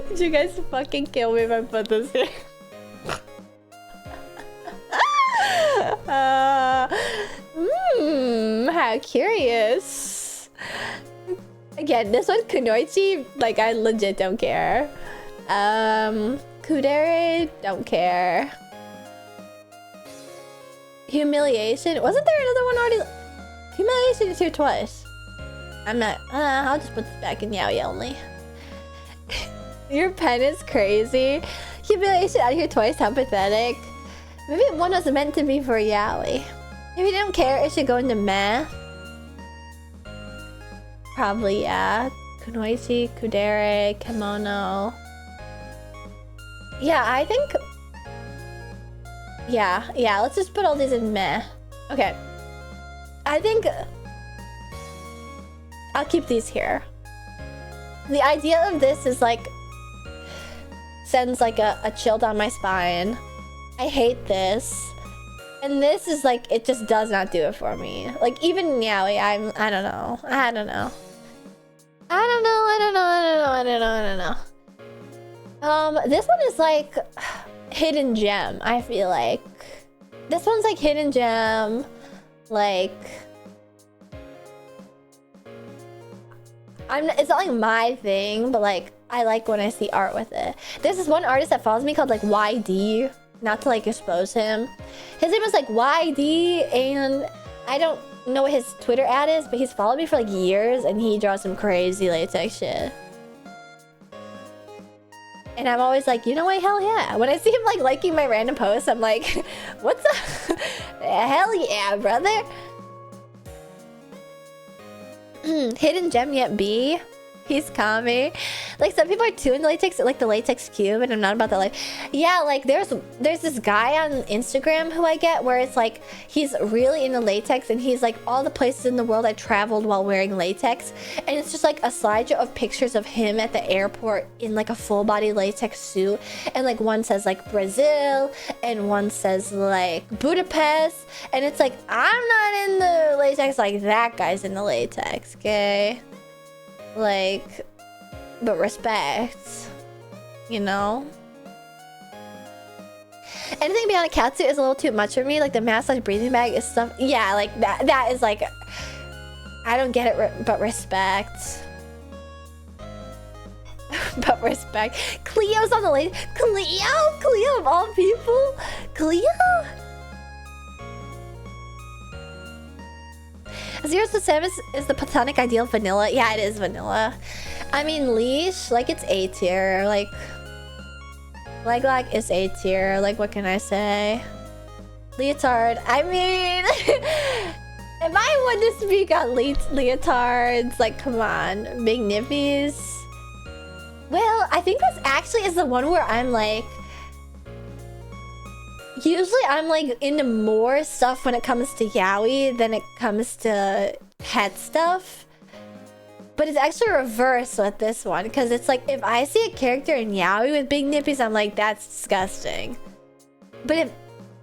Would you guys fucking kill me if I put this here? How curious. Again, this one, Kunoichi, like I legit don't care. Kudere, don't care. Humiliation, wasn't there another one already? Humiliation is here twice. I'm not, I'll just put this back in Yaoi only. Your pen is crazy. Humiliation out here twice, how pathetic. Maybe one was meant to be for Yaoi. If you don't care, it should go into meh. Probably, yeah. Kunoichi, Kudere, Kimono. Yeah, I think... Yeah, let's just put all these in meh. Okay. I think... I'll keep these here. The idea of this is like... Sends like a chill down my spine. I hate this. And this is like, it just does not do it for me. Like, even Yaoi, I don't know. This one is like hidden gem, I feel like. This one's like hidden gem. Like... it's not like my thing, but like, I like when I see art with it. There's this one artist that follows me called like YD. Not to like expose him. His name is like YD, and I don't know what his Twitter ad is, but he's followed me for like years and he draws some crazy latex shit. And I'm always like, you know what, hell yeah. When I see him like liking my random posts, I'm like, what's up? Hell yeah, brother. Hidden gem yet B. He's Kami. Like, some people are too into latex, like the latex cube, and I'm not about that life. Yeah, like there's this guy on Instagram who I get where it's like he's really into latex and he's like all the places in the world I traveled while wearing latex, and it's just like a slideshow of pictures of him at the airport in like a full body latex suit, and like one says like Brazil and one says like Budapest, and it's like I'm not in the latex like that guy's in the latex, okay? Like, but respect, you know? Anything beyond a catsuit is a little too much for me. Like the massage breathing bag is stuff. Yeah, like that is like, I don't get it, but respect. But respect. Cleo's on the list. Cleo of all people. Cleo? 0 to 7 is the platonic ideal vanilla. Yeah, it is vanilla. I mean, leash, like it's A tier. Like is A tier. Like, what can I say? Leotard. I mean, if I want to speak on leotards, like, come on, big nippies. Well, I think this actually is the one where I'm like, usually I'm like into more stuff when it comes to yaoi than it comes to pet stuff. But it's actually reversed with this one, because it's like, if I see a character in yaoi with big nippies, I'm like, that's disgusting. But if,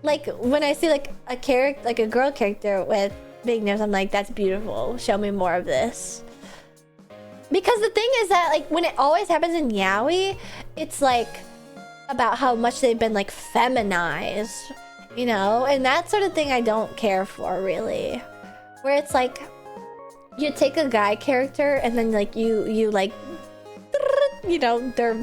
like, when I see like a character, like a girl character with big nips, I'm like, that's beautiful. Show me more of this. Because the thing is that, like, when it always happens in yaoi, it's like about how much they've been like feminized, you know? And that sort of thing I don't care for, really. Where it's like, you take a guy character and then like you like, you know, their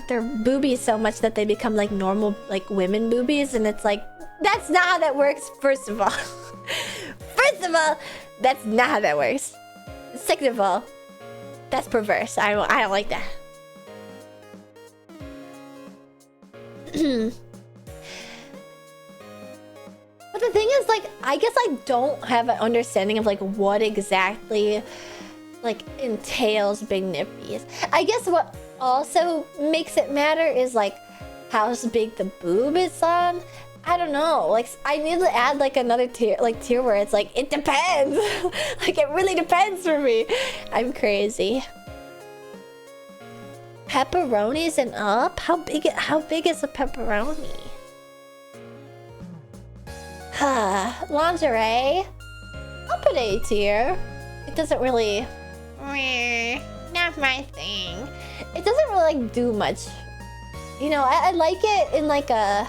boobies so much that they become like normal like women boobies, and it's like, that's not how that works. First of all, that's not how that works. Second of all, that's perverse. I don't like that. But the thing is, like, I guess I don't have an understanding of like what exactly like entails big nippies. I guess what also makes it matter is like how big the boob is on. I don't know. Like, I need to add like another tier where it's like, it depends. Like, it really depends for me. I'm crazy. Pepperonis and up? How big is a pepperoni? Lingerie. I'll put A tier. It doesn't really, not my thing. It doesn't really like do much. You know, I like it in like a,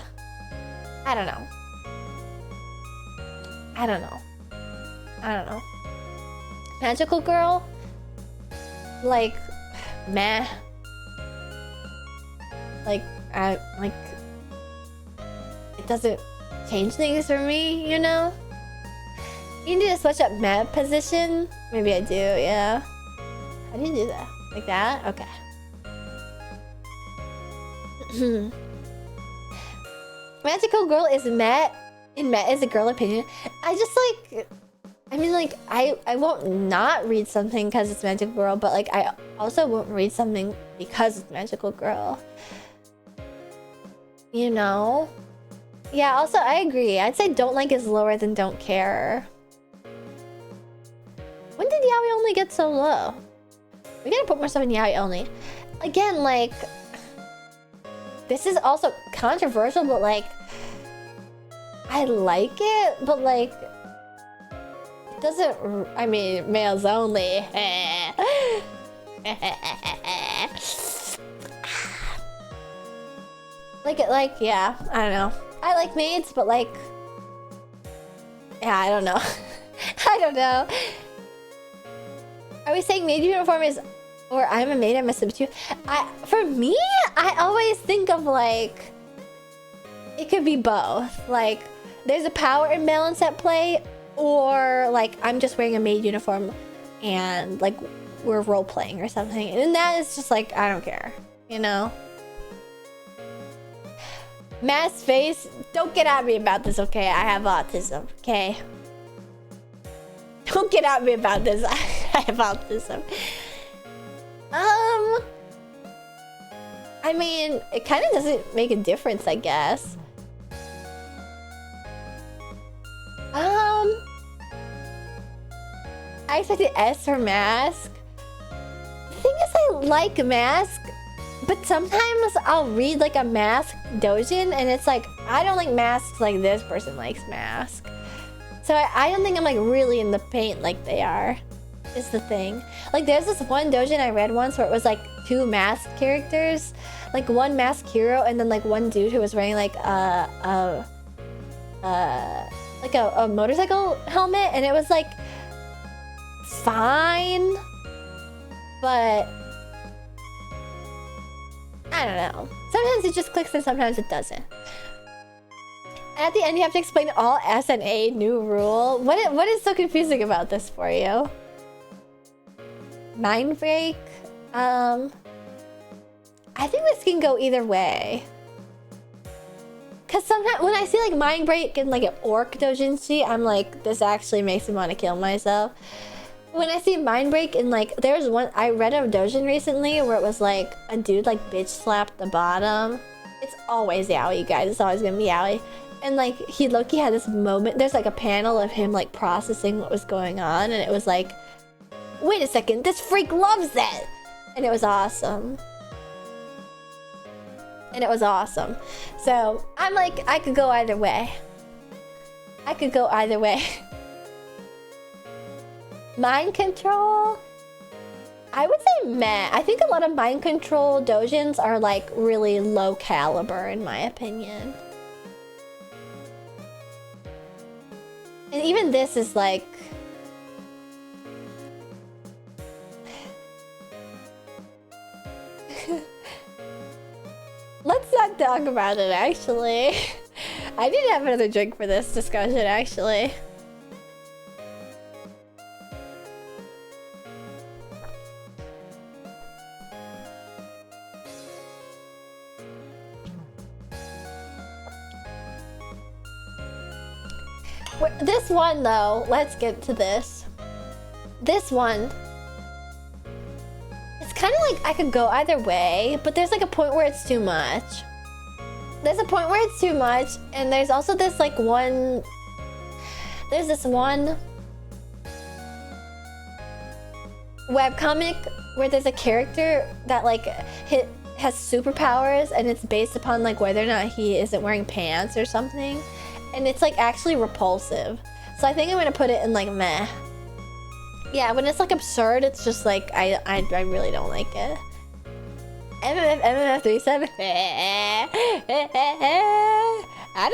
I don't know. Magical girl? Like, meh. Like, it doesn't change things for me, you know? You need to switch up map position? Maybe I do, yeah. How do you do that? Like that? Okay. Magical girl is met is a girl opinion. I just like, I mean, like, I won't not read something because it's magical girl, but like I also won't read something because it's magical girl. You know? Yeah, also I agree. I'd say don't like is lower than don't care. When did yaoi only get so low? We gotta put more stuff in yaoi only. Again, like, this is also controversial, but like, I like it, but like, it doesn't, I mean, males only. Like, yeah, I don't know. I like maids, but like, yeah, I don't know. I don't know. Are we saying maid uniform is, or I'm a maid, I'm a substitute? For me, I always think of like, it could be both. Like, there's a power imbalance at play, or like, I'm just wearing a maid uniform and like, we're role playing or something. And that is just like, I don't care, you know? Mass face, don't get at me about this, okay? I have autism, okay? Don't get at me about this. I have autism. I mean, it kind of doesn't make a difference, I guess. I expected S for mask. The thing is, I like mask, but sometimes I'll read like a mask doujin and it's like, I don't like masks like this person likes mask. So I don't think I'm like really in the paint like they are, is the thing. Like, there's this one doujin I read once where it was like 2 mask characters, like one mask hero and then like one dude who was wearing like a motorcycle helmet, and it was like fine, but I don't know. Sometimes it just clicks and sometimes it doesn't. At the end, you have to explain all S and A new rule. What is so confusing about this for you? Mind break. I think this can go either way. Cause sometimes when I see like mind break and like an orc doujinshi, I'm like, this actually makes me want to kill myself. When I see mind break and like, there's one, I read a doujin recently where it was like a dude like bitch slapped the bottom. It's always yaoi, you guys. It's always gonna be yaoi. And like he low-key had this moment. There's like a panel of him like processing what was going on, and it was like, wait a second, this freak loves that, and it was awesome. And it was awesome. So I'm like, I could go either way. I could go either way. Mind control? I would say meh. I think a lot of mind control doujins are like really low caliber in my opinion. And even this is like... Let's not talk about it, actually. I need to have another drink for this discussion, actually. This one, though, let's get to this. This one... It's kind of like I could go either way, but there's like a point where it's too much. There's a point where it's too much, and there's also this like one... There's this one... webcomic where there's a character that like has superpowers, and it's based upon like whether or not he isn't wearing pants or something. And it's like actually repulsive. So I think I'm gonna put it in like meh. Yeah, when it's like absurd, it's just like I really don't like it. MMF 37. I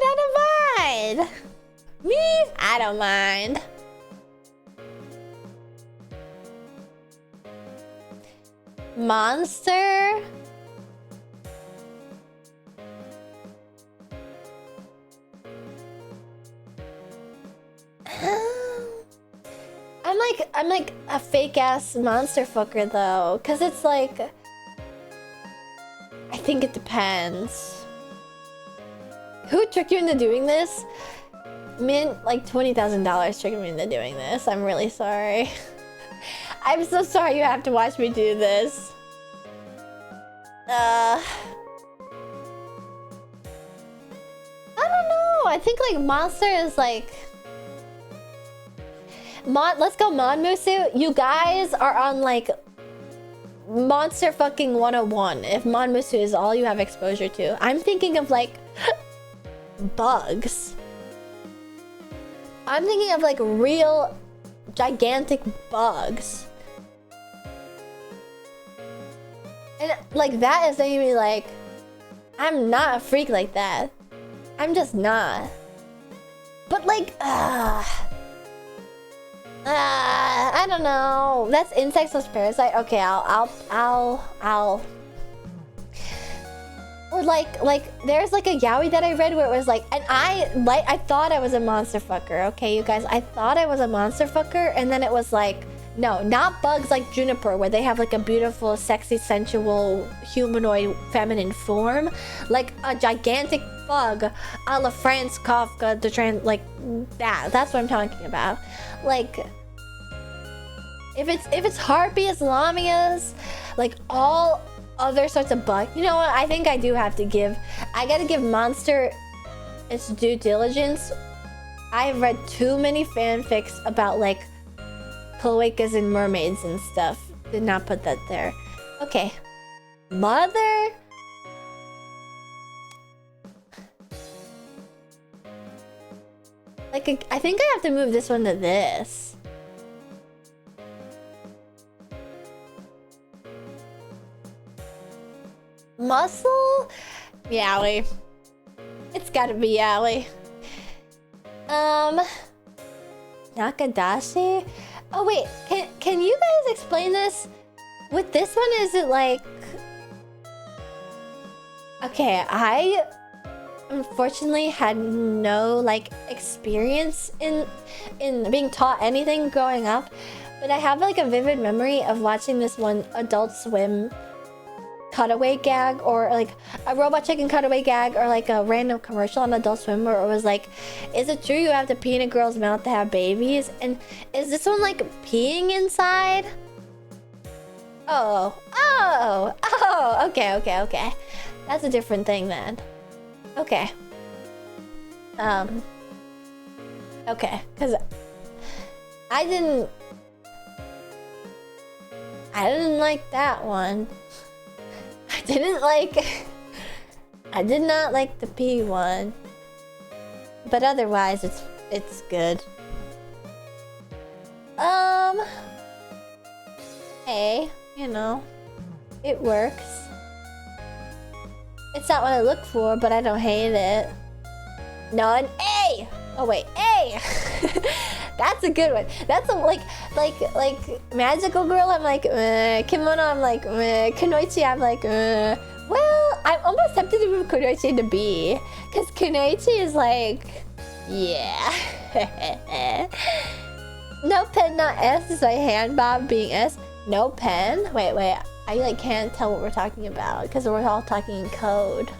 don't mind. Me, I don't mind. Monster. I'm like a fake ass monster fucker though, cause it's like, I think it depends. Who tricked you into doing this? Like $20,000 tricked me into doing this. I'm really sorry. I'm so sorry you have to watch me do this. I don't know. I think like monster is like... let's go Monmusu. You guys are on like monster fucking 101 if Monmusu is all you have exposure to. I'm thinking of like bugs. I'm thinking of like real gigantic bugs. And like that is making me like, I'm not a freak like that. I'm just not. But like, I don't know. That's insects plus parasite. Okay, I'll. Or like there's like a yaoi that I read where it was like, and I thought I was a monster fucker. Okay, you guys, I thought I was a monster fucker, and then it was like, no, not bugs like Juniper, where they have like a beautiful, sexy, sensual, humanoid, feminine form. Like a gigantic bug, a la Franz Kafka, like that. That's what I'm talking about. Like, if it's harpies, lamias, like all other sorts of bugs. You know what? I think I do have to give. I gotta give Monster its due diligence. I've read too many fanfics about like cloacas and mermaids and stuff. Did not put that there. Okay, Mother. Like, I think I have to move this one to this. Muscle? Yaoi. It's gotta be yaoi. Nakadashi? Oh wait, can you guys explain this? With this one, is it like... Okay, I unfortunately had no like experience in being taught anything growing up. But I have like a vivid memory of watching this one Adult Swim cutaway gag, or like a Robot Chicken cutaway gag, or like a random commercial on Adult Swim where it was like, is it true you have to pee in a girl's mouth to have babies? And is this one like peeing inside? Oh, okay. That's a different thing then. Okay. Okay, because I didn't like that one. I did not like the pee one. But otherwise it's good. Hey, you know, it works. It's not what I look for, but I don't hate it. No, an A! Oh wait, A! That's a good one. That's a like Magical Girl, I'm like, Kimono, I'm like, Kunoichi, I'm like, well, I'm almost tempted to move Kunoichi to B. Because Kunoichi is like, yeah. No pen, not S is my hand bob being S. No pen? Wait. I like can't tell what we're talking about because we're all talking in code.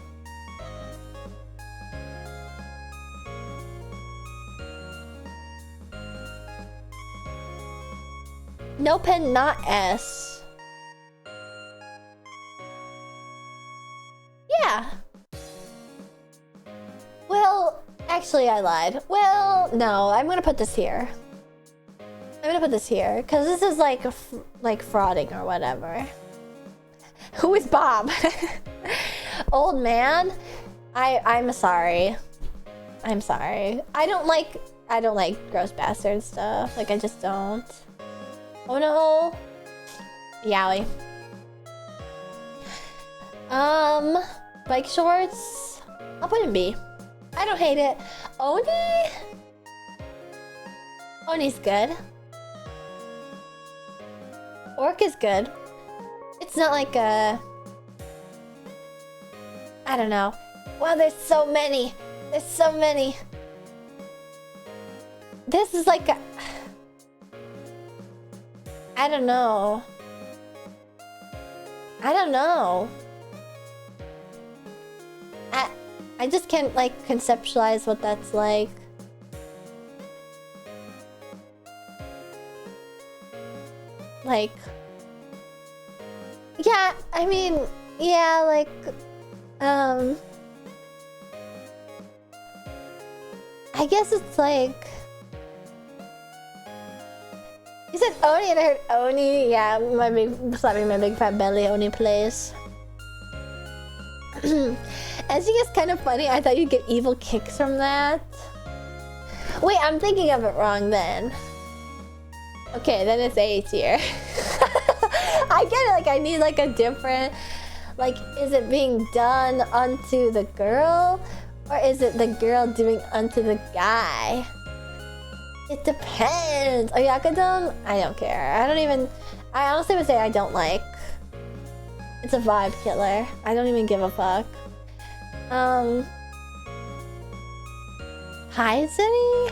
No pen, not S. Yeah. Well, actually I lied. Well, no, I'm gonna put this here. I'm gonna put this here because this is like frauding or whatever. Who is Bob? Old man? I'm sorry. I'm sorry. I don't like gross bastard stuff. Like I just don't. Oh no. Yowie. Bike shorts. I'll put in B. I don't hate it. Oni? Oni's good. Orc is good. It's not like a... I don't know. Wow, there's so many. There's so many. This is like a... I don't know. I don't know. I just can't like conceptualize what that's like. Like... Yeah, I mean, yeah, like, I guess it's like... You said Oni and I heard Oni. Yeah, slapping my big fat belly, Oni plays. I think it's kind of funny. I thought you'd get evil kicks from that. Wait, I'm thinking of it wrong then. Okay, then it's A tier. I get it, like I need like a different, like, is it being done unto the girl? Or is it the girl doing unto the guy? It depends. Oyakadon? I don't care. I honestly would say I don't like. It's a vibe killer. I don't even give a fuck. Haizuri?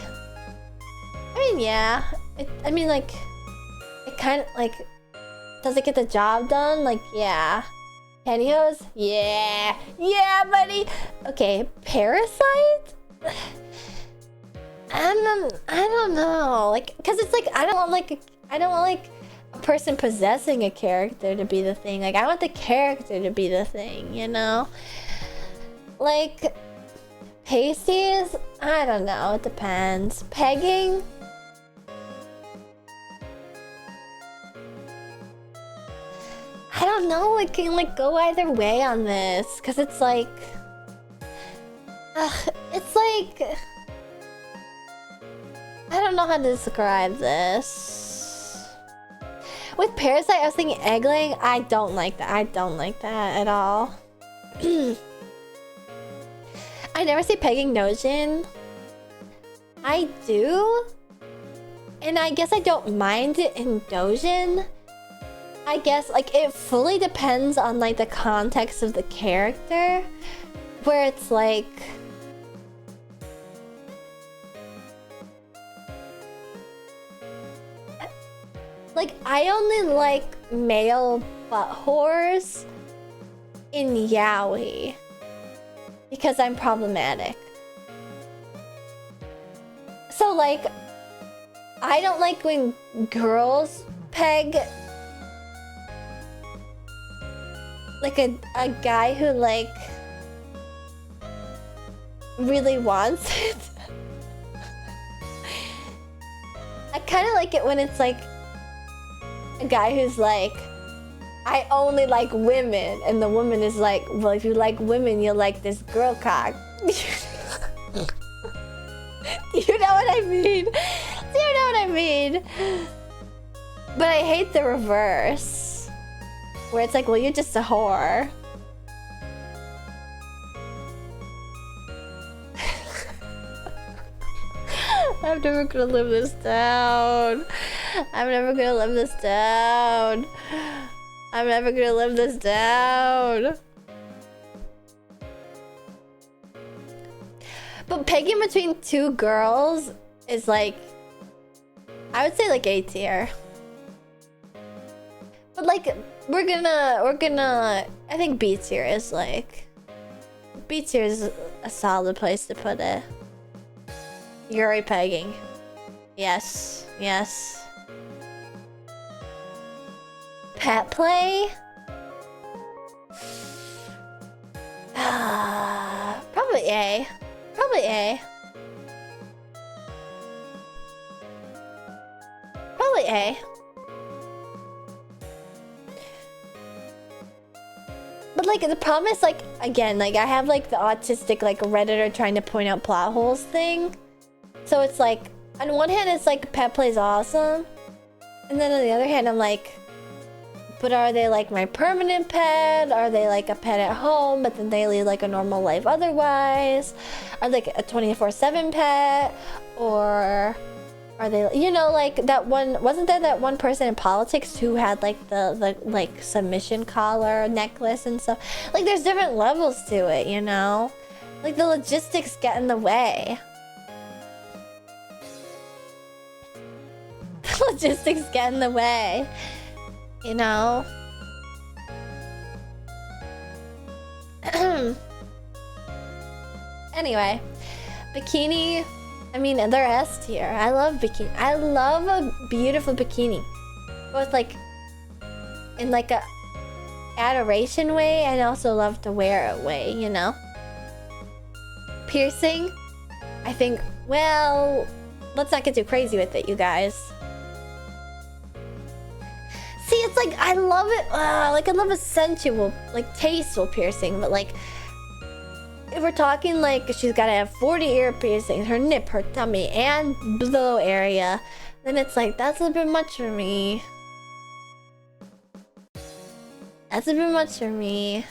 I mean, yeah. I mean, like, it kind of, like, does it get the job done? Like, yeah. Pantyhose? Yeah. Yeah, buddy. Okay, Parasite? I don't know. Like, cause it's like I don't want like a person possessing a character to be the thing. Like, I want the character to be the thing, you know? Like, pasties? I don't know. It depends. Pegging? I don't know. It can like go either way on this, cause it's like, it's like, I don't know how to describe this. With Parasite, I was thinking egg laying. I don't like that. I don't like that at all. I never see pegging Nojin. I do, and I guess I don't mind it in Dojin. I guess like it fully depends on like the context of the character, where it's like I only like male butt whores in yaoi because I'm problematic. So like, I don't like when girls peg like a guy who like really wants it. I kind of like it when it's like a guy who's like, I only like women, and the woman is like, well, if you like women, you'll like this girl cock. You know what I mean? You know what I mean? But I hate the reverse, where it's like, well, you're just a whore. I'm never gonna live this down. I'm never gonna live this down. I'm never gonna live this down. But pegging between two girls is like, I would say like A tier. But like, we're gonna, I think B tier is like, B tier is a solid place to put it. Yuri pegging. Yes, yes. Pet play? Probably A. Probably A. Probably A. But like the problem is like, again, like I have like the autistic like Redditor trying to point out plot holes thing. So it's like, on one hand it's like pet play is awesome, and then on the other hand I'm like, but are they like my permanent pet? Are they like a pet at home but then they lead like a normal life otherwise? Are they like a 24/7 pet? Or are they, you know, like that one, wasn't there that one person in politics who had like the like submission collar necklace and stuff? Like there's different levels to it, you know? Like the logistics get in the way. The logistics get in the way, you know? Anyway, bikini, I mean, they're S tier. I love bikini. I love a beautiful bikini. Both like, in like a adoration way, and also love to wear it way, you know? Piercing, I think, well, let's not get too crazy with it, you guys. See, it's like, I love it, like I love a sensual, like tasteful piercing, but like, if we're talking like she's gotta have 40 ear piercings, her nip, her tummy, and below area, then it's like, that's a bit much for me. That's a bit much for me.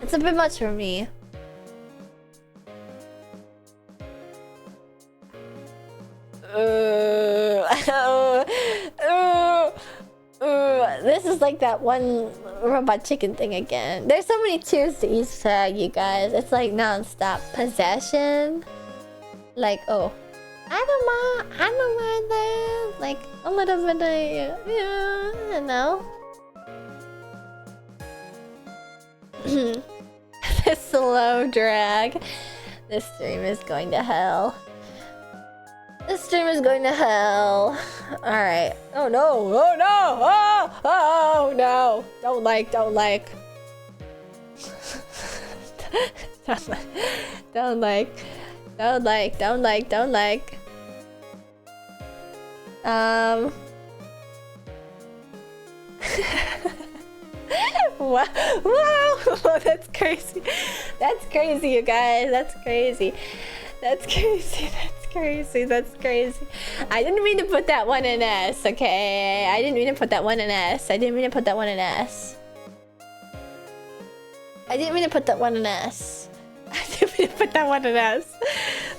It's a bit much for me. This is like that one robot chicken thing again. There's so many tiers to each tag, you guys. It's like non-stop. Possession. Like, oh, I don't mind that. Like a little bit of, yeah, I don't know. This slow drag. This stream is going to hell. This stream is going to hell. Alright. Oh no! Oh no! Oh no! Don't like. Don't like. Don't like. Don't like. Don't like. Don't like. Wow! Wow! That's crazy. That's crazy, you guys. That's crazy. That's crazy. That's crazy. That's crazy. I didn't mean to put that one in S, okay? I didn't mean to put that one in S. I didn't mean to put that one in S. I didn't mean to put that one in S. I didn't mean to put that one in S.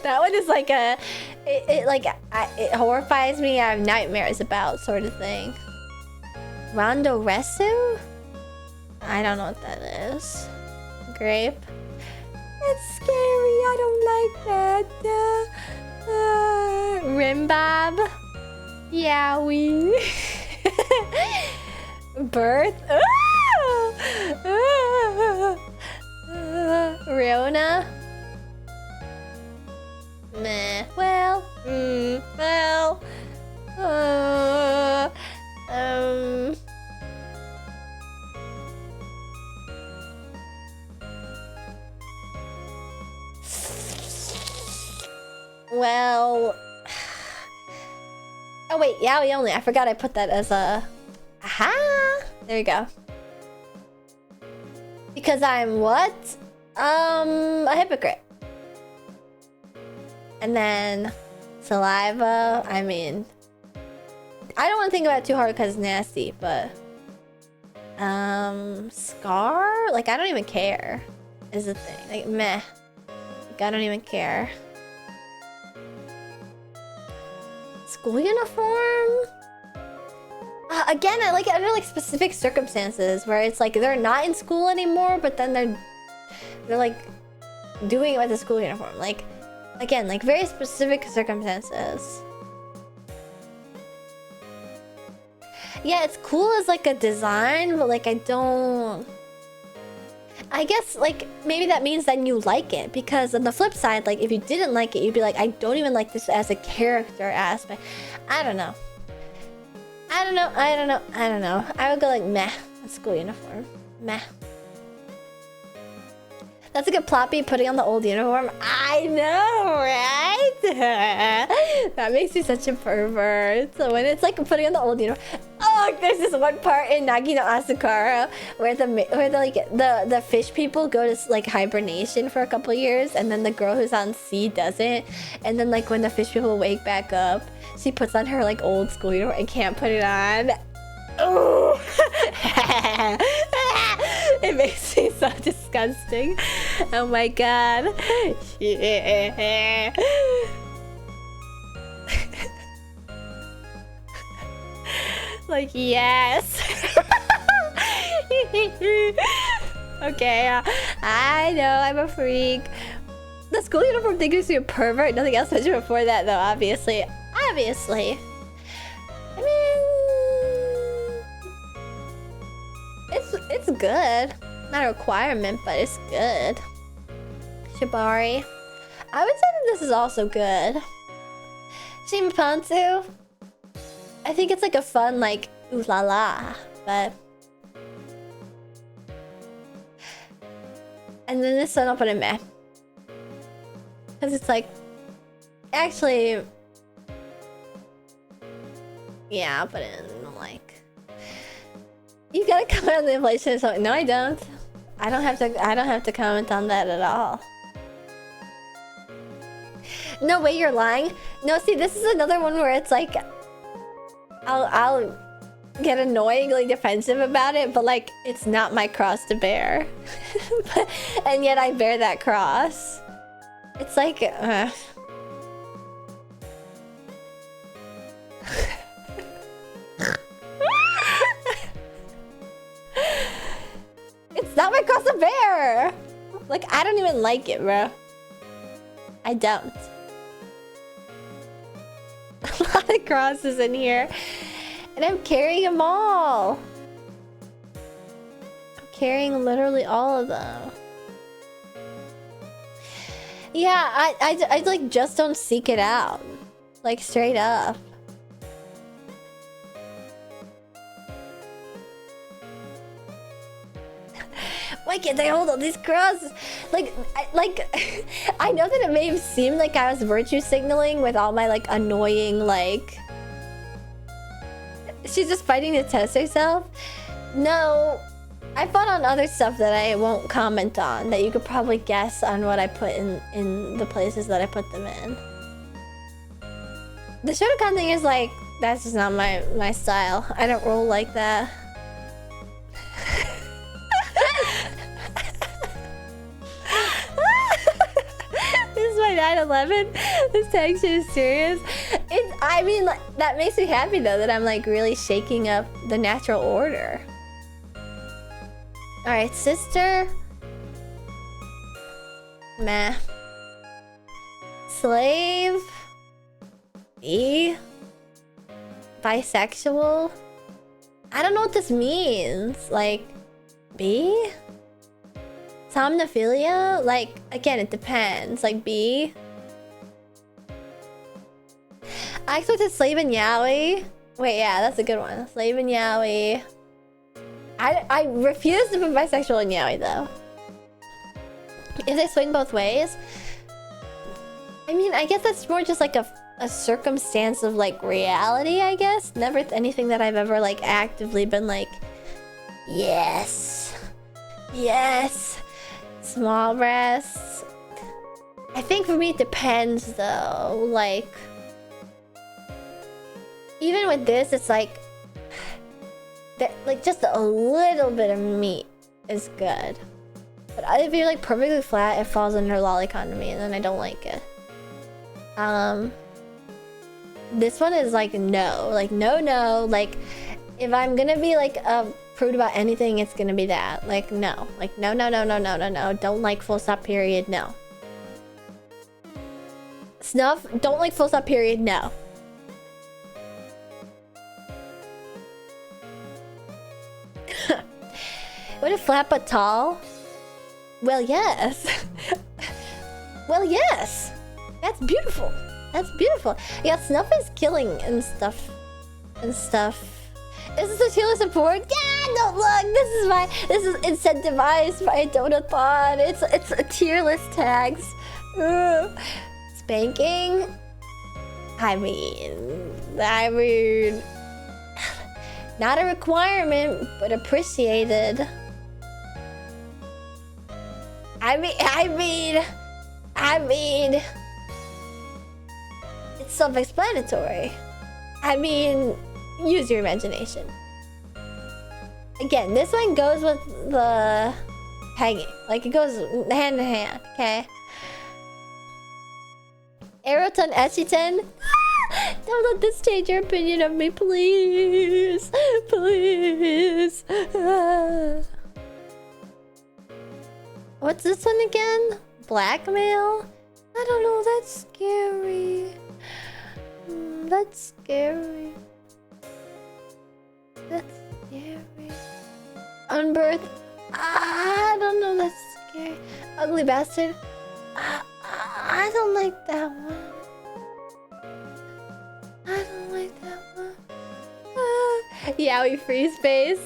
That one is like a... It horrifies me. I have nightmares about, sort of thing. Rondo Resu? I don't know what that is. Grape. It's scary. I don't like that. Rimbob. Yowie. Birth. Riona. Meh. Well. Well. Well. Oh wait, Yaoi only. I forgot I put that as a. Aha! There we go. Because I'm what? A hypocrite. And then saliva. I mean, I don't want to think about it too hard because it's nasty, but scar? Like I don't even care. Is the thing. Like meh. Like, I don't even care. School uniform? Again, I like it under like specific circumstances where it's like they're not in school anymore, but then they're like doing it with the school uniform. Like again, like very specific circumstances. Yeah, it's cool as like a design, but like I guess like maybe that means then you like it, because on the flip side, like if you didn't like it, you'd be like, I don't even like this as a character aspect. I don't know. I don't know. I would go like meh. A school uniform. Meh. That's a good plot beat, putting on the old uniform. I know, right? That makes you such a pervert. So when it's like putting on the old uniform. Oh, there's this one part in Nagi no Asukara where the fish people go to like hibernation for a couple years, and then the girl who's on sea doesn't. And then like when the fish people wake back up, she puts on her like old school uniform and can't put it on. Oh, it makes me so disgusting. Oh my god. Yeah. Like, yes. Okay, I know I'm a freak. The school uniform thing makes me a pervert. Nothing else mentioned before that, though, obviously. Obviously. I mean, it's good. Not a requirement, but it's good. Shibari. I would say that this is also good. Shimapansu. I think it's like a fun, like, ooh la la, but... And then this one I'll put in meh. Because it's like... Actually... Yeah, I'll put it in, like... You gotta comment on the inflation or something. No, I don't. I don't have to comment on that at all. No way, you're lying. No, see, this is another one where it's like... I'll get annoyingly defensive about it, but like it's not my cross to bear. And yet I bear that cross. It's like it's not my cross to bear. Like I don't even like it, bro. I don't. A lot of crosses in here. And I'm carrying them all. I'm carrying literally all of them. Yeah, I like just don't seek it out. Like straight up. Why can't they hold all these crosses? Like, I know that it may have seemed like I was virtue signaling with all my like annoying like... She's just fighting to test herself? No, I fought on other stuff that I won't comment on, that you could probably guess on what I put in the places that I put them in. The Shotokan thing is like, that's just not my style. I don't roll like that. This is my 9/11. This tag shit is serious. I mean, like, that makes me happy though, that I'm like really shaking up the natural order. Alright, sister. Meh. Slave. E. bisexual. I don't know what this means. Like, B? Somnophilia? Like, again, it depends. Like, B? I expected slave and yaoi. Wait, yeah, that's a good one. Slave and yaoi. I refuse to put bisexual and yaoi, though. If they swing both ways... I mean, I guess that's more just like a circumstance of like reality, I guess. Never anything that I've ever like actively been like, yes, yes, small breasts. I think for me it depends though. Like, even with this, it's like, like just a little bit of meat is good. But if you're like perfectly flat, it falls under lolicon to me, and then I don't like it. This one is like no, like no, like if I'm gonna be like prude about anything, it's gonna be that. Like no, don't like full stop period, no. Snuff, don't like full stop period, no. What if flat but tall? Well, yes. Well, yes. That's beautiful. That's beautiful. Yeah, Snuff is killing and stuff. Is this a tier list support? Yeah, no, look, this is incentivized by Donathon. It's a tier list tags. Ugh. Spanking? I mean, not a requirement, but appreciated. I mean, it's self-explanatory. I mean, use your imagination. Again, this one goes with the pegging. Like, it goes hand in hand, okay? Aeroton Eshiton? Don't let this change your opinion of me, please. Please. What's this one again? Blackmail? I don't know, that's scary. That's scary. That's scary. Unbirth? I don't know, that's scary. Ugly bastard? I don't like that one. I don't like that one. Yeah, we freeze face.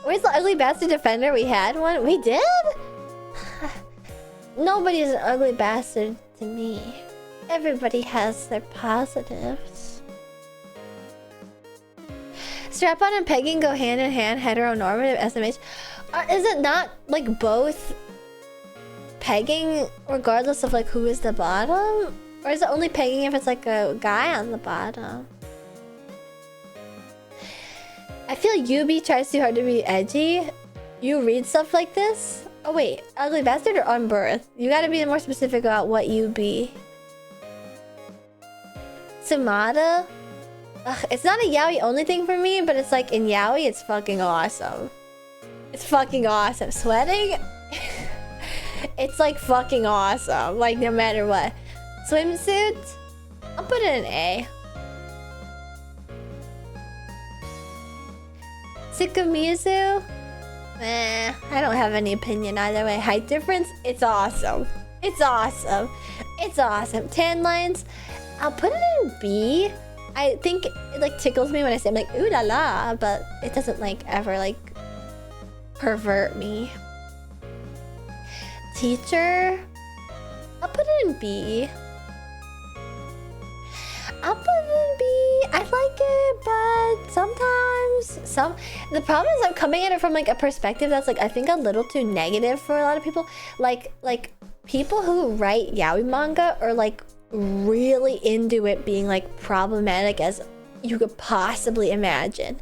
Where's the ugly bastard defender? We had one? We did? Nobody's an ugly bastard to me. Everybody has their positives. Strap-on and pegging go hand in hand, heteronormative SMH. Is it not like both pegging regardless of like who is the bottom? Or is it only pegging if it's like a guy on the bottom? I feel Yubi tries too hard to be edgy. You read stuff like this? Oh wait, ugly bastard or unbirth? You gotta be more specific about what you be. Sumada? Ugh, it's not a yaoi only thing for me, but it's like in yaoi, it's fucking awesome. It's fucking awesome. Sweating? It's like fucking awesome. Like no matter what. Swimsuit? I'll put it in A. Sukamizu? I don't have any opinion either way. Height difference? It's awesome. It's awesome. It's awesome. Tan lines? I'll put it in B. I think it like tickles me when I say I'm like, ooh la la, but it doesn't like ever like pervert me. Teacher? I'll put it in B. I'll put it in B. I like it, but sometimes the problem is I'm coming at it from like a perspective that's like I think a little too negative for a lot of people. Like people who write yaoi manga are like really into it being like problematic as you could possibly imagine.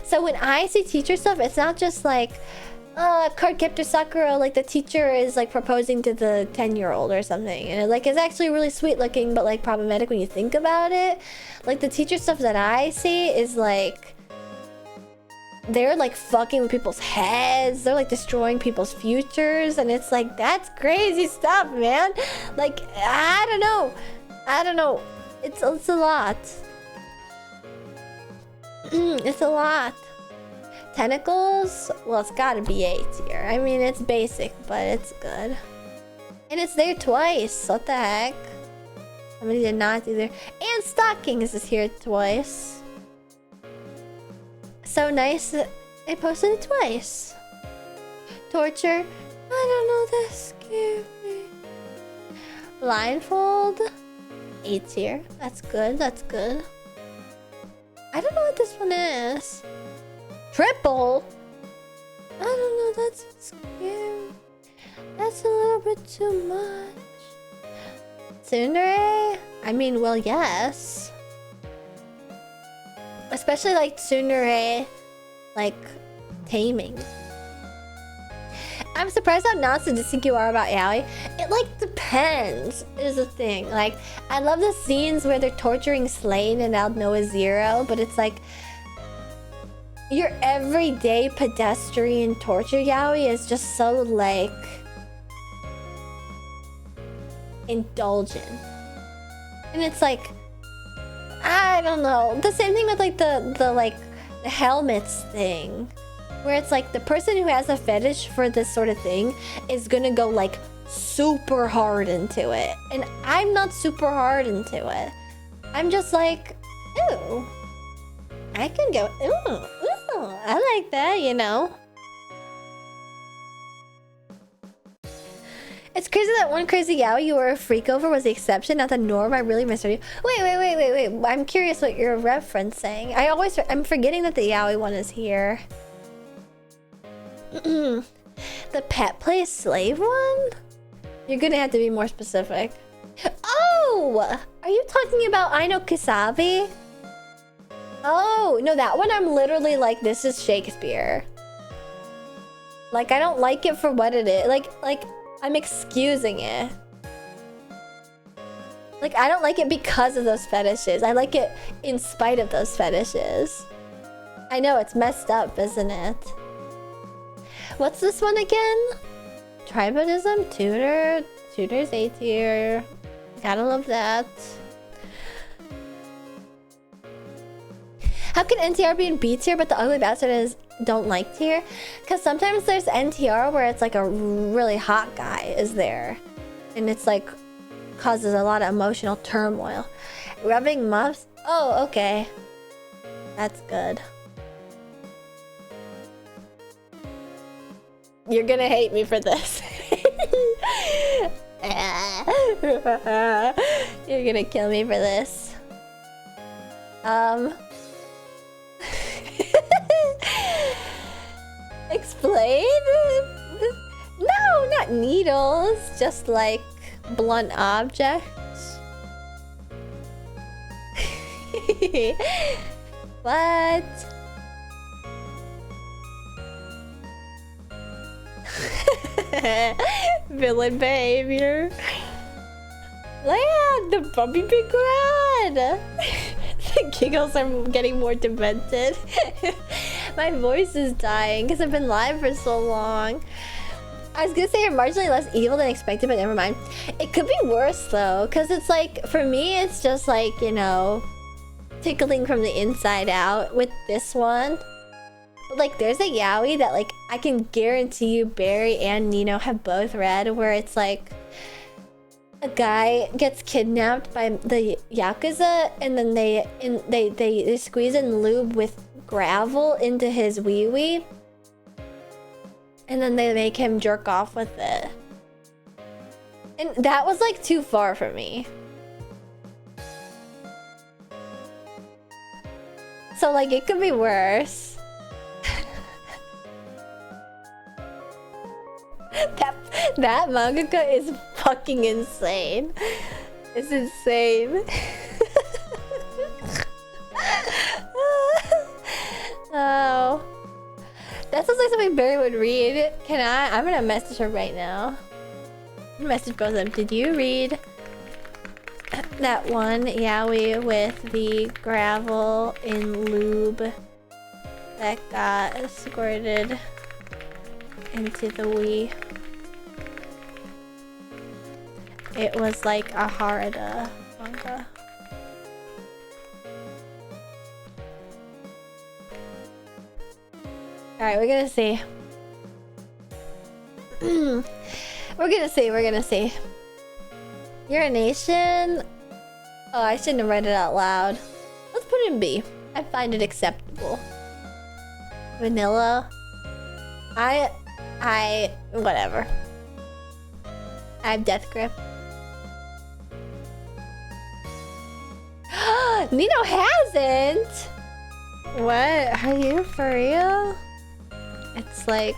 So when I see teacher stuff, it's not just like Cardcaptor Sakura, like the teacher is like proposing to the 10-year-old or something, and it like is actually really sweet looking but like problematic when you think about it. Like the teacher stuff that I see is like they're like fucking with people's heads, they're like destroying people's futures, and it's like that's crazy stuff, man. Like I don't know It's a lot. It's a lot. Tentacles? Well, it's gotta be A tier. I mean, it's basic, but it's good. And it's there twice. What the heck? Somebody did not do there. And Stockings is here twice. So nice that they posted it twice. Torture? I don't know, that's scary. Blindfold? A tier. That's good, that's good. I don't know what this one is. Triple? I don't know, that's scary. That's a little bit too much. Tsundere? I mean, well, yes. Especially like tsundere, like taming. I'm surprised how not sadistic you are about yaoi. It like depends, is the thing. Like, I love the scenes where they're torturing Slane and Aldnoah Zero, but it's like your everyday pedestrian torture yaoi is just so like indulgent. And it's like, I don't know. The same thing with like the helmets thing. Where it's like the person who has a fetish for this sort of thing is gonna go like super hard into it. And I'm not super hard into it. I'm just like, ooh. I can go, ooh, I like that, you know. It's crazy that one crazy yaoi you were a freak over was the exception, not the norm. I really misheard you. Wait. I'm curious what you're referencing. I'm forgetting that the yaoi one is here. The pet play slave one? You're gonna have to be more specific. Oh! Are you talking about Aino Kisabi? Oh, no, that one I'm literally like, this is Shakespeare. Like, I don't like it for what it is. Like, I'm excusing it. Like, I don't like it because of those fetishes. I like it in spite of those fetishes. I know, it's messed up, isn't it? What's this one again? Tribalism, tutor. Tutor's A tier. Gotta love that. How can NTR be in B tier but the ugly bastard is don't like tier? Because sometimes there's NTR where it's like a really hot guy is there. And it's like causes a lot of emotional turmoil. Rubbing muffs? Oh, okay. That's good. You're gonna hate me for this. You're gonna kill me for this. Explain? No, not needles. Just like blunt objects. What? Villain behavior. Yeah, the bumpy big red. The giggles are getting more demented. My voice is dying because I've been live for so long. I was gonna say you're marginally less evil than expected, but never mind. It could be worse though, because it's like, for me, it's just like, you know, tickling from the inside out with this one. But like, there's a yaoi that like, I can guarantee you Barry and Nino have both read, where it's like, a guy gets kidnapped by the Yakuza, and then they squeeze in lube with gravel into his wee-wee. And then they make him jerk off with it. And that was like too far for me. So like, it could be worse. That mangaka is fucking insane. It's insane. Oh. That sounds like something Barry would read. Can I? I'm gonna message her right now. Message goes up. Did you read that one yaoi with the gravel in lube that got squirted into the wee? It was like a Harada manga. Alright, we're gonna see. We're gonna see. Urination? Oh, I shouldn't have read it out loud. Let's put it in B. I find it acceptable. Vanilla? Whatever. I have death grip. Nino hasn't! What? Are you for real? It's like...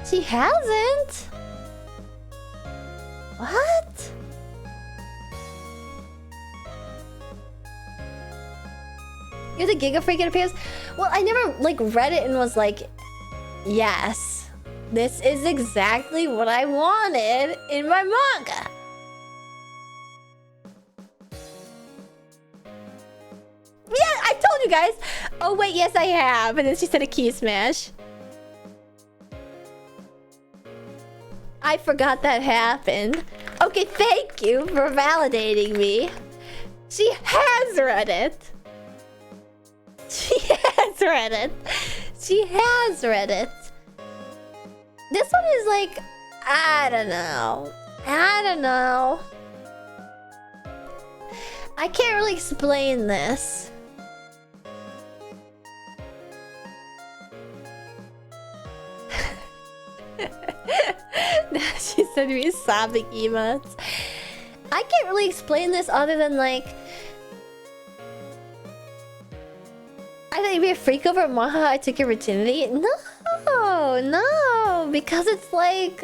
She hasn't? What? You're the Giga Freak, it appears? Well, I never, like, read it and was like, yes, this is exactly what I wanted in my manga. Yeah, I told you guys. Oh, wait, yes, I have. And then she said a key smash. I forgot that happened. Okay, thank you for validating me. She has read it. She has read it. She has read it. This one is like, I don't know. I don't know. I can't really explain this. She sent me sobbing emotes. I can't really explain this other than like... I thought you'd be a freak over Maha. I took your virginity. No, no, because it's like...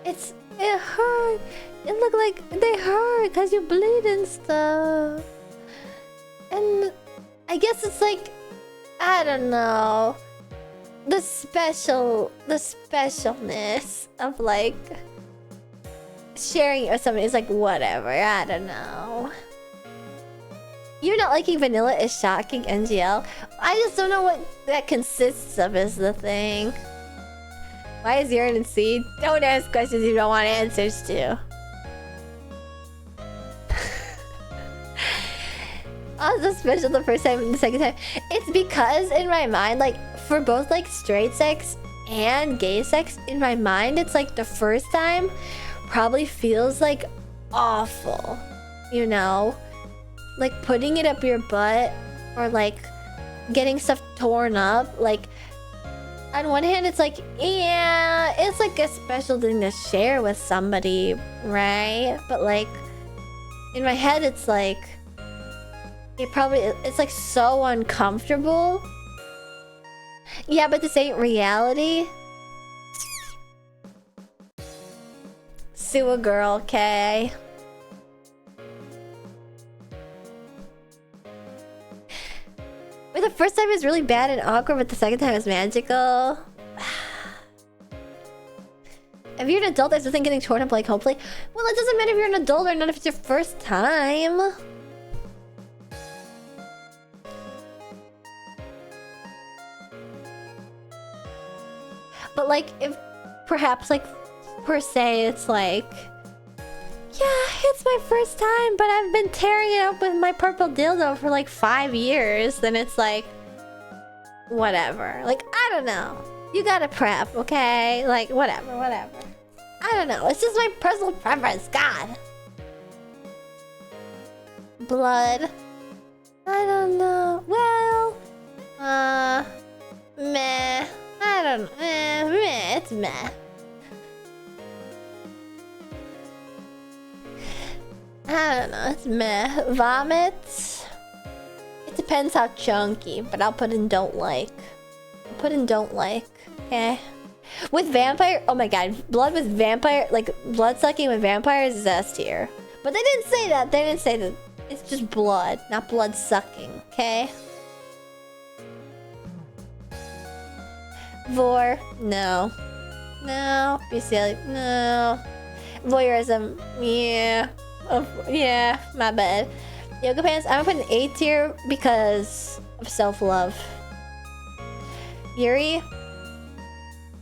It hurt. It looked like they hurt because you bleed and stuff. And I guess it's like... I don't know. The specialness of like sharing or something is like whatever. I don't know. You not liking vanilla is shocking, NGL. I just don't know what that consists of is the thing. Why is urine in C? Don't ask questions you don't want answers to. Also special the first time and the second time. It's because in my mind, like for both like straight sex and gay sex, in my mind it's like the first time probably feels like awful, you know, like putting it up your butt or like getting stuff torn up. Like on one hand it's like, yeah, it's like a special thing to share with somebody, right? But like in my head it's like it's like so uncomfortable. Yeah, but this ain't reality. Sue a girl, okay? But the first time is really bad and awkward, but the second time is magical. If you're an adult, there's nothing getting torn up like hopefully. Well, it doesn't matter if you're an adult or not if it's your first time. But like, if perhaps like per se it's like, yeah, it's my first time, but I've been tearing it up with my purple dildo for like 5 years, then it's like, whatever. Like, I don't know. You gotta prep, okay? Like, whatever. I don't know. It's just my personal preference. God. Blood. I don't know. Well, meh. I don't know. Meh. It's meh. I don't know. It's meh. Vomit. It depends how chunky, but I'll put in don't like. I'll put in don't like. Okay. With vampire, oh my god, blood with vampire, like blood sucking with vampires is S tier. But they didn't say that. They didn't say that. It's just blood, not blood sucking. Okay. Vor, no. No. Bestiality, no. Voyeurism, yeah. Yeah, my bad. Yoga pants, I'm gonna put an A tier because of self-love. Yuri,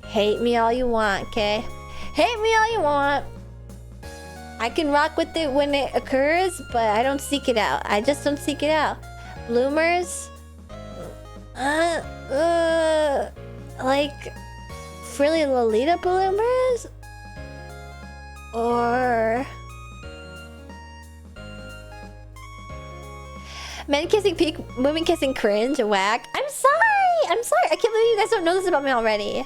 hate me all you want, okay? Hate me all you want. I can rock with it when it occurs, but I don't seek it out. I just don't seek it out. Bloomers? Like frilly Lolita bloomers? Or men kissing peak, women kissing cringe, whack. I'm sorry. I can't believe you guys don't know this about me already.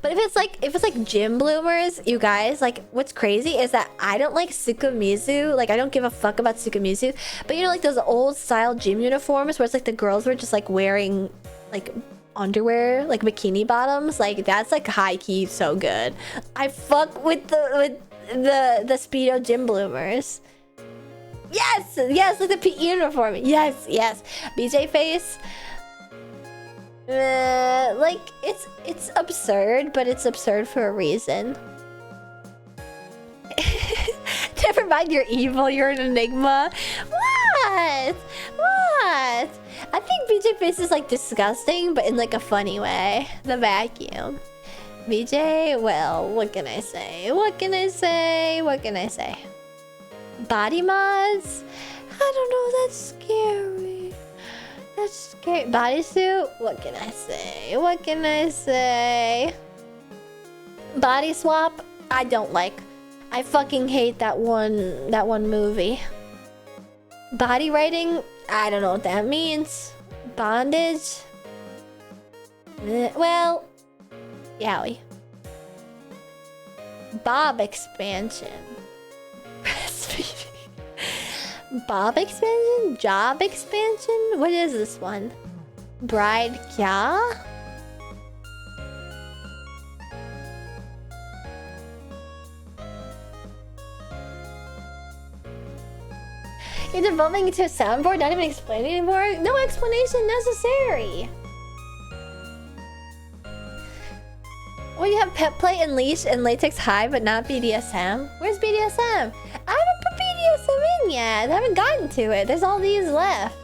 But if it's like gym bloomers, you guys, like what's crazy is that I don't like Sukumizu. Like I don't give a fuck about Sukumizu. But you know, like those old style gym uniforms where it's like the girls were just like wearing like underwear, like bikini bottoms. Like that's like high key so good. I fuck with the Speedo gym bloomers. Yes, like the PE uniform. Yes. BJ face. Like it's absurd, but it's absurd for a reason. Never mind, you're evil. You're an enigma. What? I think BJ face is like disgusting, but in like a funny way. The vacuum. BJ, well, what can I say? Body mods? I don't know, that's scary. Bodysuit? What can I say? Body swap? I don't like. I fucking hate that one movie. Body writing? I don't know what that means. Bondage? Well, yowie. Bob expansion. Breastfeeding. Bob expansion? Job expansion? What is this one? Bride kya? You're developing into a soundboard, not even explaining anymore? No explanation necessary! Well, you have pet play and leash and latex high, but not BDSM? Where's BDSM? I haven't put BDSM in yet. I haven't gotten to it. There's all these left.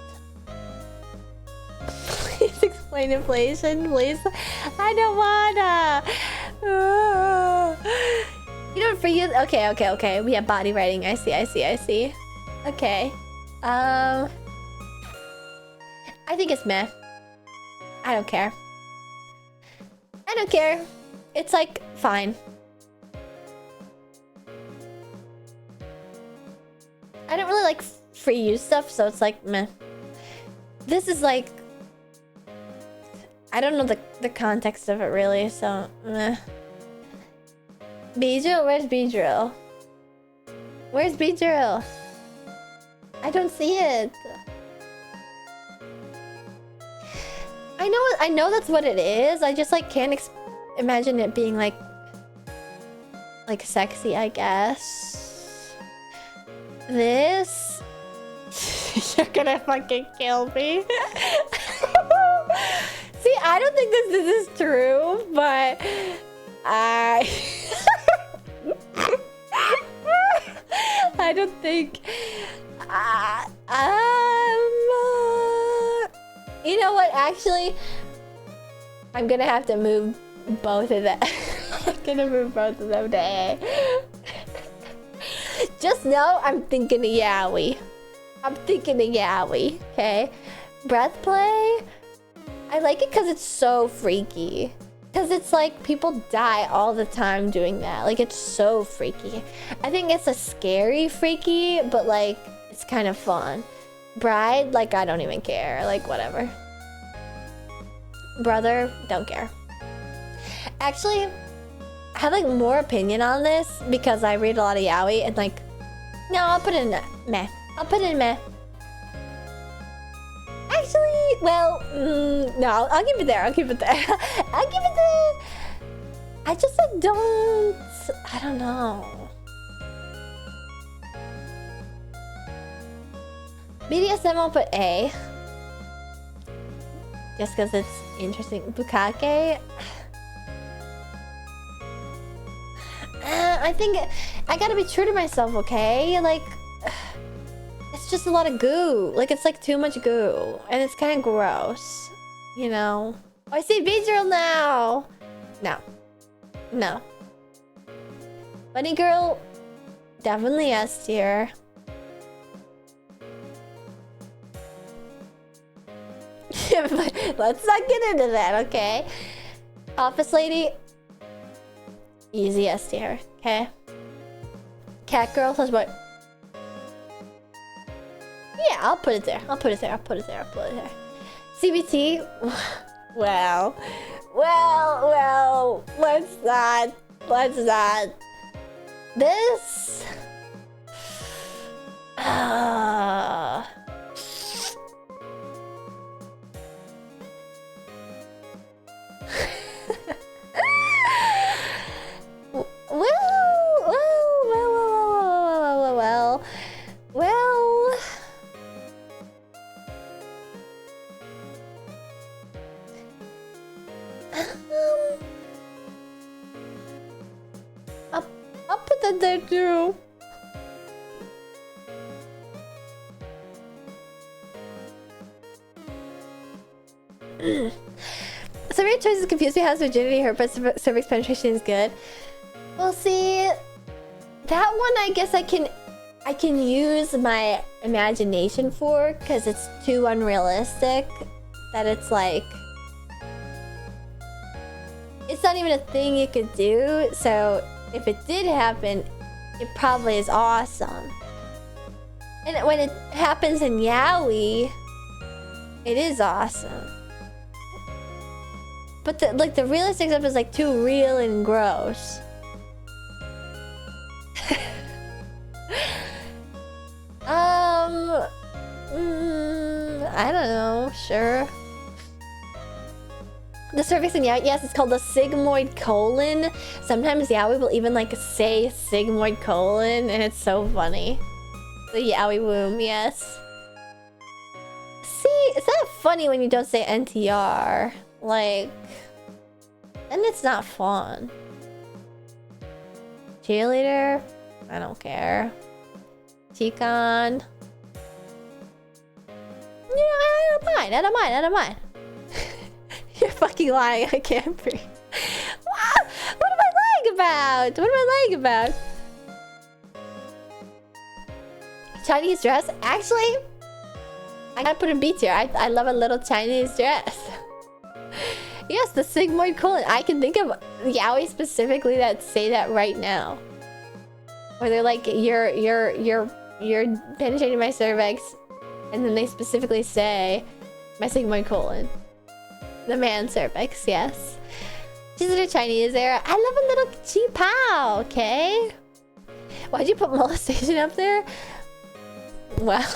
Please explain inflation, please. I don't wanna. You know, for you. Okay. We have body writing. I see. Okay. I think it's meh. I don't care. It's like fine. I don't really like free use stuff, so it's like meh. This is like, I don't know the context of it really, so meh. Beedrill? Where's Beedrill? Where's Beedrill? I don't see it. I know that's what it is. I just like can't imagine it being like sexy, I guess. This. You're gonna fucking kill me. See, I don't think this is true, but I don't think. You know what? Actually, I'm gonna have to move both of them. I'm gonna move both of them to A. Just know I'm thinking of yaoi. Okay? Breath play? I like it because it's so freaky. Because it's like people die all the time doing that. Like it's so freaky. I think it's a scary freaky, but like it's kind of fun. Bride, like I don't even care. Like whatever. Brother, don't care. Actually, I have like more opinion on this because I read a lot of yaoi and like, no, I'll put it in meh. Actually, well, no, I'll keep it there. I just like I don't know. BDSM, I'll put A. Just because it's interesting. Bukake. I think I gotta be true to myself, okay? Like, it's just a lot of goo. Like, it's like too much goo. And it's kind of gross. You know? Oh, I see Beedrill now! No. Bunny girl, definitely S tier. Let's not get into that, okay? Office lady, easy S tier, okay? Cat girl, plus what? Yeah, I'll put it there. I'll put it there. I'll put it there. I'll put it there. CBT, well, let's not. This. Well. I'll put that there too. Some of your choices confuse me. How's virginity hurt, but cervix penetration is good. Well, see, that one I guess I can use my imagination for, because it's too unrealistic that it's like it's not even a thing you could do. So if it did happen, it probably is awesome. And when it happens in yaoi, it is awesome. But the realistic stuff is like too real and gross. I don't know. Sure. The cervix in yaoi, yes, it's called the sigmoid colon. Sometimes yaoi will even like say sigmoid colon, and it's so funny. The yaoi womb, yes. See, it's not funny when you don't say NTR. Like, then it's not fun. Cheerleader? I don't care. Chicon? Yeah, I don't mind. You're fucking lying, I can't breathe. What am I lying about? Chinese dress? Actually, I gotta put a B tier. I love a little Chinese dress. Yes, the sigmoid colon. I can think of yaoi specifically that say that right now. Where they're like, you're penetrating my cervix, and then they specifically say my sigmoid colon. The man cervix, yes. She's in a Chinese era. I love a little chi pao, okay? Why'd you put molestation up there? Well,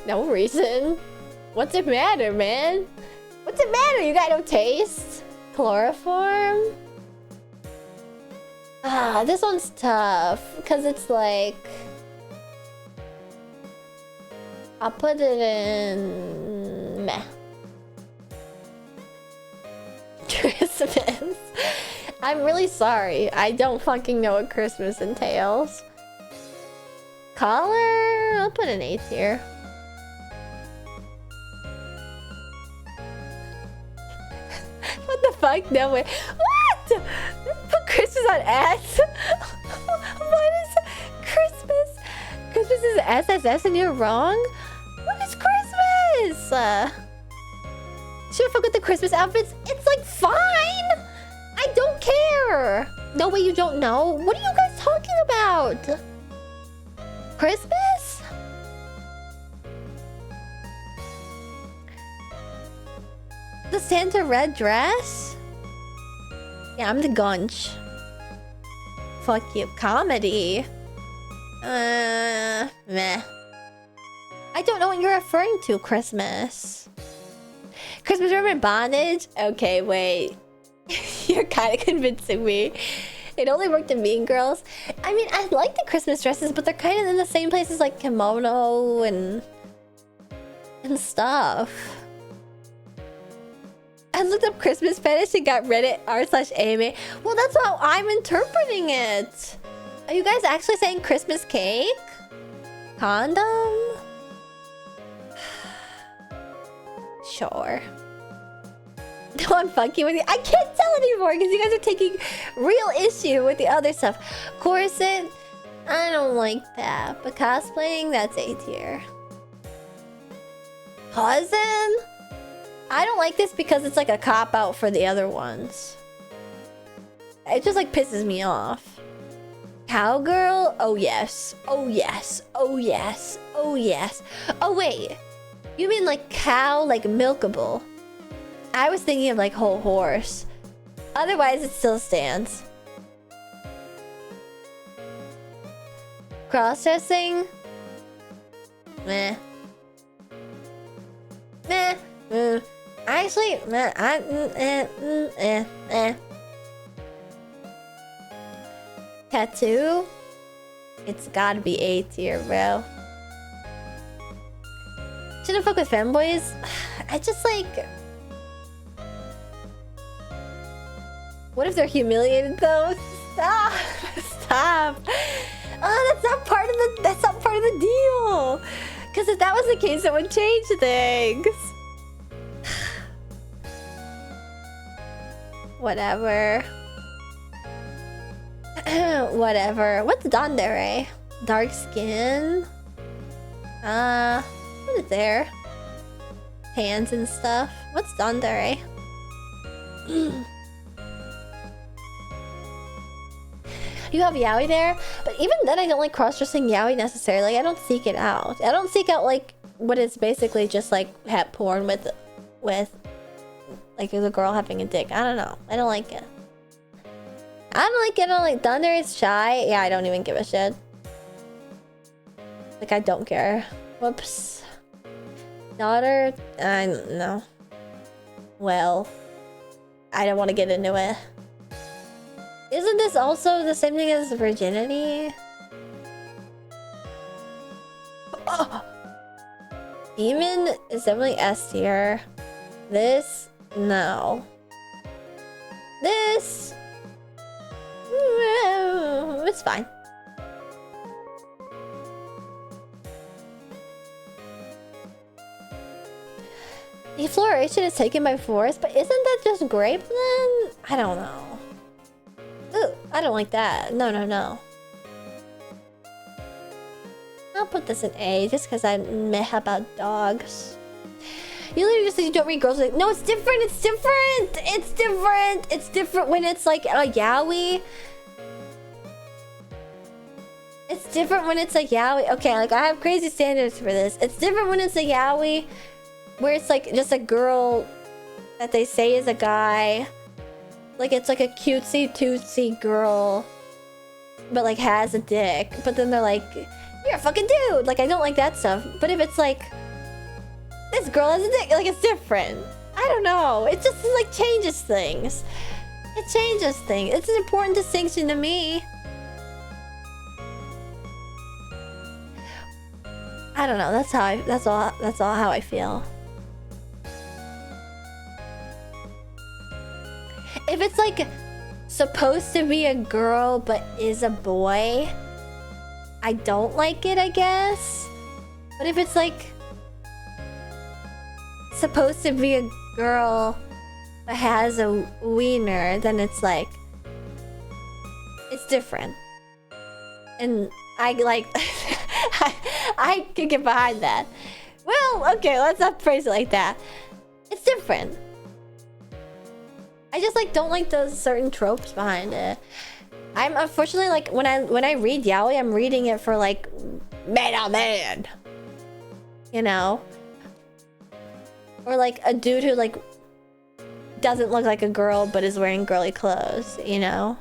no reason. What's it matter, man? What's it matter? You got no taste? Chloroform? Ah, this one's tough. Because it's like... I'll put it in... meh. Christmas. I'm really sorry. I don't fucking know what Christmas entails. Collar? I'll put an 8 here. What the fuck? No way. What? Put Christmas on S? What is Christmas? Christmas is SSS and you're wrong? What is Christmas? Should I fuck with the Christmas outfits? It's like fine. I don't care. No way, you don't know. What are you guys talking about? Christmas? The Santa red dress? Yeah, I'm the Gunch. Fuck you. Comedy. Meh. I don't know what you're referring to, Christmas. Christmas ribbon bondage? Okay, wait. You're kind of convincing me. It only worked in Mean Girls. I mean, I like the Christmas dresses, but they're kind of in the same places like kimono and stuff. I looked up Christmas fetish and got Reddit r/AMA. Well, that's how I'm interpreting it. Are you guys actually saying Christmas cake? Condom? Sure. know I'm fucking with you. I can't tell anymore because you guys are taking real issue with the other stuff. Corset, I don't like that. But cosplaying, that's A tier. Cousin? I don't like this because it's like a cop-out for the other ones. It just like pisses me off. Cowgirl? Oh yes. Oh yes. Oh yes. Oh yes. Oh wait. You mean like cow, like milkable? I was thinking of like whole horse. Otherwise, it still stands. Cross-dressing? Meh. Meh. Actually, Tattoo? It's gotta be A tier, bro. Shouldn't fuck with femboys? I just like... What if they're humiliated though? Stop! Stop! Oh, that's not part of the deal! Because if that was the case, it would change things. Whatever. Whatever. What's Dandere? Dark skin? What is there? Hands and stuff. What's Dandere? You have yaoi there? But even then, I don't like cross-dressing yaoi necessarily. Like, I don't seek it out. I don't seek out, like, what is basically just, like, hat porn with like, the girl having a dick. I don't know. I don't like it. I don't like it. I don't like Thunder is shy. Yeah, I don't even give a shit. Like, I don't care. Whoops. Daughter? No. Well, I don't want to get into it. Isn't this also the same thing as virginity? Oh. Demon is definitely S tier. This, no. This, it's fine. Defloration is taken by force, but isn't that just grape then? I don't know. Ooh, I don't like that. No, no, no. I'll put this in A just because I'm meh about dogs. You literally just said you don't read girls. Like, no, it's different. It's different. It's different. It's different when it's like a yaoi. It's different when it's a yaoi. Okay, like I have crazy standards for this. It's different when it's a yaoi, where it's like just a girl that they say is a guy. Like it's like a cutesy tootsie girl, but like has a dick. But then they're like, you're a fucking dude. Like I don't like that stuff. But if it's like, this girl has a dick, like it's different. I don't know. It just like changes things. It changes things. It's an important distinction to me. I don't know. That's all how I feel. If it's like supposed to be a girl but is a boy, I don't like it, I guess. But if it's like supposed to be a girl but has a wiener, then it's like it's different. And I like I can get behind that. Well, okay, let's not phrase it like that. It's different. I just like don't like those certain tropes behind it. I'm unfortunately like when I read yaoi, I'm reading it for like man on man. You know? Or like a dude who like doesn't look like a girl but is wearing girly clothes, you know?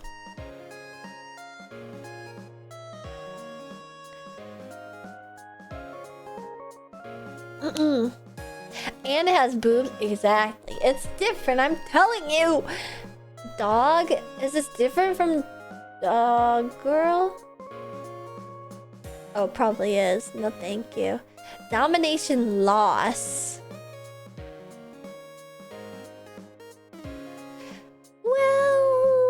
And it has boobs. Exactly. It's different. I'm telling you. Dog? Is this different from dog girl? Oh, probably is. No, thank you. Domination loss. Well...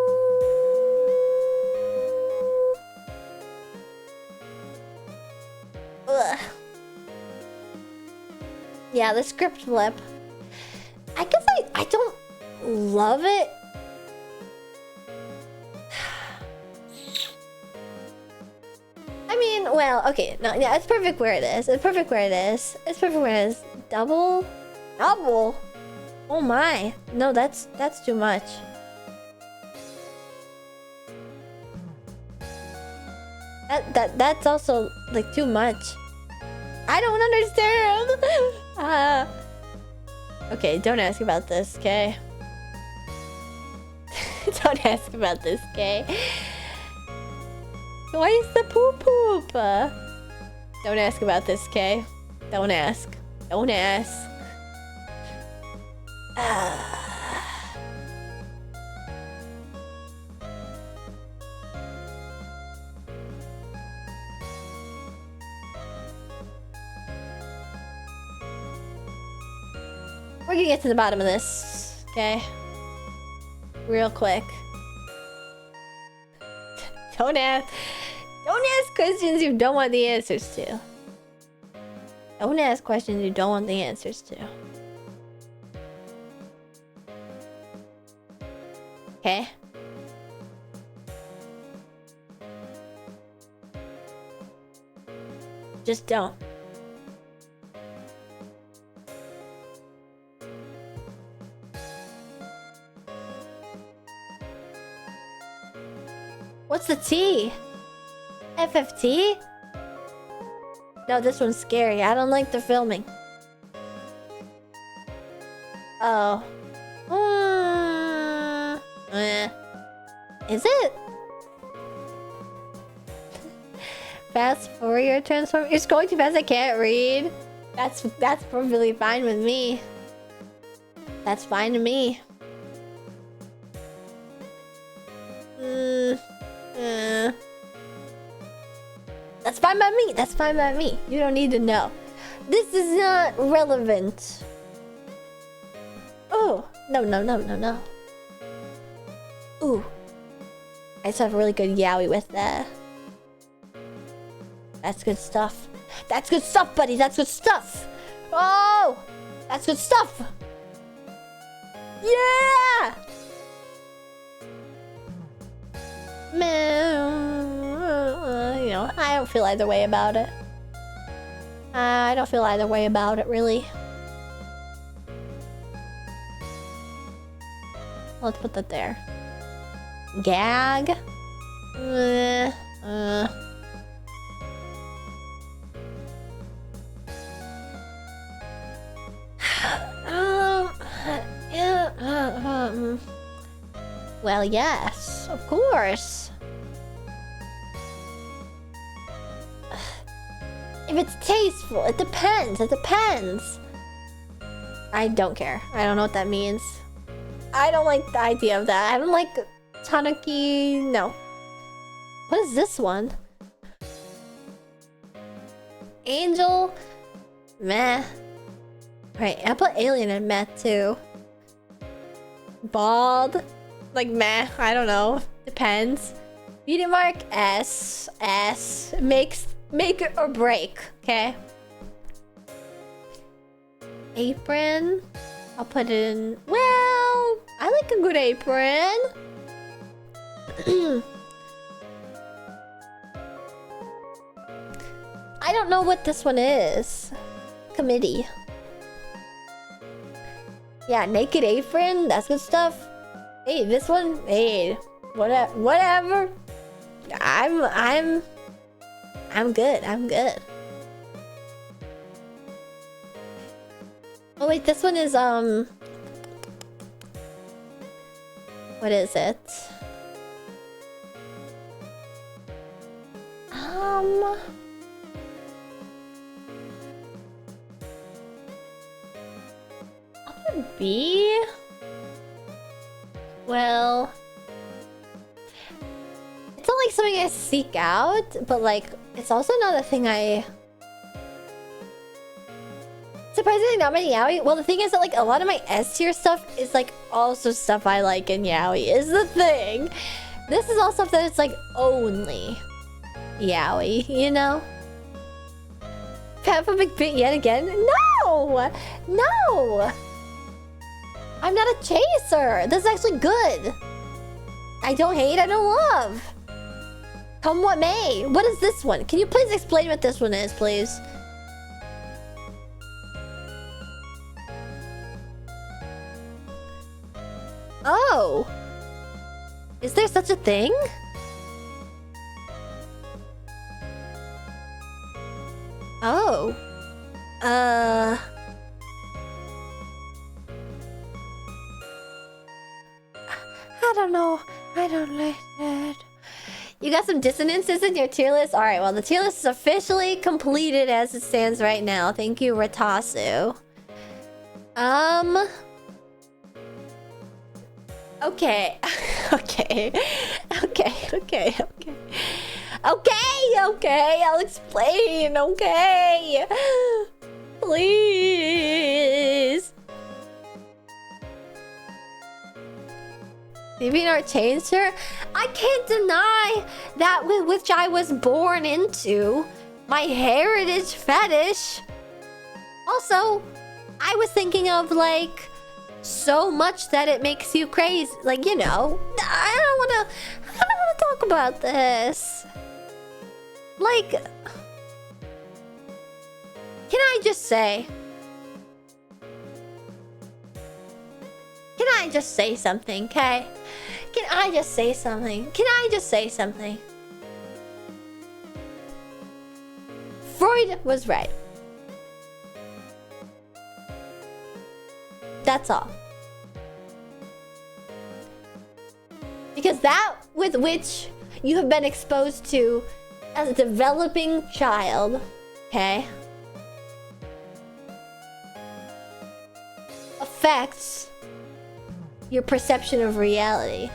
Ugh. Yeah, the script flip. I guess I don't love it. I mean, well, okay, no, yeah, it's perfect where it is. It's perfect where it is. It's perfect where it is. Double? Double? Oh my. No, that's too much. That's also like too much. I don't understand. Okay, don't ask about this, okay? Don't ask about this, okay? Why is the poop? Don't ask about this, okay? Don't ask. Don't ask. We're gonna get to the bottom of this, okay? Real quick. Don't ask questions you don't want the answers to. Don't ask questions you don't want the answers to. Okay? Just don't. What's the T? FFT? No, this one's scary. I don't like the filming. Oh. Is it? Fast Fourier transform? You're scrolling too fast, I can't read. That's perfectly fine with me. That's fine to me. That's fine by me. That's fine by me. You don't need to know. This is not relevant. Oh, no. Ooh. I just have a really good yaoi with that. That's good stuff. That's good stuff, buddy. That's good stuff. Oh! That's good stuff. Yeah! Man, you know, I don't feel either way about it. I don't feel either way about it, really. Let's put that there. Gag. Well, yes, of course. If it's tasteful, it depends. It depends. I don't care. I don't know what that means. I don't like the idea of that. I don't like tanuki. No. What is this one? Angel. Meh. Alright, I put alien in meh too. Bald. Like meh. I don't know. Depends. Beauty mark. S. S. Make it or break. Okay. Apron. I'll put it in. Well, I like a good apron. I don't know what this one is. Committee. Yeah, naked apron. That's good stuff. Hey, this one. Hey, whatever. I'm good. I'm good. Oh wait, this one is what is it? I'll put B. Well, it's not like something I seek out, but like it's also not a thing I. Surprisingly, not many yaoi. Well, the thing is that like a lot of my S tier stuff is like also stuff I like in yaoi. Is the thing. This is all stuff that it's like only yaoi, you know? Peppa Big Bit yet again? No! No! I'm not a chaser. This is actually good. I don't hate, I don't love. Come what may. What is this one? Can you please explain what this one is, please? Oh. Is there such a thing? Oh. I don't know. I don't like that. You got some dissonances in your tier list? Alright, well, the tier list is officially completed as it stands right now. Thank you, Ratasu. Okay. Okay, I'll explain, okay? Please. DeviantArt changed her? I can't deny that with which I was born into. My heritage fetish. Also, I was thinking of, like, so much that it makes you crazy. Like, you know, I don't wanna talk about this. Like, can I just say something, okay? Can I just say something? Freud was right. That's all. Because that with which you have been exposed to as a developing child, okay, affects your perception of reality.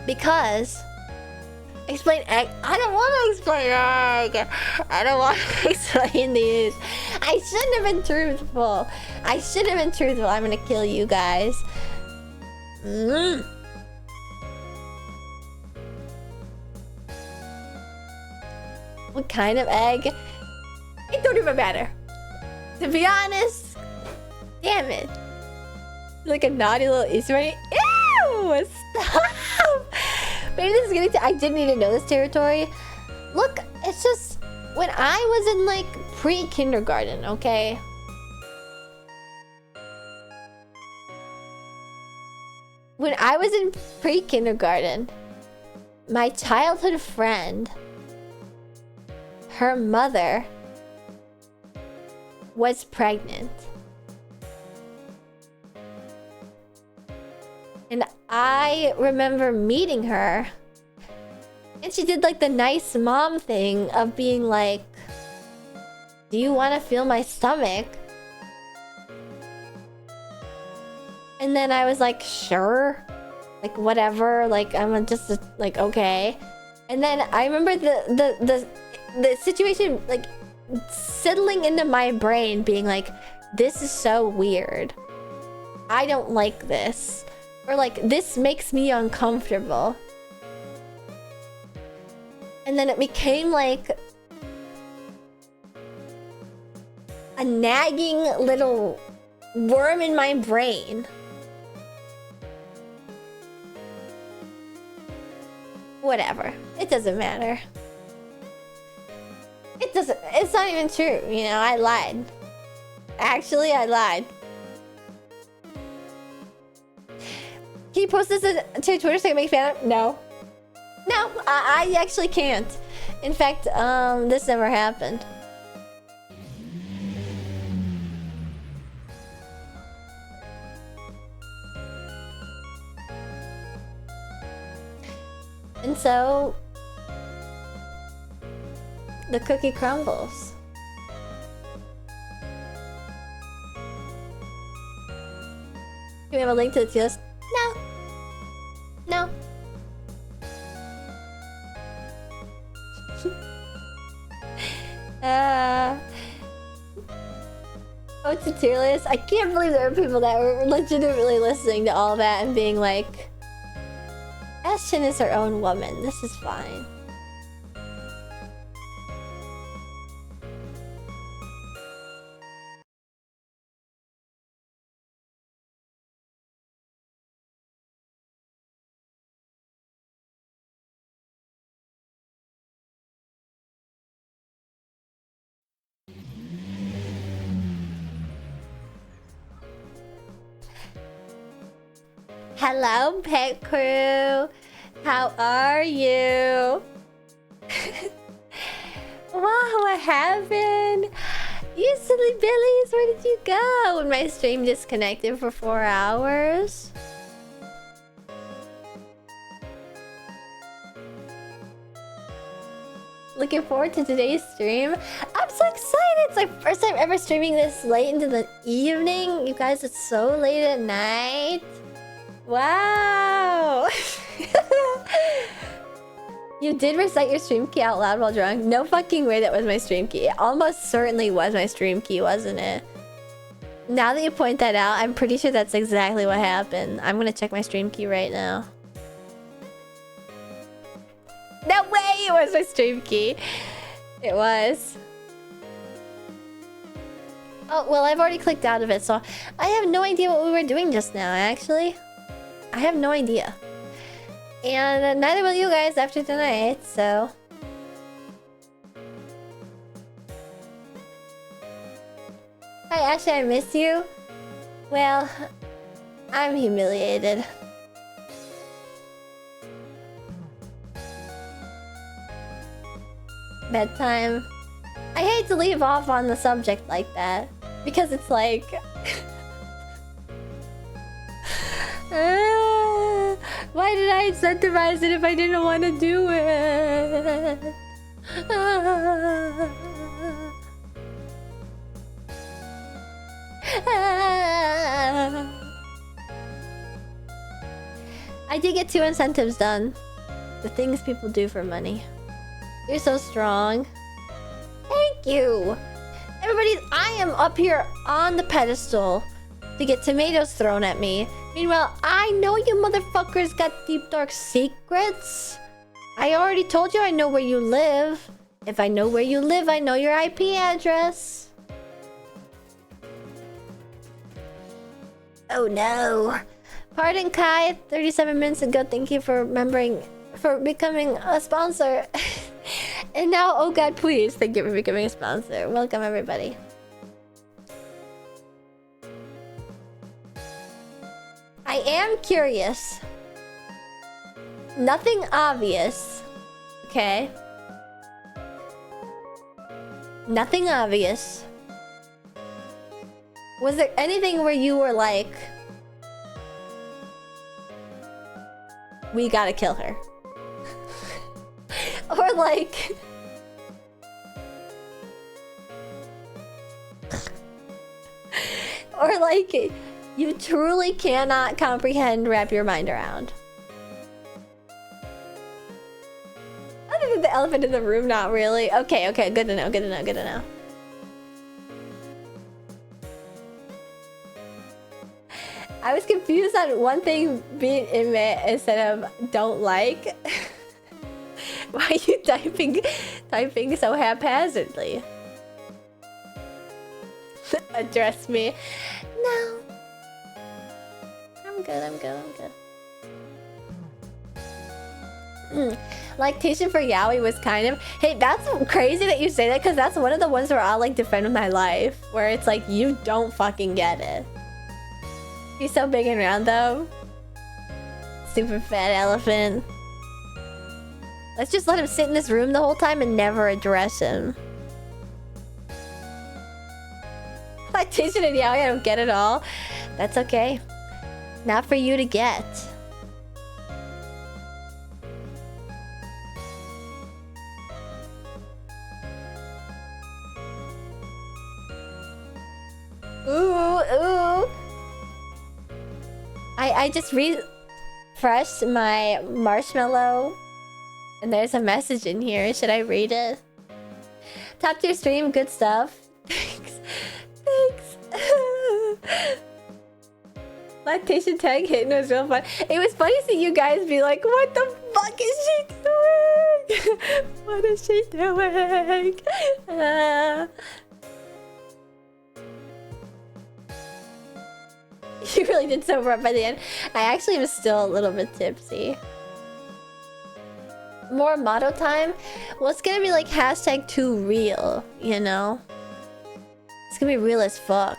Because explain egg. I don't want to explain egg. I don't want to explain these. I shouldn't have been truthful. I'm gonna kill you guys. What kind of egg? It don't even matter. To be honest, damn it. Like a naughty little Easter egg. Ew! Stop! Maybe this is getting to... I didn't need to know this territory. Look, it's just... When I was in, like, pre-kindergarten, okay? When I was in pre-kindergarten, my childhood friend, her mother was pregnant. And I remember meeting her. And she did like the nice mom thing of being like, do you want to feel my stomach? And then I was like, sure. Like, whatever. Like, I'm just like, okay. And then I remember the situation like settling into my brain being like, this is so weird. I don't like this. Or like, this makes me uncomfortable. And then it became like a nagging little worm in my brain. Whatever. It doesn't matter. It's not even true. You know, I lied. Actually, I lied. Can you post this to Twitter so I can make fan art? No. No, I actually can't. In fact, this never happened. And so the cookie crumbles. Can we have a link to the tier list? No. No. Oh, it's a tier list? I can't believe there are people that were legitimately listening to all that and being like, Ashton is her own woman. This is fine. Hello, pet crew. How are you? Wow, what happened? You silly billies, where did you go? When my stream disconnected for 4 hours? Looking forward to today's stream. I'm so excited! It's my first time ever streaming this late into the evening. You guys, it's so late at night. Wow! You did recite your stream key out loud while drunk? No fucking way that was my stream key. It almost certainly was my stream key, wasn't it? Now that you point that out, I'm pretty sure that's exactly what happened. I'm gonna check my stream key right now. No way it was my stream key. It was. Oh, well, I've already clicked out of it, so I have no idea what we were doing just now, actually. I have no idea. And neither will you guys after tonight, so... Hi, Ashley, I miss you. Well, I'm humiliated. Bedtime. I hate to leave off on the subject like that, because it's like... why did I incentivize it if I didn't want to do it? I did get 2 incentives done. The things people do for money. You're so strong. Thank you. Everybody, I am up here on the pedestal to get tomatoes thrown at me. Meanwhile, I know you motherfuckers got deep dark secrets. I already told you I know where you live. If I know where you live, I know your IP address. Oh no. Pardon Kai, 37 minutes ago. Thank you for becoming a sponsor. And now, oh god, please, thank you for becoming a sponsor. Welcome, everybody. I am curious. Nothing obvious. Okay. Nothing obvious. Was there anything where you were like... we gotta kill her? Or like... or like... you truly cannot comprehend, wrap your mind around. Other than the elephant in the room, not really. Okay, okay, good to know, good to know, good to know. I was confused on one thing being admit instead of don't like. Why are you typing so haphazardly? Address me. No. I'm good, I'm good, I'm good. Lactation for yaoi was kind of... Hey, that's crazy that you say that, because that's one of the ones where I'll like defend with my life. Where it's like, you don't fucking get it. He's so big and round though. Super fat elephant. Let's just let him sit in this room the whole time and never address him. Lactation and yaoi, I don't get it all. That's okay. Not for you to get. Ooh, ooh. I just refreshed my marshmallow and there's a message in here. Should I read it? Top tier stream, good stuff. Thanks. Thanks. Lactation tag hitting was real fun. It was funny to see you guys be like, what the fuck is she doing? What is she doing? You really did sober up by the end. I actually am still a little bit tipsy. More motto time? Well, it's gonna be like hashtag too real, you know? It's gonna be real as fuck.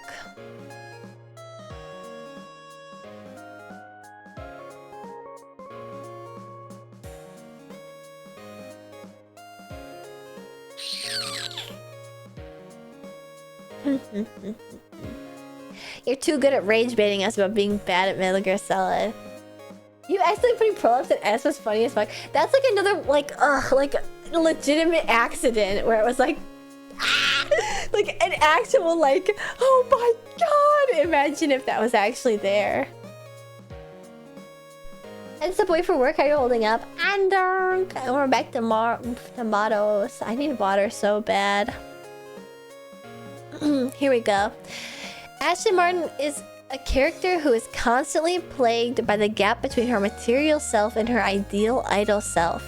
You're too good at rage baiting us about being bad at Metal Gear Solid. You actually putting prolapse and S was funny as fuck. That's like another like legitimate accident where it was like like an actual like, oh my god, imagine if that was actually there. It's the boy for work. How are you holding up? And we're back to tomatoes. I need water so bad. Here we go. Ashley Martin is a character who is constantly plagued by the gap between her material self and her ideal idol self.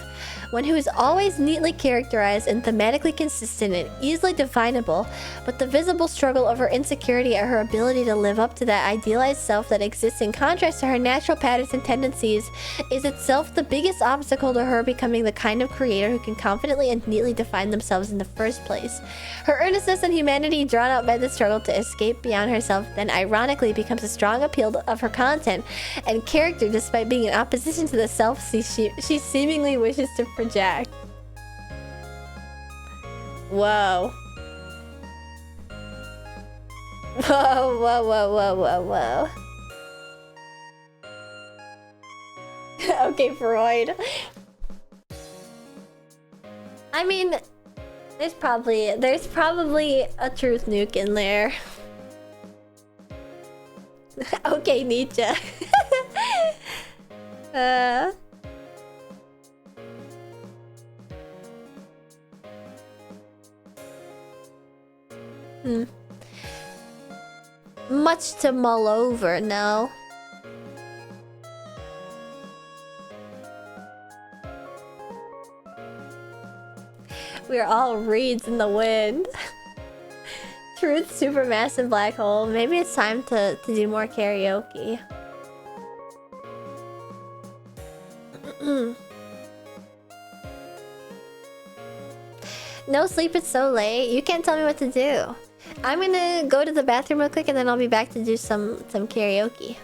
One who is always neatly characterized and thematically consistent and easily definable, but the visible struggle of her insecurity at her ability to live up to that idealized self that exists in contrast to her natural patterns and tendencies is itself the biggest obstacle to her becoming the kind of creator who can confidently and neatly define themselves in the first place. Her earnestness and humanity drawn out by the struggle to escape beyond herself then ironically becomes a strong appeal of her content and character despite being in opposition to the self she seemingly wishes to project. Whoa. Whoa, whoa, whoa, whoa, whoa, whoa. Okay, Freud. I mean, there's probably a truth nuke in there. Okay, Nietzsche. Much to mull over, no? We're all reeds in the wind. Truth, supermassive black hole. Maybe it's time to do more karaoke. No sleep, it's so late. You can't tell me what to do. I'm gonna go to the bathroom real quick and then I'll be back to do some karaoke.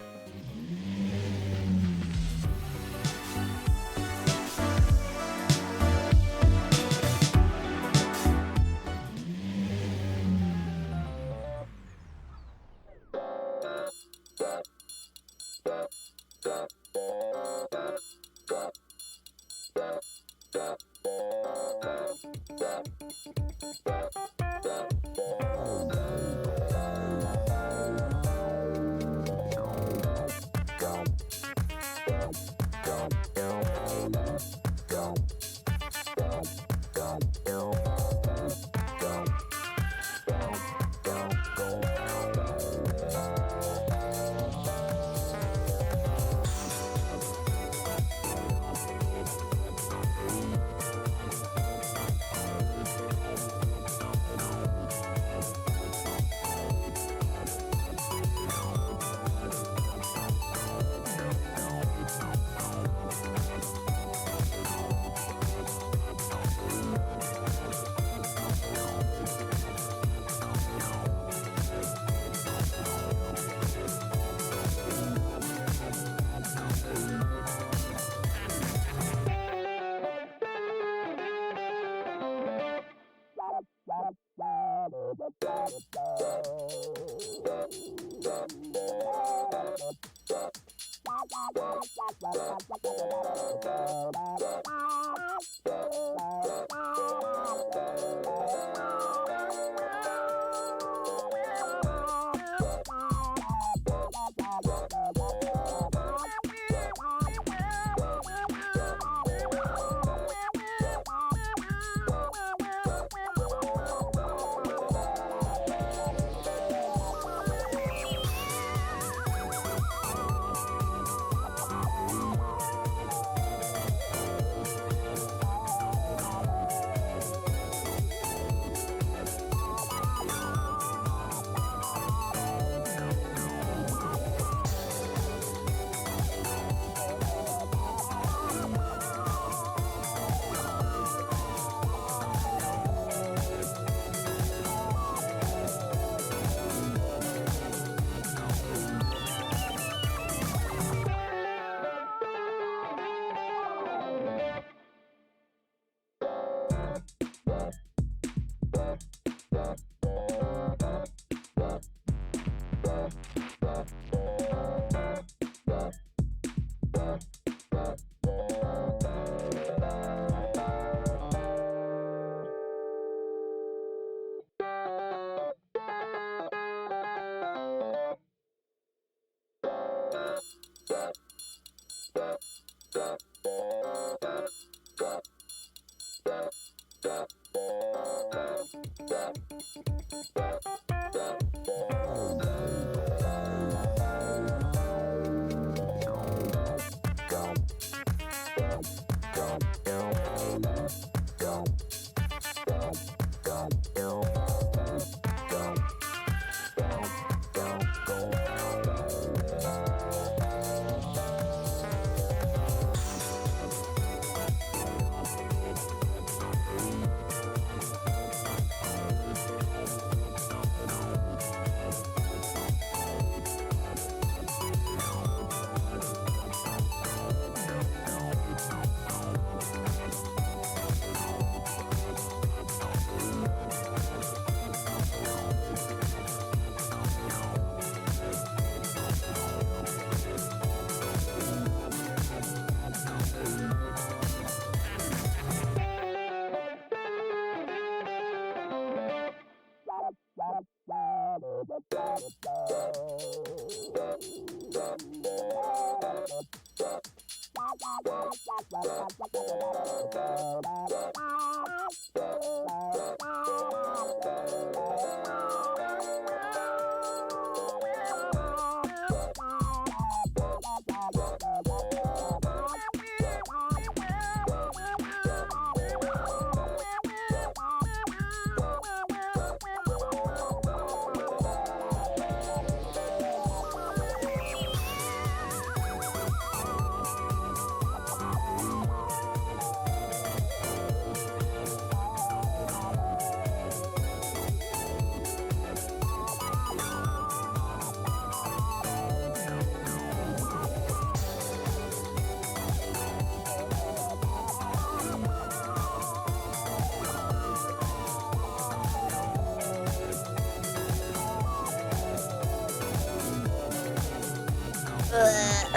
Ugh.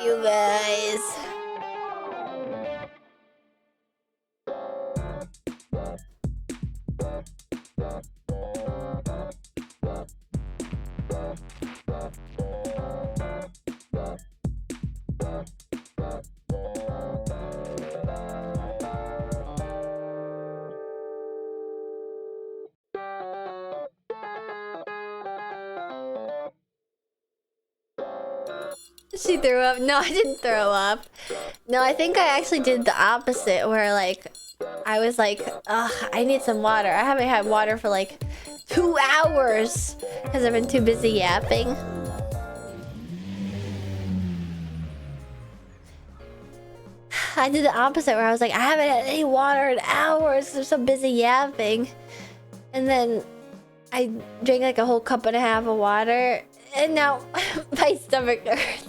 You guys. She threw up? No, I didn't throw up. No, I think I actually did the opposite where like I was like, ugh, I need some water. I haven't had water for like 2 hours because I've been too busy yapping. I did the opposite where I was like, I haven't had any water in hours because I'm so busy yapping. And then I drank like a whole cup and a half of water and now my stomach hurts.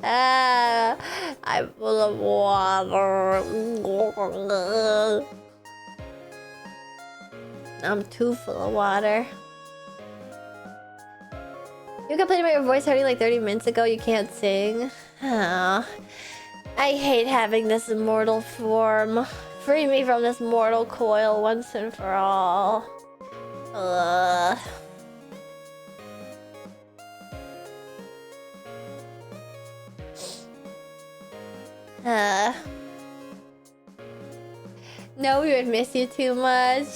I'm full of water. I'm too full of water. You complained about your voice hurting like 30 minutes ago. You can't sing. Oh, I hate having this immortal form. Free me from this mortal coil once and for all. Ugh. No, we would miss you too much.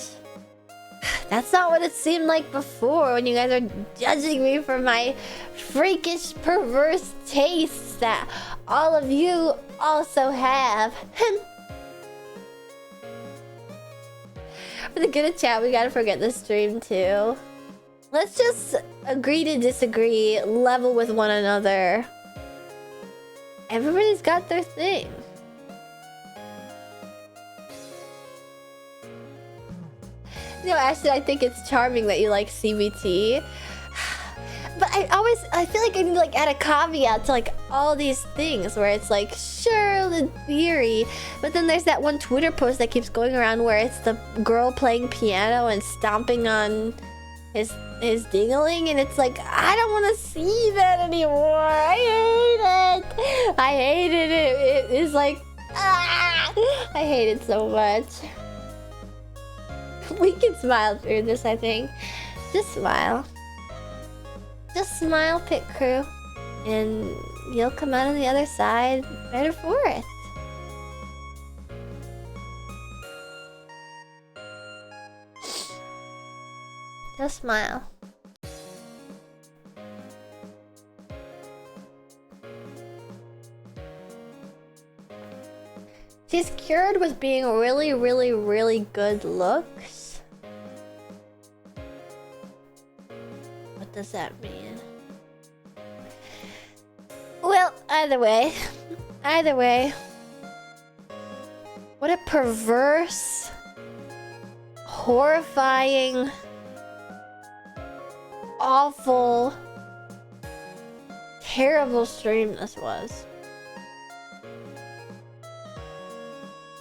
That's not what it seemed like before when you guys are judging me for my freakish, perverse tastes that all of you also have. For the good of chat, we gotta forget the stream too. Let's just agree to disagree, level with one another. Everybody's got their thing. You know, Ashton, I think it's charming that you like CBT. But I feel like I need to like add a caveat to like all these things where it's like, sure, in theory, but then there's that one Twitter post that keeps going around where it's the girl playing piano and stomping on his dingling, and it's like, I don't want to see that anymore. I hate it. I hated it. It is like, ah, I hate it so much. We can smile through this, I think. Just smile. Just smile, Pit Crew. And you'll come out on the other side better for it. Just smile. She's cured with being really, really, really good looks. What does that mean? Well, either way. Either way. What a perverse, horrifying, awful, terrible stream this was.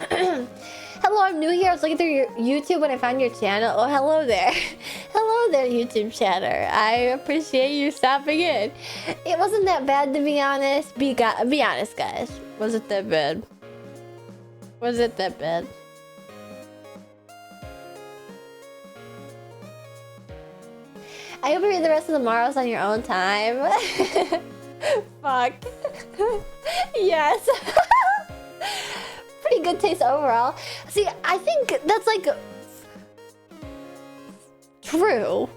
Hello, I'm new here. I was looking through your YouTube when I found your channel. Oh, hello there. Hello there, YouTube chatter. I appreciate you stopping in. It wasn't that bad, to be honest. Be honest, guys. Was it that bad? Was it that bad? I hope you read the rest of the Maros on your own time. Fuck. Yes. Pretty good taste overall. See, I think that's like true.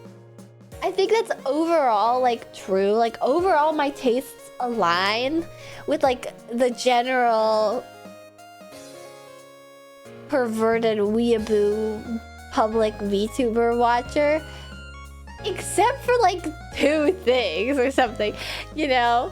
I think that's overall like true. Like overall my tastes align with like the general perverted weeaboo public VTuber watcher. Except for like 2 things or something, you know?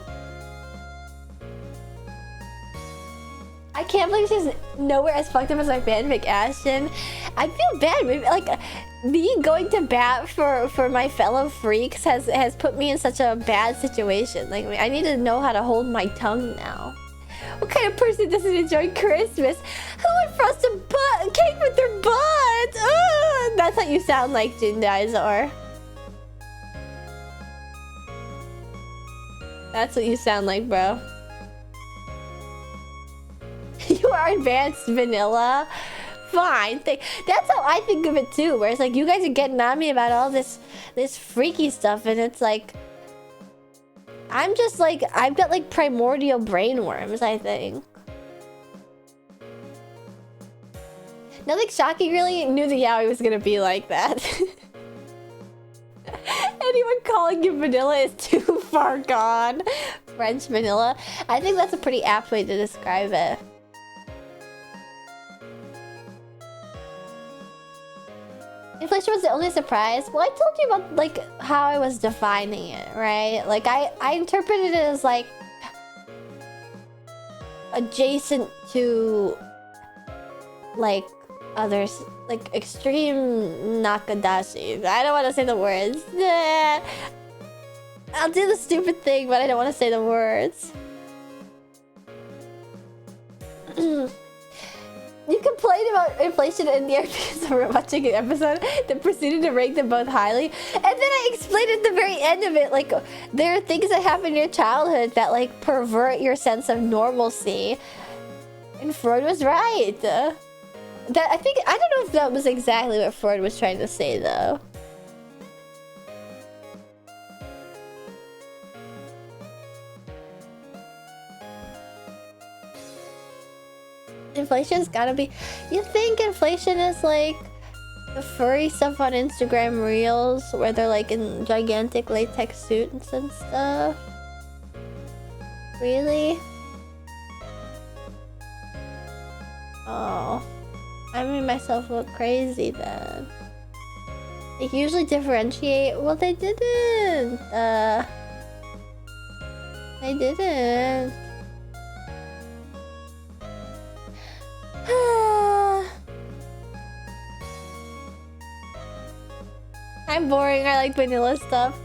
I can't believe she's nowhere as fucked up as my fanfic Ashton. I feel bad. Maybe, like, me going to bat for my fellow freaks has put me in such a bad situation. Like, I need to know how to hold my tongue now. What kind of person doesn't enjoy Christmas? Who would frost a cake with their butt? Ugh! That's what you sound like, Jindizor. That's what you sound like, bro. You are advanced vanilla. Fine. That's how I think of it too. Where it's like you guys are getting on me about all this freaky stuff, and it's like I'm just like I've got like primordial brainworms, I think. Nothing shocking really. Knew the yaoi was gonna be like that. Anyone calling you vanilla is too far gone. French vanilla. I think that's a pretty apt way to describe it. Inflation was the only surprise. Well, I told you about like how I was defining it, right? Like I interpreted it as like adjacent to like others, like extreme nakadashi. I don't want to say the words. I'll do the stupid thing, but I don't want to say the words. You complained about inflation in the because we were watching an episode that proceeded to rank them both highly. And then I explained at the very end of it, like, there are things that happen in your childhood that, like, pervert your sense of normalcy. And Freud was right. I don't know if that was exactly what Freud was trying to say, though. Inflation's gotta be... You think inflation is like the furry stuff on Instagram Reels where they're like in gigantic latex suits and stuff? Really? Oh. I made myself look crazy then. They usually differentiate... Well, they didn't. They didn't. I'm boring. I like vanilla stuff.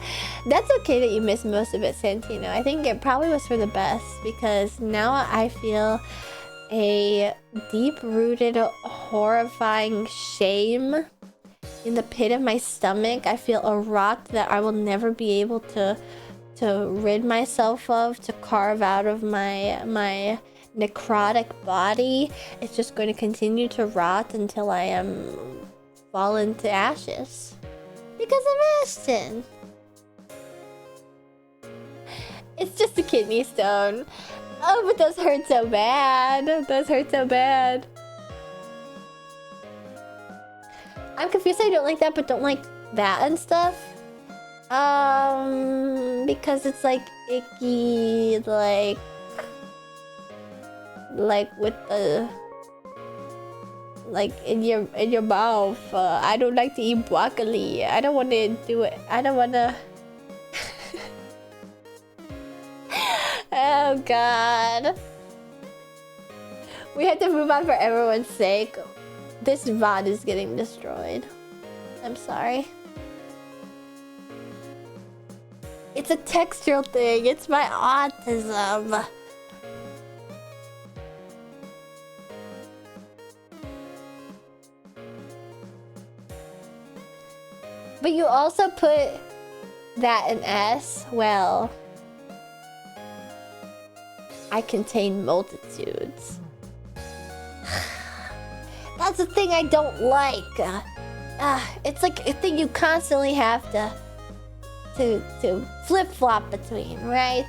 That's okay that you missed most of it, Santino. I think it probably was for the best because now I feel a deep-rooted, horrifying shame in the pit of my stomach. I feel a rot that I will never be able to rid myself of, to carve out of my necrotic body. It's just going to continue to rot until I am fallen to ashes. Because of Ashton. It's just a kidney stone. Oh, but those hurt so bad. Those hurt so bad. I'm confused I don't like that, but don't like that and stuff. Because it's like icky, like with the like in your mouth. I don't like to eat broccoli. I don't want to do it. I don't want to. Oh God. We had to move on for everyone's sake. This VOD is getting destroyed. I'm sorry. It's a textural thing. It's my autism. But you also put that in S. Well, I contain multitudes. That's the thing I don't like. It's like a thing you constantly have to flip-flop between, right?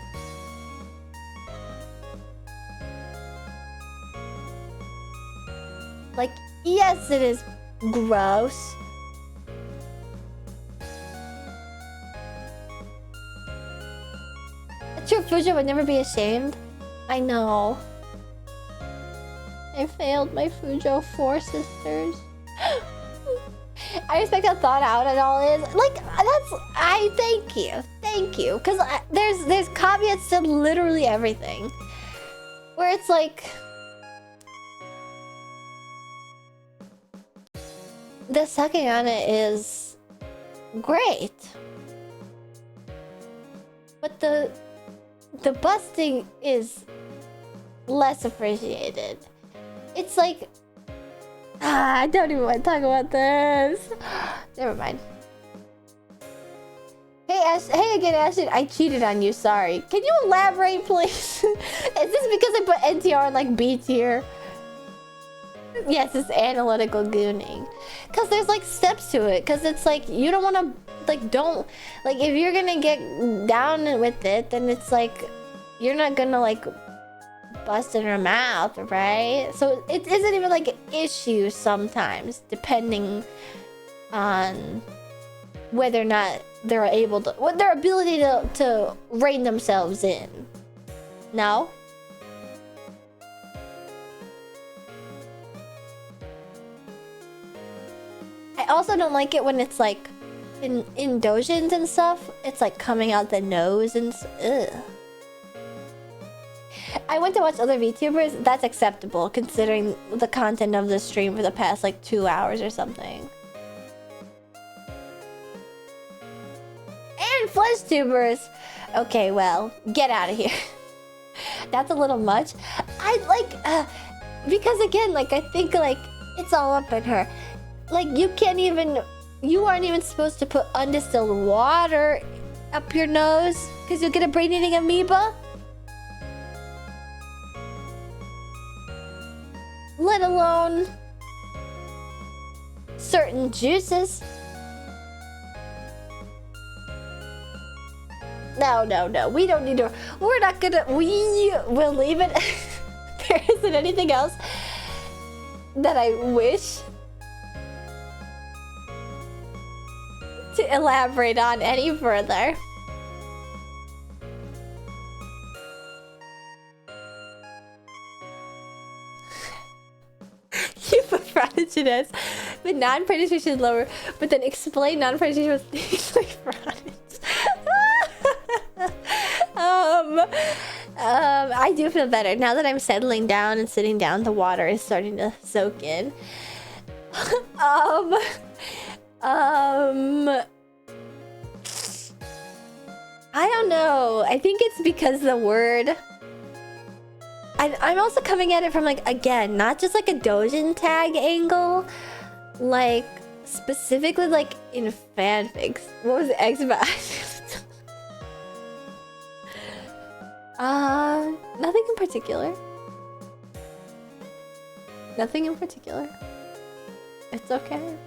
Like, yes, it is gross. A true Fujo would never be ashamed. I know. I failed my Fujo 4 sisters. I respect how thought out it all is. Like, thank you. Because there's caveats to literally everything. Where it's like... the sucking on it is great. But the busting is less appreciated. It's like... I don't even want to talk about this. Never mind. Hey, hey again, Ashton. I cheated on you. Sorry. Can you elaborate, please? Is this because I put NTR in like B tier? Yes, it's analytical gooning. Because there's like steps to it. Because it's like you don't want to if you're gonna get down with it, then it's like you're not gonna like bust in her mouth, right? So it isn't even like an issue sometimes, depending on whether or not they're able to, what their ability to rein themselves in. No? I also don't like it when it's like in dojins and stuff, it's like coming out the nose and ugh. I went to watch other VTubers. That's acceptable considering the content of the stream for the past like 2 hours or something. And flesh tubers. Okay, well, get out of here. That's a little much. I like because again, like I think like it's all up in her. Like you aren't even supposed to put undistilled water up your nose because you'll get a brain-eating amoeba. Let alone certain juices. No. We don't need to. We will leave it. There isn't anything else that I wish to elaborate on any further. You put frontage as, but non-penetration is lower. But then explain non-penetration with things like frontage. I do feel better now that I'm settling down and sitting down. The water is starting to soak in. I don't know. I think it's because the word. I'm also coming at it from like, again, not just like a Dojin tag angle, like specifically like in fanfics. What was the X about? Nothing in particular. Nothing in particular. It's okay.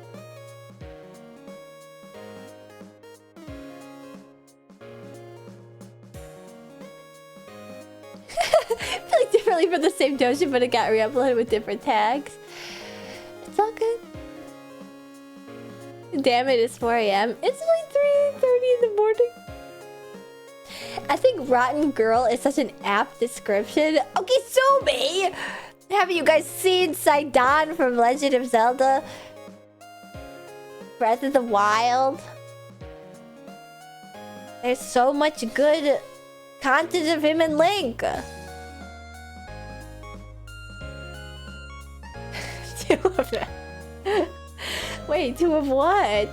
Like differently for the same dojo, but it got re-uploaded with different tags. It's all good. Damn it, it's 4 a.m. It's like 3:30 in the morning. I think Rotten Girl is such an apt description. Okay, Sobe! Have you guys seen Zatsudan from Legend of Zelda? Breath of the Wild? There's so much good content of him and Link. 2 of them. Wait, 2 of what?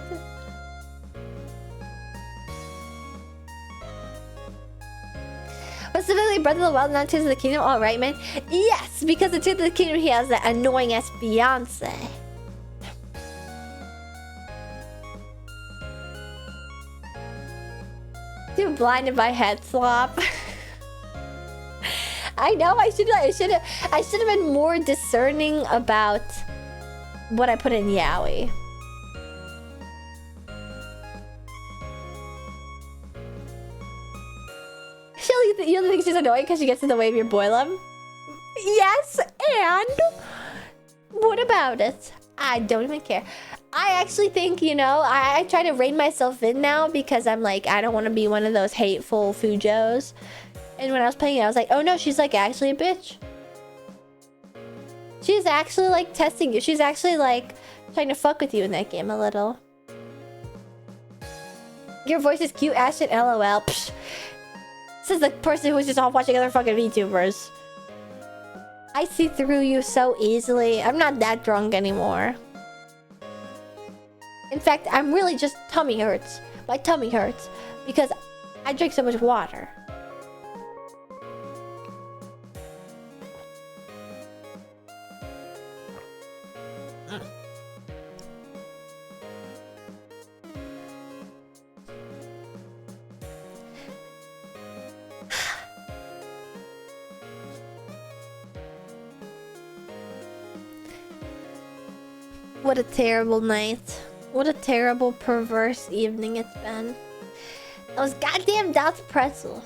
Specifically, Breath of the Wild, not Tears of the Kingdom. All right, man. Yes, because in Tears of the Kingdom, he has that annoying ass fiance. Too blinded by head slop. I know. I should have been more discerning about what I put in Yaoi. Shelly, you don't think she's annoying because she gets in the way of your boilum? Yes, and what about it? I don't even care. I actually think, you know, I try to rein myself in now because I'm like, I don't want to be one of those hateful Fujos. And when I was playing it, I was like, oh no, she's like actually a bitch. She's actually like testing you. She's actually like trying to fuck with you in that game a little. Your voice is cute, Ashton, LOL. Psh. This is the person who's just off watching other fucking VTubers. I see through you so easily. I'm not that drunk anymore. In fact, I'm really just tummy hurts. My tummy hurts because I drink so much water. What a terrible night. What a terrible, perverse evening it's been. Those goddamn Dots pretzels.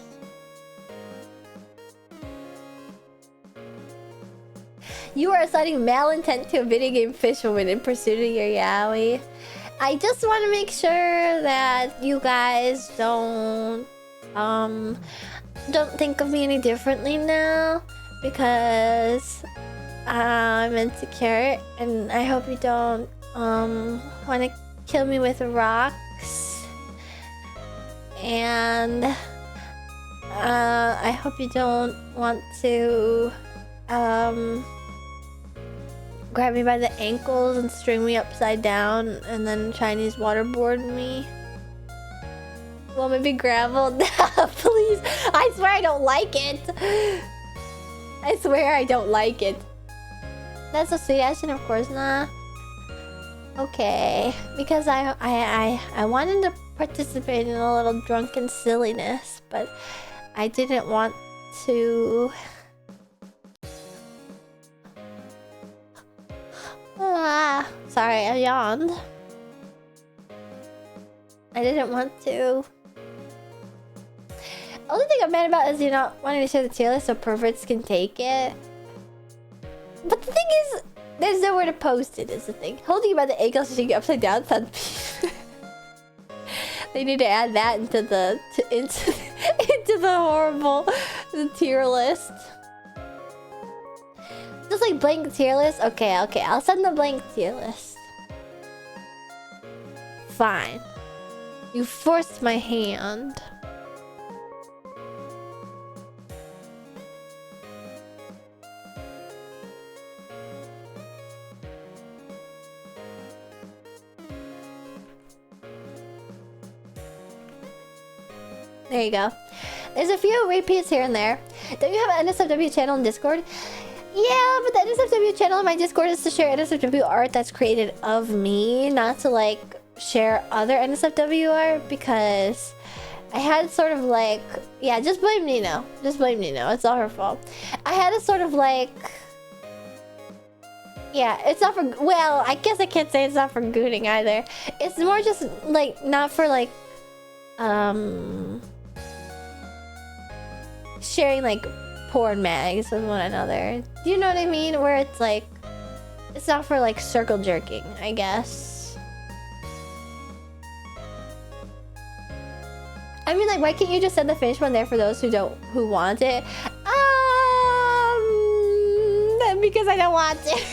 You are assigning malintent to a video game fishwoman in pursuit of your yaoi. I just want to make sure that you guys don't think of me any differently now, because I'm insecure, and I hope you don't want to kill me with rocks, and I hope you don't want to grab me by the ankles and string me upside down and then Chinese waterboard me. Well, maybe gravel. Please. I swear I don't like it. I swear I don't like it. That's so sweet, Ashton. Of course not. Okay, because I wanted to participate in a little drunken silliness, but I didn't want to. Sorry, I yawned. I didn't want to. Only thing I'm mad about is you not wanting to share the tier list so perverts can take it. But the thing is, there's nowhere to post it, is the thing. Holding you by the ankles so you get upside down sounds. They need to add that into the into the horrible tier list. Just like blank tier list? Okay, I'll send the blank tier list. Fine. You forced my hand. There you go. There's a few repeats here and there. Don't you have an NSFW channel in Discord? Yeah, but the NSFW channel in my Discord is to share NSFW art that's created of me, not to like share other NSFW art, because I had sort of like, yeah, just blame Nino. Just blame Nino. It's all her fault. I had a sort of like, yeah, it's not for, well, I guess I can't say it's not for gooning either. It's more just like, not for like, sharing like porn mags with one another. Do you know what I mean? Where it's like, it's not for like circle jerking, I guess. I mean, like, why can't you just send the finished one there for those who want it? Because I don't want it.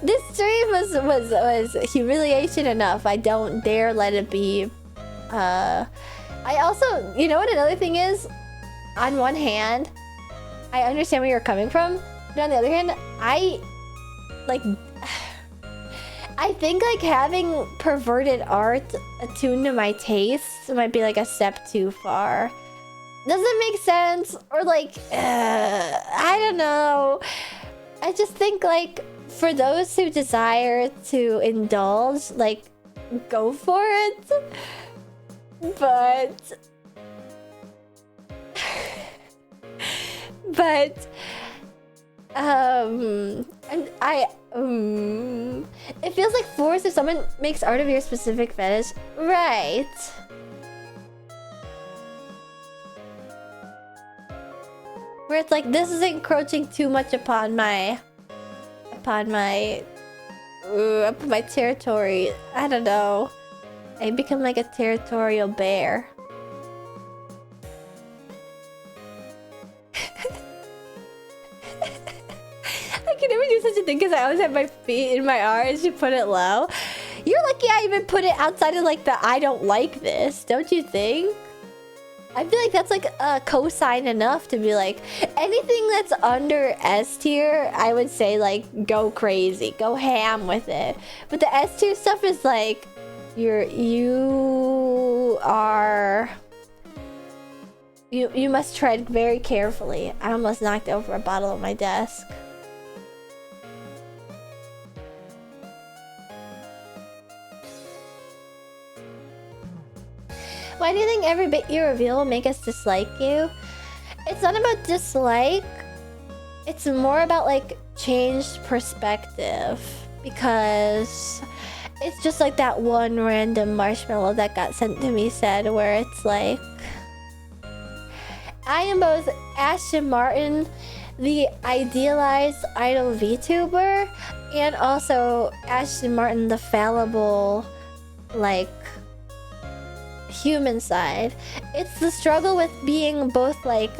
This stream was humiliation enough. I don't dare let it be. I also, you know what another thing is? On one hand, I understand where you're coming from, but on the other hand, I think like having perverted art attuned to my taste might be like a step too far. Does it make sense? Or like, I don't know. I just think like for those who desire to indulge, like, go for it. But it feels like forced if someone makes art of your specific fetish, right? Where it's like, this is encroaching too much upon my territory. I don't know. I become like a territorial bear. I can never do such a thing because I always have my feet in my arms. You put it low. You're lucky I even put it outside of like the I don't like this, don't you think? I feel like that's like a cosign enough to be like, anything that's under S tier, I would say like go crazy, go ham with it. But the S tier stuff is like, you must tread very carefully. I almost knocked over a bottle on my desk. Why do you think every bit you reveal will make us dislike you? It's not about dislike. It's more about like changed perspective. Because it's just like that one random marshmallow that got sent to me said, where it's like, I am both Ashton Martin, the idealized idol VTuber, and also Ashton Martin, the fallible, like, human side. It's the struggle with being both like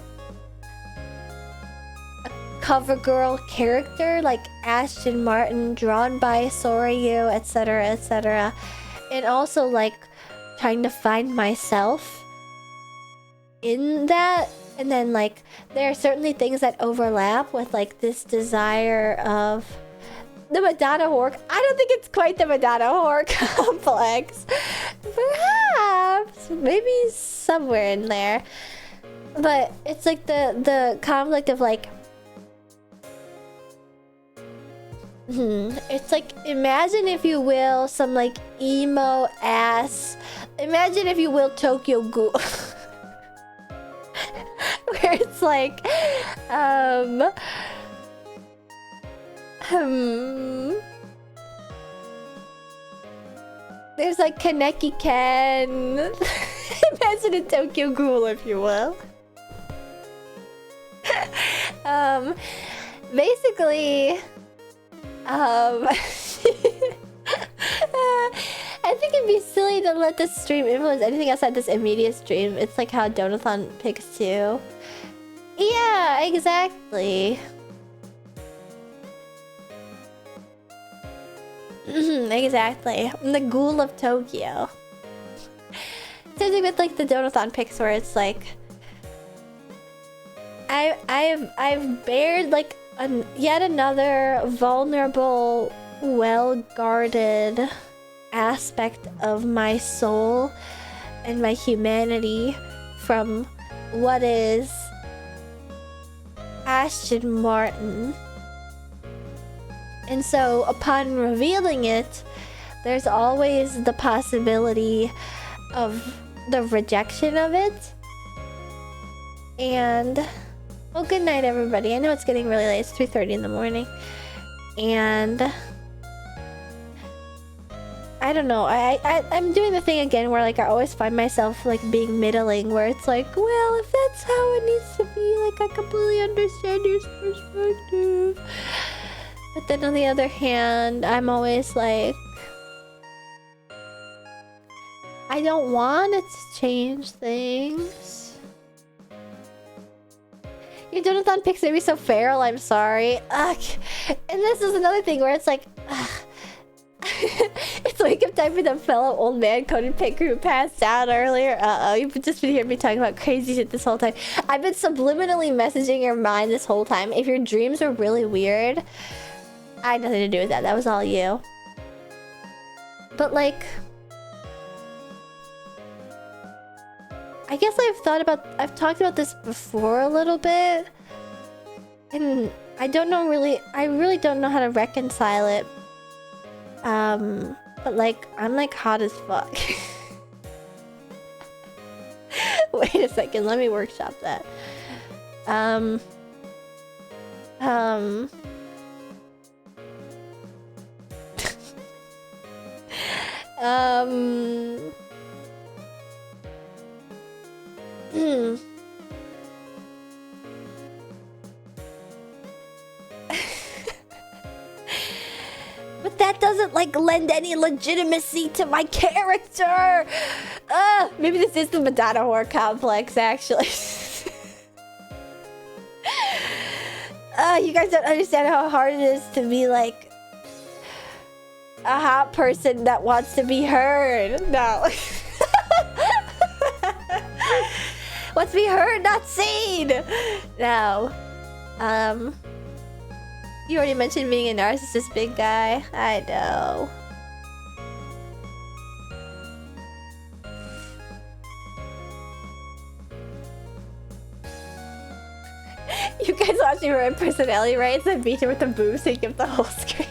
a cover girl character like Ashton Martin, drawn by Soryu, etc, etc, and also like trying to find myself in that. And then like there are certainly things that overlap with like this desire of the Madonna whore. I don't think it's quite the Madonna whore complex. Perhaps. Maybe somewhere in there. But it's like the conflict of like... It's like, imagine if you will, some like emo ass... Imagine if you will Tokyo Ghoul. Where it's like... There's like Kaneki Ken. Imagine a Tokyo Ghoul, if you will. Basically, I think it'd be silly to let this stream influence anything outside this immediate stream. It's like how Donathon picks too. Yeah, exactly. Exactly. I'm the ghoul of Tokyo. Same thing with like the Donathon pics where it's like I've bared like yet another vulnerable, well-guarded aspect of my soul and my humanity from what is Ashton Martin. And so upon revealing it, there's always the possibility of the rejection of it. And well, good night everybody. I know it's getting really late. It's 3:30 in the morning. And I don't know. I'm doing the thing again where like I always find myself like being middling, where it's like, well, if that's how it needs to be, like I completely understand your perspective. But then on the other hand, I'm always like, I don't want it to change things. Your Donathon pics made me so feral, I'm sorry. Ugh. And this is another thing where it's like... It's wake up time for the fellow old man coded picker who passed out earlier. Uh-oh, you've just been hearing me talking about crazy shit this whole time. I've been subliminally messaging your mind this whole time. If your dreams were really weird, I had nothing to do with that. That was all you. But like... I guess I've talked about this before a little bit. And I really don't know how to reconcile it. But like, I'm like hot as fuck. Wait a second, let me workshop that. But that doesn't like lend any legitimacy to my character. Maybe this is the Madonna whore complex, actually. You guys don't understand how hard it is to be like a hot person that wants to be heard. No. Wants to be heard, not seen. No. You already mentioned being a narcissist, big guy. I know. You guys watching her in personality rights and beat her with the boobs and give the whole screen.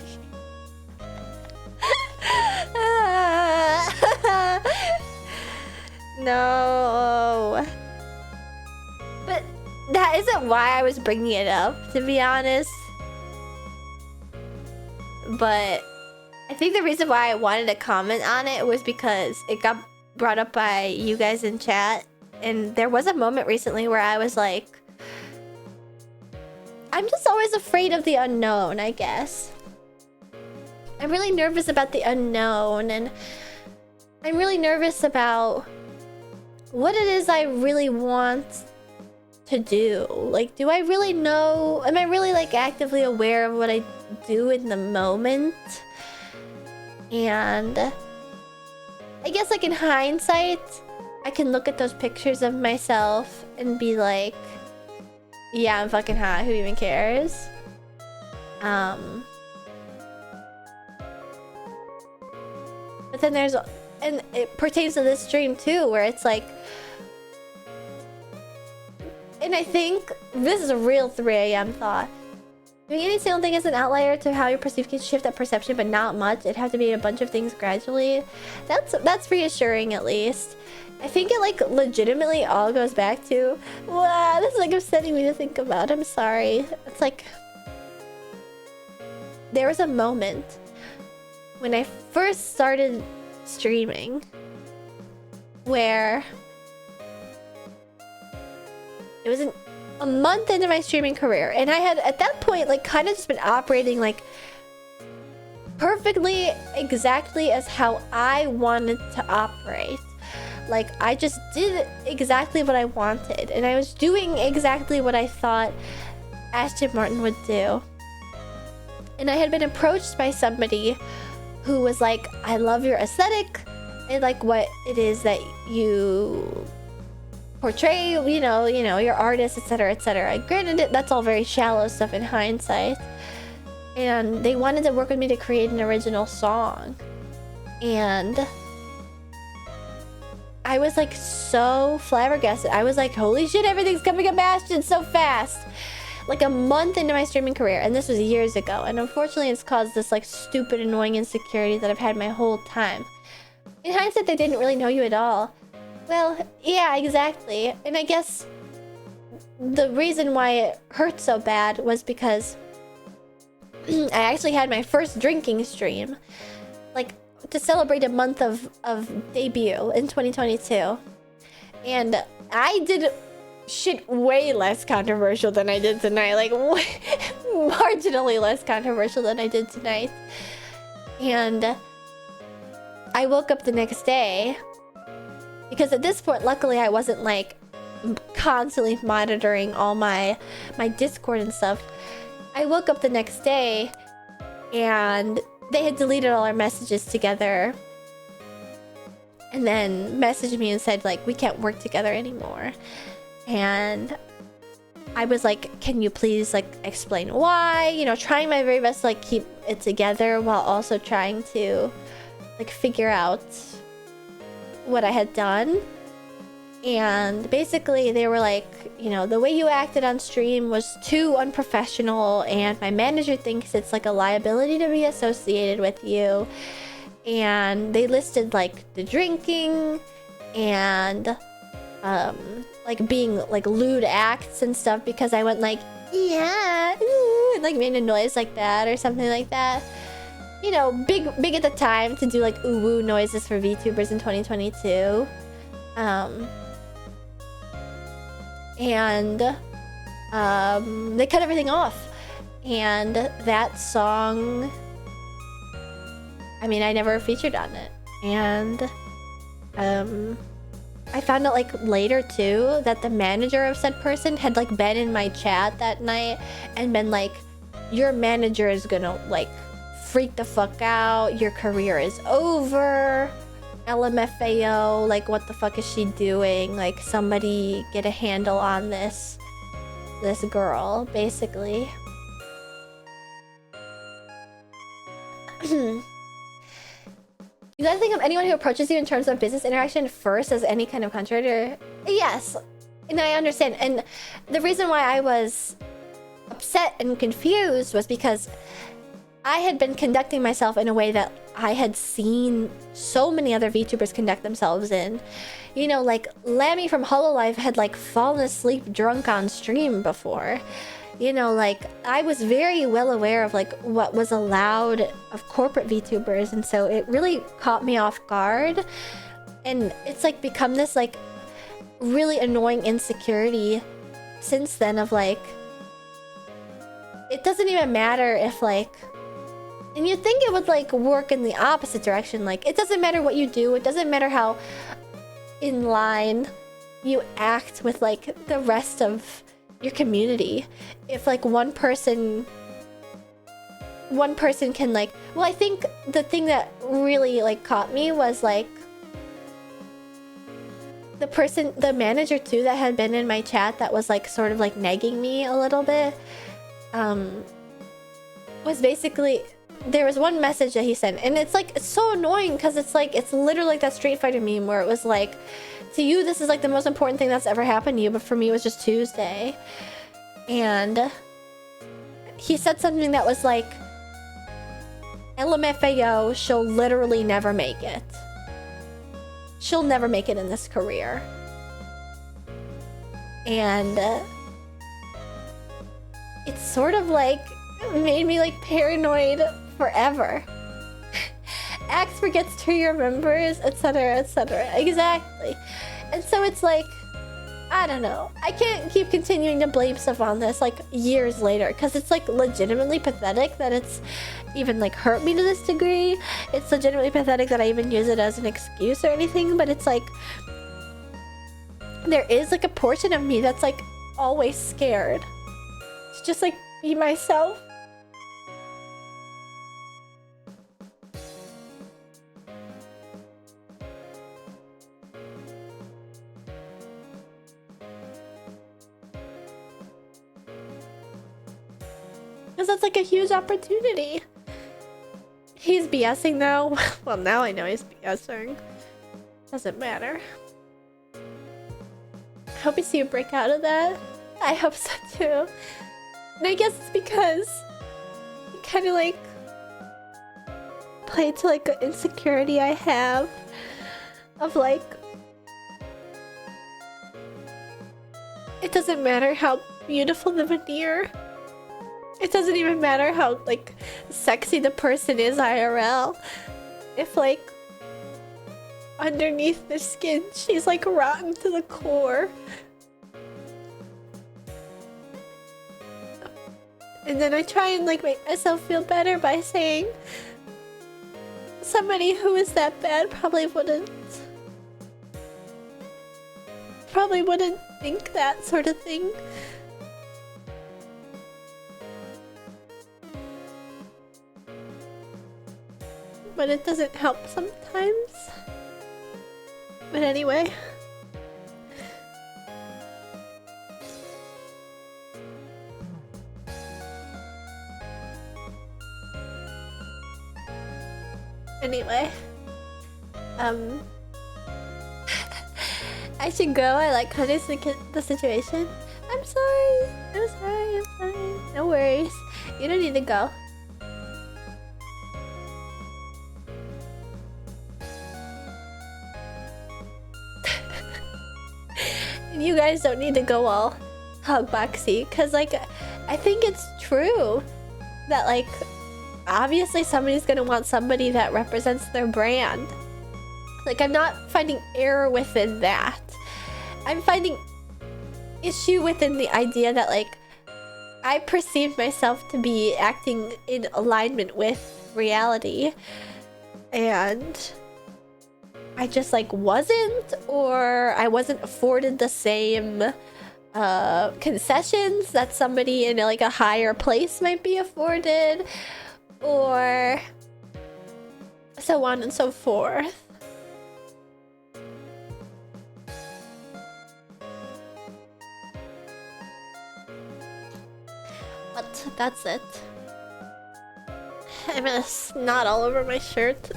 No. But that isn't why I was bringing it up, to be honest. But I think the reason why I wanted to comment on it was because it got brought up by you guys in chat. And there was a moment recently where I was like... I'm just always afraid of the unknown, I guess. I'm really nervous about the unknown, and I'm really nervous about what it is I really want to do. Like, do I really know? Am I really like actively aware of what I do in the moment? And I guess like in hindsight, I can look at those pictures of myself and be like, yeah, I'm fucking hot. Who even cares? But then there's... And it pertains to this stream too, where it's like... And I think this is a real 3 a.m. thought. Doing any single thing as an outlier to how you perceive can shift that perception, but not much. It'd have to be a bunch of things gradually. That's reassuring, at least. I think it like legitimately all goes back to... Wow, this is like upsetting me to think about. I'm sorry. It's like... There was a moment when I first started streaming where it was a month into my streaming career, and I had at that point like kind of just been operating like perfectly exactly as how I wanted to operate. Like, I just did exactly what I wanted, and I was doing exactly what I thought Ashton Martin would do. And I had been approached by somebody who was like, I love your aesthetic and like what it is that you portray, you know, your artist, etc., etc. Granted, that's all very shallow stuff in hindsight. And they wanted to work with me to create an original song. And I was like so flabbergasted. I was like, holy shit, everything's coming up Ashton so fast. Like a month into my streaming career, and this was years ago. And unfortunately, it's caused this like stupid, annoying insecurity that I've had my whole time. In hindsight, they didn't really know you at all. Well, yeah, exactly. And I guess the reason why it hurt so bad was because I actually had my first drinking stream, like to celebrate a month of debut in 2022. And I did shit way less controversial than I did tonight. Like, marginally less controversial than I did tonight. And I woke up the next day Because at this point, luckily, I wasn't like constantly monitoring all my Discord and stuff. I woke up the next day and they had deleted all our messages together, and then messaged me and said like, we can't work together anymore. And I was like, can you please like explain why? You know, trying my very best to like keep it together while also trying to like figure out what I had done. And basically they were like, you know, the way you acted on stream was too unprofessional, and my manager thinks it's like a liability to be associated with you. And they listed like the drinking and like being like lewd acts and stuff, because I went like, yeah, ooh, and like made a noise like that or something like that. You know, big at the time to do like ooh woo noises for VTubers in 2022. And they cut everything off. And that song, I mean, I never featured on it. And I found out like later too that the manager of said person had like been in my chat that night and been like, your manager is gonna like freak the fuck out, your career is over, LMFAO, like what the fuck is she doing, like somebody get a handle on this girl, basically. You gotta think of anyone who approaches you in terms of business interaction first as any kind of contractor. Yes, and I understand. And the reason why I was upset and confused was because I had been conducting myself in a way that I had seen so many other VTubers conduct themselves in. You know, like Lammy from Hololive had like fallen asleep drunk on stream before. You know, like I was very well aware of like what was allowed of corporate VTubers, and so it really caught me off guard. And it's like become this like really annoying insecurity since then of like, it doesn't even matter if like, and you'd think it would like work in the opposite direction, like it doesn't matter what you do, it doesn't matter how in line you act with like the rest of your community. If like one person can like, well, I think the thing that really like caught me was like the manager too that had been in my chat that was like sort of like nagging me a little bit, was basically, there was one message that he sent, and it's like, it's so annoying because it's like, it's literally like that Street Fighter meme where it was like, to you this is like the most important thing that's ever happened to you, but for me it was just Tuesday. And he said something that was like, LMFAO, she'll literally never make it. She'll never make it in this career. And it's sort of like made me like paranoid forever. Axe forgets who remembers, etc, etc. Exactly. And so it's like, I don't know, I can't keep continuing to blame stuff on this like years later, because it's like legitimately pathetic that it's even like hurt me to this degree. It's legitimately pathetic that I even use it as an excuse or anything, but it's like there is like a portion of me that's like always scared to just like be myself. Because that's like a huge opportunity. He's BSing though. Well, now I know he's BSing. Doesn't matter. I hope you see you break out of that. I hope so too. And I guess it's because he kind of like played to like an insecurity I have of like, it doesn't matter how beautiful the veneer. It doesn't even matter how like sexy the person is IRL. If like underneath the skin she's like rotten to the core. And then I try and like make myself feel better by saying somebody who is that bad probably wouldn't probably wouldn't think that sort of thing. But it doesn't help sometimes. But anyway. Anyway. I should go. I like kind of the situation. I'm sorry. I'm sorry. I'm fine. No worries. You don't need to go. You guys don't need to go all hug boxy, because like I think it's true that like obviously somebody's gonna want somebody that represents their brand. Like I'm not finding error within that. I'm finding issue within the idea that like I perceive myself to be acting in alignment with reality and I just like wasn't, or I wasn't afforded the same concessions that somebody in like a higher place might be afforded, or so on and so forth. But that's it. I'm gonna snot all over my shirt.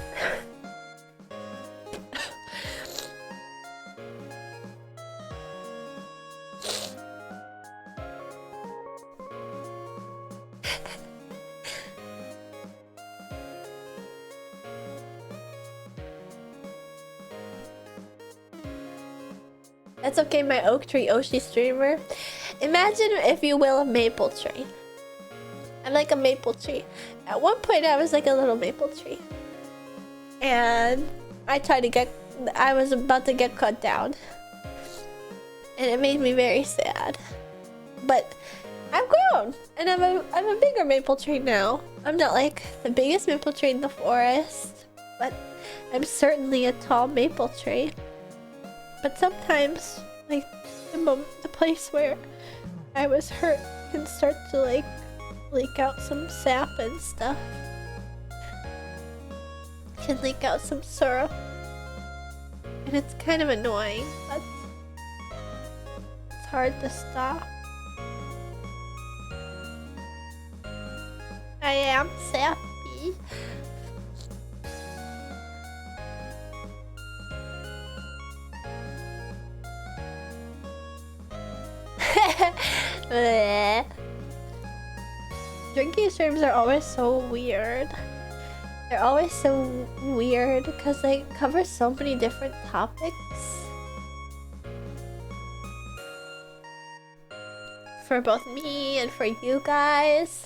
That's okay, my oak tree Oshi streamer. Imagine, if you will, a maple tree. I'm like a maple tree. At one point, I was like a little maple tree. And I was about to get cut down. And it made me very sad. But I've grown. And I'm a bigger maple tree now. I'm not like the biggest maple tree in the forest. But I'm certainly a tall maple tree. But sometimes, like, the place where I was hurt can start to, like, leak out some sap and stuff. Can leak out some syrup. And it's kind of annoying, but it's hard to stop. I am sappy. Drinking streams are always so weird. They're always so weird because they cover so many different topics. For both me and for you guys.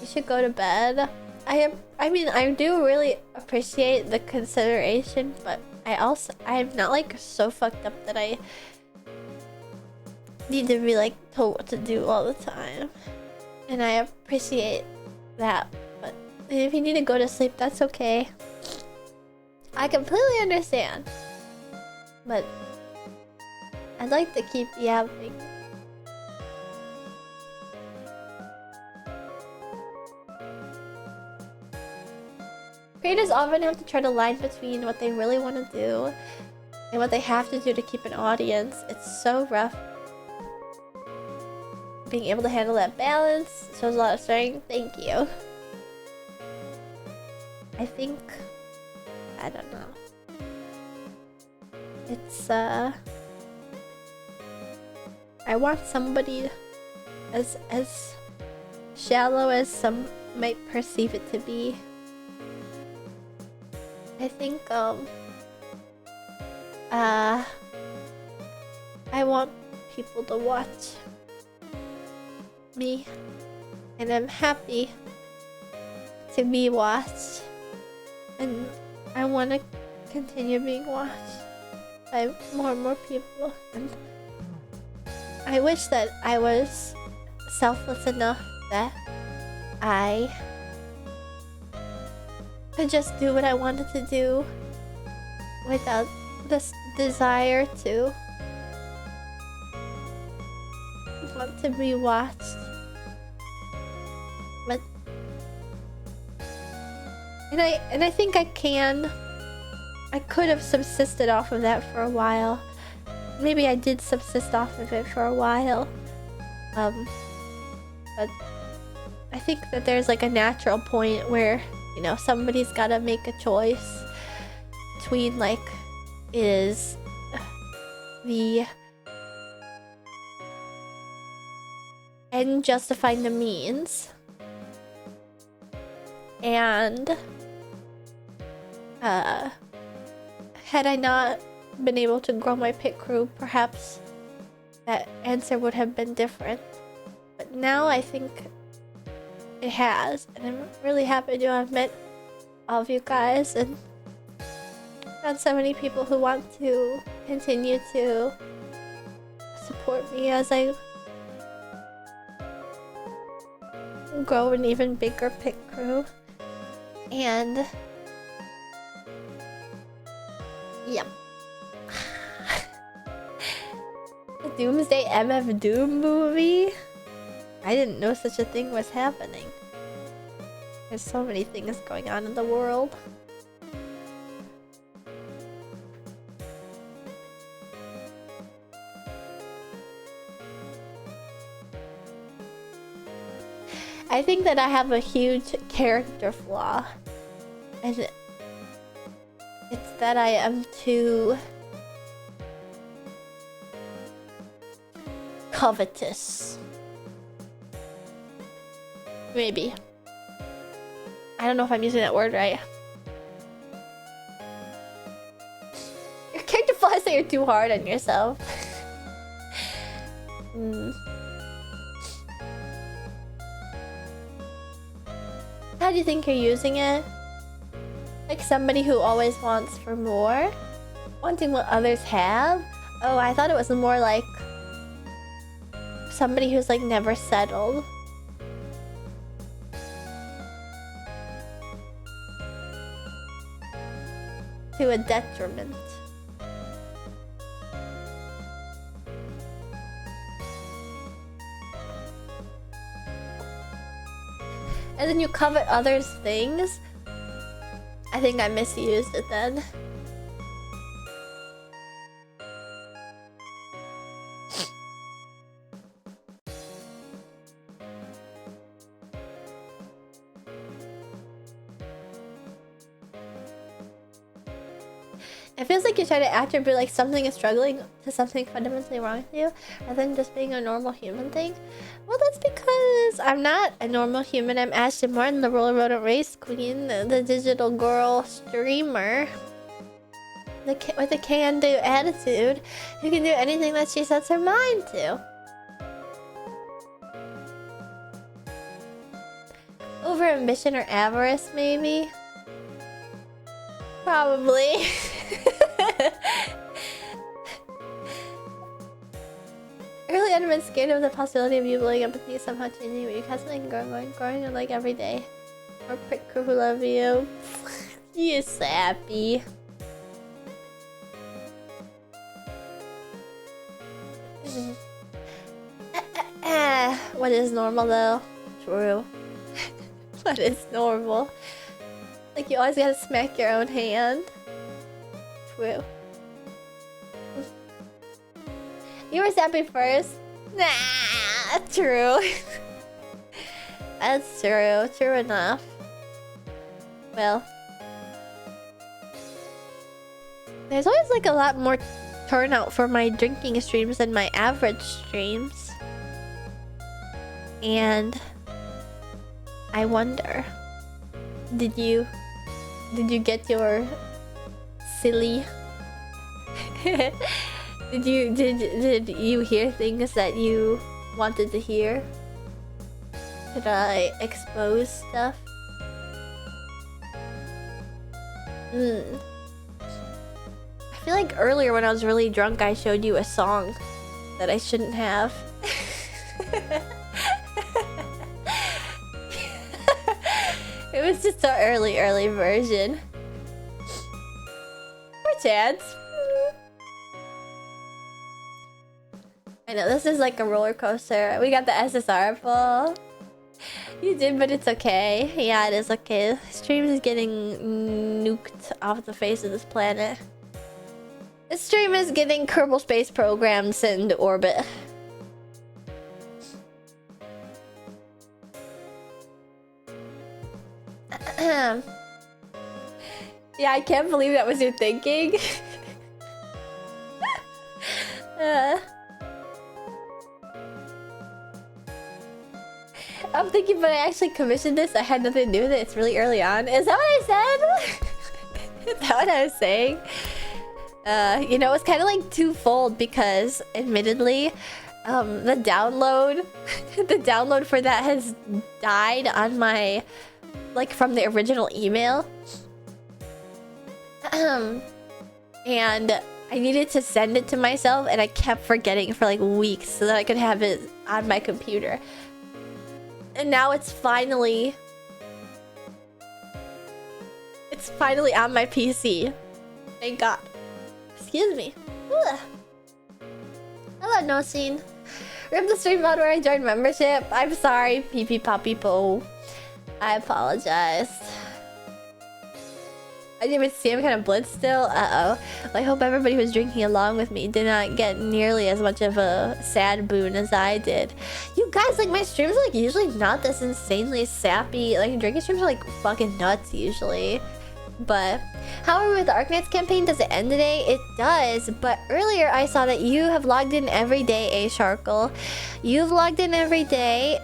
You should go to bed. I mean, I do really appreciate the consideration, but I'm not like so fucked up that I need to be like told what to do all the time. And I appreciate that, but if you need to go to sleep, that's okay. I completely understand. But I'd like to keep yapping. Creators often have to try to line between what they really want to do and what they have to do to keep an audience. It's so rough. Being able to handle that balance shows a lot of strength. Thank you. I think... I don't know. It's, I want somebody as shallow as some might perceive it to be. I think, I want people to watch me, and I'm happy to be watched, and I want to continue being watched by more and more people, and I wish that I was selfless enough that I could just do what I wanted to do without this desire to want to be watched. But and I think I can. I could have subsisted off of that for a while. Maybe I did subsist off of it for a while. But I think that there's like a natural point where, you know, somebody's gotta make a choice between like, is the end justifying the means, and had I not been able to grow my pit crew, perhaps that answer would have been different. But now I think it has, and I'm really happy to have met all of you guys and found so many people who want to continue to support me as I grow an even bigger pit crew. And yep. The Doomsday MF Doom movie? I didn't know such a thing was happening. There's so many things going on in the world. I think that I have a huge character flaw. And it's that I am too covetous. Maybe. I don't know if I'm using that word right. Your character flaw is that you're too hard on yourself. How do you think you're using it? Like somebody who always wants for more? Wanting what others have? Oh, I thought it was more like somebody who's like never settled. To a detriment. And then you covet others' things. I think I misused it then. It feels like you try to attribute like something is struggling to something fundamentally wrong with you, rather than just being a normal human thing. Well, that's because I'm not a normal human. I'm Ashton Martin, the roller rodent race queen, the digital girl streamer, with a can-do attitude, who can do anything that she sets her mind to. Over ambition or avarice, maybe? Probably. Early on, I've been scared of the possibility of you blowing up with me somehow changing, but you constantly growing like every day. Or pit crew who love you. You sappy. What is normal though? True. What is normal? Like you always gotta smack your own hand. True. You were sappy first? Nah, true. That's true. True enough. Well, there's always like a lot more turnout for my drinking streams than my average streams. And I wonder, did you get your silly did you hear things that you wanted to hear? Did I expose stuff? I feel like earlier when I was really drunk I showed you a song that I shouldn't have. It was just an early version. Poor Chance. I know, this is like a roller coaster. We got the SSR full. You did, but it's okay. Yeah, it is okay. Stream is getting nuked off the face of this planet. This stream is getting Kerbal Space Program sent into orbit. Yeah, I can't believe that was your thinking. I'm thinking, but I actually commissioned this. I had nothing to do with it. It's really early on. Is that what I said? Is that what I was saying? You know, it's kind of like twofold because, admittedly, the download, the download for that has died on my, like, from the original email. And I needed to send it to myself, and I kept forgetting for like weeks so that I could have it on my computer. And now it's finally on my PC. Thank God. Excuse me. Ugh. Hello, No Scene. Rip the stream mode where I joined membership. I'm sorry, pee pee poppy po. I apologize. I didn't even see him, kind of blitzed still. Uh-oh. Well, I hope everybody who was drinking along with me did not get nearly as much of a sad boon as I did. You guys, like, my streams are, like, usually not this insanely sappy. Like, drinking streams are, like, fucking nuts, usually. But, however, with the Arknights campaign, does it end today? It does, but earlier I saw that you have logged in every day, A-Sharkle. You've logged in every day,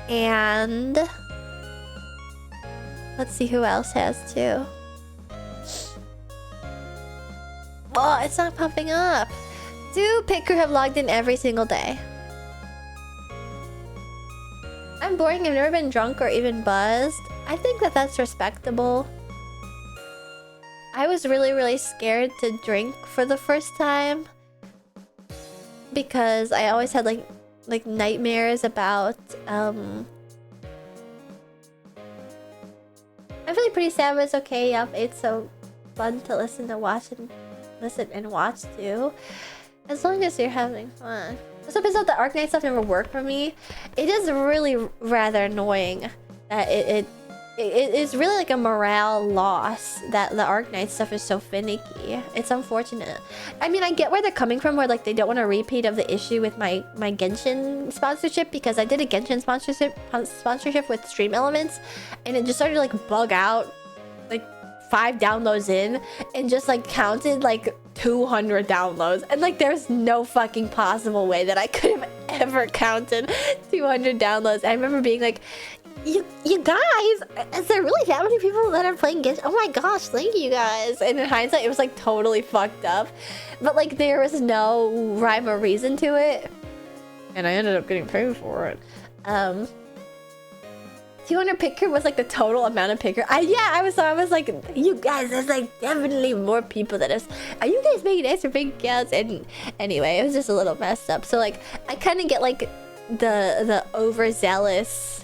and... let's see who else has too. Oh, it's not popping up. Do Picker have logged in every single day? I'm boring. I've never been drunk or even buzzed. I think that that's respectable. I was really scared to drink for the first time because I always had like nightmares about I'm feeling pretty sad, but it's okay. Yup, it's so fun to listen and watch too. As long as you're having fun. This episode, the Arknight stuff never worked for me. It is really rather annoying that it is really like a morale loss that the Arknight stuff is so finicky. It's unfortunate. I mean, I get where they're coming from, where like they don't want a repeat of the issue with my Genshin sponsorship, because I did a Genshin sponsorship with Stream Elements, and it just started to like bug out like 5 downloads in and just like counted like 200 downloads, and like there's no fucking possible way that I could have ever counted 200 downloads. I remember being like, you guys, is there really that many people that are playing Genshin? Oh my gosh, thank you guys. And in hindsight, it was like totally fucked up, but like there was no rhyme or reason to it, and I ended up getting paid for it. 200 picker was like the total amount of picker. I was like, you guys, there's like definitely more people that are you guys making extra big counts? And anyway, it was just a little messed up. So like I kind of get like the overzealous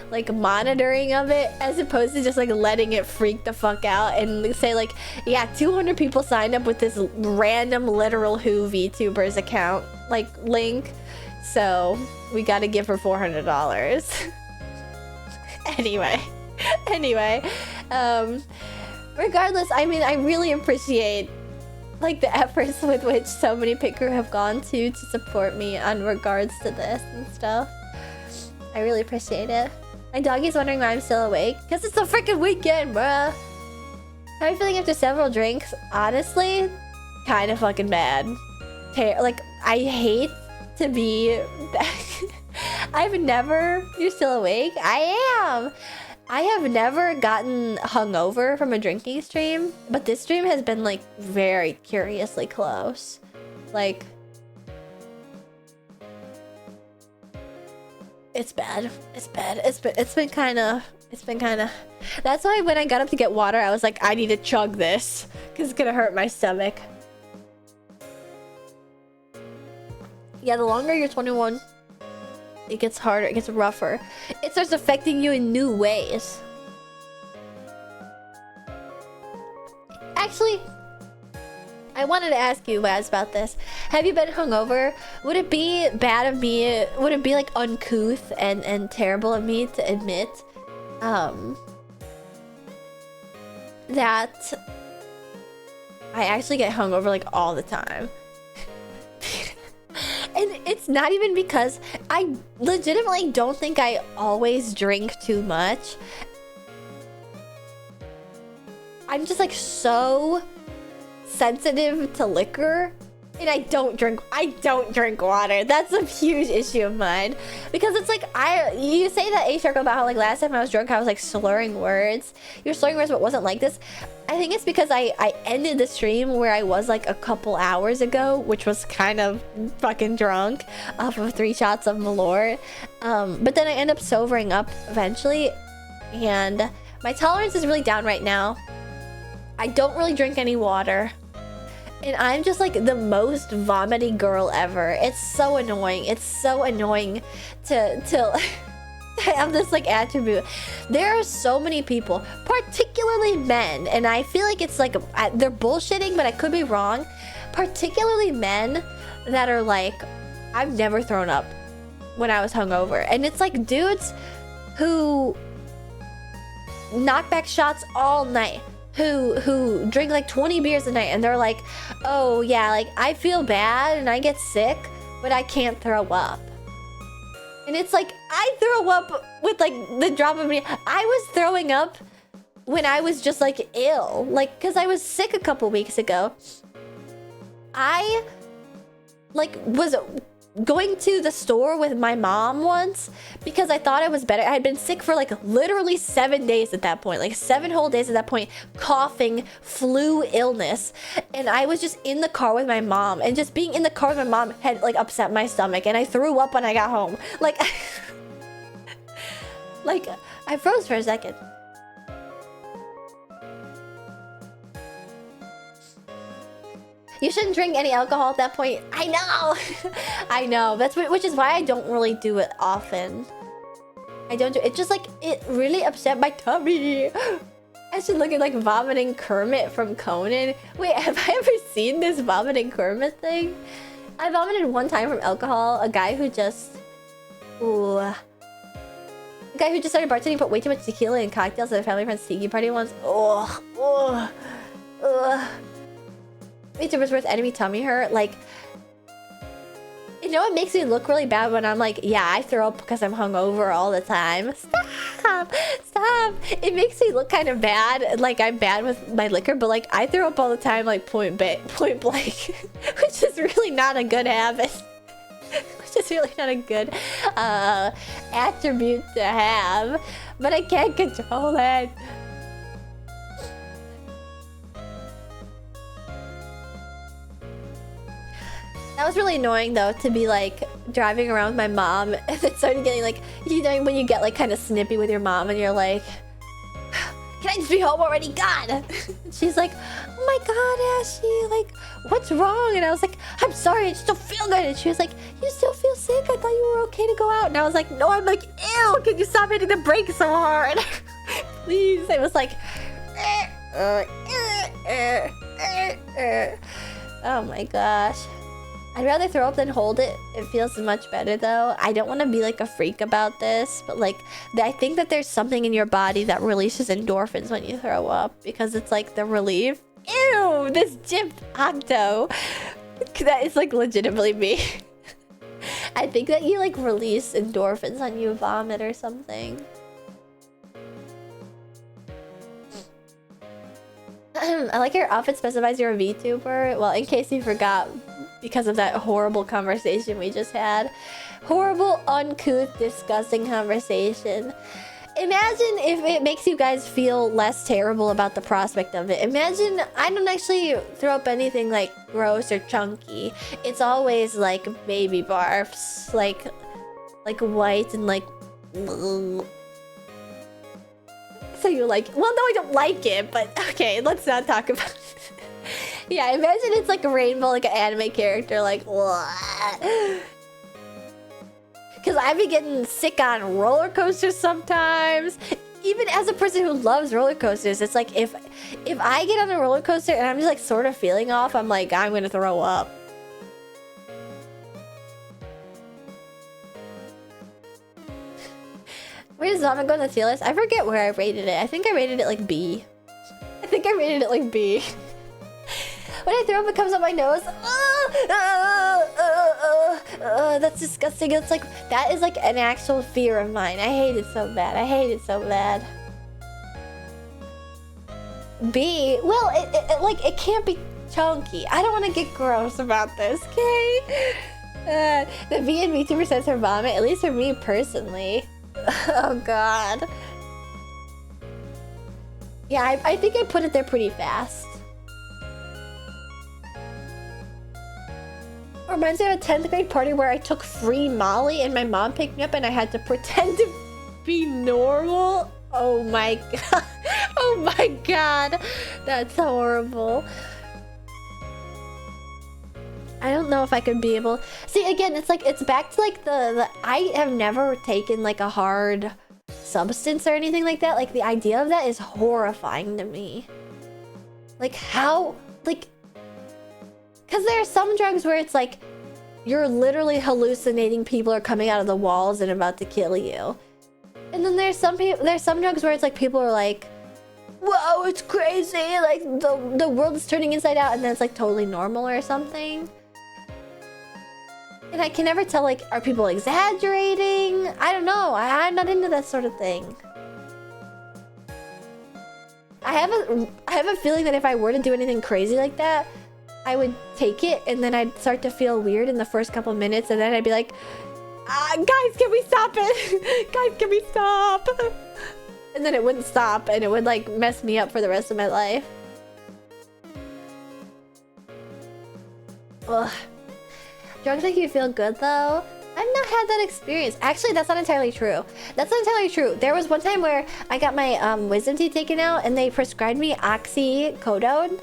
like monitoring of it, as opposed to just like letting it freak the fuck out and say like, yeah, 200 people signed up with this random literal who VTubers account like link, so we gotta give her $400. anyway regardless, I mean, I really appreciate like the efforts with which so many picker have gone to support me on regards to this and stuff. I really appreciate it. My doggy's wondering why I'm still awake, because it's a freaking weekend, bruh. How are you feeling after several drinks? Honestly, kind of fucking bad. Like, I hate to be I've never... You're still awake? I am! I have never gotten hungover from a drinking stream, but this stream has been like very curiously close. Like, it's bad. It's bad. It's been kind of. That's why when I got up to get water, I was like, I need to chug this because it's gonna hurt my stomach. Yeah, the longer you're 21, it gets harder, it gets rougher. It starts affecting you in new ways. Actually, I wanted to ask you guys about this. Have you been hungover? Would it be bad of me? Would it be like uncouth and terrible of me to admit that I actually get hungover like all the time? And it's not even because I legitimately don't think I always drink too much. I'm just like so sensitive to liquor, and I don't drink water. That's a huge issue of mine, because it's like you say that A-Shark about how like last time I was drunk I was like slurring words. You're slurring words, but it wasn't like this. I think it's because I ended the stream where I was like a couple hours ago, which was kind of fucking drunk off of 3 shots of malort, but then I end up sobering up eventually, and my tolerance is really down right now. I don't really drink any water. And I'm just like the most vomity girl ever. It's so annoying. It's so annoying to have this like attribute. There are so many people, particularly men, and I feel like it's like they're bullshitting, but I could be wrong. Particularly men that are like, I've never thrown up when I was hungover. And it's like dudes who knock back shots all night. Who drink like 20 beers a night, and they're like, oh yeah, like I feel bad and I get sick, but I can't throw up. And it's like, I throw up with like the drop of me. I was throwing up when I was just like ill, like because I was sick a couple weeks ago. I like was going to the store with my mom once because I thought I was better. I had been sick for like literally 7 days at that point, like 7 whole days at that point, coughing, flu illness. And I was just in the car with my mom, and just being in the car with my mom had like upset my stomach, and I threw up when I got home. Like, like I froze for a second. You shouldn't drink any alcohol at that point. I know. I know. Which is why I don't really do it often. I don't do it. Just like, it really upset my tummy. I should look at like vomiting Kermit from Conan. Wait, have I ever seen this vomiting Kermit thing? I vomited one time from alcohol. A guy who just... Ooh. A guy who just started bartending put way too much tequila in cocktails at a family friend's tiki party once. Oh. Oh. Ugh. YouTuber's worst enemy tummy hurt. Like, you know, it makes me look really bad when I'm like, yeah, I throw up because I'm hungover all the time. Stop, stop. It makes me look kind of bad, like I'm bad with my liquor, but like I throw up all the time, like point blank, which is really not a good habit. Which is really not a good attribute to have, but I can't control it. That was really annoying though, to be like driving around with my mom and it started getting like, you know, when you get like kind of snippy with your mom and you're like, can I just be home already? God. And she's like, oh my God, Ashley, like, what's wrong? And I was like, I'm sorry, I just don't feel good. And she was like, you still feel sick? I thought you were okay to go out. And I was like, no, I'm like, ew, can you stop hitting the brakes so hard? Please. It was like, oh my gosh. I'd rather throw up than hold it. It feels much better though. I don't want to be like a freak about this, but like I think that there's something in your body that releases endorphins when you throw up, because it's like the relief. Ew, this gypped octo. That is like legitimately me. I think that you like release endorphins when you vomit or something. I like your outfit specifies you're a VTuber. Well, in case you forgot, because of that horrible conversation we just had. Horrible, uncouth, disgusting conversation. Imagine if it makes you guys feel less terrible about the prospect of it. Imagine I don't actually throw up anything like gross or chunky. It's always like baby barfs, like white and like. So you're like, well, no, I don't like it, but okay, let's not talk about it. Yeah, imagine it's like a rainbow, like an anime character, like, because I've been getting sick on roller coasters sometimes. even as a person who loves roller coasters, it's like if I get on a roller coaster and I'm just like sort of feeling off, I'm like, I'm gonna throw up. Where does Vomit go on the tier list? I forget where I rated it. I think I rated it like B. I think I rated it like B. When I throw up, it comes up my nose. That's disgusting. It's like, that is like an actual fear of mine. I hate it so bad. I hate it so bad. B, well, it can't be chunky. I don't want to get gross about this, okay? The B and B 2% for vomit, at least for me personally. Oh god. Yeah, I think I put it there pretty fast. Reminds me of a 10th grade party where I took free Molly and my mom picked me up and I had to pretend to be normal. Oh my god. Oh my god. That's horrible. I don't know if I could be able... See, again, it's like, it's back to like the I have never taken like a hard substance or anything like that. Like the idea of that is horrifying to me. Like how, like... Because there are some drugs where it's like, you're literally hallucinating, people are coming out of the walls and about to kill you. And then there's some drugs where it's like, people are like, whoa, it's crazy, like the world is turning inside out, and then it's like totally normal or something. And I can never tell, like, are people exaggerating? I don't know, I'm not into that sort of thing. I have a feeling that if I were to do anything crazy like that, I would take it and then I'd start to feel weird in the first couple minutes, and then I'd be like, guys, can we stop it? Guys, can we stop? And then it wouldn't stop and it would like mess me up for the rest of my life. Ugh. Drugs make you feel good though? I've not had that experience. Actually, that's not entirely true. That's not entirely true. There was one time where I got my wisdom teeth taken out and they prescribed me oxycodone.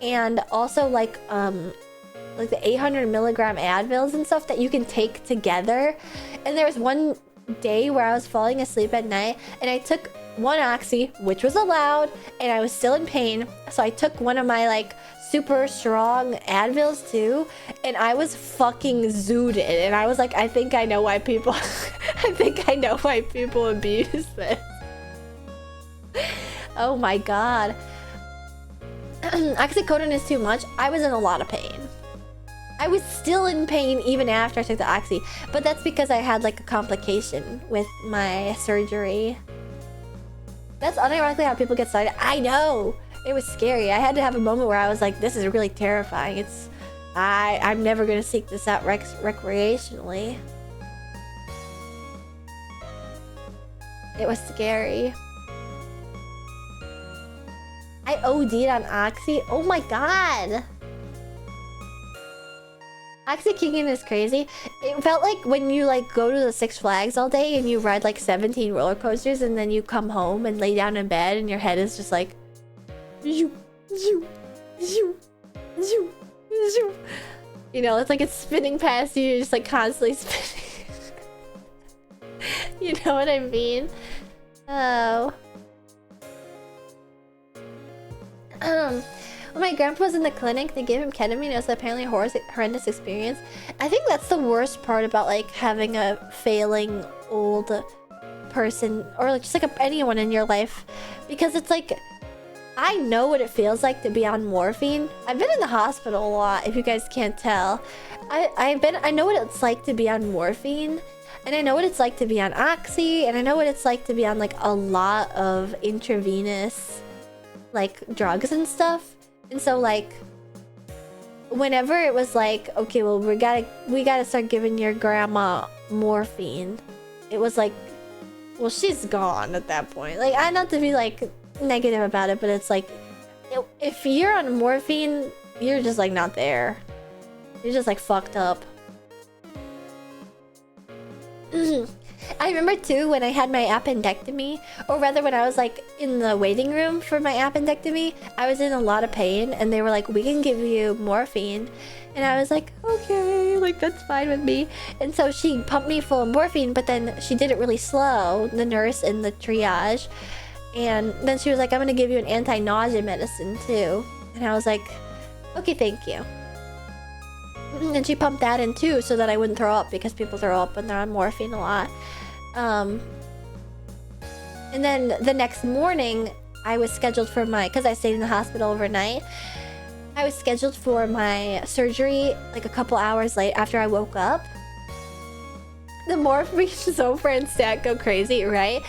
And also like the 800 milligram Advils and stuff that you can take together. And there was one day where I was falling asleep at night and I took one oxy, which was allowed, and I was still in pain. So I took one of my like super strong Advils too, and I was fucking zooted. And I was like, I think I know why people I think I know why people abuse this. Oh my god. Oxycodone is too much. I was in a lot of pain. I was still in pain even after I took the oxy, but that's because I had like a complication with my surgery. That's unironically how people get started. I know! It was scary. I had to have a moment where I was like, this is really terrifying. I'm never gonna seek this out recreationally. It was scary. I OD'd on Oxy. Oh my god. Oxy kicking is crazy. It felt like when you like go to the Six Flags all day and you ride like 17 roller coasters and then you come home and lay down in bed and your head is just like, you know, it's like it's spinning past you. You're just like constantly spinning. You know what I mean? Oh. When my grandpa was in the clinic, they gave him ketamine. It was apparently a horrendous experience. I think that's the worst part about like having a failing old person or like, just like anyone in your life, because it's like, I know what it feels like to be on morphine. I've been in the hospital a lot, if you guys can't tell. I know what it's like to be on morphine, and I know what it's like to be on oxy, and I know what it's like to be on like a lot of intravenous like drugs and stuff. And so like whenever it was like, okay, well we gotta start giving your grandma morphine, it was like, well, she's gone at that point. Like, I not to be like negative about it, but it's like, if you're on morphine, you're just like not there. You're just like fucked up. I remember too when I had my appendectomy, or rather when I was like in the waiting room for my appendectomy, I was in a lot of pain and they were like, we can give you morphine. And I was like, okay, like, that's fine with me. And so she pumped me full of morphine, but then she did it really slow, the nurse in the triage. And then she was like, I'm gonna give you an anti-nausea medicine too. And I was like, okay, thank you. And she pumped that in too, so that I wouldn't throw up, because people throw up when they're on morphine a lot. And then the next morning, I was scheduled for because I stayed in the hospital overnight. I was scheduled for my surgery like a couple hours late after I woke up. The morphine Zofran and Stat go crazy, right?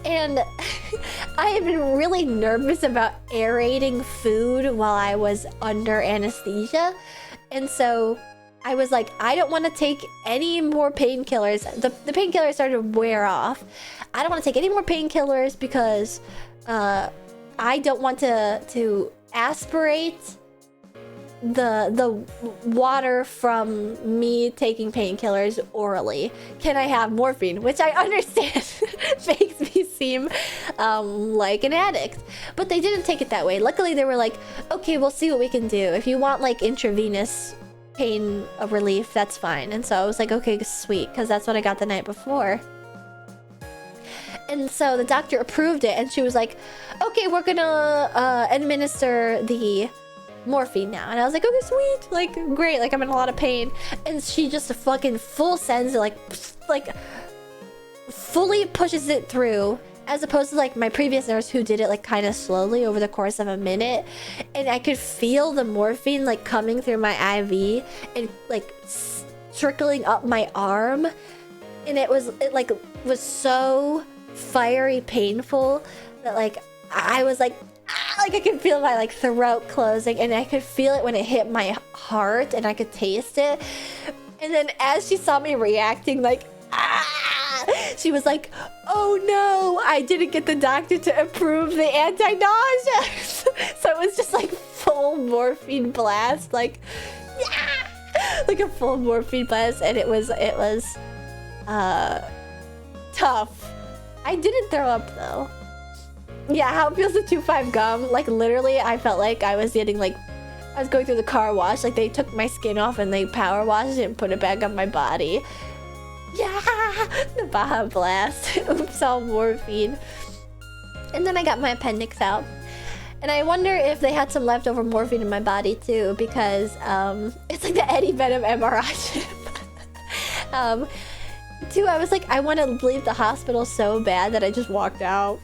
And I had been really nervous about aerating food while I was under anesthesia. And so I was like, I don't want to take any more painkillers. The painkillers started to wear off. I don't want to take any more painkillers because I don't want to aspirate the water from me taking painkillers orally. Can I have morphine? Which I understand makes me seem like an addict. But they didn't take it that way. Luckily, they were like, okay, we'll see what we can do. If you want like intravenous pain relief, that's fine. And so I was like, okay, sweet, because that's what I got the night before. And so the doctor approved it, and she was like, okay, we're gonna administer the morphine now. And I was like, okay, sweet, like, great, like, I'm in a lot of pain. And she just fucking full sends it, like fully pushes it through, as opposed to like my previous nurse who did it like kind of slowly over the course of a minute. And I could feel the morphine like coming through my IV and like trickling up my arm, and it was so fiery painful that like I was like, like I could feel my like throat closing, and I could feel it when it hit my heart, and I could taste it. And then as she saw me reacting like she was like, oh no, I didn't get the doctor to approve the anti-nausea. So it was just like full morphine blast, like like a full morphine blast. And it was tough. I didn't throw up though. Yeah, how it feels to chew 5 gum. Like literally I felt like I was getting like, I was going through the car wash. Like they took my skin off and they power washed it and put it back on my body. Yeah, the Baja Blast. Oops, all morphine. And then I got my appendix out. And I wonder if they had some leftover morphine in my body too, because it's like the Eddie Venom MRI chip. Too, I was like, I want to leave the hospital so bad that I just walked out.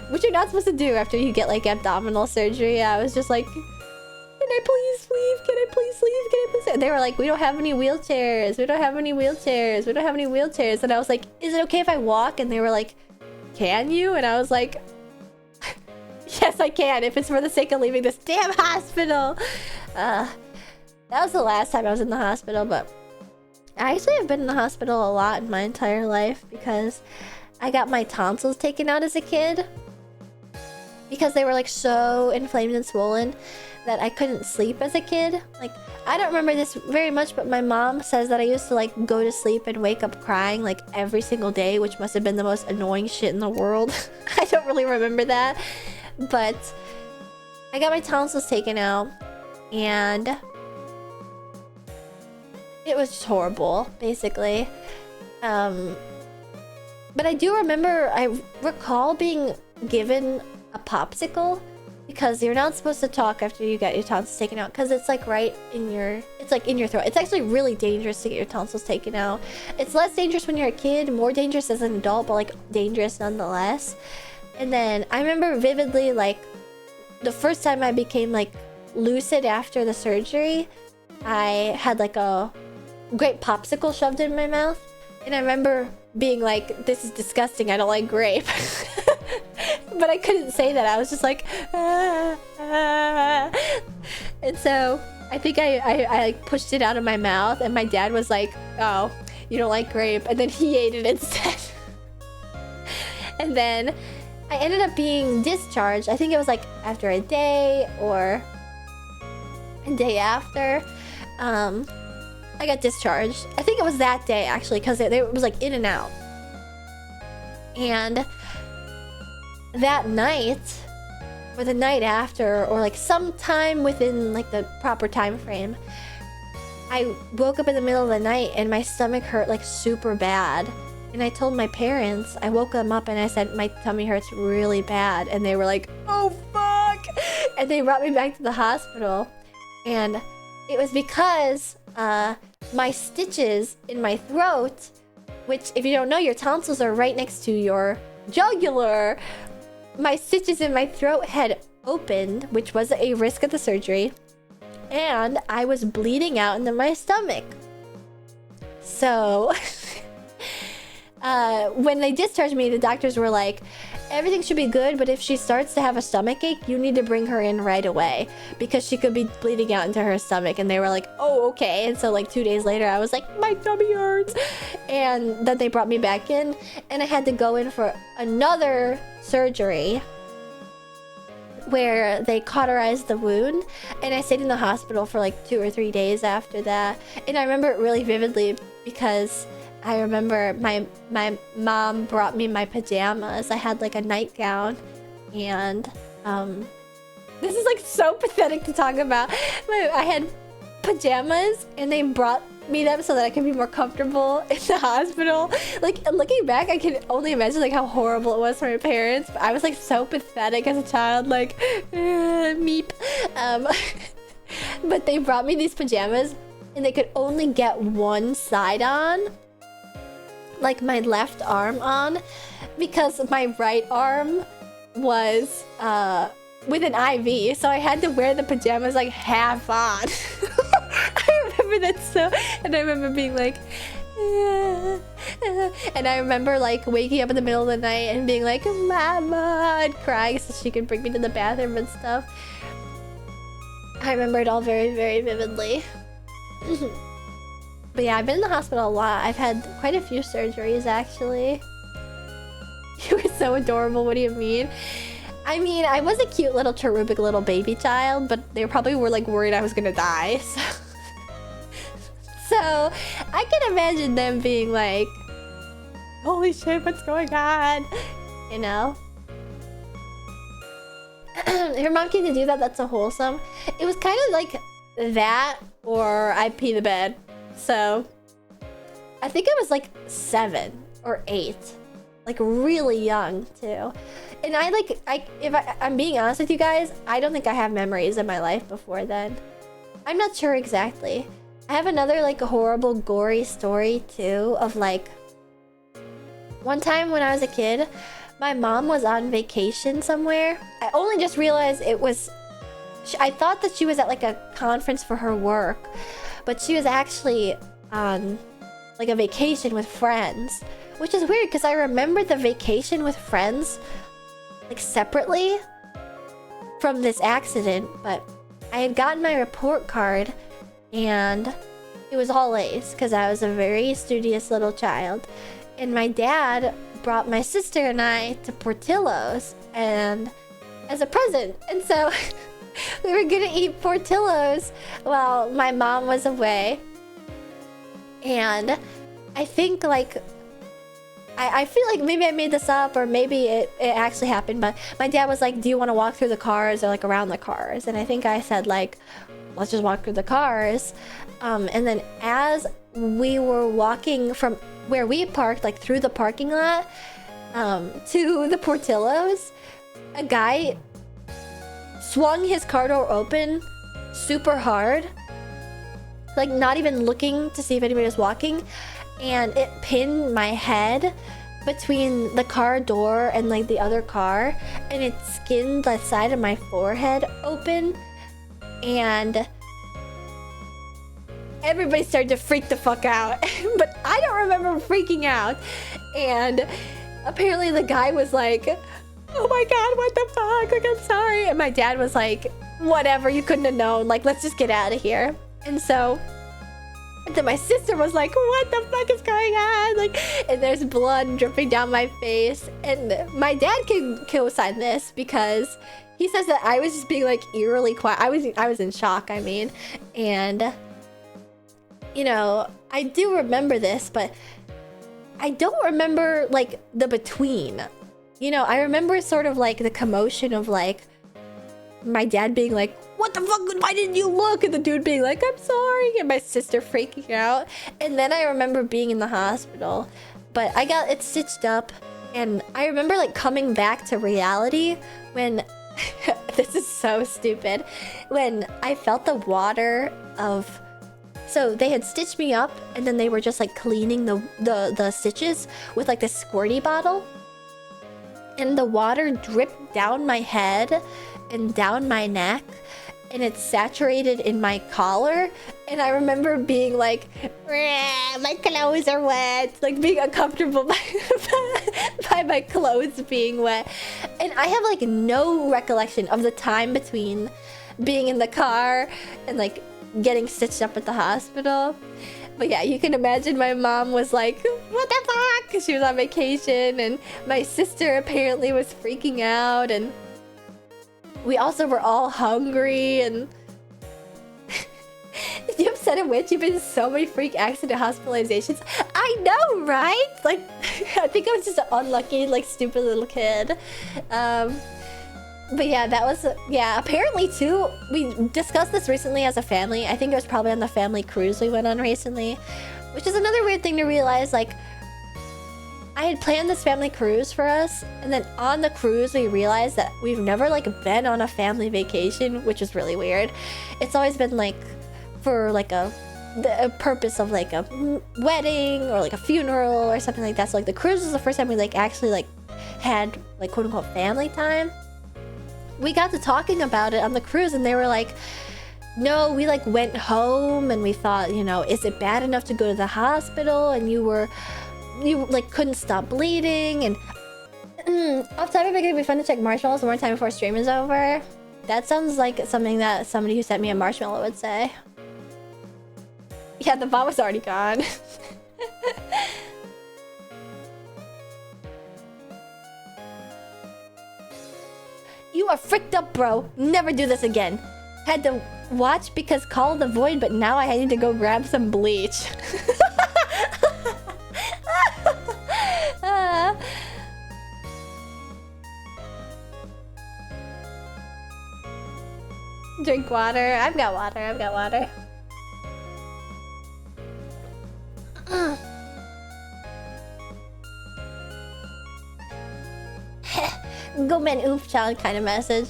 Which you're not supposed to do after you get like abdominal surgery. I was just like, can I please leave? Can I please leave? Can I please leave? They were like, we don't have any wheelchairs. We don't have any wheelchairs. We don't have any wheelchairs. And I was like, is it okay if I walk? And they were like, can you? And I was like, yes, I can, if it's for the sake of leaving this damn hospital. That was the last time I was in the hospital, but I actually have been in the hospital a lot in my entire life because I got my tonsils taken out as a kid because they were like so inflamed and swollen that I couldn't sleep as a kid. Like, I don't remember this very much, but my mom says that I used to like go to sleep and wake up crying like every single day, which must have been the most annoying shit in the world. I don't really remember that, but I got my tonsils taken out and it was just horrible, basically. But I do remember, I recall being given a popsicle because you're not supposed to talk after you get your tonsils taken out because it's like right in your, it's like in your throat. It's actually really dangerous to get your tonsils taken out. It's less dangerous when you're a kid, more dangerous as an adult, but like dangerous nonetheless. And then I remember vividly like the first time I became like lucid after the surgery, I had like a grape popsicle shoved in my mouth. And I remember being like, this is disgusting, I don't like grape. But I couldn't say that. I was just like, ah, ah. And so I think I like pushed it out of my mouth, and my dad was like, oh, you don't like grape, and then he ate it instead. And then I ended up being discharged. I think it was like after a day or a day after. I got discharged. I think it was that day actually, because it was like in and out. And that night, or the night after, or like sometime within like the proper time frame, I woke up in the middle of the night and my stomach hurt like super bad. And I told my parents, I woke them up and I said, my tummy hurts really bad. And they were like, oh fuck. And they brought me back to the hospital. And it was because my stitches in my throat, which if you don't know, your tonsils are right next to your jugular. My stitches in my throat had opened, which was a risk of the surgery. And I was bleeding out into my stomach. So when they discharged me, the doctors were like, everything should be good, but if she starts to have a stomach ache, you need to bring her in right away because she could be bleeding out into her stomach. And they were like, oh, okay. And so like 2 days later, I was like, my tummy hurts. And then they brought me back in and I had to go in for another surgery where they cauterized the wound. And I stayed in the hospital for like 2 or 3 days after that. And I remember it really vividly because I remember my mom brought me my pajamas. I had like a nightgown and this is like so pathetic to talk about. I had pajamas and they brought me them so that I could be more comfortable in the hospital. Like looking back, I can only imagine like how horrible it was for my parents. But I was like so pathetic as a child, like meep. But they brought me these pajamas and they could only get one side on. Like my left arm on, because my right arm was with an IV, so I had to wear the pajamas like half on. I remember that so, and I remember being like, and I remember like waking up in the middle of the night and being like, Mama, and crying so she could bring me to the bathroom and stuff. I remember it all very, very vividly. But yeah, I've been in the hospital a lot. I've had quite a few surgeries, actually. You were so adorable. What do you mean? I mean, I was a cute little cherubic little baby child, but they probably were like worried I was gonna die. So I can imagine them being like, holy shit, what's going on? You know? Her mom came to do that. That's so wholesome. It was kind of like that, or I pee the bed. So I think I was like 7 or 8, like really young too. And I'm being honest with you guys, I don't think I have memories of my life before then. I'm not sure exactly. I have another like horrible gory story too of like one time when I was a kid, my mom was on vacation somewhere. I only just realized it was, I thought that she was at like a conference for her work. But she was actually on like a vacation with friends, which is weird because I remember the vacation with friends like separately from this accident. But I had gotten my report card and it was all A's because I was a very studious little child. And my dad brought my sister and I to Portillo's and as a present. And so we were gonna eat Portillo's while my mom was away. And I think like I feel like maybe I made this up or maybe it actually happened, but my dad was like, do you want to walk through the cars or like around the cars? And I think I said like, let's just walk through the cars. And then as we were walking from where we parked, like through the parking lot to the Portillo's, a guy swung his car door open super hard, like not even looking to see if anybody was walking, and it pinned my head between the car door and like the other car, and it skinned the side of my forehead open, and everybody started to freak the fuck out. But I don't remember freaking out. And apparently the guy was like, oh my god, what the fuck, like I'm sorry. And my dad was like, whatever, you couldn't have known, like let's just get out of here. And so then my sister was like, what the fuck is going on? Like, and there's blood dripping down my face. And my dad can co-sign this because he says that I was just being like eerily quiet. I was in shock, I mean. And you know, I do remember this, but I don't remember like the between. You know, I remember sort of like the commotion of like my dad being like, what the fuck, why didn't you look? And the dude being like, I'm sorry. And my sister freaking out. And then I remember being in the hospital, but I got it stitched up. And I remember like coming back to reality when, this is so stupid, when I felt the water of, so they had stitched me up and then they were just like cleaning the stitches with like this squirty bottle. And the water dripped down my head and down my neck, and it saturated in my collar. And I remember being like, my clothes are wet, like being uncomfortable by my clothes being wet. And I have like no recollection of the time between being in the car and like getting stitched up at the hospital. But yeah, you can imagine my mom was like, what the fuck? Because she was on vacation, and my sister apparently was freaking out, and we also were all hungry. And you upset a witch? You've been in so many freak accident hospitalizations. I know, right? Like, I think I was just an unlucky, like, stupid little kid. But yeah, that was, yeah, apparently too, we discussed this recently as a family. I think it was probably on the family cruise we went on recently, which is another weird thing to realize. Like, I had planned this family cruise for us, and then on the cruise we realized that we've never like been on a family vacation, which is really weird. It's always been like for like a purpose of like a wedding or like a funeral or something like that. So like the cruise was the first time we like actually like had like quote unquote family time. We got to talking about it on the cruise, and they were like, no, we like went home and we thought, you know, is it bad enough to go to the hospital? And you like couldn't stop bleeding. And off topic, it'd be fun to check marshmallows one more time before stream is over. That sounds like something that somebody who sent me a marshmallow would say. Yeah, the bomb was already gone. You are fricked up, bro. Never do this again. Had to watch because Call of the Void, but now I need to go grab some bleach. Drink water. I've got water. I've got water. Go man oof child kind of message.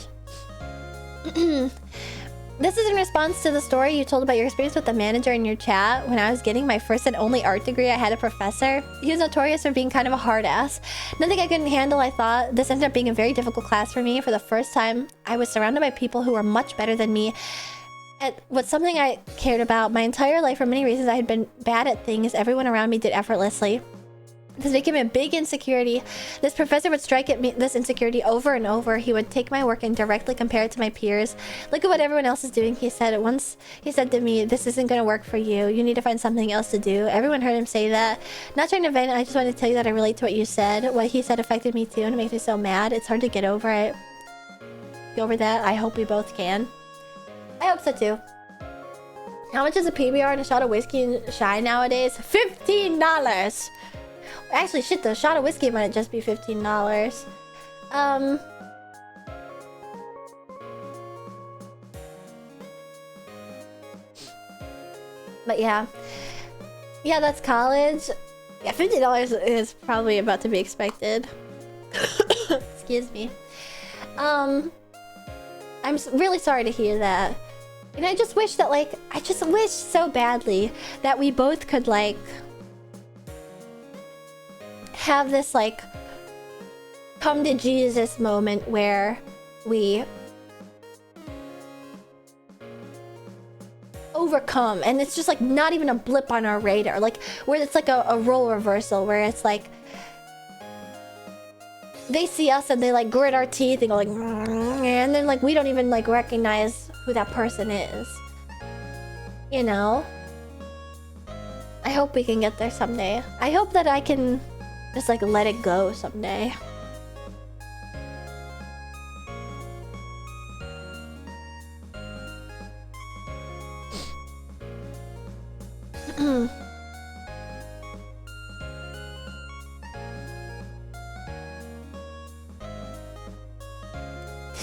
This is in response to the story you told about your experience with the manager in your chat. When I was getting my first and only art degree, I had a professor. He was notorious for being kind of a hard ass. Nothing I couldn't handle, I thought. This ended up being a very difficult class for me. For the first time, I was surrounded by people who were much better than me. And what's something I cared about my entire life. For many reasons, I had been bad at things everyone around me did effortlessly. This became a big insecurity. This professor would strike at me this insecurity over and over. He would take my work and directly compare it to my peers. Look at what everyone else is doing, he said. Once he said to me, this isn't going to work for you. You need to find something else to do. Everyone heard him say that. Not trying to vent, I just wanted to tell you that I relate to what you said. What he said affected me too, and it makes me so mad. It's hard to get over it. Get over that. I hope we both can. I hope so too. How much is a PBR and a shot of whiskey and shy nowadays? $15! Actually, shit, the shot of whiskey might just be $15. But yeah. Yeah, that's college. Yeah, $50 is probably about to be expected. Excuse me. I'm really sorry to hear that. And I just wish that, like, I just wish so badly that we both could, like, have this like come to Jesus moment where we overcome, and it's just like not even a blip on our radar, like where it's like a role reversal where it's like they see us and they like grit our teeth and go like, and then like we don't even like recognize who that person is, you know. I hope we can get there someday. I hope that I can just like let it go someday.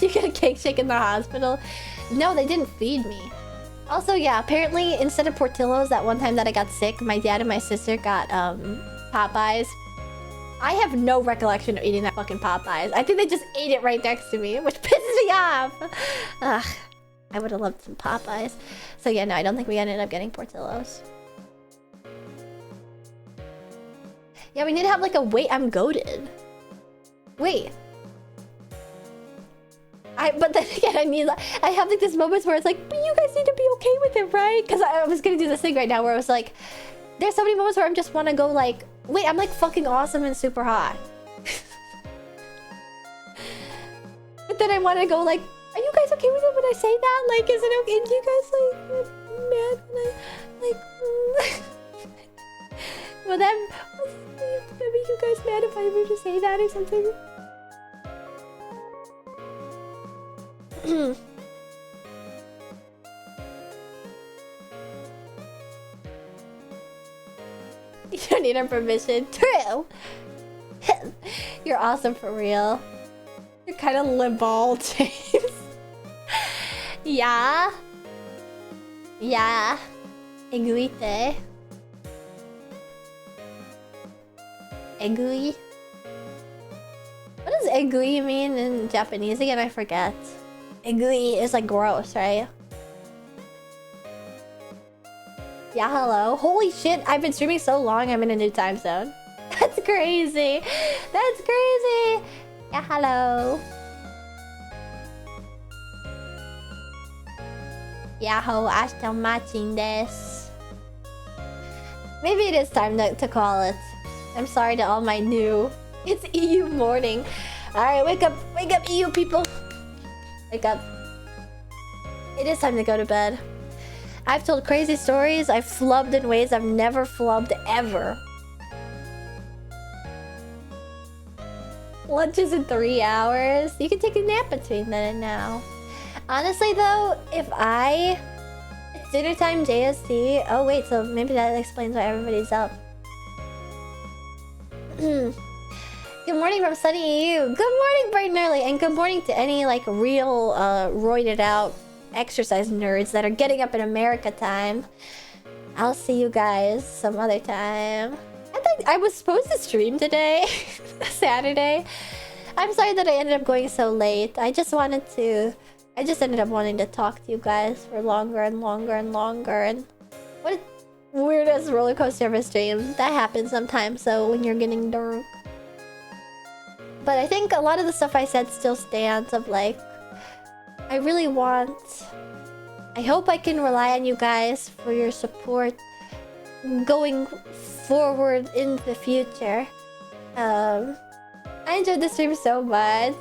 you get a cake shake in the hospital? No, they didn't feed me. Also, yeah, apparently instead of Portillo's that one time that I got sick, my dad and my sister got Popeyes. I have no recollection of eating that fucking Popeyes. I think they just ate it right next to me, which pisses me off. Ugh, I would have loved some Popeyes. So yeah, no, I don't think we ended up getting Portillo's. Yeah, we need to have like a wait. I'm goated. Wait. But then again, I have like this moments where it's like, but you guys need to be okay with it, right? Because I was gonna do this thing right now where I was like, there's so many moments where I just want to go like, wait, I'm like fucking awesome and super hot. But then I want to go like, are you guys okay with it when I say that? Like, is it okay? Do you guys like mad when I like? Will that make you guys mad if I were to say that or something? You don't need our permission. True. You're awesome for real. You're kind of libal, James. Yeah. Yeah. Eguite. Egui? What does egui mean in Japanese again? I forget. Egui is like gross, right? Yeah, hello. Holy shit, I've been streaming so long, I'm in a new time zone. That's crazy. That's crazy. Yeah, hello. Yahoo, ashita matching this. Maybe it is time to call it. I'm sorry to all my new... It's EU morning. Alright, wake up, EU people. Wake up. It is time to go to bed. I've told crazy stories. I've flubbed in ways I've never flubbed ever. Lunch is in 3 hours. You can take a nap between then and now. Honestly though, if it's dinner time JST. Oh wait, so maybe that explains why everybody's up. Good morning from sunny EU. Good morning, bright and early, and good morning to any like real roided out exercise nerds that are getting up in America time. I'll see you guys some other time. I think I was supposed to stream today, Saturday. I'm sorry that I ended up going so late. I just ended up wanting to talk to you guys for longer and longer and longer. And what a weirdest roller coaster of a stream. That happens sometimes, so when you're getting drunk. But I think a lot of the stuff I said still stands of like, I hope I can rely on you guys for your support going forward in the future. I enjoyed the stream so much.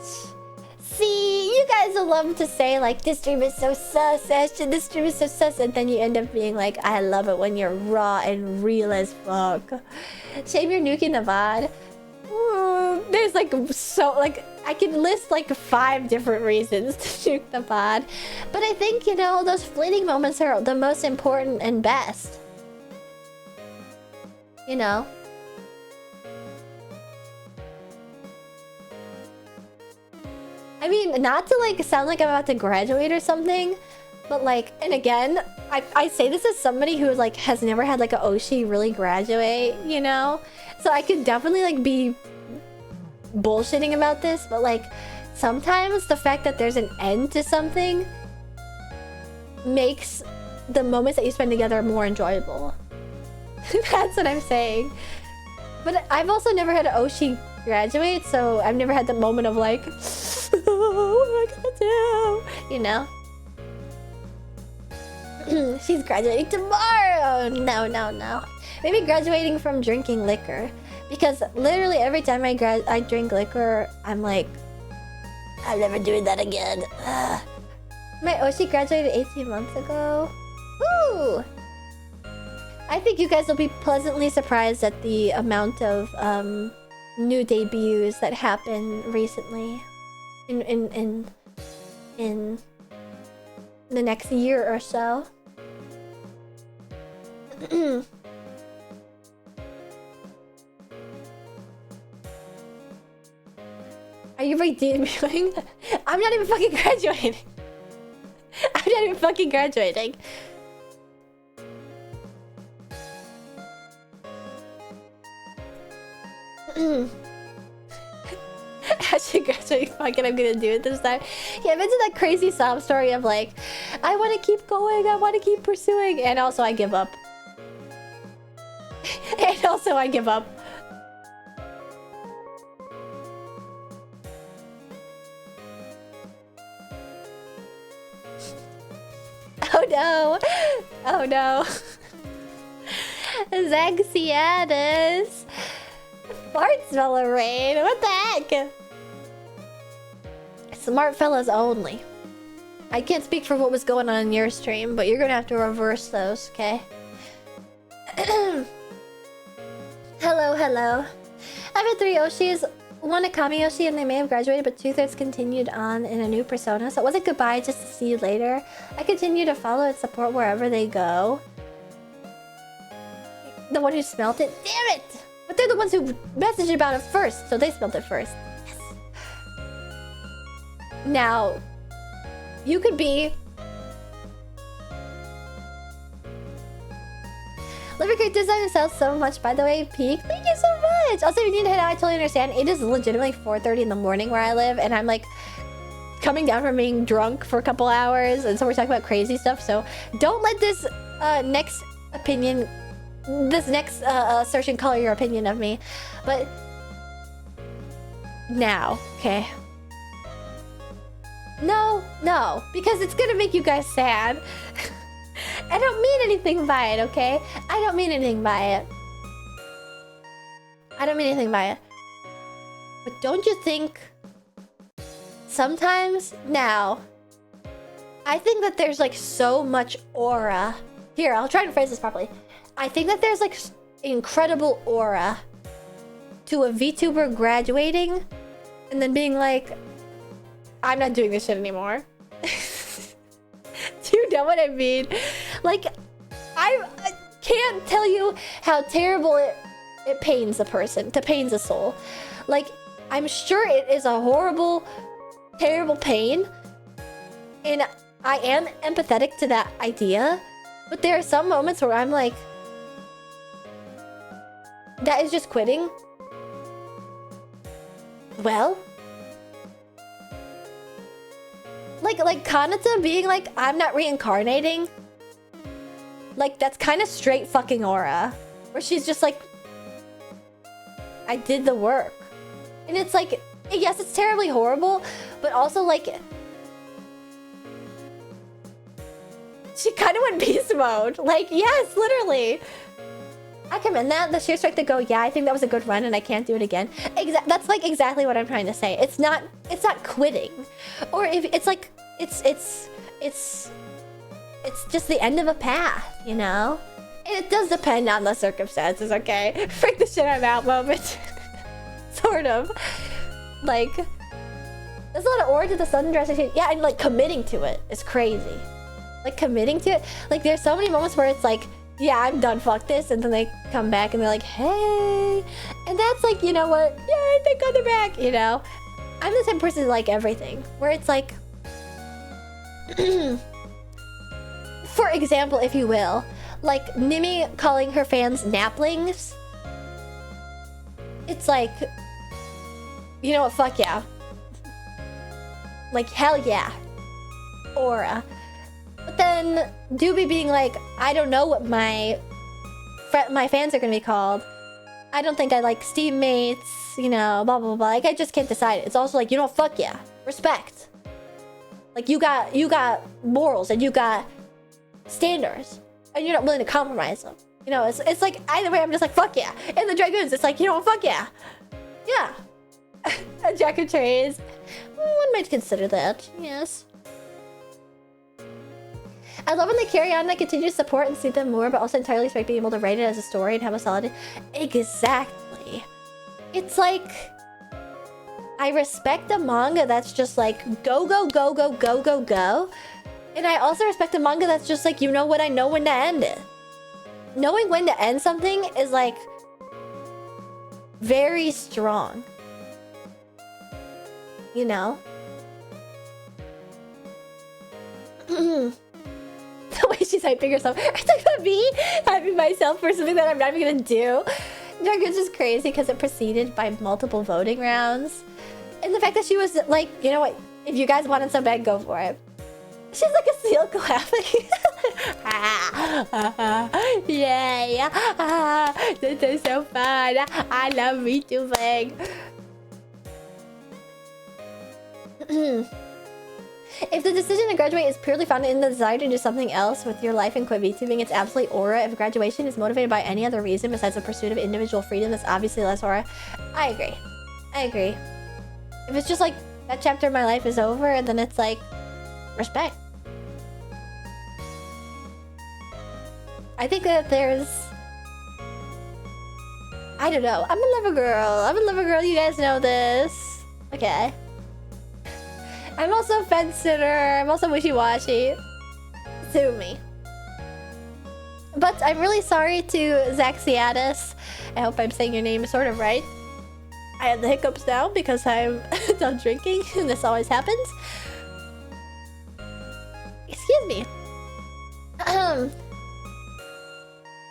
See, you guys will love to say like, this stream is so sus, Ashton, this stream is so sus, and then you end up being like, I love it when you're raw and real as fuck. Shame you're nuking the VOD. There's like I can list like 5 different reasons to nuke the VOD. But I think, you know, those fleeting moments are the most important and best. You know? I mean, not to like sound like I'm about to graduate or something, but like, and again, I say this as somebody who like has never had like a Oshi really graduate, you know? So I could definitely like be bullshitting about this, but like sometimes the fact that there's an end to something makes the moments that you spend together more enjoyable. That's what I'm saying. But I've also never had an Oshi graduate, so I've never had the moment of like, oh, what am I gonna do? You know? She's graduating tomorrow! No. Maybe graduating from drinking liquor. Because literally every time I drink liquor, I'm like, I'm never doing that again. Ugh. My Oshi graduated 18 months ago. Woo! I think you guys will be pleasantly surprised at the amount of new debuts that happened recently in the next year or so. Are you redeeming? I'm not even fucking graduating. I'm not even fucking graduating. Actually graduating, fucking I'm gonna do it this time. Yeah, I've been to that crazy sob story of like, I want to keep going, I want to keep pursuing, and also I give up. And also I give up. Oh no! Oh no! Zaxiatus! Fart smell of rain! What the heck? Smart fellas only. I can't speak for what was going on in your stream, but you're gonna have to reverse those, okay? Hello, hello. I've had 3 Yoshis, 1 Akami Yoshi, and they may have graduated, but 2/3 continued on in a new persona. So it wasn't goodbye, just to see you later. I continue to follow and support wherever they go. The one who smelt it? Damn it! But they're the ones who messaged about it first, so they smelt it first. Yes. Now, you could be... Liver Creek design sells so much, by the way, Peak. Thank you so much! Also, if you need to head out, I totally understand. It is legitimately 4:30 in the morning where I live, and I'm like coming down from being drunk for a couple hours, and so we're talking about crazy stuff, so don't let this next opinion, this next assertion color your opinion of me. But now, okay? No, because it's gonna make you guys sad. I don't mean anything by it, okay? I don't mean anything by it. I don't mean anything by it. But don't you think... Sometimes, now... I think that there's like so much aura. Here, I'll try to phrase this properly. I think that there's like incredible aura to a VTuber graduating and then being like, I'm not doing this shit anymore. Do you know what I mean? Like, I can't tell you how terrible it pains a person, to pains a soul. Like, I'm sure it is a horrible, terrible pain. And I am empathetic to that idea. But there are some moments where I'm like, that is just quitting. Well... Like Kanata being like, I'm not reincarnating. Like, that's kind of straight fucking aura. Where she's just like, I did the work. And it's like, yes, it's terribly horrible, but also like... She kind of went beast mode. Like, yes, literally. I commend that. The sheer strength to go, yeah, I think that was a good run and I can't do it again. That's like exactly what I'm trying to say. It's not quitting. Or if it's like, it's just the end of a path, you know? And it does depend on the circumstances, okay? Freak the shit I'm out moment. Sort of. Like, there's a lot of aura to the sudden drastic. Yeah, and like committing to it is crazy. Like committing to it. Like there's so many moments where it's like, yeah, I'm done, fuck this. And then they come back and they're like, hey. And that's like, you know what? Yeah, thank God they're back, you know? I'm the type of person to like everything. Where it's like... For example, if you will. Like, Nimi calling her fans naplings. It's like... You know what? Fuck yeah. Like, hell yeah. Aura. But then Doobie being like, I don't know what my fans are gonna be called. I don't think I like Steam mates, you know, blah, blah, blah. Like, I just can't decide. It's also like, you know, fuck yeah. Respect. Like, you got morals and you got standards. And you're not willing to compromise them. You know, it's like, either way, I'm just like, fuck yeah. And the Dragoons, it's like, you know, fuck yeah. Yeah. A Jack of Trays. One might consider that, yes. I love when they carry on and I continue to support and see them more, but also entirely respect being able to write it as a story and have a solid... Exactly. It's like... I respect a manga that's just like, go, go, go, go, go, go, go. And I also respect a manga that's just like, you know what, I know when to end it. Knowing when to end something is like... very strong. You know? The way she's hyping herself. Are you talking about me? Hyping myself for something that I'm not even gonna do? It's just crazy because it preceded by multiple voting rounds. And the fact that she was like, you know what? If you guys want it so bad, go for it. She's like a seal clapping. Yay! This is so fun. I love VTubing. If the decision to graduate is purely founded in the desire to do something else with your life and quit VTubing, it's absolutely aura. If graduation is motivated by any other reason besides the pursuit of individual freedom, that's obviously less aura. I agree. I agree. If it's just like, that chapter of my life is over, then it's like, respect. I think that there's... I don't know. I'm a lover girl. I'm a lover girl. You guys know this. Okay. I'm also a fence sitter. I'm also wishy-washy. Sue me. But I'm really sorry to Zaxiatus. I hope I'm saying your name sort of right. I have the hiccups now because I'm done drinking, and this always happens. Excuse me.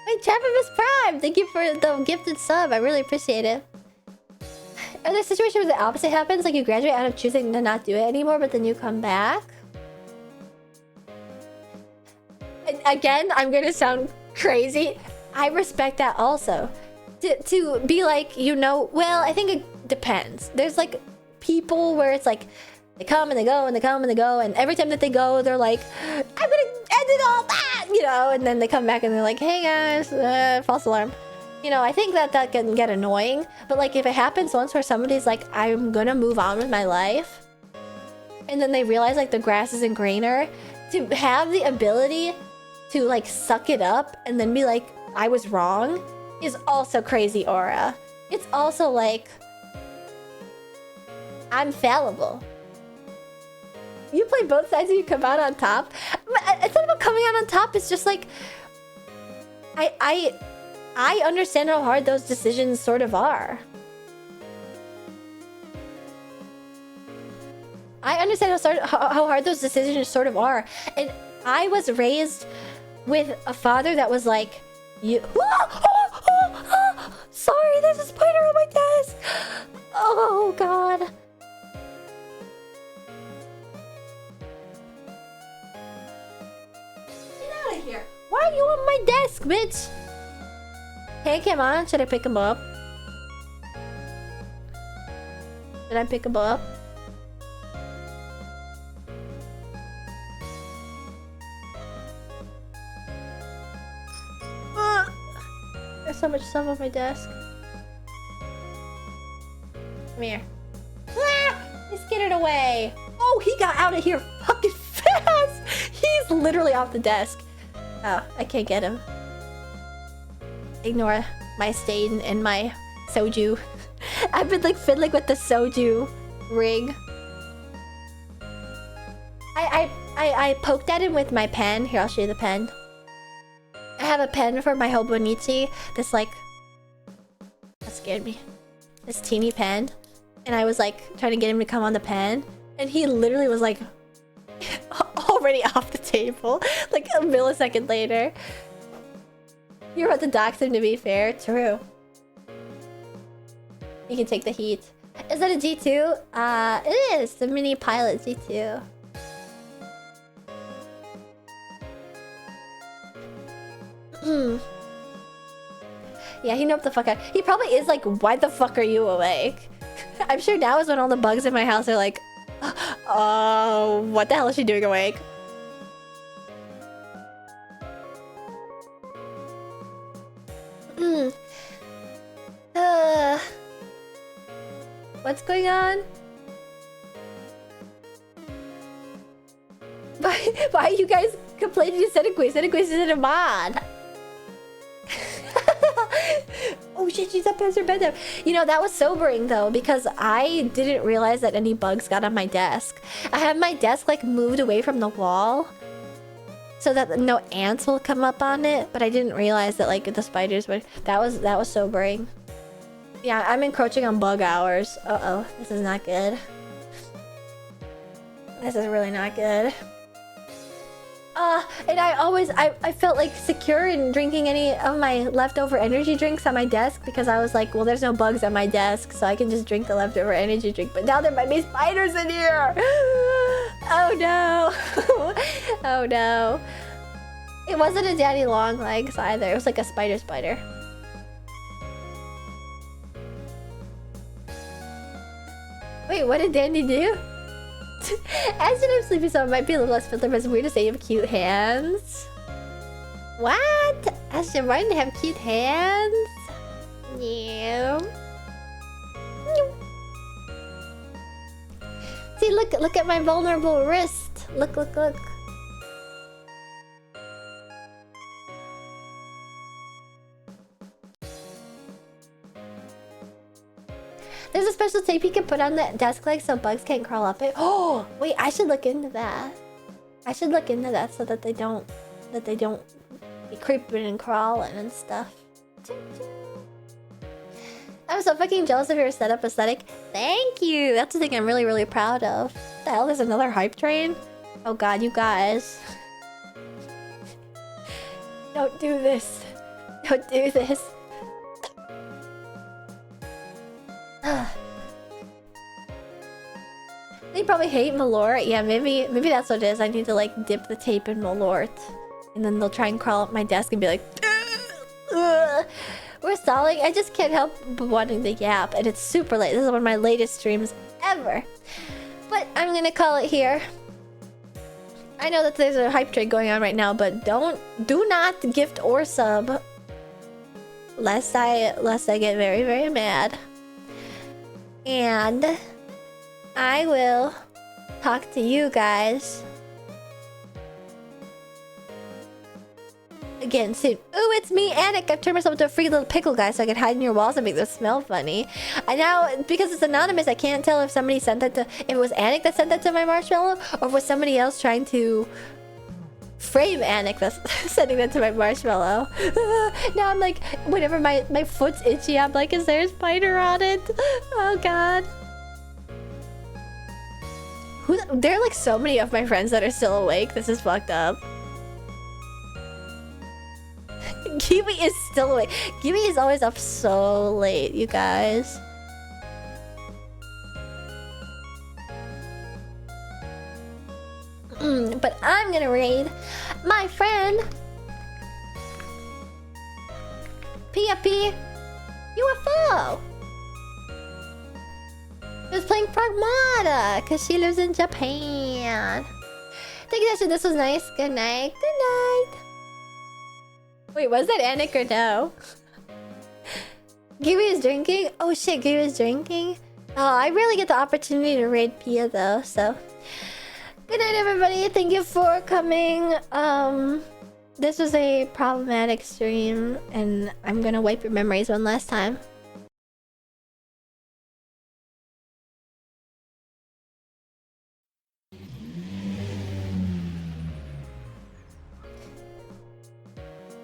Wait, Travis Prime! Thank you for the gifted sub. I really appreciate it. Are there situations where the opposite happens? Like you graduate out of choosing to not do it anymore, but then you come back? And again, I'm gonna sound crazy. I respect that also. To be like, you know, well, I think it depends. There's like people where it's like, they come and they go and they come and they go, and every time that they go, they're like, I'm gonna end it all that, you know, and then they come back and they're like, hey guys, false alarm. You know, I think that that can get annoying, but like if it happens once where somebody's like, I'm gonna move on with my life, and then they realize like the grass isn't greener, to have the ability to like suck it up and then be like, I was wrong, is also crazy aura. It's also like, I'm fallible. You play both sides and you come out on top. But it's not about coming out on top. It's just like, I understand how hard those decisions sort of are. I understand how hard those decisions sort of are. And I was raised with a father that was like, you... Sorry, there's a spider on my desk. Oh, God. Get out of here. Why are you on my desk, bitch? Hey, come on. Should I pick him up? Should I pick him up? There's so much stuff on my desk. Come here. Ah! He skidded away. Oh, he got out of here fucking fast. He's literally off the desk. Oh, I can't get him. Ignore my stain and my soju. I've been like fiddling with the soju rig. I poked at him with my pen. Here, I'll show you the pen. I have a pen for my Hobonichi. This like... That scared me. This teeny pen. And I was like trying to get him to come on the pen. And he literally was like... already off the table. Like a millisecond later. You're about to dox him, to be fair. True. You can take the heat. Is that a G2? It is. The mini pilot G2. Yeah, he knocked the fuck out. He probably is like, why the fuck are you awake? I'm sure now is when all the bugs in my house are like, oh, what the hell is she doing awake? What's going on? Why are you guys complaining to Senekui? Senekui isn't a mod. Oh shit, she's up past her bedtime. You know, that was sobering though, because I didn't realize that any bugs got on my desk. I have my desk like moved away from the wall so that no ants will come up on it, but I didn't realize that like the spiders would. That was sobering. Yeah, I'm encroaching on bug hours. Uh-oh, this is not good. This is really not good. And I felt like secure in drinking any of my leftover energy drinks on my desk because I was like, well, there's no bugs on my desk, so I can just drink the leftover energy drink. But now there might be spiders in here. Oh no. Oh no. It wasn't a daddy long legs either. It was like a spider. Wait, what did Dandy do? Ashton, I'm sleepy, so it might be a little less filtered, but it's weird to say you have cute hands. What? Ashton, why didn't have cute hands? Yeah. See, look at my vulnerable wrist. Look. There's a special tape you can put on the desk leg so bugs can't crawl up it. Oh, wait, I should look into that. So that they don't be creeping and crawling and stuff. I'm so fucking jealous of your setup aesthetic. Thank you. That's the thing I'm really proud of. What the hell? There's another hype train? Oh god, you guys. Don't do this. Don't do this. They probably hate malort. Yeah, maybe that's what it is. I need to like dip the tape in malort, and then they'll try and crawl up my desk and be like, ugh. We're stalling. I just can't help but wanting to yap, and it's super late. This is one of my latest streams ever. But I'm gonna call it here. I know that there's a hype train going on right now, but do not gift or sub, lest I get very mad. And I will talk to you guys again soon. Ooh, it's me, Anik. I've turned myself into a freaky little pickle guy so I can hide in your walls and make them smell funny. And now, because it's anonymous, I can't tell if somebody sent that to... If it was Anik that sent that to my marshmallow, or if it was somebody else trying to frame Anik that's sending that to my marshmallow. Now I'm like, whenever my foot's itchy, I'm like, is there a spider on it? Oh god. There are like so many of my friends that are still awake. This is fucked up. Kiwi is still awake. Kiwi is always up so late, you guys. But I'm gonna raid my friend Pia P UFO. Who's playing Pragmata because she lives in Japan. Thank you, Dasha. This was nice. Good night. Good night. Wait, was that Anik or no? Kiwi is drinking? Oh shit, Kiwi is drinking? Oh, I rarely get the opportunity to raid Pia though, so... Good night, everybody. Thank you for coming. This was a problematic stream, and I'm gonna wipe your memories one last time.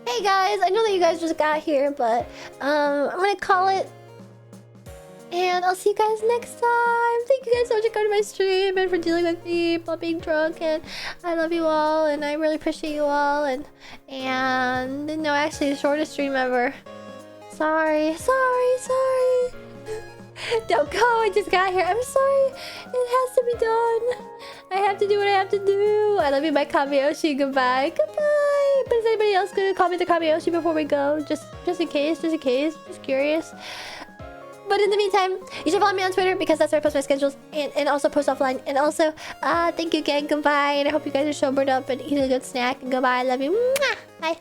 Hey guys, I know that you guys just got here, but I'm gonna call it. And I'll see you guys next time. Thank you guys so much for coming to my stream and for dealing with me while being drunk. And I love you all, and I really appreciate you all. And no, actually, the shortest stream ever. Sorry. Don't go. I just got here. I'm sorry. It has to be done. I have to do what I have to do. I love you, my Kamiyoshi. Goodbye. Goodbye. But is anybody else gonna call me the Kamiyoshi before we go? Just in case. Just curious. But in the meantime, you should follow me on Twitter because that's where I post my schedules and also post offline. And also, thank you again. Goodbye. And I hope you guys are sobered up and eat a good snack. Goodbye. I love you. Mwah! Bye.